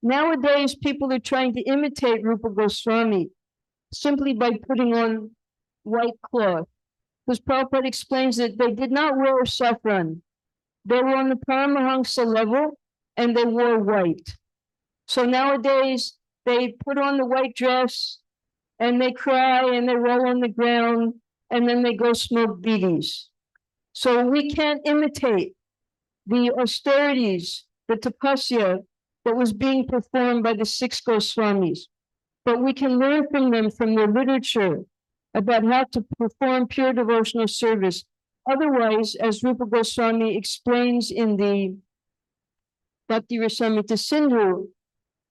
nowadays people are trying to imitate Rupa Goswami simply by putting on white cloth. Because Prabhupada explains that they did not wear saffron. They were on the Paramahamsa level and they wore white. So nowadays they put on the white dress and they cry and they roll on the ground and then they go smoke bidis. So we can't imitate the austerities, the tapasya that was being performed by the 6 Goswamis. But we can learn from them, from their literature, about how to perform pure devotional service. Otherwise, as Rupa Goswami explains in the Bhakti Rasamrita Sindhu,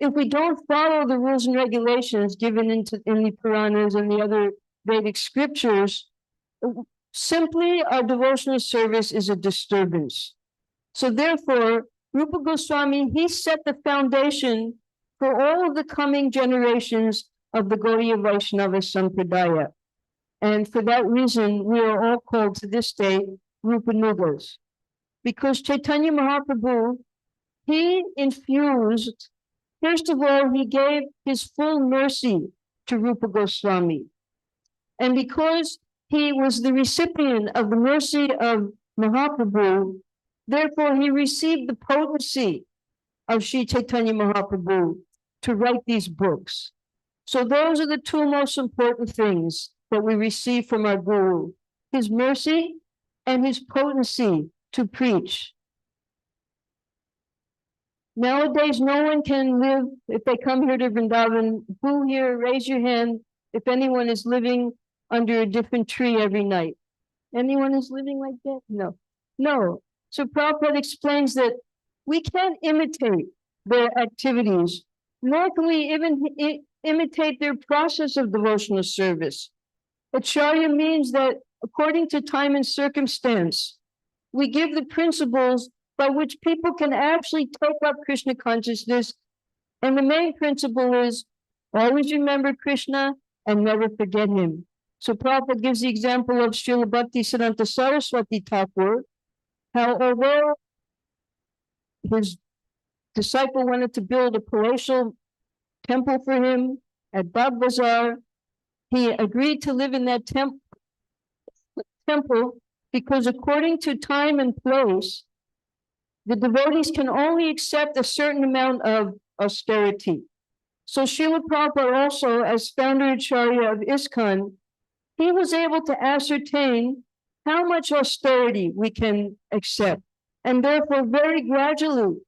if we don't follow the rules and regulations given in the Puranas and the other Vedic scriptures, simply our devotional service is a disturbance. So therefore, Rupa Goswami, he set the foundation for all of the coming generations of the Gaudiya Vaishnava Sampradaya. And for that reason, we are all called to this day Rupanugas. Because Chaitanya Mahaprabhu, he infused First of all, he gave his full mercy to Rupa Goswami. And because he was the recipient of the mercy of Mahaprabhu, therefore he received the potency of Sri Chaitanya Mahaprabhu to write these books. So those are the two most important things that we receive from our Guru, his mercy and his potency to preach. Nowadays, no one can live, if they come here to Vrindavan, who here, raise your hand if anyone is living under a different tree every night. Anyone is living like that? No. No. So Prabhupada explains that we can't imitate their activities, nor can we even imitate their process of devotional service. Acharya means that according to time and circumstance, we give the principles by which people can actually take up Krishna consciousness. And the main principle is always remember Krishna and never forget him. So Prabhupada gives the example of Srila Bhaktisiddhanta Saraswati Thakur, how although his disciple wanted to build a palatial temple for him at Bag Bazar, he agreed to live in that temple because according to time and place, the devotees can only accept a certain amount of austerity. So Srila Prabhupada also, as Founder-Acharya of ISKCON, he was able to ascertain how much austerity we can accept. And therefore, very gradually,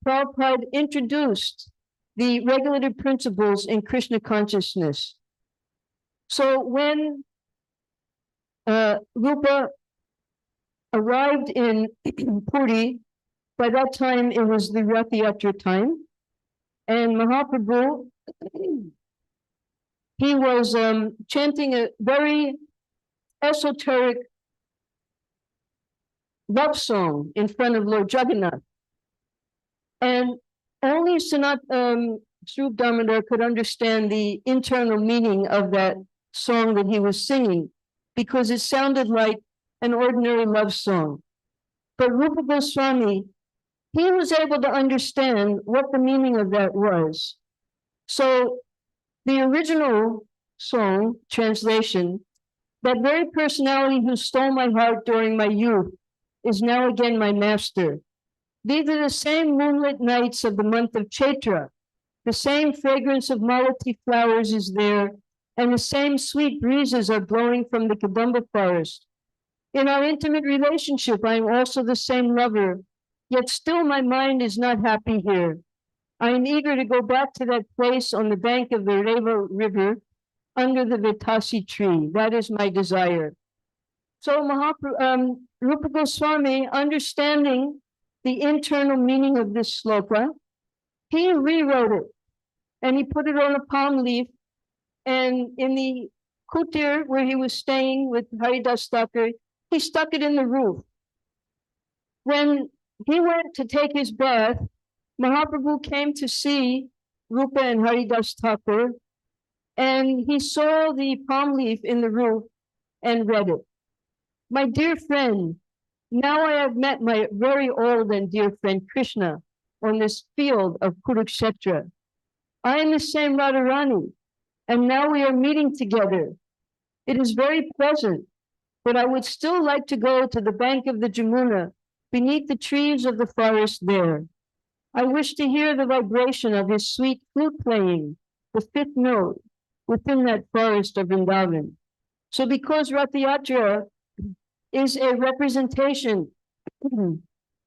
Prabhupada introduced the regulative principles in Krishna consciousness. So when Rupa arrived in Puri, by that time it was the Rath-yatra time, and Mahaprabhu, he was chanting a very esoteric love song in front of Lord Jagannath. And only Sri Damodar could understand the internal meaning of that song that he was singing, because it sounded like an ordinary love song. But Rupa Goswami, he was able to understand what the meaning of that was. So the original song translation, that very personality who stole my heart during my youth is now again my master. These are the same moonlit nights of the month of Chaitra. The same fragrance of malati flowers is there, and the same sweet breezes are blowing from the Kadamba forest. In our intimate relationship, I am also the same lover, yet still my mind is not happy here. I am eager to go back to that place on the bank of the Reva River under the Vitasi tree. That is my desire. So Rupa Goswami, understanding the internal meaning of this sloka, he rewrote it and he put it on a palm leaf, and in the kutir where he was staying with Haridas Thakur, he stuck it in the roof. When he went to take his bath, Mahaprabhu came to see Rupa and Haridas Thakur, and he saw the palm leaf in the roof and read it. My dear friend, now I have met my very old and dear friend Krishna on this field of Kurukshetra. I am the same Radharani, and now we are meeting together. It is very pleasant, but I would still like to go to the bank of the Jamuna, beneath the trees of the forest there. I wish to hear the vibration of his sweet flute playing, the fifth note, within that forest of Vrindavan. So because Rath-yatra is a representation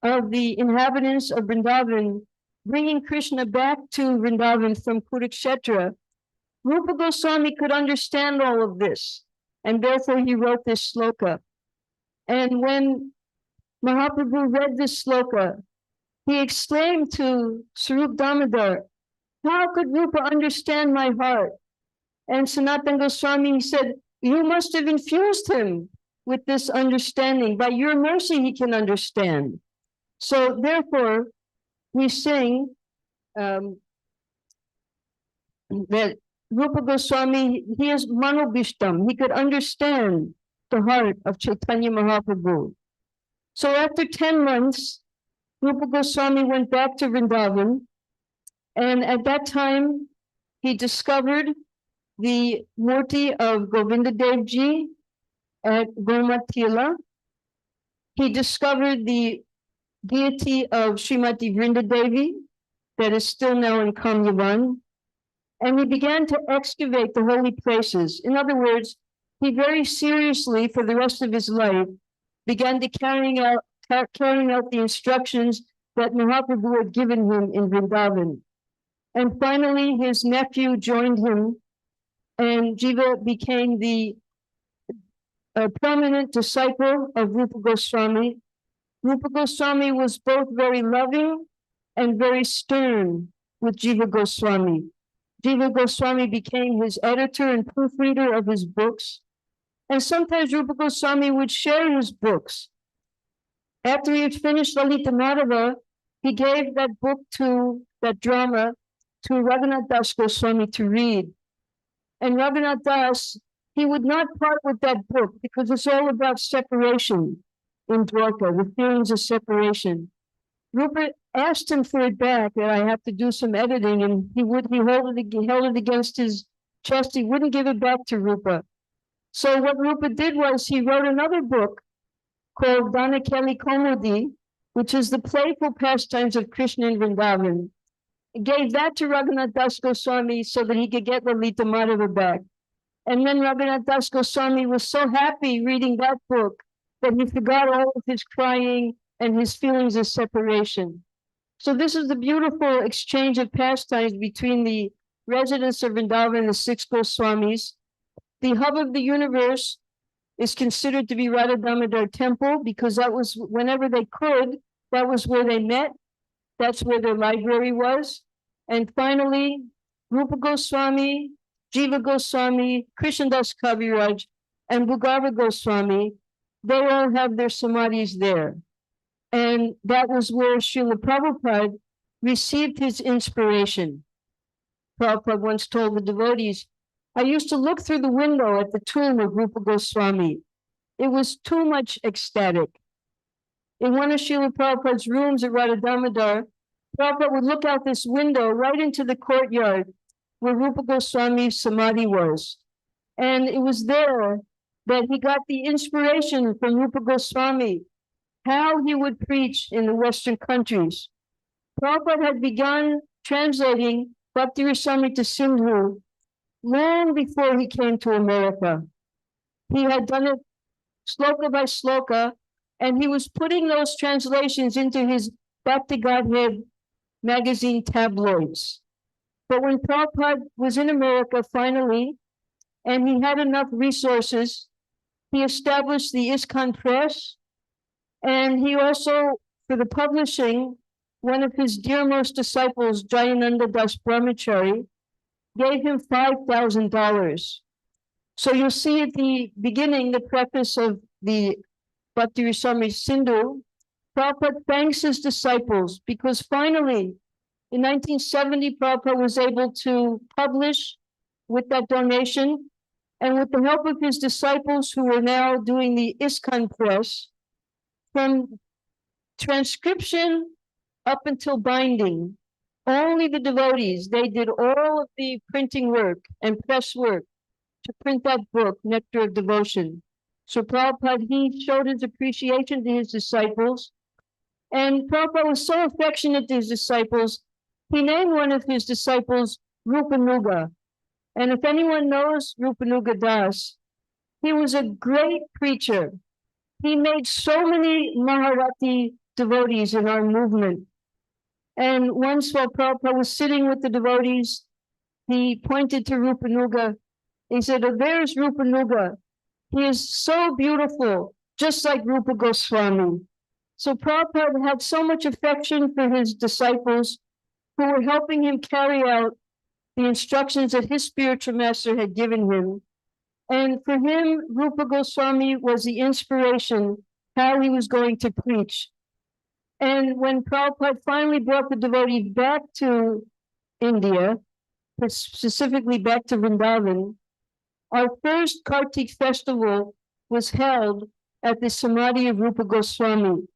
of the inhabitants of Vrindavan, bringing Krishna back to Vrindavan from Kurukshetra, Rupa Goswami could understand all of this, and therefore he wrote this sloka. And when Mahaprabhu read this sloka, he exclaimed to Swarup Damodar, how could Rupa understand my heart? And Sanatana Goswami, he said, you must have infused him with this understanding. By your mercy, he can understand. So therefore, we sing that Rupa Goswami, he is manobishtam. He could understand the heart of Chaitanya Mahaprabhu. So after 10 months, Rupa Goswami went back to Vrindavan, And at that time, he discovered the murti of Govinda Dev Ji at Gomatila. He discovered the deity of Srimati Vrindadevi that is still now in Kamyavan. And he began to excavate the holy places. In other words, he very seriously, for the rest of his life, began to carrying out the instructions that Mahaprabhu had given him in Vrindavan. And finally, his nephew joined him, and Jiva became the prominent disciple of Rupa Goswami. Rupa Goswami was both very loving and very stern with Jiva Goswami. Jiva Goswami became his editor and proofreader of his books. And sometimes Rupa Goswami would share his books. After he had finished Lalita Madhava, he gave that book that drama to Raghunath Das Goswami to read. And Raghunath Das, he would not part with that book because it's all about separation in Dwarka, the feelings of separation. Rupa asked him for it back, that I have to do some editing, and he held it against his chest. He wouldn't give it back to Rupa. So what Rupa did was he wrote another book called Danakeli Komodi, which is the playful pastimes of Krishna in Vrindavan. He gave that to Raghunath Das Goswami so that he could get Lalita Madhava back. And then Raghunath Das Goswami was so happy reading that book that he forgot all of his crying and his feelings of separation. So this is the beautiful exchange of pastimes between the residents of Vrindavan and the six Goswamis. The hub of the universe is considered to be Radha Damodar temple because that was, whenever they could, that was where they met. That's where their library was. And finally, Rupa Goswami, Jiva Goswami, Krishnadas Kaviraj, and Bhugarva Goswami, they all have their samadhis there. And that was where Srila Prabhupada received his inspiration. Prabhupada once told the devotees, I used to look through the window at the tomb of Rupa Goswami. It was too much ecstatic. In one of Srila Prabhupada's rooms at Radha Damodar, Prabhupada would look out this window right into the courtyard where Rupa Goswami's samadhi was. And it was there that he got the inspiration from Rupa Goswami, how he would preach in the Western countries. Prabhupada had begun translating Bhakti Rasamrita Sindhu long before he came to America. He had done it sloka by sloka, and he was putting those translations into his Bhakti Godhead magazine tabloids. But when Prabhupada was in America finally, and he had enough resources, he established the ISKCON Press, and he also, for the publishing, one of his dearmost disciples, Jayananda Das Brahmachari, gave him $5,000. So you'll see at the beginning, the preface of the Bhakti Rasamrita Sindhu, Prabhupada thanks his disciples because finally, in 1970, Prabhupada was able to publish with that donation, and with the help of his disciples who are now doing the ISKCON Press, from transcription up until binding, only the devotees, they did all of the printing work and press work to print that book, Nectar of Devotion. So Prabhupada, he showed his appreciation to his disciples, and Prabhupada was so affectionate to his disciples, he named one of his disciples Rupanuga. And if anyone knows Rupanuga Das, he was a great preacher. He made so many Maharati devotees in our movement. And once while Prabhupada was sitting with the devotees, he pointed to Rupanuga. He said, oh, there's Rupanuga. He is so beautiful, just like Rupa Goswami. So Prabhupada had so much affection for his disciples who were helping him carry out the instructions that his spiritual master had given him. And for him, Rupa Goswami was the inspiration how he was going to preach. And when Prabhupada finally brought the devotee back to India, specifically back to Vrindavan, our first Kartik festival was held at the Samadhi of Rupa Goswami.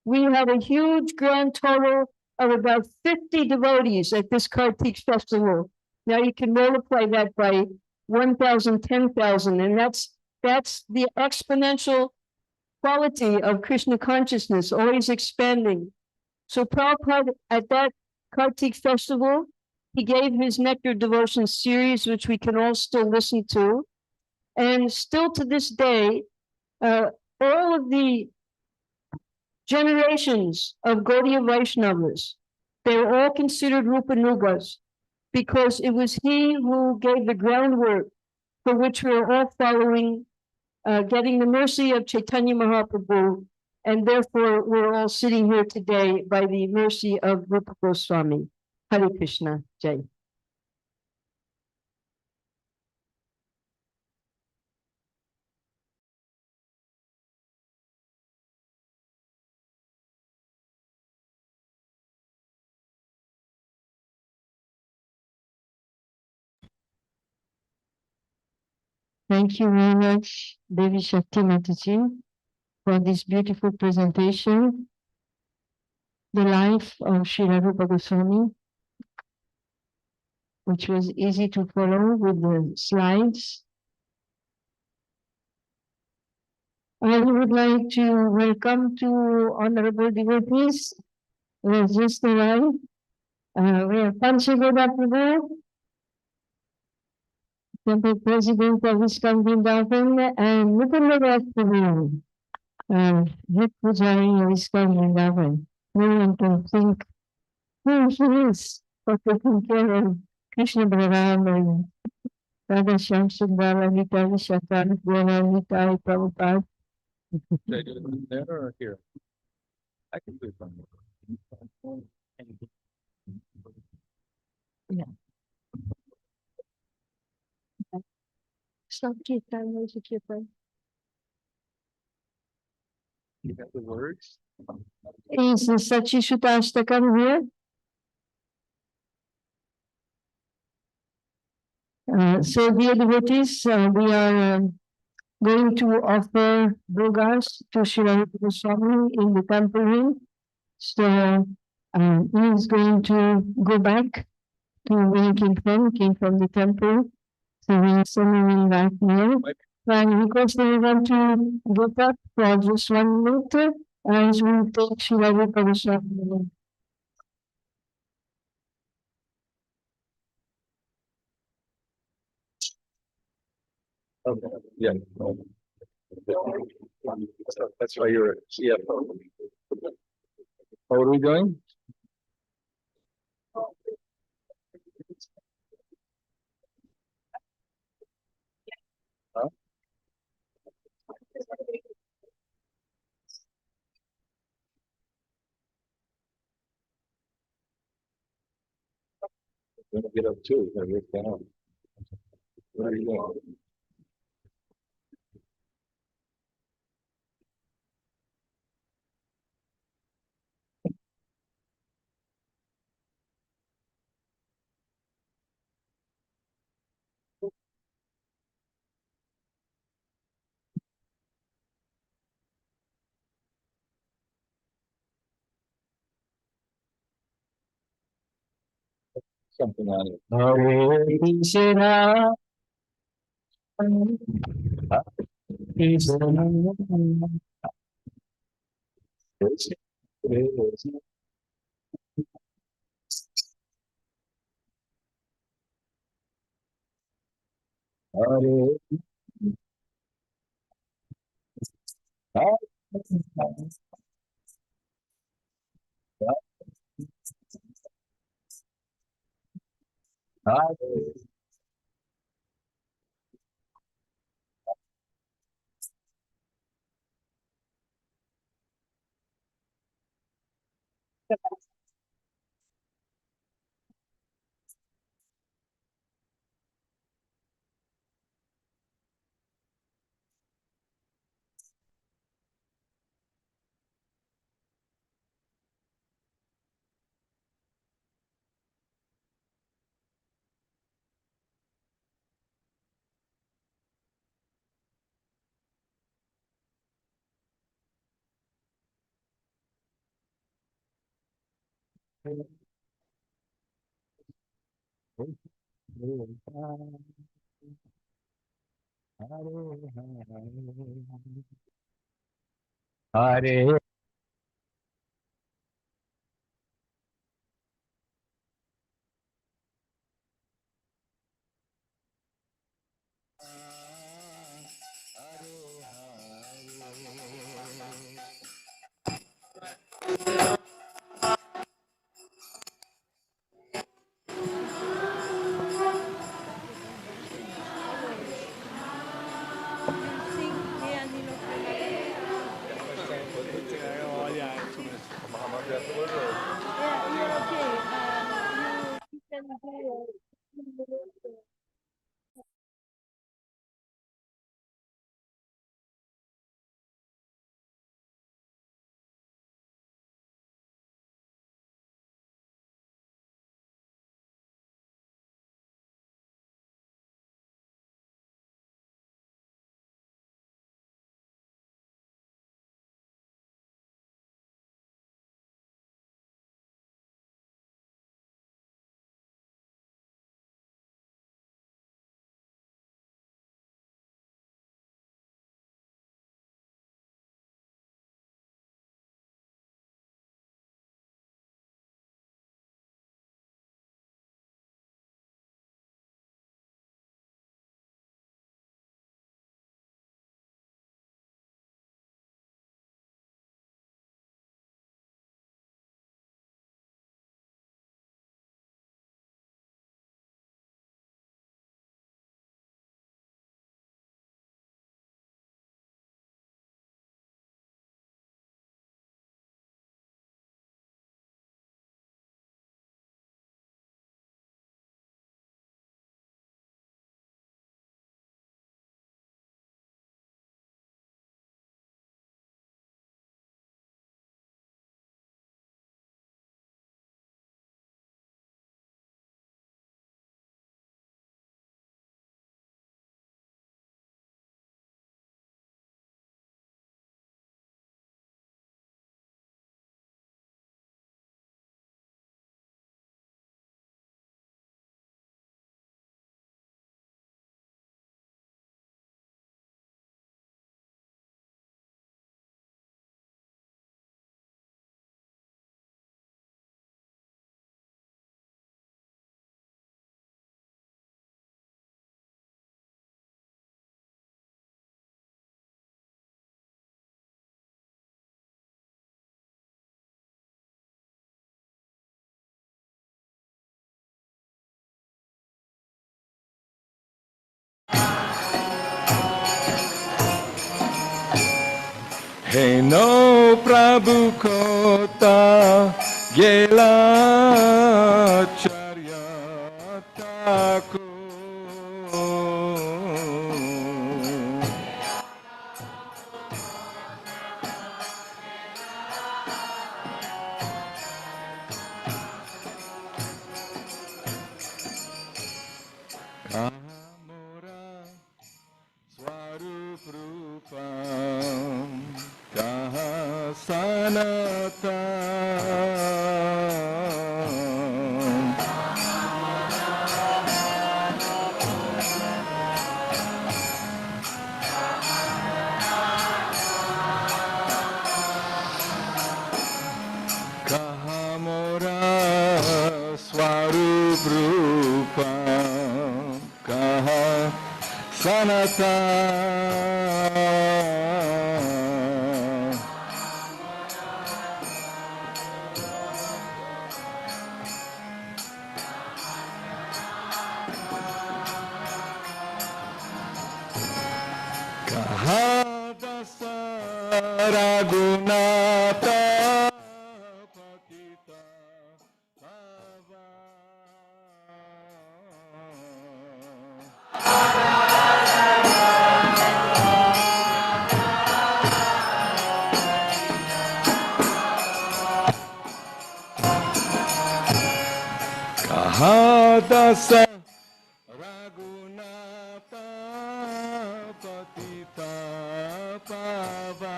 We had a huge grand total of about 50 devotees at this Kartik festival. Now you can multiply that by 1,000, 10,000, and that's the exponential quality of Krishna consciousness, always expanding. So Prabhupada, at that Kartik festival, he gave his Nectar Devotion series, which we can all still listen to. And still to this day, all of the generations of Gaudiya Vaishnavas, they were all considered Rupanugas because it was he who gave the groundwork for which we are all following, getting the mercy of Chaitanya Mahaprabhu, and therefore we're all sitting here today by the mercy of Rupa Goswami. Hare Krishna, Jai. Thank you very much, Devi Shakti Mataji, for this beautiful presentation, the life of Srila Rupa Goswami, which was easy to follow with the slides. I would like to welcome two honorable devotees who have just arrived. We have Panchagoda Prabhu, Temple President of ISKCON Vrindavan, and Mukunda Prabhu, Head Pujari of ISKCON Vrindavan. No one can think who he is for taking care of Krishna Balaram and Radha Shamsundara, Nita Vishakar, Gora, Nita, Prabhupada. Should I do it from there or here? I can do it from there. Yeah. Stop Kirtan, where's the Kirtan? You got the words? Is the Sachishutashtakam here? So dear devotees, we are going to offer bhogas to Srila Rupa Goswami in the temple room. So he is going to go back to where he came from the temple. So we are sending him back here. And because they want to get up for just 1 minute, as we take Srila Rupa Goswami. Okay, yeah. That's why you're a CFO. What are we doing? Huh? I'm gonna get up too. I get down. What are you doing? Something on it. Hare Krishna. Hare Hey no Prabhu Kota Gela Charya Thakur Kamora Swarup Rupam Kaha Sanatam Kahamora Swarup Rupam Kaha Sanatam Kahadasa Raghunata Patita Bhava Kahadasa Raghunata Patita Pava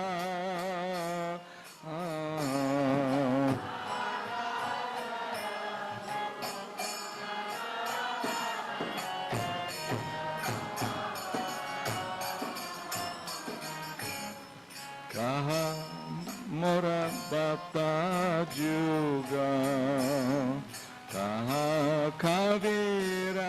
Kavira.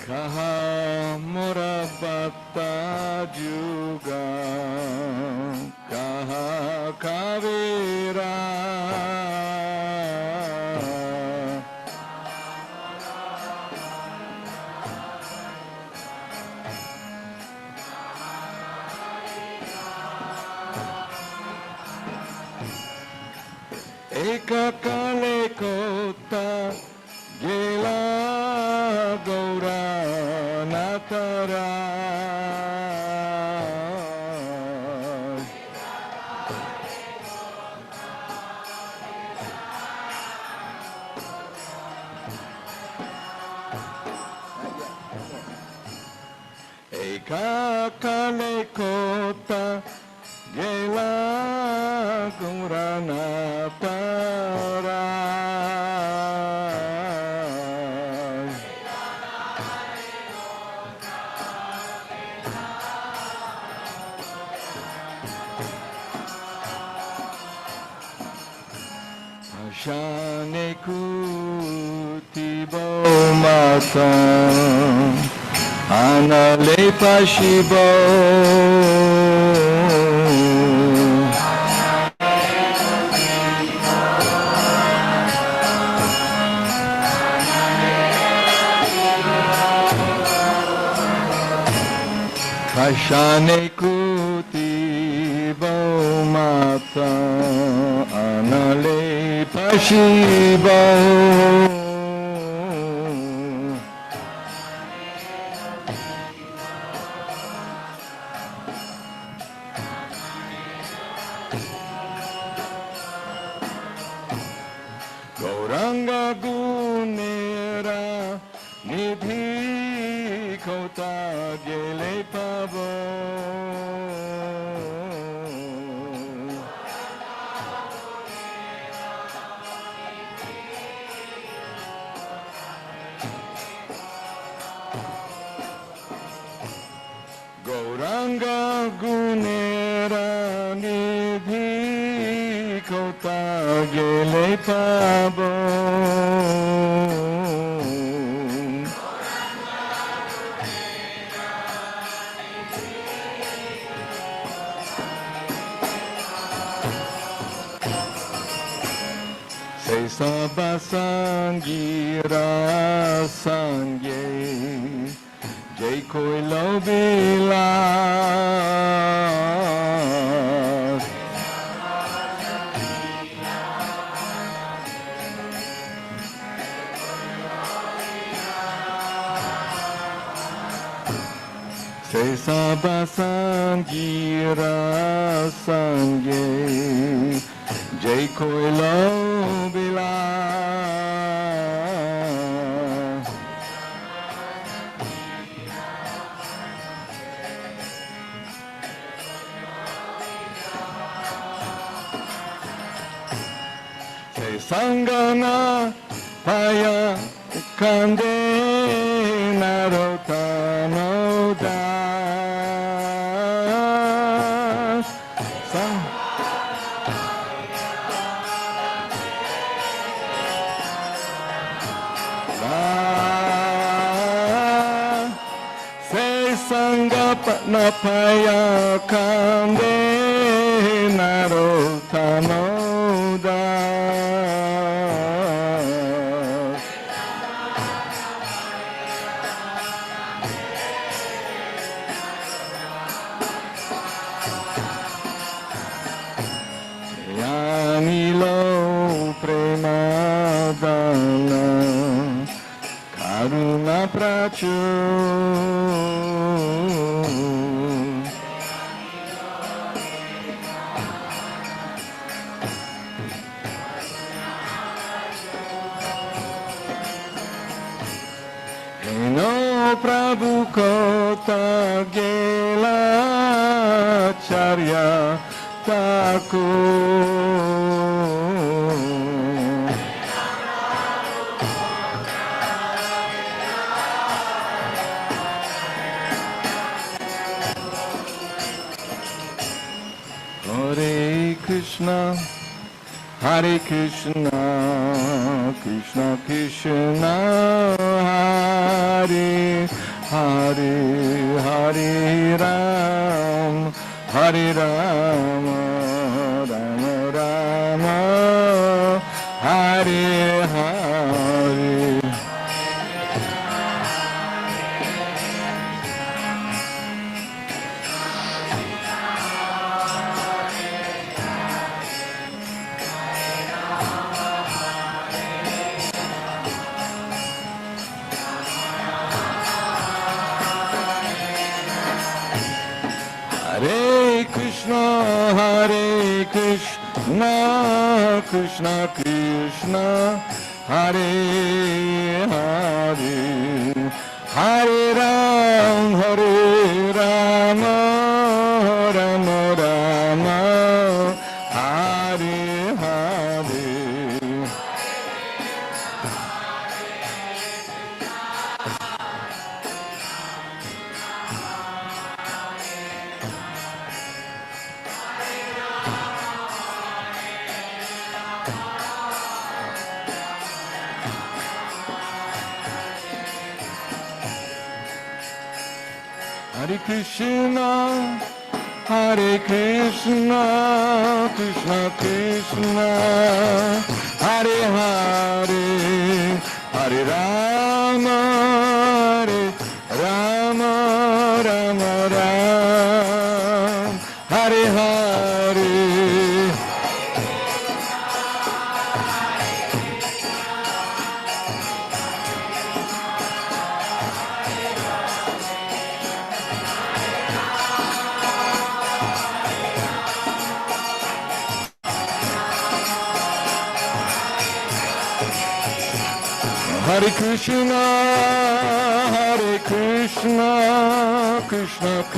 Kaha Murabata Juga Kaha Kavira Eka Kale Kota Gela Gaura Natara Eka Kale Kota Gela Gaura Natara Shane Kutibo Mata Anale Pashibo Kashane Kutibo Mata Anale Pashibo Gauranga Gunera Nidhi Kota Gele Pavo Gauranga Gunera Nidhi Kota Gele Pavo Se Sabasangira Sangye Jai Koilo Vilas Se Sabasangira Sangye Jai Koilo Vilas Se Sangana Paya Kande Narotano Das Se Sangapatna Paya Kande Narotano Das Yanilo Prema Dana Karuna Prachu Heno Prabhu Kota Gela Charya Thakur Krishna, Hare Krishna, Krishna Krishna, Hare Hare, Hare Ram, Hare Ram, Ram Rama, Hare Hare. Hare Krishna, Krishna Krishna, Hare Hare, Hare Ram, Ram Rama, Hare Hare. Hare Krishna, Krishna Krishna, Hare Hare, Hare Rama, Rama Ram, Hare Hare. Hare Krishna, Krishna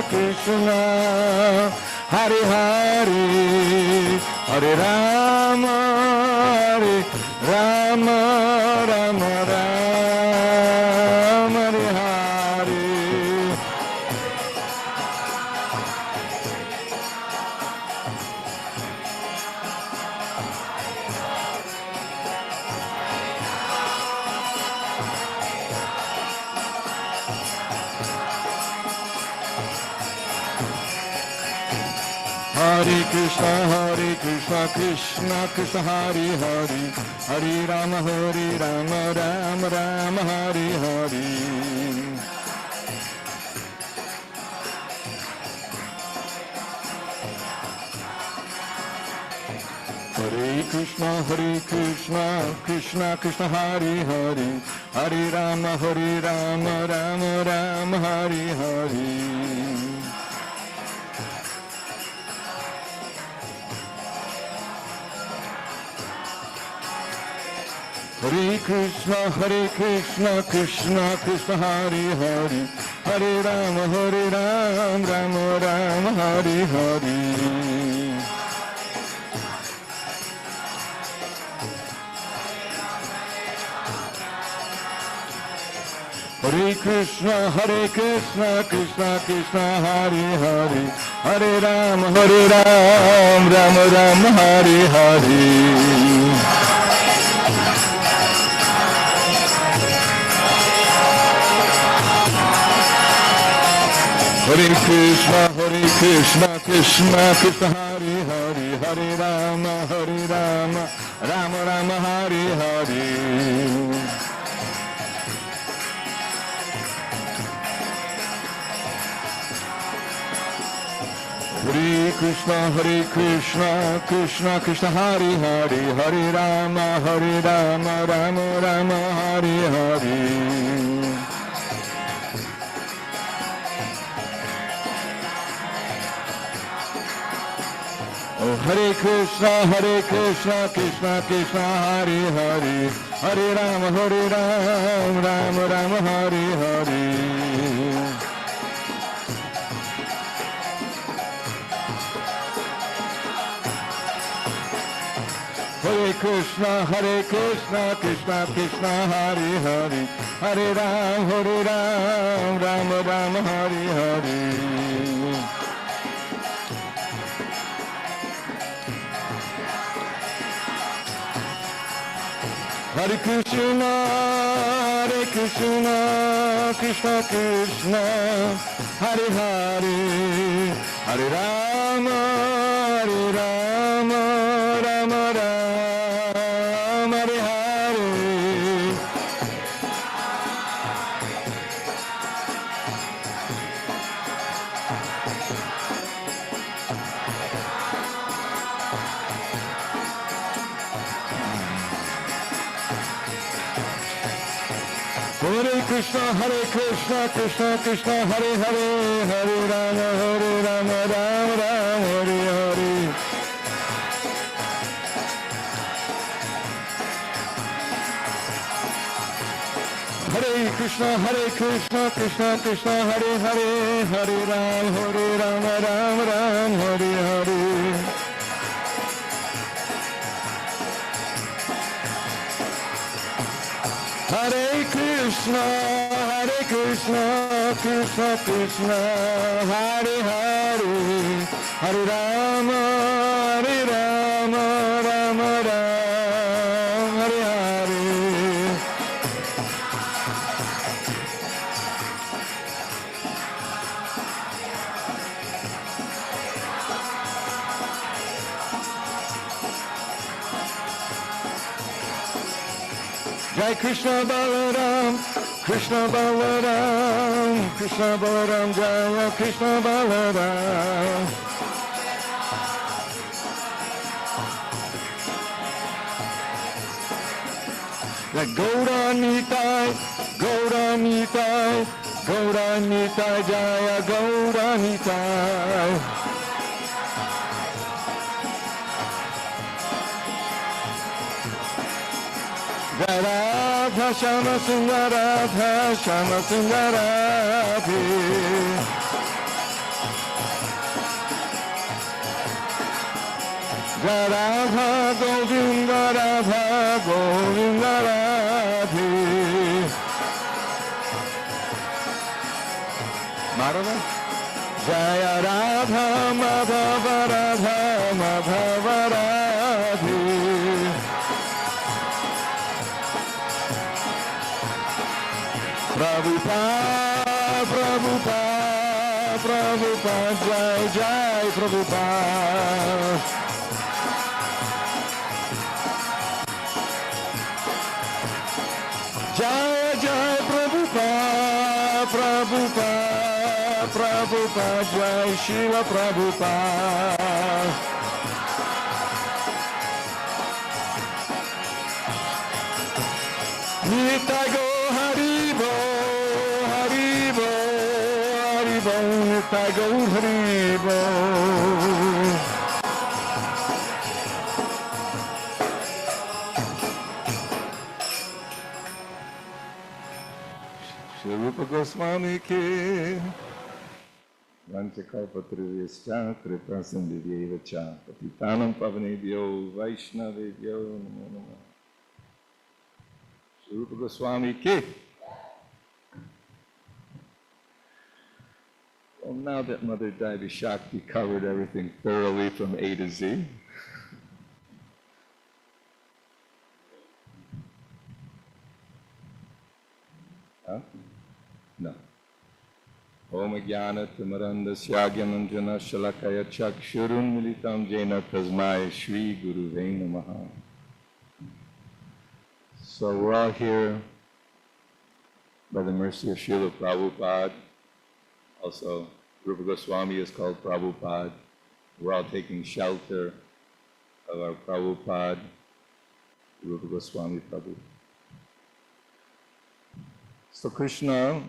Krishna, Hare Hare, Hare Rama, Rama Rama, Hare Hare. Hare Krishna, Krishna Krishna, Hare Hare, Hare Rama, Rama Hare Hare. Hare Krishna, Krishna Krishna, Hare Hare, Hare Rama, Rama Hare Hare. Hare Krishna, Krishna Krishna, Hare Hare, Hare Rama, Rama Hare Hare. Hare Krishna, Krishna Krishna, Hare Hare, Hare Rama, Rama Hare Hare. Hare Krishna, Krishna Krishna, Hare Hare, Hare Rama, Rama Hare Hare. Hare Krishna, Krishna Krishna, Hare Hare, Hare Rama, Rama Hare Hare. Hare Krishna, Krishna Krishna, Hare Hare, Hare Rama, Rama Hare Hare. Oh, Hare Krishna, Krishna Krishna, Hare Hare, Hare Ram, Ram Ram, Hare Hare. Hare Krishna, Krishna Krishna, Hare Hare, Hare Ram, Ram Ram, Hare Hare. Hare Krishna, Krishna Krishna, Hare Hare, Hare Rama, Rama Ram, Hare Hare. Hare Krishna, Krishna Krishna, Hare Hare, Hare Rama, Rama Ram, Hare Hare. Hare Krishna, Krishna Krishna, Hare Hare, Hare Rama, Ram, Hare Hare. Hare Krishna, Krishna Krishna, Hare Hare, Hare Rama, Rama Ram, Hare Hare. Jai Krishna Balaram, Krishna Balaram, Jaya Krishna Balaram. Jai Gaura Nitai, Jaya Gaura Nitai. Radha Shama Sundaradha, Shama Sundaradhi. Radha Govinda Radha, Govinda Radhi. Madhava? Jaya Radha Madhava Radha, Madhava Radhi. Prabhupada, Jai Prabhupada. Jai Prabhupada, Jai Srila Prabhupada. Nitai Go Haribo, Nitai Go Haribo. Srila Rupa Goswami ki Vanchakalpatrivescha Kripa Sindhivyevacha Patitanam Pavanebhyo Vaishnavebhyo Namo Namah. Srila Rupa Goswami ki. Well, now that Mother Devi Shakti covered everything thoroughly from A to Z, huh? No. Om Jnana Timarandasya Gyananjana Shalakaya Chakshurun Militam Jena Tasmai Shri Guruve Namaha. So we're all here by the mercy of Srila Prabhupada. Also, Rupa Goswami is called Prabhupada. We're all taking shelter of our Prabhupada, Rupa Goswami Prabhu. So Krishna,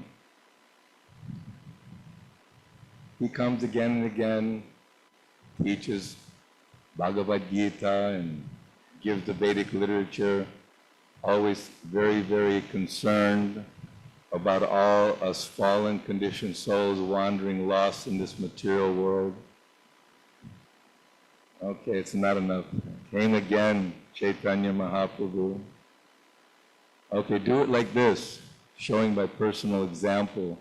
he comes again and again, teaches Bhagavad Gita and gives the Vedic literature, always very, very concerned about all us fallen conditioned souls wandering lost in this material world. Okay, it's not enough. Came again, Chaitanya Mahaprabhu. Okay, do it like this, showing by personal example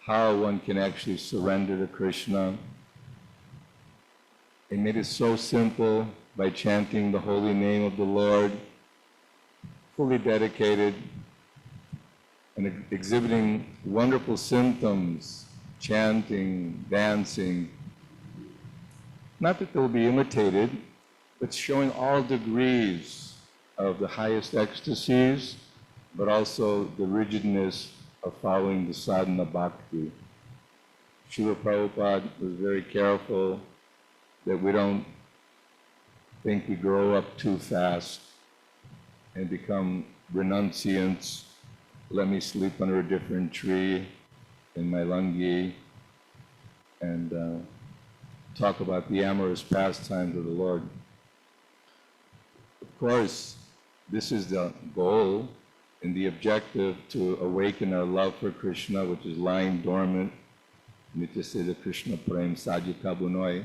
how one can actually surrender to Krishna. He made it so simple by chanting the holy name of the Lord, fully dedicated and exhibiting wonderful symptoms, chanting, dancing. Not that they'll be imitated, but showing all degrees of the highest ecstasies, but also the rigidness of following the sadhana bhakti. Srila Prabhupada was very careful that we don't think we grow up too fast and become renunciants. Let me sleep under a different tree in my lungi and talk about the amorous pastimes of the Lord. Of course, this is the goal and the objective, to awaken our love for Krishna, which is lying dormant. Nitya Siddha Krishna Prem Sajika Bunoi.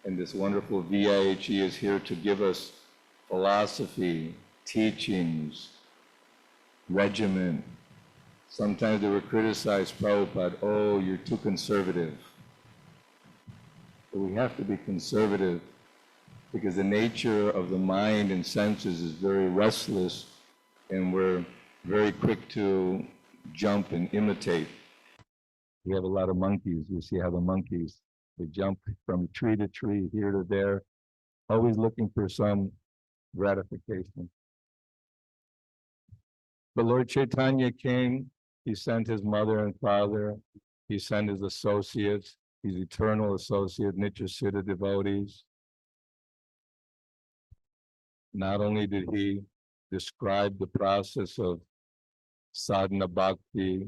And this wonderful VIHE is here to give us philosophy, teachings, regimen. Sometimes they were criticized, Prabhupada, oh, you're too conservative. But we have to be conservative because the nature of the mind and senses is very restless, and we're very quick to jump and imitate. We have a lot of monkeys. You see how the monkeys, they jump from tree to tree, here to there, always looking for some gratification. But Lord Chaitanya came, he sent his mother and father, he sent his associates, his eternal associate, Nitya Siddha devotees. Not only did he describe the process of sadhana bhakti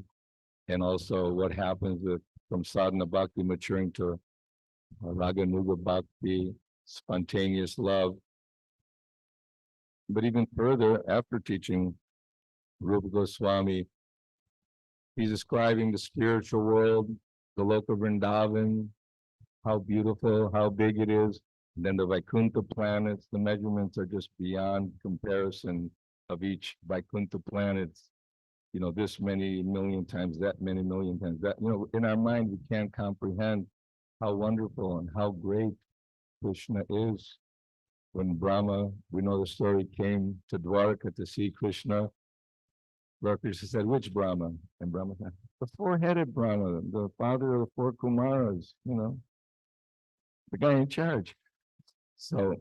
and also what happens from sadhana bhakti maturing to raganuga bhakti, spontaneous love. But even further, after teaching Rupa Goswami, he's describing the spiritual world, the local Vrindavan, how beautiful, how big it is. And then the Vaikuntha planets, the measurements are just beyond comparison of each Vaikuntha planet. You know, this many million times, that many million times, that, you know, in our mind, we can't comprehend how wonderful and how great Krishna is. When Brahma, we know the story, came to Dwarka to see Krishna, Lord Krishna said, which Brahma? And Brahma said, the four-headed Brahma, the father of the four Kumaras, you know, the guy in charge. So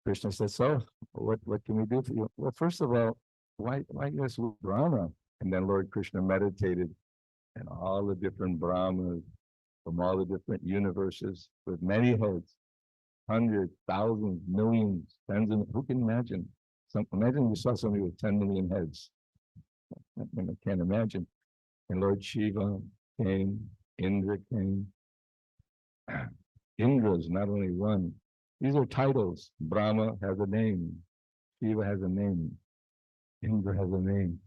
Krishna said, so what can we do for you? Well, first of all, why this Brahma? And then Lord Krishna meditated, and all the different Brahmas from all the different universes with many heads, hundreds, thousands, millions, tens of, who can imagine? Imagine you saw somebody with 10 million heads. I can't imagine. And Lord Shiva came, Indra came. Indra is not only one. These are titles. Brahma has a name. Shiva has a name. Indra has a name.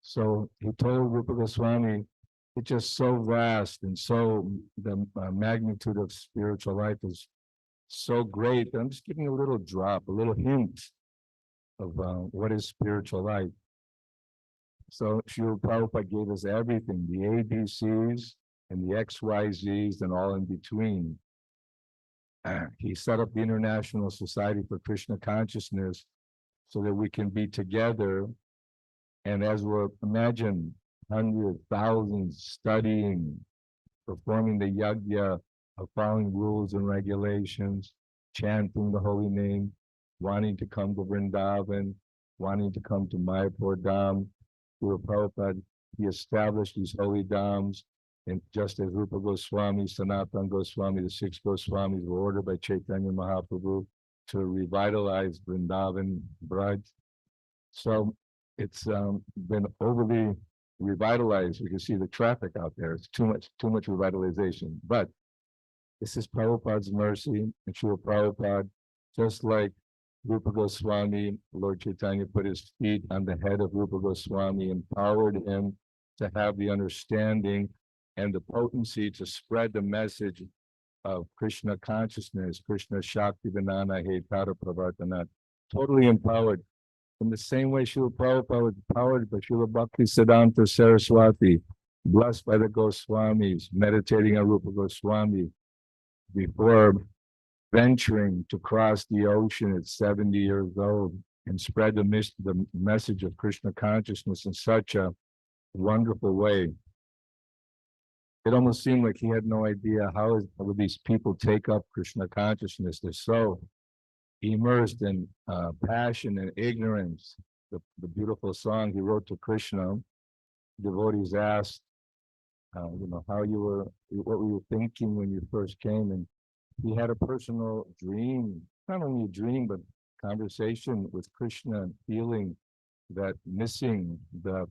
So he told Rupa Goswami, it's just so vast and so the magnitude of spiritual life is so great. I'm just giving a little drop, a little hint of what is spiritual life. So Srila Prabhupada gave us everything, the ABCs and the XYZs and all in between. He set up the International Society for Krishna Consciousness so that we can be together. And as we're, imagine, hundreds, thousands studying, performing the yajna of following rules and regulations, chanting the holy name, wanting to come to Vrindavan, wanting to come to Mayapur Dham. Srila Prabhupada, he established these holy dhams, and just as Rupa Goswami, Sanatana Goswami, the 6 Goswamis were ordered by Chaitanya Mahaprabhu to revitalize Vrindavan Braj. So it's been overly revitalized. You can see the traffic out there. It's too much revitalization. But This is Prabhupada's mercy, and Srila Prabhupada, just like Rupa Goswami, Lord Chaitanya put his feet on the head of Rupa Goswami, empowered him to have the understanding and the potency to spread the message of Krishna consciousness, Krishna Shakti Vinana He Tara Pravartana, totally empowered. In the same way, Srila Prabhupada was empowered by Srila Bhakti Siddhanta Saraswati, blessed by the Goswamis, meditating on Rupa Goswami before venturing to cross the ocean at 70 years old and spread the message of Krishna consciousness in such a wonderful way. It almost seemed like he had no idea how would these people take up Krishna consciousness. They're so immersed in passion and ignorance. The beautiful song he wrote to Krishna, devotees asked, what were you thinking when you first came? And he had a personal dream, not only a dream, but conversation with Krishna, and feeling that missing the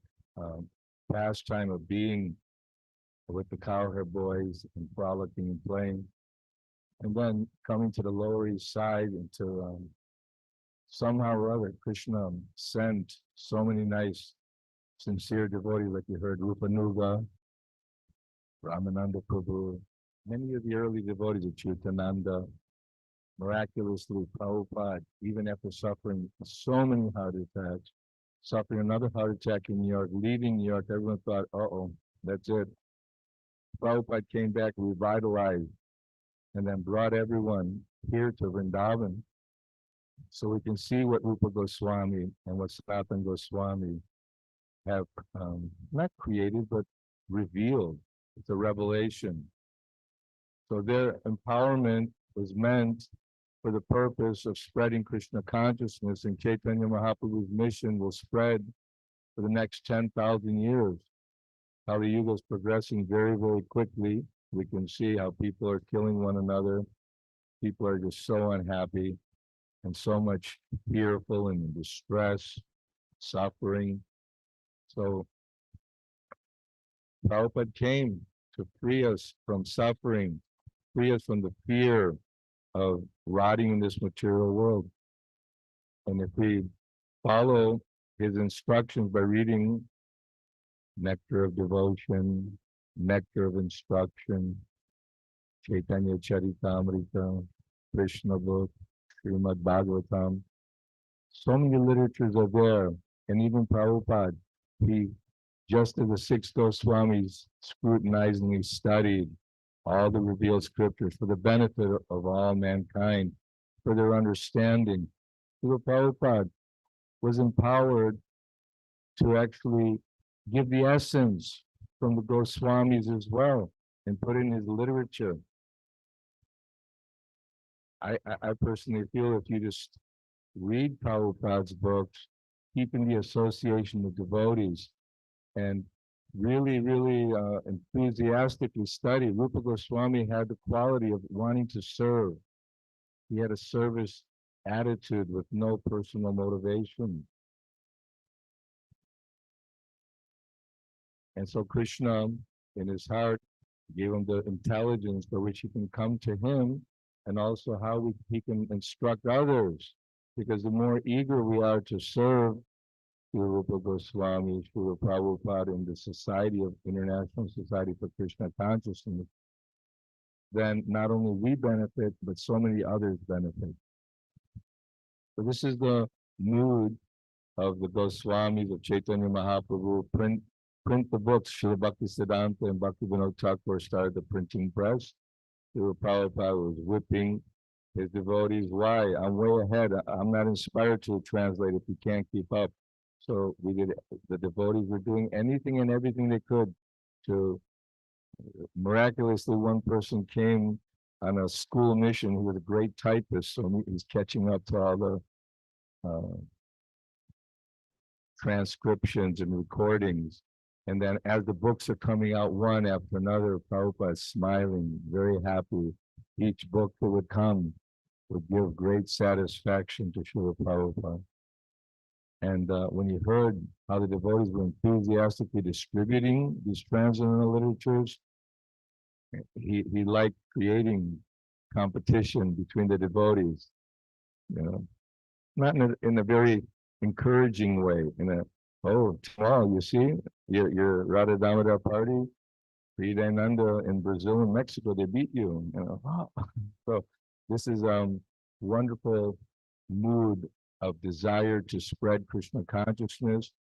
pastime of being with the cowherd boys and frolicking and playing. And then coming to the Lower East Side and to somehow or other, Krishna sent so many nice, sincere devotees, like you heard, Rupanuga, Ramananda Prabhu, many of the early devotees of Chitananda, miraculously Prabhupada, even after suffering so many heart attacks, suffering another heart attack in New York, leaving New York, everyone thought, that's it. Prabhupada came back revitalized and then brought everyone here to Vrindavan so we can see what Rupa Goswami and what Sanatana Goswami have not created, but revealed. It's a revelation. So their empowerment was meant for the purpose of spreading Krishna consciousness, and Chaitanya Mahaprabhu's mission will spread for the next 10,000 years. Kali Yuga is progressing very, very quickly. We can see how people are killing one another. People are just so unhappy and so much fearful and in distress, suffering. So Prabhupada came to free us from suffering, free us from the fear of rotting in this material world. And if we follow his instructions by reading Nectar of Devotion, Nectar of Instruction, Chaitanya Charitamrita, Krishna book, Srimad Bhagavatam, so many literatures are there. And even Prabhupada, he, just as the six Goswamis scrutinizingly studied all the revealed scriptures for the benefit of all mankind, for their understanding, Srila Prabhupada was empowered to actually give the essence from the Goswamis as well and put in his literature. I personally feel if you just read Prabhupada's books, keeping the association with devotees, and really, really enthusiastically study. Rupa Goswami had the quality of wanting to serve. He had a service attitude with no personal motivation. And so Krishna, in his heart, gave him the intelligence by which he can come to him, and also how he can instruct others. Because the more eager we are to serve Rupa Goswami, Srila Prabhupada, in the Society of International Society for Krishna Consciousness, then not only we benefit, but so many others benefit. So this is the mood of the Goswamis of Chaitanya Mahaprabhu. Print the books. Srila Bhakti Siddhanta and Bhakti Vinod Thakur started the printing press. Srila Prabhupada was whipping his devotees. Why? I'm way ahead. I'm not inspired to translate if you can't keep up. So the devotees were doing anything and everything they could to, miraculously, one person came on a school mission. He was a great typist, so he's catching up to all the transcriptions and recordings. And then as the books are coming out one after another, Prabhupada is smiling, very happy. Each book that would come would give great satisfaction to Srila Prabhupada. And when you heard how the devotees were enthusiastically distributing these transcendental literatures, he liked creating competition between the devotees, you know, not in a very encouraging way. In a, oh, tomorrow, you see, your Radha Damodar party, Vridananda in Brazil and Mexico, they beat you. You know, wow. So this is wonderful mood of desire to spread Krishna consciousness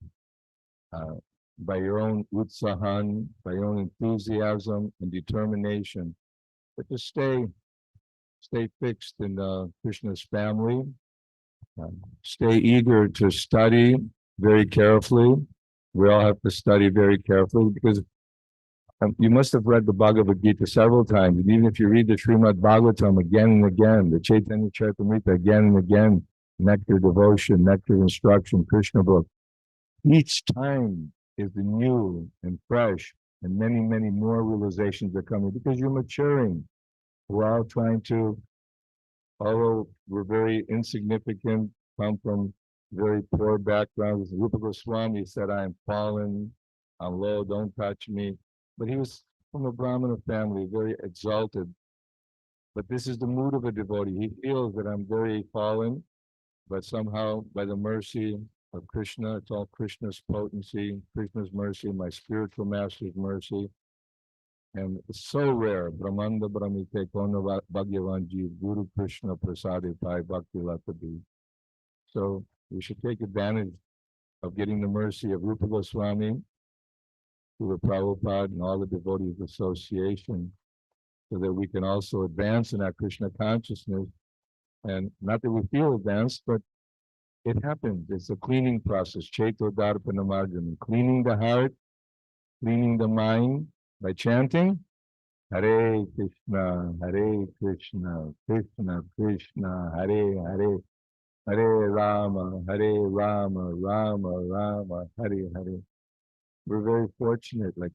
by your own utsahan, by your own enthusiasm and determination, but to stay fixed in Krishna's family, stay eager to study very carefully. We all have to study very carefully because you must have read the Bhagavad Gita several times. And even if you read the Srimad Bhagavatam again and again, the Chaitanya-Charitamrita again and again, Nectar Devotion, Nectar Instruction, Krishna book, each time is new and fresh, and many, many more realizations are coming because you're maturing. We're all trying to, although we're very insignificant, come from very poor backgrounds. Rupa Goswami said, I am fallen, I'm low, don't touch me. But he was from a Brahmana family, very exalted. But this is the mood of a devotee. He feels that I'm very fallen, but somehow by the mercy of Krishna, it's all Krishna's potency, Krishna's mercy, my spiritual master's mercy. And it's so rare. Brahmanda Brahmite Kona Bhagyavanji Guru Krishna Prasade Pai Bhakti Latabi. So we should take advantage of getting the mercy of Rupa Goswami, Srila Prabhupada, and all the devotees association, so that we can also advance in our Krishna consciousness. And not that we feel advanced, but it happens. It's a cleaning process. Chaito Darpana Marjana. Cleaning the heart, cleaning the mind by chanting Hare Krishna, Krishna Krishna, Hare Hare, Hare Rama, Rama Rama, Hare Hare. We're very fortunate, like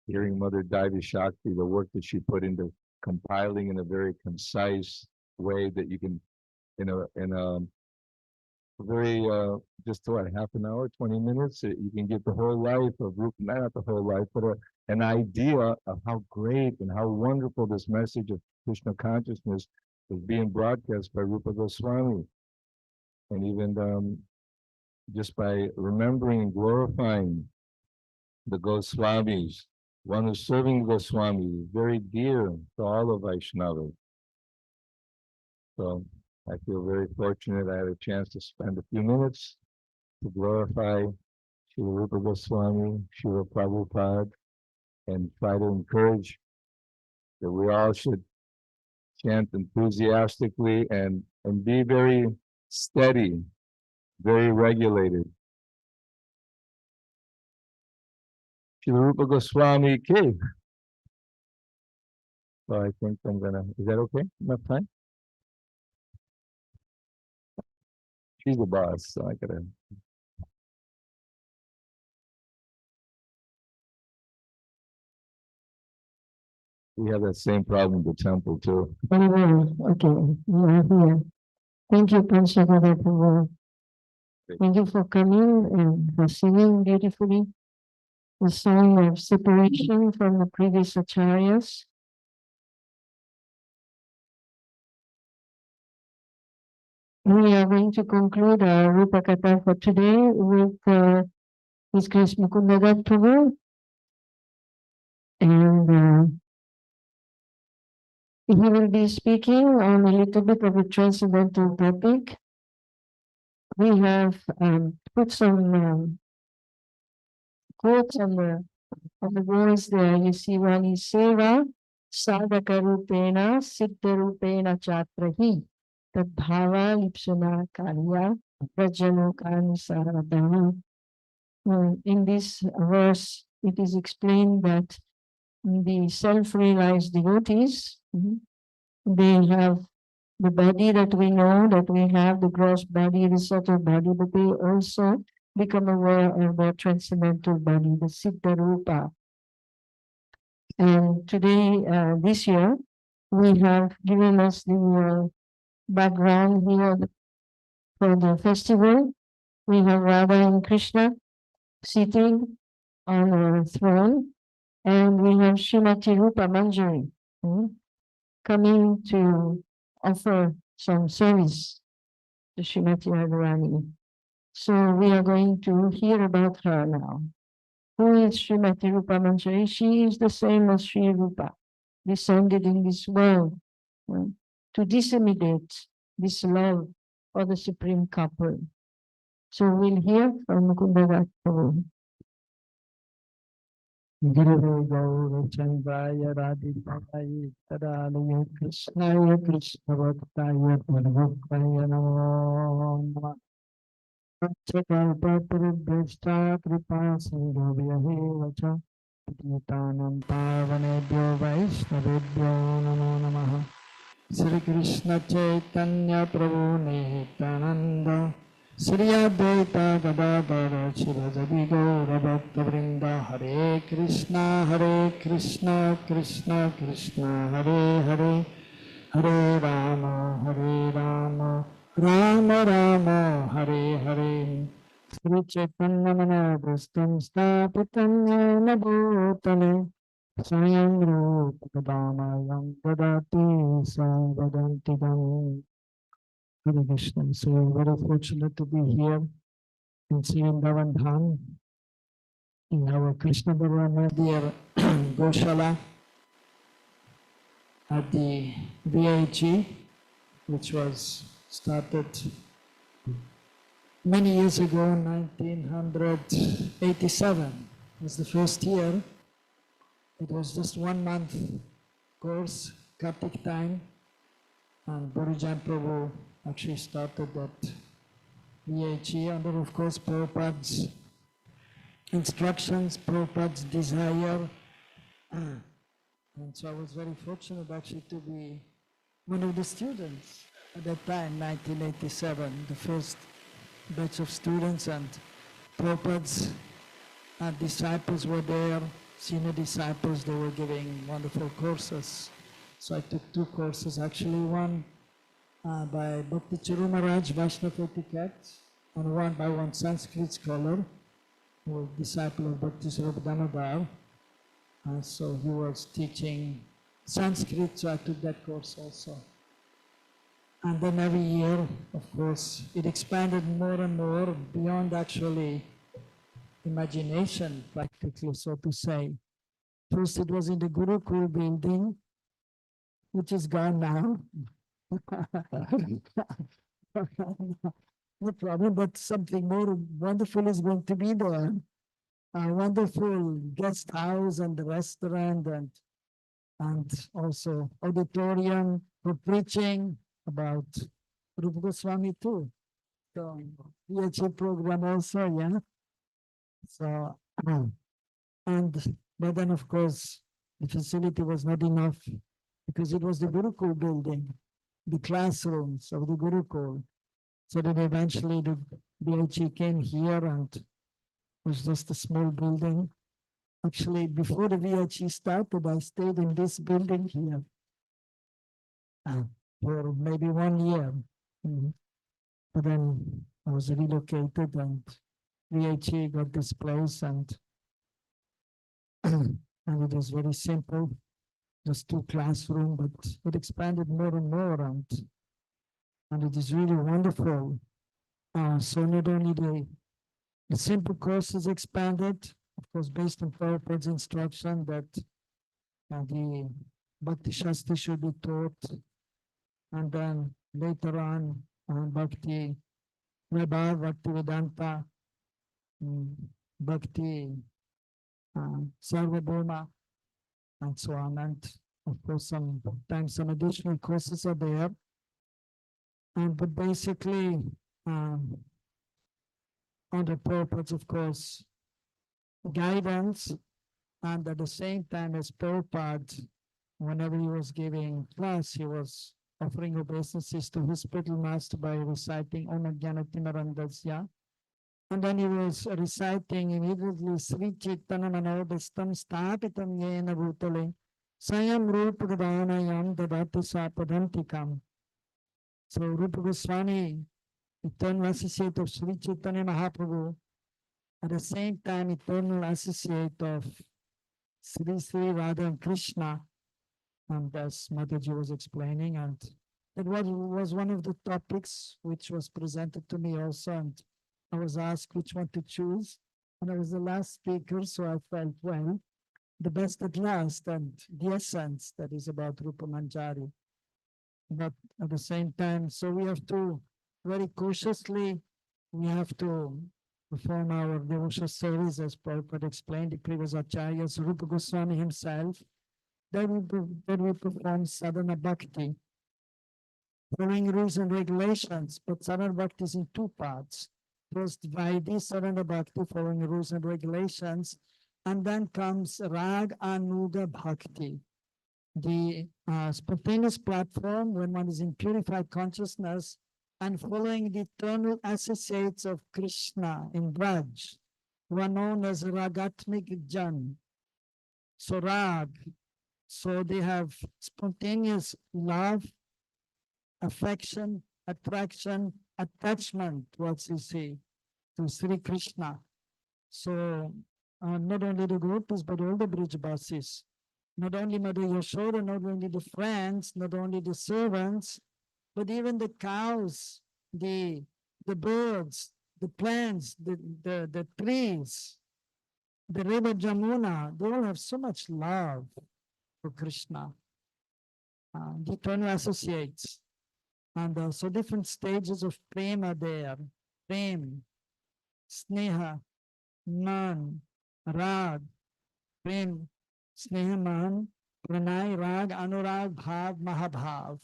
hearing Mother Divi Shakti, the work that she put into compiling in a very concise way that you can, in a very, just what, half an hour, 20 minutes, you can get the whole life of Rupa, not the whole life, but an idea of how great and how wonderful this message of Krishna consciousness is being broadcast by Rupa Goswami. And even just by remembering and glorifying the Goswamis, one who's serving Goswami is very dear to all of Vaishnavas. So I feel very fortunate I had a chance to spend a few minutes to glorify Srila Rupa Goswami, Srila Prabhupada, and try to encourage that we all should chant enthusiastically and be very steady, very regulated. Srila Rupa Goswami ki. So I think I'm gonna, is that okay? Enough time? She's the boss, so I gotta. We have that same problem with the temple too. Okay, we are here. Thank you, Panchagada Prabhu. Thank you for coming and for singing beautifully the song of separation from the previous acharyas. We are going to conclude our Rupa Katha for today with His Grace Mukunda Prabhu. And he will be speaking on a little bit of a transcendental topic. We have put some quotes on the walls there. You see one is Seva Sadhaka Rupena Siddha Rupena Chatrahi Tad Bhava Lipsuna Karya Rajanokani Saradana. In this verse, it is explained that the self-realized devotees, they have the body that we know, that we have, the gross body, the subtle body, but they also become aware of their transcendental body, the Siddha Rupa. And today, this year, we have given us the background here for the festival. We have Radha and Krishna sitting on a throne, And we have Srimati Rupa Manjari coming to offer some service to Srimati Radharani. So we are going to hear about her now. Who is Srimati Rupa Manjari? She is the same as Sri Rupa, descended in this world to disseminate this love for the Supreme Couple. So we'll hear from Mukunda Prabhu. Guru Gaurachandaya Radhikaya Tadalaya Krishnaya Krishna Bhaktaya Padvakaya Namo Namah Kalpatarubhyashta Kripa Sindhubhyahe Vacha Titanam Pavanebhyo Vaishnavebhyo Namo Namah Sri Krishna Chaitanya Prabhu Nityananda Sri Advaita Gadadhara Shivajadi Gaura Bhakta Vrinda Hare Krishna Krishna Krishna Hare Hare Hare Rama Rama Rama Hare Hare Sri Chaitanya Manavestam Stapitam Yena Bhutale Swayam Rupa Gadamayam Dadati Samvadantigam. Hare Krishna. So we're very fortunate to be here in Vrindavana Dham, in our Krishna Bharana dear Goshala at the VIHE, which was started many years ago, 1987 was the first year. It was just 1 month course, Kartik time, and Burijan Prabhu actually started that VIHE under, of course, Prabhupada's instructions, Prabhupada's desire. And so I was very fortunate actually to be one of the students at that time, 1987, the first batch of students, and Prabhupada's disciples were there, senior disciples. They were giving wonderful courses. So I took 2 courses, actually one by Bhakti Prema Maharaj, Vaishnava etiquette, and one by one Sanskrit scholar, who was disciple of Bhakti Damodar. So he was teaching Sanskrit, so I took that course also. And then every year, of course, it expanded more and more beyond actually imagination, practically, so to say. First, it was in the Gurukul building, which is gone now. No problem, but something more wonderful is going to be there. A wonderful guest house and restaurant and also auditorium for preaching about Rupa Goswami too. So PhD program also, yeah. So but then of course the facility was not enough because it was the Gurukul building, the classrooms of the Gurukul. So then eventually the VIHE came here and it was just a small building. Actually, before the VIHE started, I stayed in this building here for maybe 1 year. But then I was relocated and VIHE got this place and it was very simple, just 2 classrooms, but it expanded more and more and it is really wonderful. So not only the simple courses expanded, of course, based on Prabhupada's instruction that the Bhakti Shastri should be taught, and then later on, Bhakti Prabha, Bhakti Vedanta, Bhakti Sarbhauma, and so on. And of course, sometimes some additional courses are there. But basically, under Prabhupada's, of course, guidance, and at the same time as Prabhupada, whenever he was giving class, he was offering obeisances to his spiritual master by reciting Om Jnanatimarandasya. And then he was reciting immediately Sri Chaitanya Manodastam Stapitam Yena Bhutale Sayam Rupa Gadanayam Dadati Sapadantikam. So Rupa Goswami, eternal associate of Sri Chaitanya Mahaprabhu, at the same time eternal associate of Sri Radha and Krishna, and as Mataji was explaining, and that was one of the topics which was presented to me also, and I was asked which one to choose, and I was the last speaker, so I felt, well, the best at last, and the essence that is about Rupa Manjari. But at the same time, so we have to very cautiously, we have to perform our devotional service as Prabhupada explained, the previous acharyas, Rupa Goswami himself, then we perform sadhana bhakti, following rules and regulations, but sadhana bhakti is in two parts. First, VIHE sadhana bhakti, following rules and regulations, and then comes rag anuga bhakti, the spontaneous platform when one is in purified consciousness and following the eternal associates of Krishna in Braj, who are known as Ragatmik Jan. So Rag, so they have spontaneous love, affection, attraction, attachment, what you see, to Sri Krishna. So not only the gopis, but all the Brijbasis. Not only Mother Yashoda, not only the friends, not only the servants, but even the cows, the birds, the plants, the trees, the river Jamuna, they all have so much love for Krishna. The eternal associates. And so different stages of prema there. Prem, sneha, man, rag, prem, sneha, man, pranay, rag, anurag, bhav, mahabhav.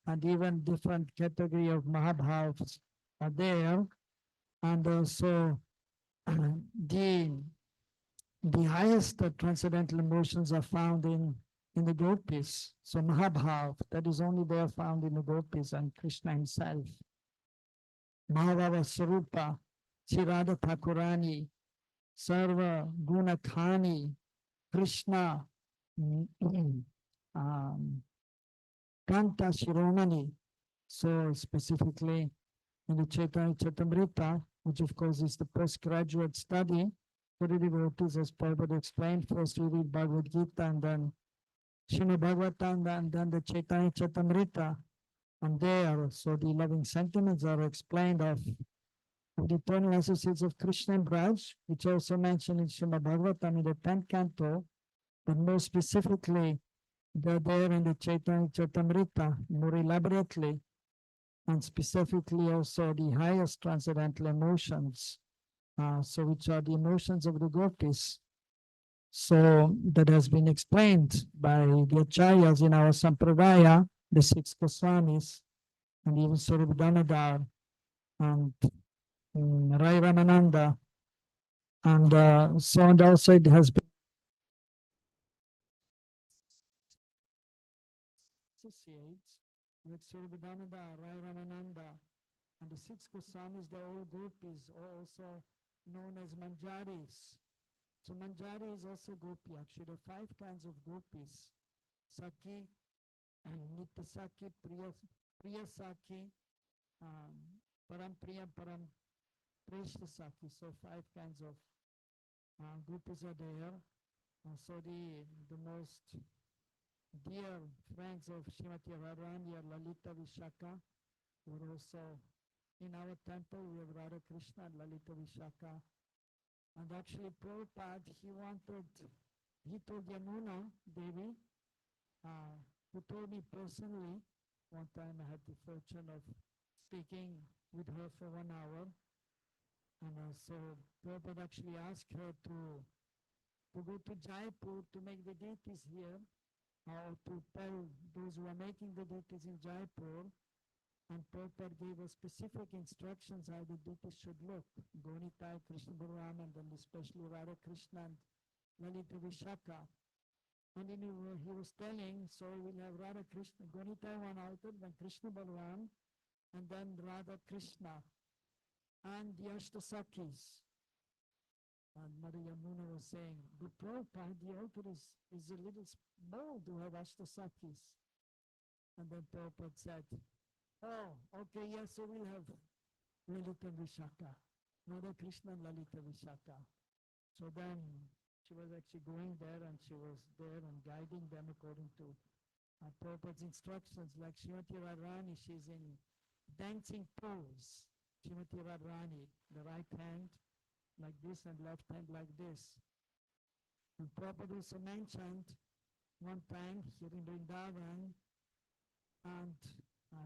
And even different category of mahabhavs are there. And so the highest transcendental emotions are found in the gopis. So mahabhav, that is only there found in the gopis and Krishna himself. Mahabhava Sarupa, Radha Thakurani, Sarva Gunakhani, Krishna, Kanta Shiromani. So specifically in the Chaitanya-Rupa, which of course is the postgraduate study for the devotees, as Prabhupada explained. First we read Bhagavad Gita and then Srimad Bhagavatam and then the Chaitanya-Rupa. And there, so the loving sentiments are explained of the eternal associates of Krishna and Braj, which also mentioned in Srimad Bhagavatam in the 10th canto, but more specifically, they're there in the Chaitanya-Rupa more elaborately, and specifically also the highest transcendental emotions, so which are the emotions of the gopis. So that has been explained by the acharyas in our sampradaya, the 6 Goswamis, and even Swarup Damodar, and Rai Ramananda, and so and also it has been associates with Swarup Damodar, Rai Ramananda, and the 6 Goswamis, the all gopis, are also known as manjaris. So manjari is also gopi. Actually, there are 5 kinds of gopis: Saki, Nitya Saki, Priya Saki, Param Priya, Param Preshta Saki. So 5 kinds of gopis are there. So the most dear friends of Srimati Radharani are Lalita Vishaka, who are also in our temple. We have Radha Krishna and Lalita Vishaka. And actually Prabhupada, he told Yamuna Devi, who told me personally, one time I had the fortune of speaking with her for 1 hour. And so Prabhupada actually asked her to go to Jaipur to make the deities here, or to tell those who are making the deities in Jaipur. And Prabhupada gave us specific instructions how the deities should look. Gonitai, Krishna Balaram, and then especially Radha Krishna and Lalita Vishaka. And he was telling, so we'll have Radha Krishna, Gonitai one altar, then Krishna Balaram, and then Radha Krishna, and the Ashtasakis. And Mother Yamuna was saying, but Prabhupada, the altar is a little small to have Ashtasakis. And then Prabhupada said, oh, okay, yes, so we'll have Lalita Vishaka, Radha Krishna and Lalita Vishaka. So then She was actually going there and she was there and guiding them according to Prabhupada's instructions. Like Srimati Radharani, she's in dancing pose. Srimati Radharani, the right hand like this and left hand like this. And Prabhupada also mentioned one time here in Vrindavan and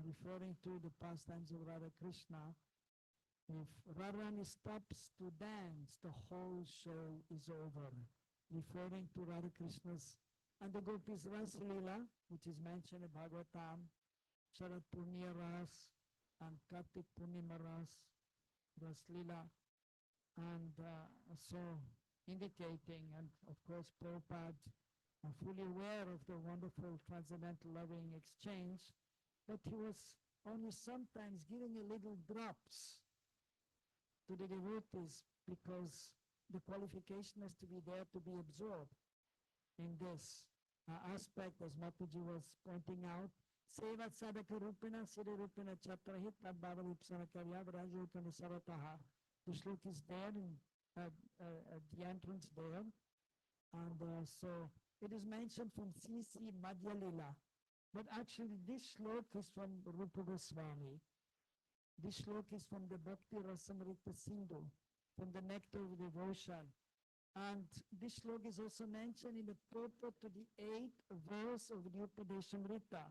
referring to the pastimes of Radha Krishna, if Radharani stops to dance, the whole show is over. Referring to Radha Krishna's and the Gopis Ras Leela, which is mentioned in Bhagavatam, Sharad Purniya Ras and Kartik Purnima Ras, Ras Leela, and so indicating, and of course Prabhupada fully aware of the wonderful transcendental loving exchange, but he was only sometimes giving a little drops to the devotees because the qualification has to be there to be absorbed in this aspect, as Mataji was pointing out. Seva sadhaka rupina, siddhi rupina chatrahit, tadbhava rupsana karya, vrajutana sarataha. The shlok is there at the entrance there. And so it is mentioned from C.C. Madhya Lila. But actually this shlok is from Rupa Goswami. This shlok is from the Bhakti Rasamrita Sindhu, from the Nectar of Devotion. And this shlok is also mentioned in the purport to the 8th verse of the Upadesamrita.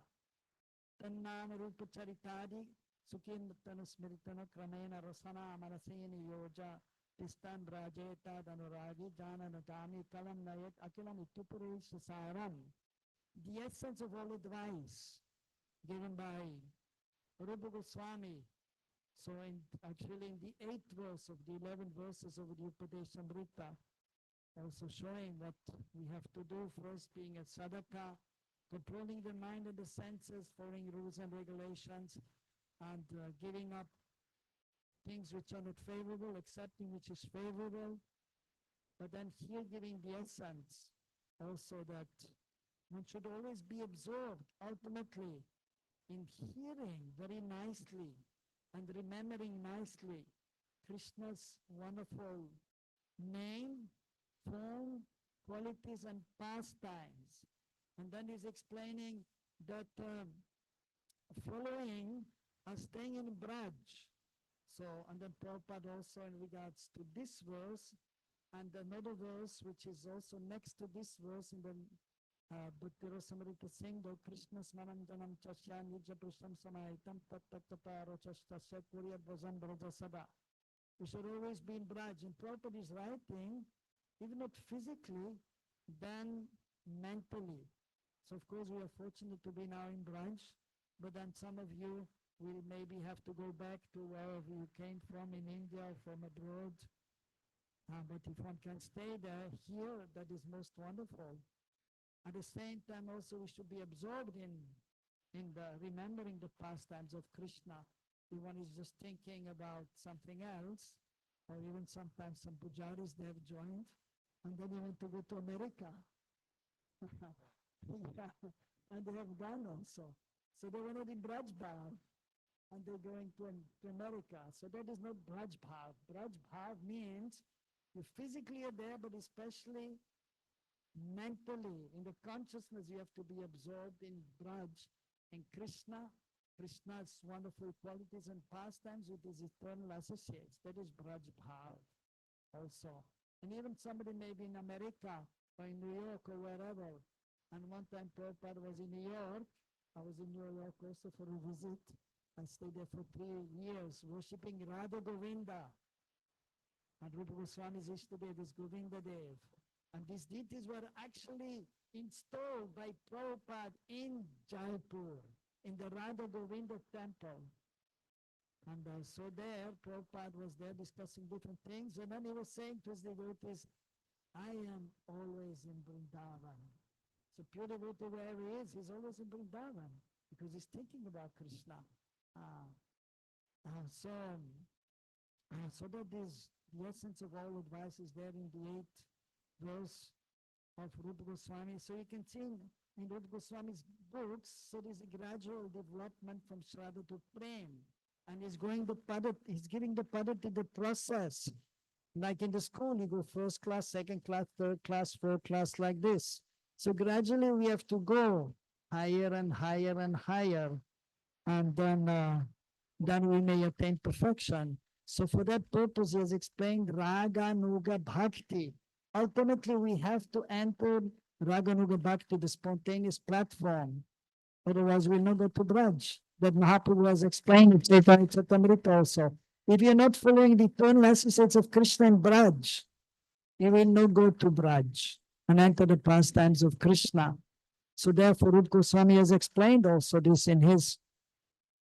Tannam Rupa Charitadi, Sukhin Tana Smiritana Kramena Rasana Manasini Yoja, Tistan Rajeta Danuragi, Jana Natami, Kalam Nayet, Akilam Itupurish Saram. The essence of all advice given by Rupa Goswami. So actually in the 8th verse of the 11 verses of the Upadesamrita, also showing what we have to do, first being a sadhaka, controlling the mind and the senses, following rules and regulations, and giving up things which are not favorable, accepting which is favorable, but then here giving the essence also that one should always be absorbed ultimately in hearing very nicely and remembering nicely Krishna's wonderful name, form, qualities, and pastimes. And then he's explaining that following staying in Braj. So, and then Prabhupada also in regards to this verse, and another verse which is also next to this verse in the Bhakti Rasamrita Sindhu, Krishna Smanam Janam Chasya Nija Pusham Samaitam Tattataparo Chastasya Kurya Bhajam Braja Sada. We should always be in Braj. And Prabhupada is writing, even not physically, then mentally. So of course we are fortunate to be now in Braj, but then some of you will maybe have to go back to wherever you came from in India or from abroad. But if one can stay there, here, that is most wonderful. At the same time also we should be absorbed in the remembering the pastimes of Krishna. If one is just thinking about something else, or even sometimes some pujaris they have joined, and then they want to go to America. Yeah, and they have gone also. So they were not in Braj Bhav, and they're going to America. So that is not Braj Bhav. Braj Bhav means you physically are there, but especially mentally, in the consciousness, you have to be absorbed in Braj, in Krishna, Krishna's wonderful qualities and pastimes with his eternal associates. That is Braj Bhav also. And even somebody maybe in America or in New York or wherever. And one time Prabhupada was in New York. I was in New York also for a visit. I stayed there for 3 years, worshipping Radha Govinda. And Rupa Goswami's Ishtadev is Govinda Dev. And these deities were actually installed by Prabhupada in Jaipur, in the Radha Govinda temple. And so there, Prabhupada was there discussing different things. And then he was saying to his devotees, I am always in Vrindavan. So pure devotee, wherever he is, he's always in Vrindavan because he's thinking about Krishna. So that is the essence of all advice is there in the 8th verse of Rupa Goswami. So you can see in Rupa Goswami's books, so there's a gradual development from Shraddha to Prem. And he's giving the Padati, the process Like in the school, you go first class, second class, third class, fourth class, like this. So gradually we have to go higher and higher and higher, and then we may attain perfection. So for that purpose, he has explained Raga Nuga Bhakti. Ultimately, we have to enter Raga Nuga Bhakti, the spontaneous platform. Otherwise, we'll not go to Braj. That Mahaprabhu has explained in Chaitanya-Rupa also. If you're not following the eternal associates of Krishna and Braj, you will not go to Braj and enter the pastimes of Krishna. So therefore, Rupa Goswami has explained also this in his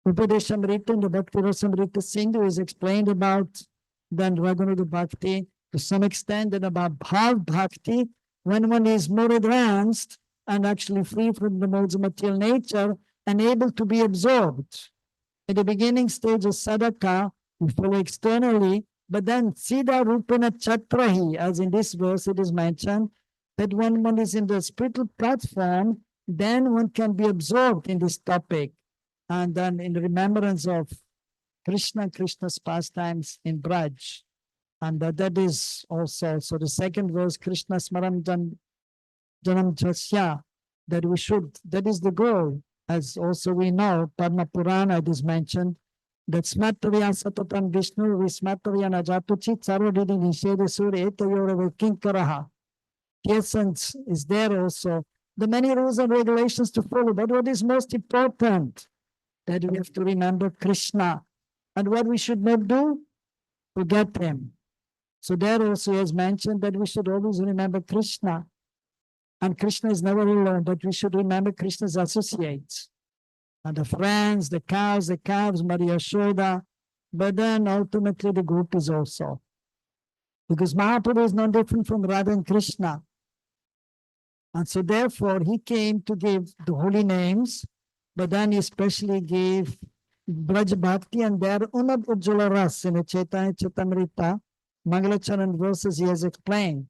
Upadesamrita, in the Bhakti Rasamrita Sindhu is explained about then Raghunuga Bhakti to some extent, and about Bhav Bhakti, when one is more advanced and actually free from the modes of material nature and able to be absorbed. At the beginning stage of sadhaka, we follow externally, but then Siddha Rupena Chatrahi, as in this verse it is mentioned, that when one is in the spiritual platform, then one can be absorbed in this topic. And then in remembrance of Krishna, Krishna's pastimes in Braj. And that is also, so the second verse, Krishna Smaram Janam Chasya, that we should, that is the goal. As also we know, Padma Purana it is mentioned, that Smatavya Satatan Vishnu, Vismatavya Najatuchit, Sarvadidi Nisheda Suri, Etayora Kinkaraha. The essence is there also. The many rules and regulations to follow, but what is most important, that we have to remember Krishna. And what we should not do, forget him. So there also is mentioned that we should always remember Krishna. And Krishna is never alone, but we should remember Krishna's associates. And the friends, the cows, the calves, Maria Shoda, but then ultimately the group is also. Because Mahaprabhu is not different from Radha and Krishna. And so therefore he came to give the holy names, but then he especially gave Braj Bhakti and their Unad Ujjvala Ras in the Chaitanya-Rupa, Mangalacharan verses he has explained.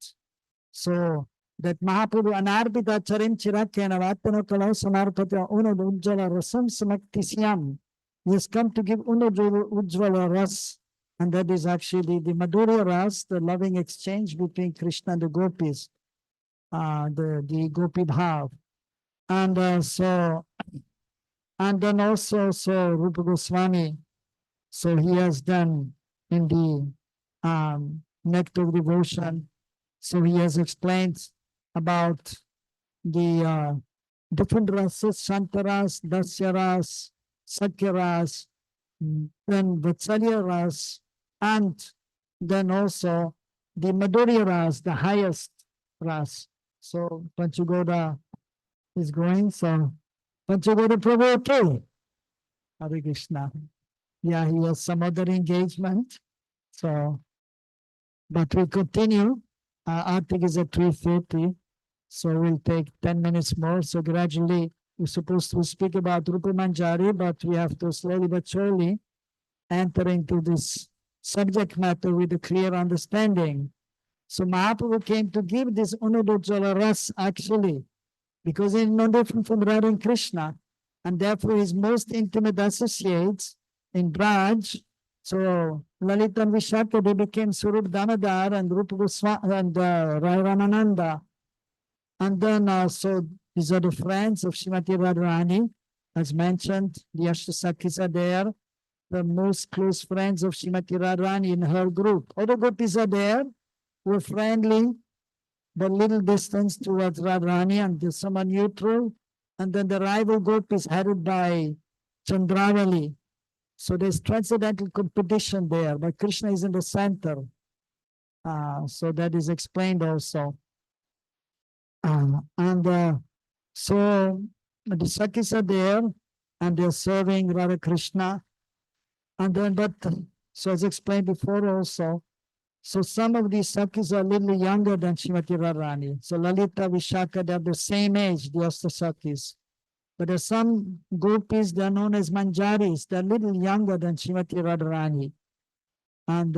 So that Mahaprabhu Anarbita Charim Chirakena Vatano Kalau Samarpatya Unad Ujjvala Rasam Samaktisyam. He has come to give Unad Ujjvala Ras, and that is actually the Madhurya Ras, the loving exchange between Krishna and the gopis, the Gopi Bhav. And so, and then also, so Rupa Goswami, so he has done in the Nectar of Devotion, so he has explained about the different rasas, Shantaras, Dasyaras, Sakyaras, then Vatsalya Ras, and then also the Madhurya Ras, the highest Ras. So Panchagoda is going, so Panchagoda Prabhu, okay. Hare Krishna. Yeah, he has some other engagement. So, but we continue. Artik is at 3:30, so we'll take 10 minutes more. So gradually, we're supposed to speak about Rupa Manjari, but we have to slowly but surely enter into this subject matter with a clear understanding. So Mahaprabhu came to give this Unadojjala Ras actually, because he's no different from Radha and Krishna, and therefore his most intimate associates in Braj, so Lalita and Vishaka, they became Swarup Damodar and Rupa Goswami and Rai Ramananda. And then so these are the friends of Srimati Radharani, as mentioned, the Ashtasakis are there, the most close friends of Srimati Radharani in her group. Other gopis are there, who are friendly, but little distance towards Radharani, and there's someone neutral. And then the rival group is headed by Chandravali. So there's transcendental competition there, but Krishna is in the center. So that is explained also. So the Sakis are there, and they're serving Radha Krishna. And then, but so as explained before also, so some of these Sakis are a little younger than Srimati Radharani. So Lalita, Vishaka, they're the same age, the Sakis. But there's some gopis, they're known as Manjaris, they're a little younger than Srimati Radharani. And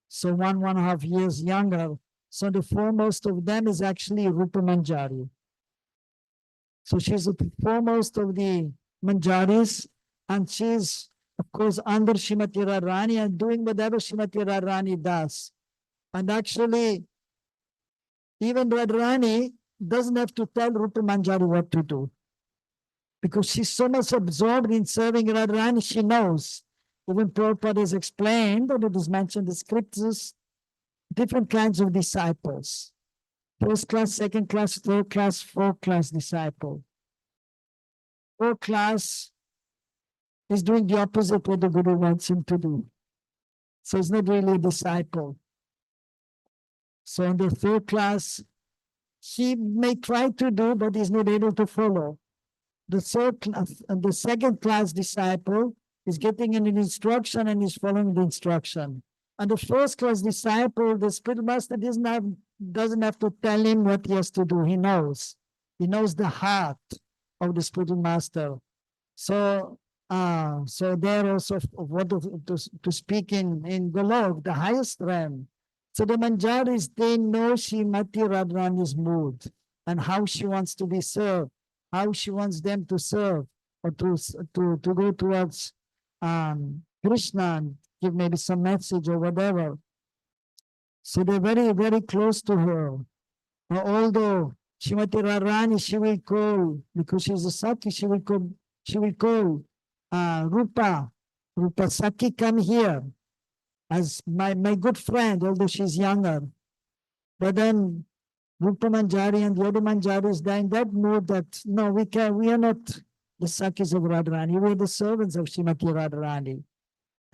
so 1.5 years younger. So the foremost of them is actually Rupa Manjari. So she's the foremost of the Manjaris, and she's, of course, under Srimati Radharani and doing whatever Srimati Radharani does. And actually, even Radharani doesn't have to tell Rupa Manjari what to do. Because she's so much absorbed in serving Radharani, she knows. Even Prabhupada has explained, and it is mentioned in the scriptures, different kinds of disciples. First class, second class, third class, fourth class disciple. Fourth class is doing the opposite what the Guru wants him to do. So he's not really a disciple. So in the third class, he may try to do, but he's not able to follow. The third class, and the second class disciple is getting an instruction and is following the instruction. And the first class disciple, the spiritual master doesn't have to tell him what he has to do. He knows. He knows the heart of the spiritual master. So, so there also what to speak in Golok, the highest realm. So the Manjaris, they know Srimati Radharani's mood and how she wants to be served, how she wants them to serve or to go towards Krishna and give maybe some message or whatever. So they're very, very close to her. Although Srimati Radharani, she will call, because she's a Saki, she will call Rupa Saki, come here, as my good friend, although she's younger. But then Rupa Manjari and the other Manjaris, they're in that mood that, no, we are not the Sakis of Radharani, we are the servants of Srimati Radharani.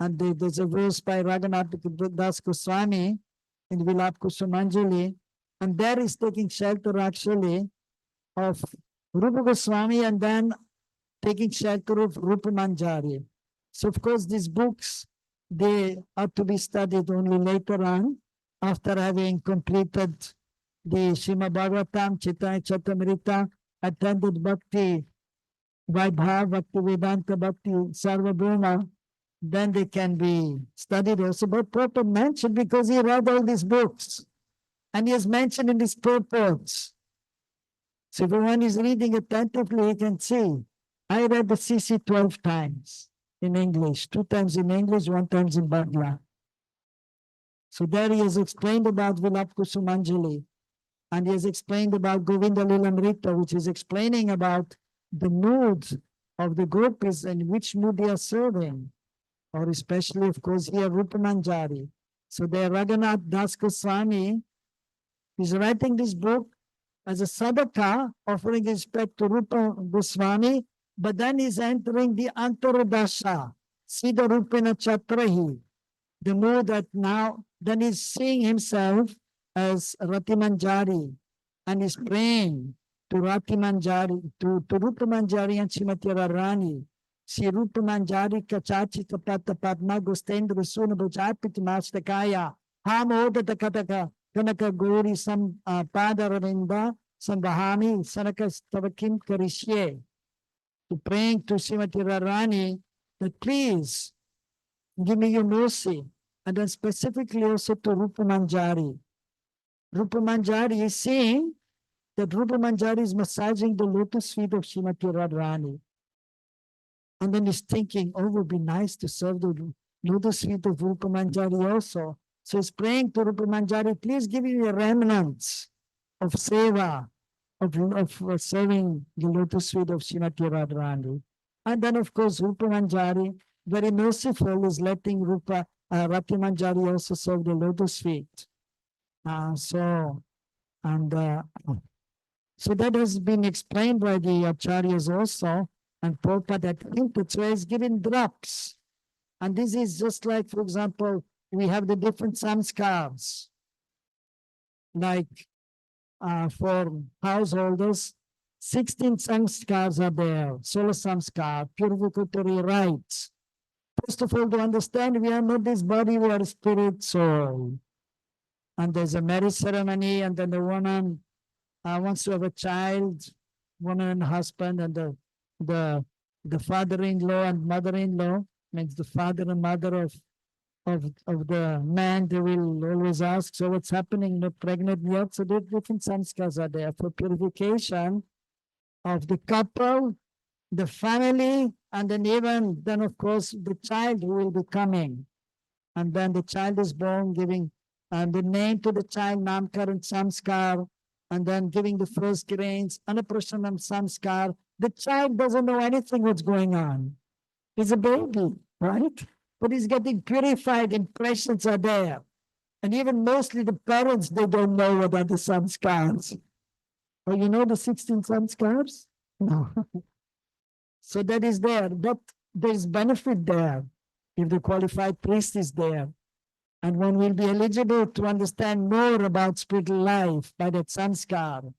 And there's a verse by Raghunath Das Goswami in Vilap Kusumanjali, and there is taking shelter actually of Rupa Goswami and then taking shelter of Rupa Manjari. So of course these books, they are to be studied only later on, after having completed the Srimad Bhagavatam, Chaitanya-Rupa, attended Bhakti VIHE, Bhakti Vedanta, Bhakti Sarbhauma, then they can be studied also. But Prabhupada mentioned, because he read all these books, and he has mentioned in his purports. So if one is reading attentively, he can see. I read the CC 12 times in English, 2 times in English, 1 time in Bangla. So there he has explained about Vilap Kusumanjali, and he has explained about Govinda Lilamrita, which is explaining about the moods of the gopis and which mood they are serving, or especially, of course, here Rupa Manjari. So there Raghunath Das Goswami is writing this book as a sadhaka, offering respect to Rupa Goswami, but then he's entering the Antaradasha, Siddha Rupena Chatrahi, the mood that now, then he's seeing himself as Rati Manjari, and he's praying to Rati Manjari, to Rupa Manjari and Srimati Radharani. Sri Rupa Manjari Kachachi Tapata Padma Gostendra Suna Bhajapiti Mastakaya Ham Oda Takataka Kanaka Gori Sam Padaravinda Sambhami Sanaka Tavakim Karishye. To praying to Srimati Radharani that please give me your mercy. And then specifically also to Rupa Manjari. Rupa Manjari is saying that Rupa Manjari is massaging the lotus feet of Srimati Radharani. And then he's thinking, oh, it would be nice to serve the lotus feet of Rupa Manjari also. So he's praying to Rupa Manjari, please give me a remnants of seva, of serving the lotus feet of Srimati Radharani. And then, of course, Rupa Manjari, very merciful, is letting Rati Manjari also serve the lotus feet. So that has been explained by the Acharyas also, and Prabhupada, I think that's why he's giving drops. And this is just like, for example, we have the different samskars. Like for householders, 16 samskars are there, solar samskar, purificatory rites. First of all, to understand, we are not this body, we are spirit, soul. And there's a marriage ceremony, and then the woman wants to have a child, woman and husband, and the father-in-law and mother-in-law, means the father and mother of the man, they will always ask, so what's happening, not pregnant yet? So there different samskars are there for purification of the couple, the family, and then of course the child who will be coming. And then the child is born, giving and the name to the child, Namkaran Samskar, and then giving the first grains, Anaprashanam Samskar. The child doesn't know anything what's going on. He's a baby, right? But he's getting purified, impressions are there. And even mostly the parents, they don't know what are the samskars. Oh, you know the 16 samskars? No. So that is there, but there is benefit there if the qualified priest is there. And one will be eligible to understand more about spiritual life by that samskar.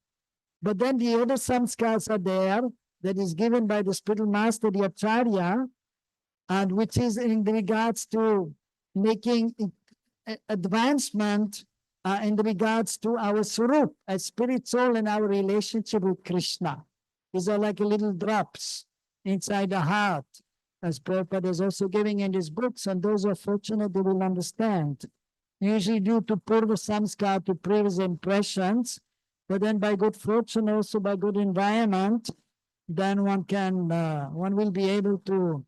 But then the other samskars are there that is given by the spiritual master, the Acharya, and which is in regards to making advancement in regards to our Swarup as spirit soul and our relationship with Krishna. These are like little drops inside the heart, as Prabhupada is also giving in his books, and those who are fortunate, they will understand. Usually due to purva samskar, to previous impressions, but then by good fortune, also by good environment, then one will be able to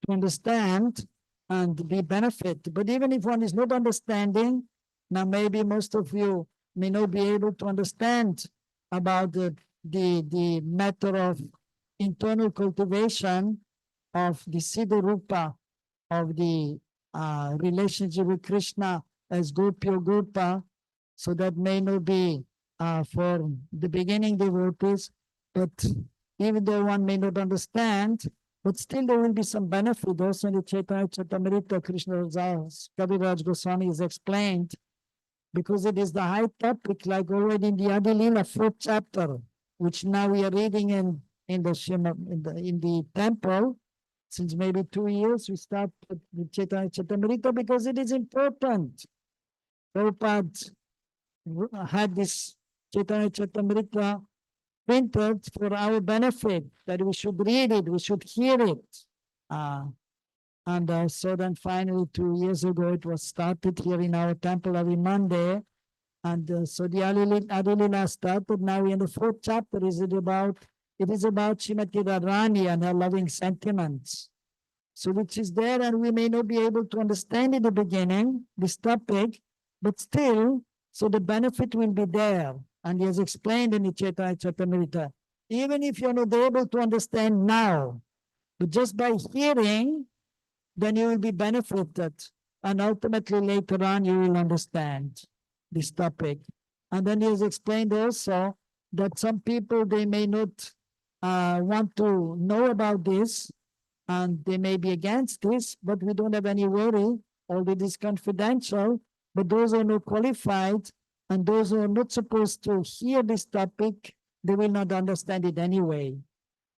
understand and be benefit. But even if one is not understanding, now maybe most of you may not be able to understand about the matter of internal cultivation of the Siddha Rupa, of the relationship with Krishna as Gopya Gopa. So that may not be for the beginning devotees, but even though one may not understand, but still there will be some benefit. Also in the Chaitanya-Rupa, Krishna Kaviraj Goswami is explained, because it is the high topic, like already in the Adi Leela 4th chapter, which now we are reading in the temple. Since maybe 2 years, we start with Chaitanya-Rupa because it is important. Prabhupada had this Chaitanya-Rupa printed for our benefit, that we should read it, we should hear it. So then finally 2 years ago, it was started here in our temple every Monday. And so the Adi Leela started. Now in the 4th chapter, it is about Srimati Radharani and her loving sentiments. So which is there, and we may not be able to understand in the beginning, this topic, but still, so the benefit will be there. And he has explained in the Chaitanya-Rupa, even if you're not able to understand now, but just by hearing, then you will be benefited. And ultimately later on, you will understand this topic. And then he has explained also that some people, they may not want to know about this, and they may be against this, but we don't have any worry. All it is confidential, but those who are not qualified and those who are not supposed to hear this topic, they will not understand it anyway.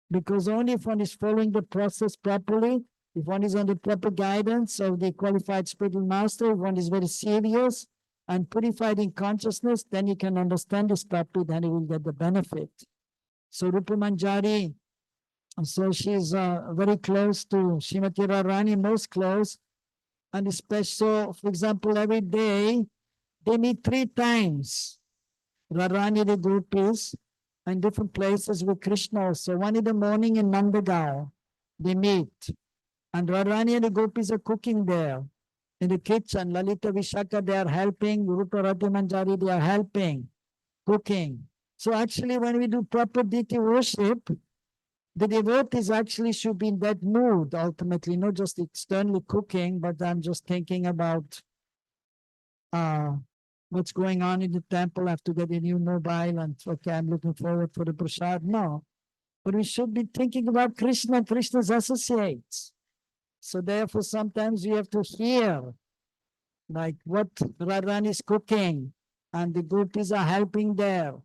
Because only if one is following the process properly, if one is on the proper guidance of the qualified spiritual master, if one is very serious and purified in consciousness, then he can understand this topic, then he will get the benefit. So Rupa Manjari, so she's very close to Srimati Radharani, most close. And especially, so for example, every day they meet 3 times. Radharani, the gopis, in different places with Krishna also. One in the morning in Nandagaon, they meet. And Radharani and the gopis are cooking there in the kitchen. Lalita Vishaka, they are helping. Rupa Radha Manjari, they are helping, cooking. So actually, when we do proper deity worship, the devotees actually should be in that mood ultimately, not just externally cooking, but I'm just thinking about what's going on in the temple. I have to get a new mobile and okay, I'm looking forward for the prasad. No, but we should be thinking about Krishna and Krishna's associates. So therefore, sometimes we have to hear like what Radharani is cooking, and the gopis are helping there.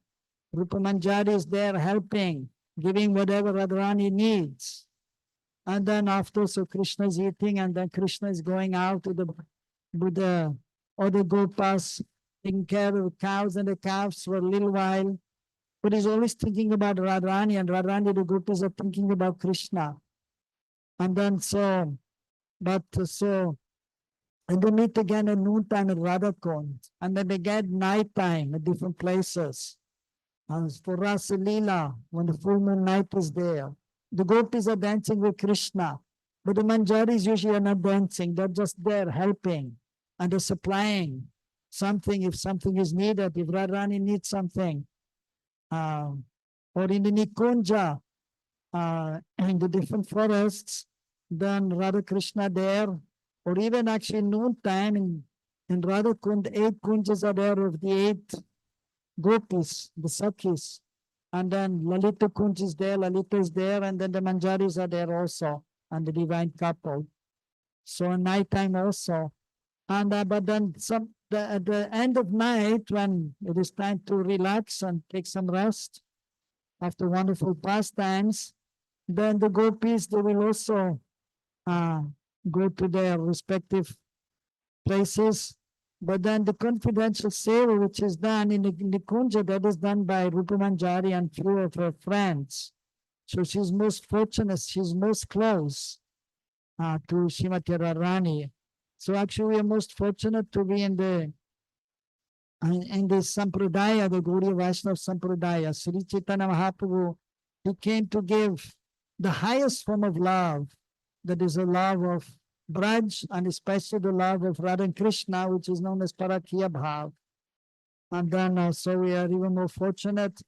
Rupa Manjari is there helping, giving whatever Radharani needs. And then after, so Krishna is eating, and then Krishna is going out with the other gopas, taking care of the cows and the calves for a little while. But he's always thinking about Radharani, and Radharani, the gopis are thinking about Krishna. And then so, and they meet again at noontime at Radhakund, and then they get nighttime at different places. As for Rasa Leela, when the full moon night is there, the gopis are dancing with Krishna, but the manjaris usually are not dancing, they're just there helping and they're supplying. something, if something is needed, if Radharani needs something, or in the Nikunja, in the different forests, then Radha Krishna there, or even actually noontime in Radha Kund, 8 kunjas are there of the 8 gopis, the Sakhis. And then Lalita Kunj is there, Lalita is there, and then the Manjaris are there also, and the divine couple. So at night time also. And but then at the end of night, when it is time to relax and take some rest after wonderful pastimes, then the gopis, they will also go to their respective places. But then the confidential seva, which is done in the Kunja, that is done by Rupa Manjari and few of her friends. So she's most fortunate, she's most close to Srimati Radharani. So actually we are most fortunate to be in the Sampradaya, the Gaudiya Vaishnava Sampradaya. Sri Chaitanya Mahaprabhu, he came to give the highest form of love, that is a love of Braj, and especially the love of Radha and Krishna, which is known as Parakya Bhav. And then so we are even more fortunate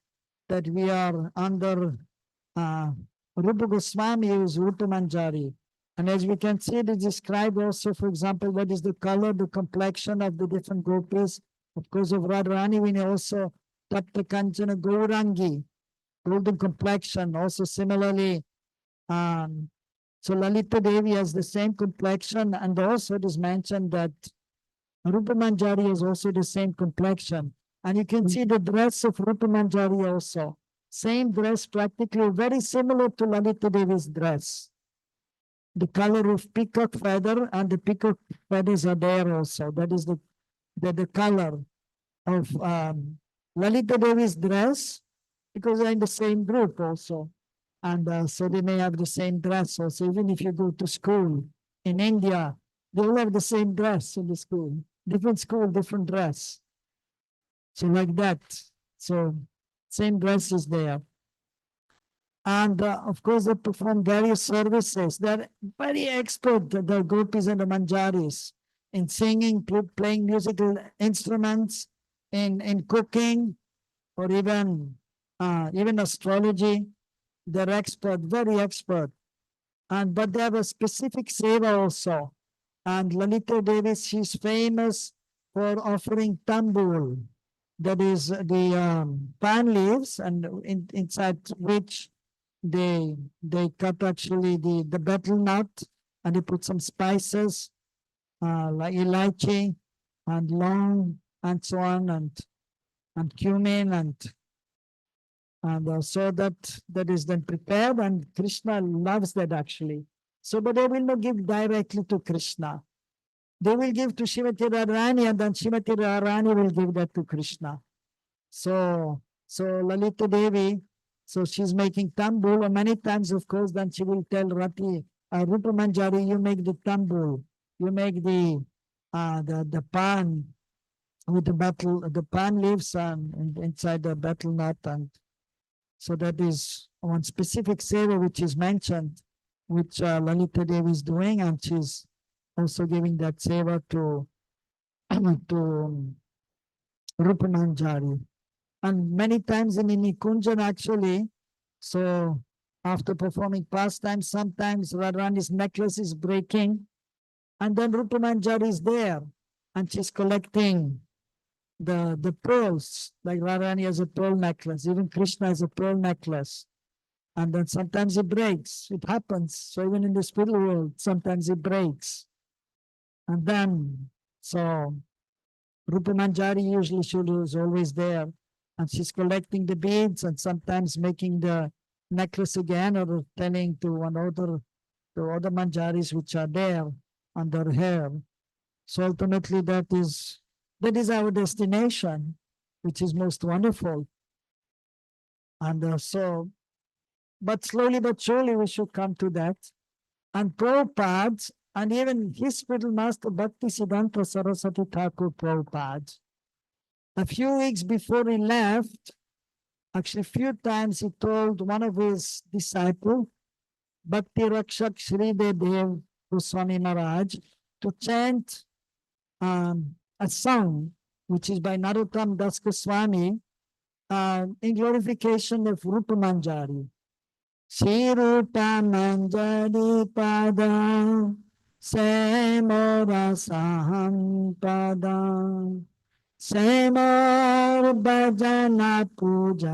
that we are under Rupa Goswami, who is Rupa Manjari. And as we can see, it is described also, for example, what is the color, the complexion of the different gopis. Of course, of Radharani, we know also Tapta Kanchana Gaurangi, golden complexion. Also similarly, so Lalita Devi has the same complexion, and also it is mentioned that Rupa Manjari has also the same complexion. And you can see the dress of Rupa Manjari also. Same dress, practically very similar to Lalita Devi's dress. The color of peacock feather, and the peacock feathers are there also. That is the color of Lalita Devi's dress, because they're in the same group also. And so they may have the same dress also. Even if you go to school in India, they all have the same dress in the school. Different school, different dress. So like that. So same dress is there. And of course, they perform various services. They're very expert, the gopis and the manjaris, in singing, playing musical instruments, in cooking, or even astrology. They're expert, very expert. But they have a specific seva also. And Lalita Devi, she's famous for offering tambul. That is the pan leaves, and inside which they cut actually the betel nut, and they put some spices like elaichi and long and so on, and cumin, and so that is then prepared, and Krishna loves that actually. So, but they will not give directly to Krishna. They will give to Srimati Radharani, and then Srimati Radharani will give that to Krishna. So Lalita Devi, so she's making tambul, and many times, of course, then she will tell Rupa Manjari, you make the tambul, you make the pan with the pan leaves and inside the betel nut, and so that is one specific seva which is mentioned, which Lalita Devi is doing, and she's also giving that seva to Rupa Manjari. And many times in Nikunjan actually, so after performing pastimes, sometimes Radharani's necklace is breaking, and then Rupa Manjari is there, and she's collecting the pearls, like Radharani has a pearl necklace, even Krishna has a pearl necklace. And then sometimes it breaks, it happens. So even in the spiritual world, sometimes it breaks. And then, so Rupa Manjari usually she is always there, and she's collecting the beads and sometimes making the necklace again, or telling to other Manjaris which are there on their hair. So ultimately that is our destination, which is most wonderful. And so, but slowly but surely we should come to that. And Prabhupada, and even his spiritual master Bhakti Siddhanta Saraswati Thakur Prabhupada, a few weeks before he left, actually a few times he told one of his disciples, Bhakti Rakshak Shri Dev Goswami Maharaj, to chant a song which is by Narottam Das Goswami, in glorification of Rupa Manjari. Sri Rupa Manjari Pada Semora Saham Pada Semor Bhajana Pujana,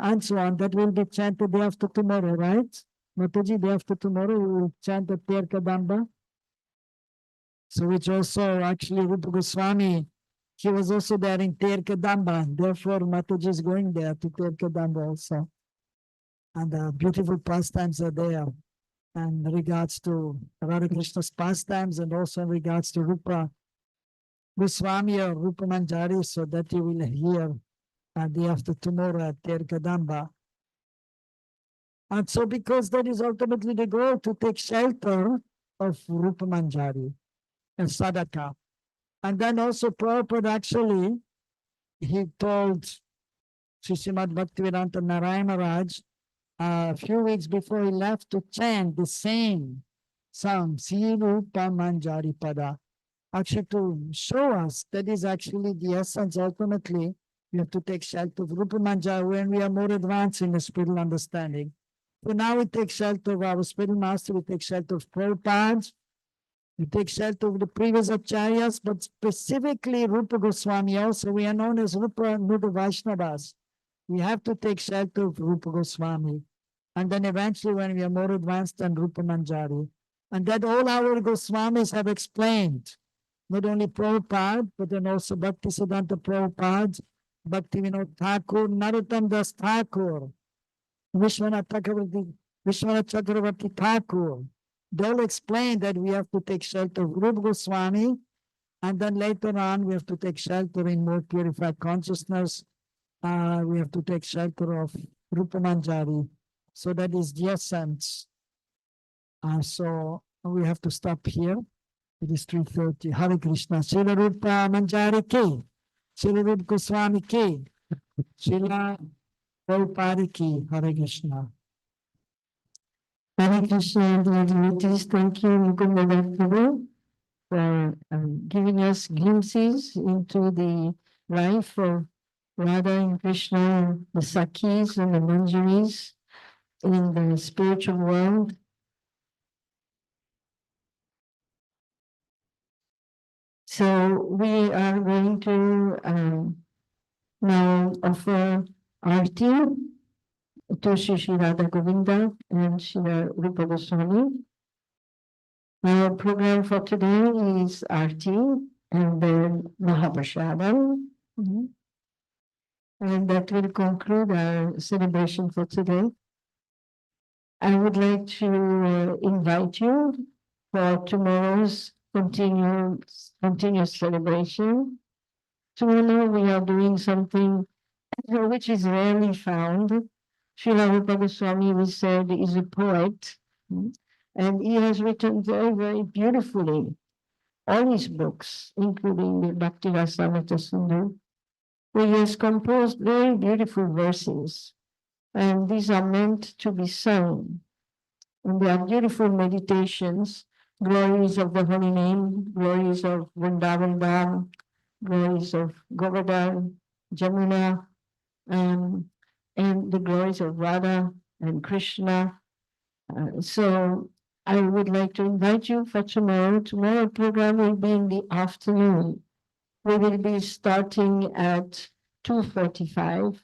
and so on. That will be chanted day after tomorrow, right? Mataji, day after tomorrow we will chant the Ter Kadamba. So which also actually Rupa Goswami, he was also there in Ter Kadamba. Therefore Mataji is going there to Ter Kadamba also. And beautiful pastimes are there. And regards to Radha Krishna's pastimes and also in regards to Rupa Goswami or Rupa Manjari, so that you will hear day after tomorrow at Ter Kadamba. And so because that is ultimately the goal, to take shelter of Rupa Manjari and Sadhaka. And then also Prabhupada actually, he told Srimad Bhaktivedanta Narayana Maharaj a few weeks before he left to chant the same song, Sri Rupa Manjari Pada, actually to show us that is actually the essence. Ultimately, we have to take shelter of Rupa Manjari when we are more advanced in the spiritual understanding. So now we take shelter of our spiritual master, we take shelter of Prabhupada, we take shelter of the previous acharyas, but specifically Rupa Goswami also. We are known as Rupa Nuda Vaishnavas. We have to take shelter of Rupa Goswami. And then eventually when we are more advanced than Rupa Manjari. And that all our Goswamis have explained, not only Prabhupada, but then also Bhaktisiddhanta Prabhupada, Bhaktivinoda Thakur, Narottam Das Thakur, Vishwanath Chakravarti Thakur. They all explain that we have to take shelter of Rupa Goswami, and then later on we have to take shelter in more purified consciousness. We have to take shelter of Rupa Manjari. So that is the essence. So we have to stop here. It is 3:30. Hare Krishna. Srila Rupa Manjari ki. Srila Rupa Goswami ki. Srila Prabhupada ki. Hare Krishna. Hare Krishna, dear devotees. Thank you, Mukunda Prabhu, for giving us glimpses into the life of Radha and Krishna, the Sakhis and the Manjaris in the spiritual world. So we are going to now offer Arti to Shri Radha Govinda and Shri Rupa Goswami. Our program for today is Arti and then Mahaprashadam. And that will conclude our celebration for today. I would like to invite you for tomorrow's continuous celebration. Tomorrow we are doing something which is rarely found. Srila Rupa Goswami, we said, is a poet, and he has written very, very beautifully all his books, including the Bhakti Rasamrita Sindhu, where he has composed very beautiful verses, and these are meant to be sung. And they are beautiful meditations, glories of the holy name, glories of Vrindavan Dham, glories of Govardhan, Jamuna, and the glories of Radha and Krishna. So I would like to invite you for tomorrow. Tomorrow program will be in the afternoon. We will be starting at 2:45.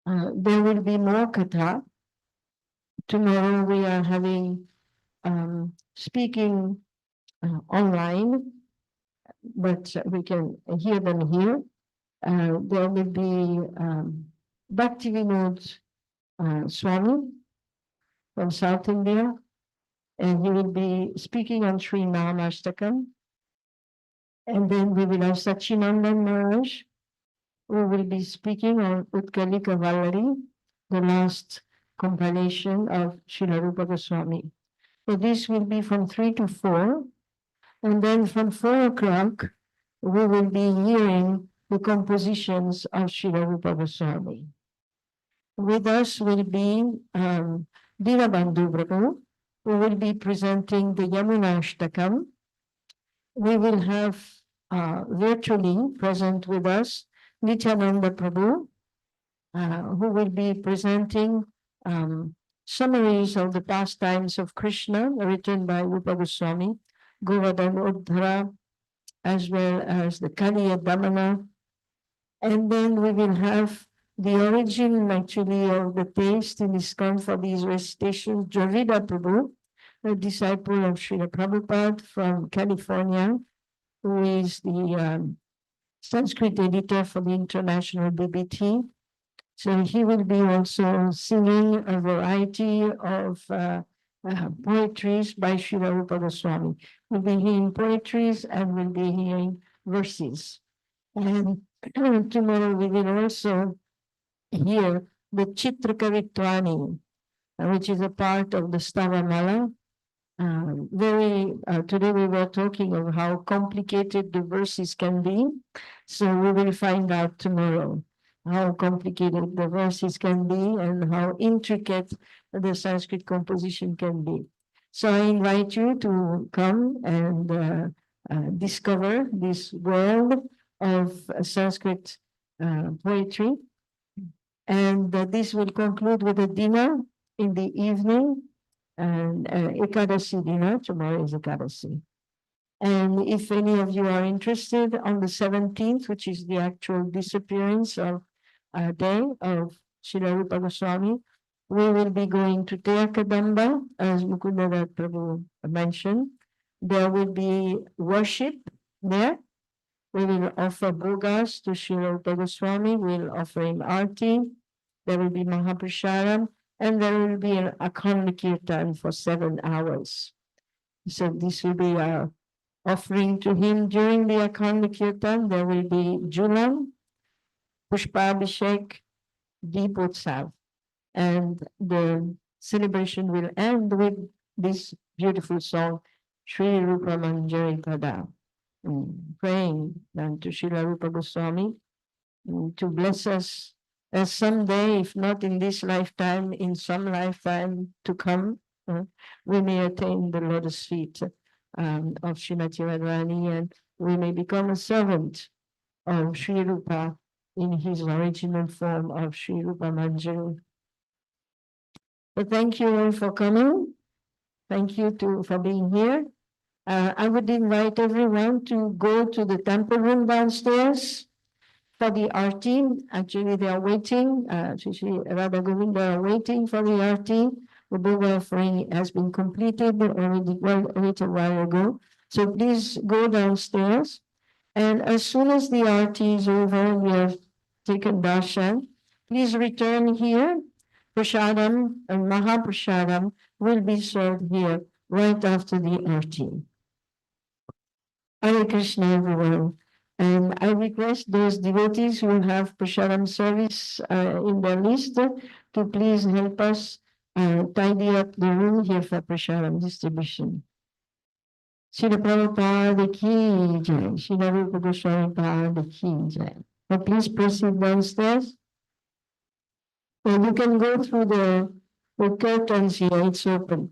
There will be more Katha. Tomorrow we are having speaking online, but we can hear them here. There will be Bhaktivinoda Swami from South India, and he will be speaking on Sri Namastakam. And then we will have Sachinandan Maharaj, who will be speaking on Utkalika Vallari, the last compilation of Srila Rupa Goswami. So this will be from 3 to 4. And then from 4 o'clock, we will be hearing the compositions of Srila Rupa Goswami. With us will be Dinabandhu Prabhu, who will be presenting the Yamuna Ashtakam. we will have virtually present with us Nityananda Prabhu, who will be presenting summaries of the pastimes of Krishna written by Rupa Goswami, Govardhan Uddhara, as well as the Kaliya Damana. And then we will have the origin actually of the taste in ISKCON for these recitations, Dravida Prabhu, a disciple of Srila Prabhupada from California, who is the Sanskrit editor for the International BBT. So he will be also singing a variety of poetries by Srila Rupa Goswami. We'll be hearing poetries and we'll be hearing verses. And tomorrow we will also hear the Chitrakavitvani, which is a part of the Stavamala. Today we were talking of how complicated the verses can be. So we will find out tomorrow how complicated the verses can be and how intricate the Sanskrit composition can be. So I invite you to come and discover this world of Sanskrit poetry. And this will conclude with a dinner in the evening, and Ekadasi dinner. Tomorrow is Ekadasi. And if any of you are interested, on the 17th, which is the actual disappearance of day of Srila Rupa Goswami, we will be going to Ter Kadamba, as Mukunda Prabhu mentioned. There will be worship there. We will offer bhogas to Srila Rupa Goswami. We'll offer him arti. There will be Mahaprasharam, and there will be an Akhanda Kirtan for 7 hours. So this will be our offering to him. During the Akhanda Kirtan, there will be Julam, Pushpabhishek, Deepotsava, and the celebration will end with this beautiful song, Sri Rupa Manjari Pada, praying to Srila Rupa Goswami to bless us as someday, if not in this lifetime, in some lifetime to come, we may attain the lotus feet of Srimati Radharani, and we may become a servant of Sri Rupa in his original form of Sri Rupa Manjari. So thank you all for coming. Thank you for being here. I would invite everyone to go to the temple room downstairs for the arti. Actually, they are waiting. Shri Radha Govinda are waiting for the arti. The Bhoga offering has been completed already a little while ago. So please go downstairs. And as soon as the arti is over, we have taken darshan. Please return here. Prasadam and Mahaprasadam will be served here right after the arti. Hare Krishna, everyone. And I request those devotees who have Prasadam service in their list to please help us tidy up the room here for Prasadam distribution. Srila Prabhupada ki jai, Srila Rupa Goswami Pada ki jai. So please proceed downstairs. And you can go through the curtains here, it's open.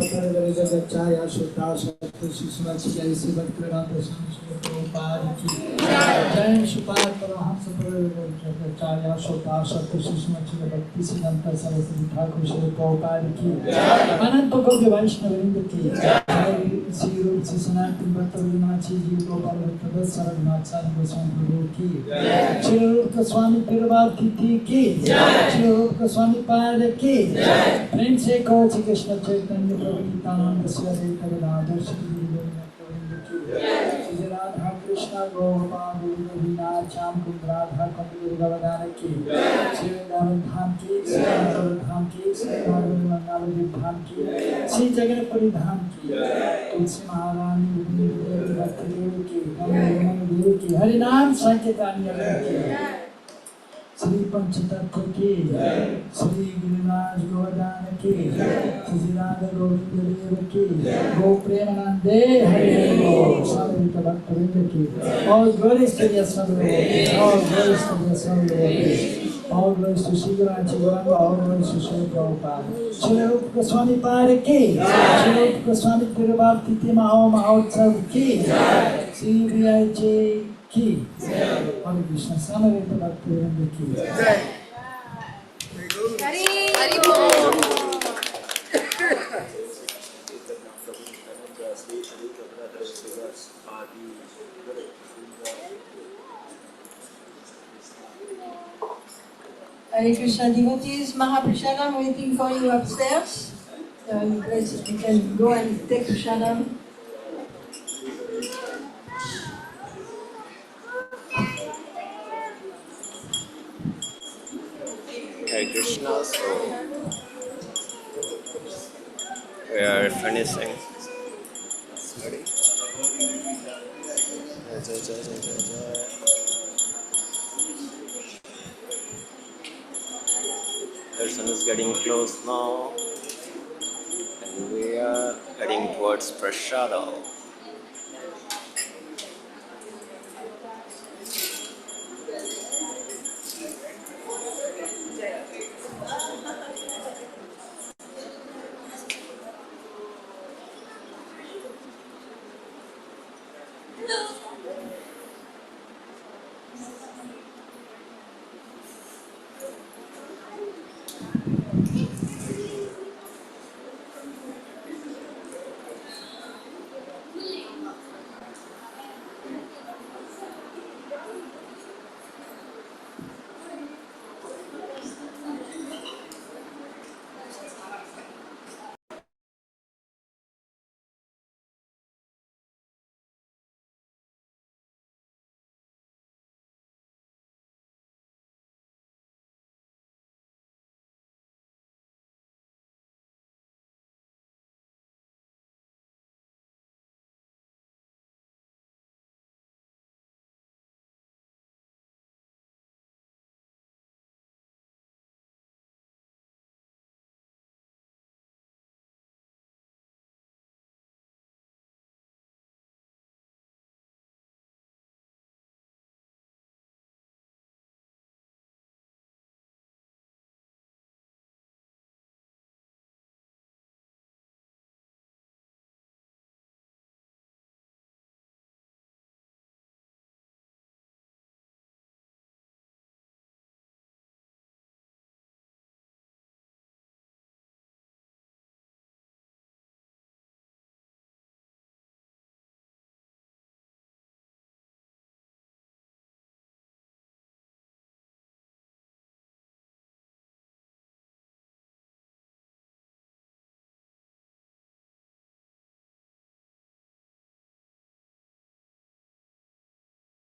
Jaya Shota Shakti Sushma Chiyai Sivat Vedanta Srila Prabhupada ki Jai Shupad Paramahamsa Jaya Shota Shakti Sushma Chiyai Bhakti Siddhanta Saraswati Thakur Srila Prabhupada ki Ananta Gaudya Vaishnavavrinda ki Jai Sri Rupa Sanatana Bhatta Vinachi Ji Prabhupada Bhatta Srila Goswami Prabhu ki Srila Rupa Goswami Prabhupada ki Srila Rupa Goswami Pada ki Prem se Gaur Shri Krishna Chaitanya Prabhu Nityananda Sri Advaita Gadadhar Shri Vrindavana Institute Shri Radha Krishna Gopal Govinda Cham Kundradha Kundradha ki Shri Vrindavana Dham ki Shri Mangalacharan Dham ki Shri Mangalacharan Dham ki Shri Jagannath Dham ki Tulsi Maharani Devi Bhakti Devi ki Namo Devi ki Harinam Sankirtan ki Sri Panchatattva ki, Sri Lineage Govardhana ki, Sri Radha Govinda Deva ki, Go Premanande Hare Go, Srila Bhakti ki. All glories to the Srila, all glories to the Srila, all glories to Sri Gauranga, all glories to Srila Prabhupada. Srila Rupa Goswami Pada ki, Srila Rupa Goswami Prabhu Mahotsav ki, Sri VIHE ki. Hare Krishna, Samarita Bhakti Prema ki. Hare Krishna devotees, Mahaprashadam waiting for you upstairs. You can go and take Prashadam. Hare Krishna, so we are finishing study. Darshan is getting close now, and we are heading towards Prasada.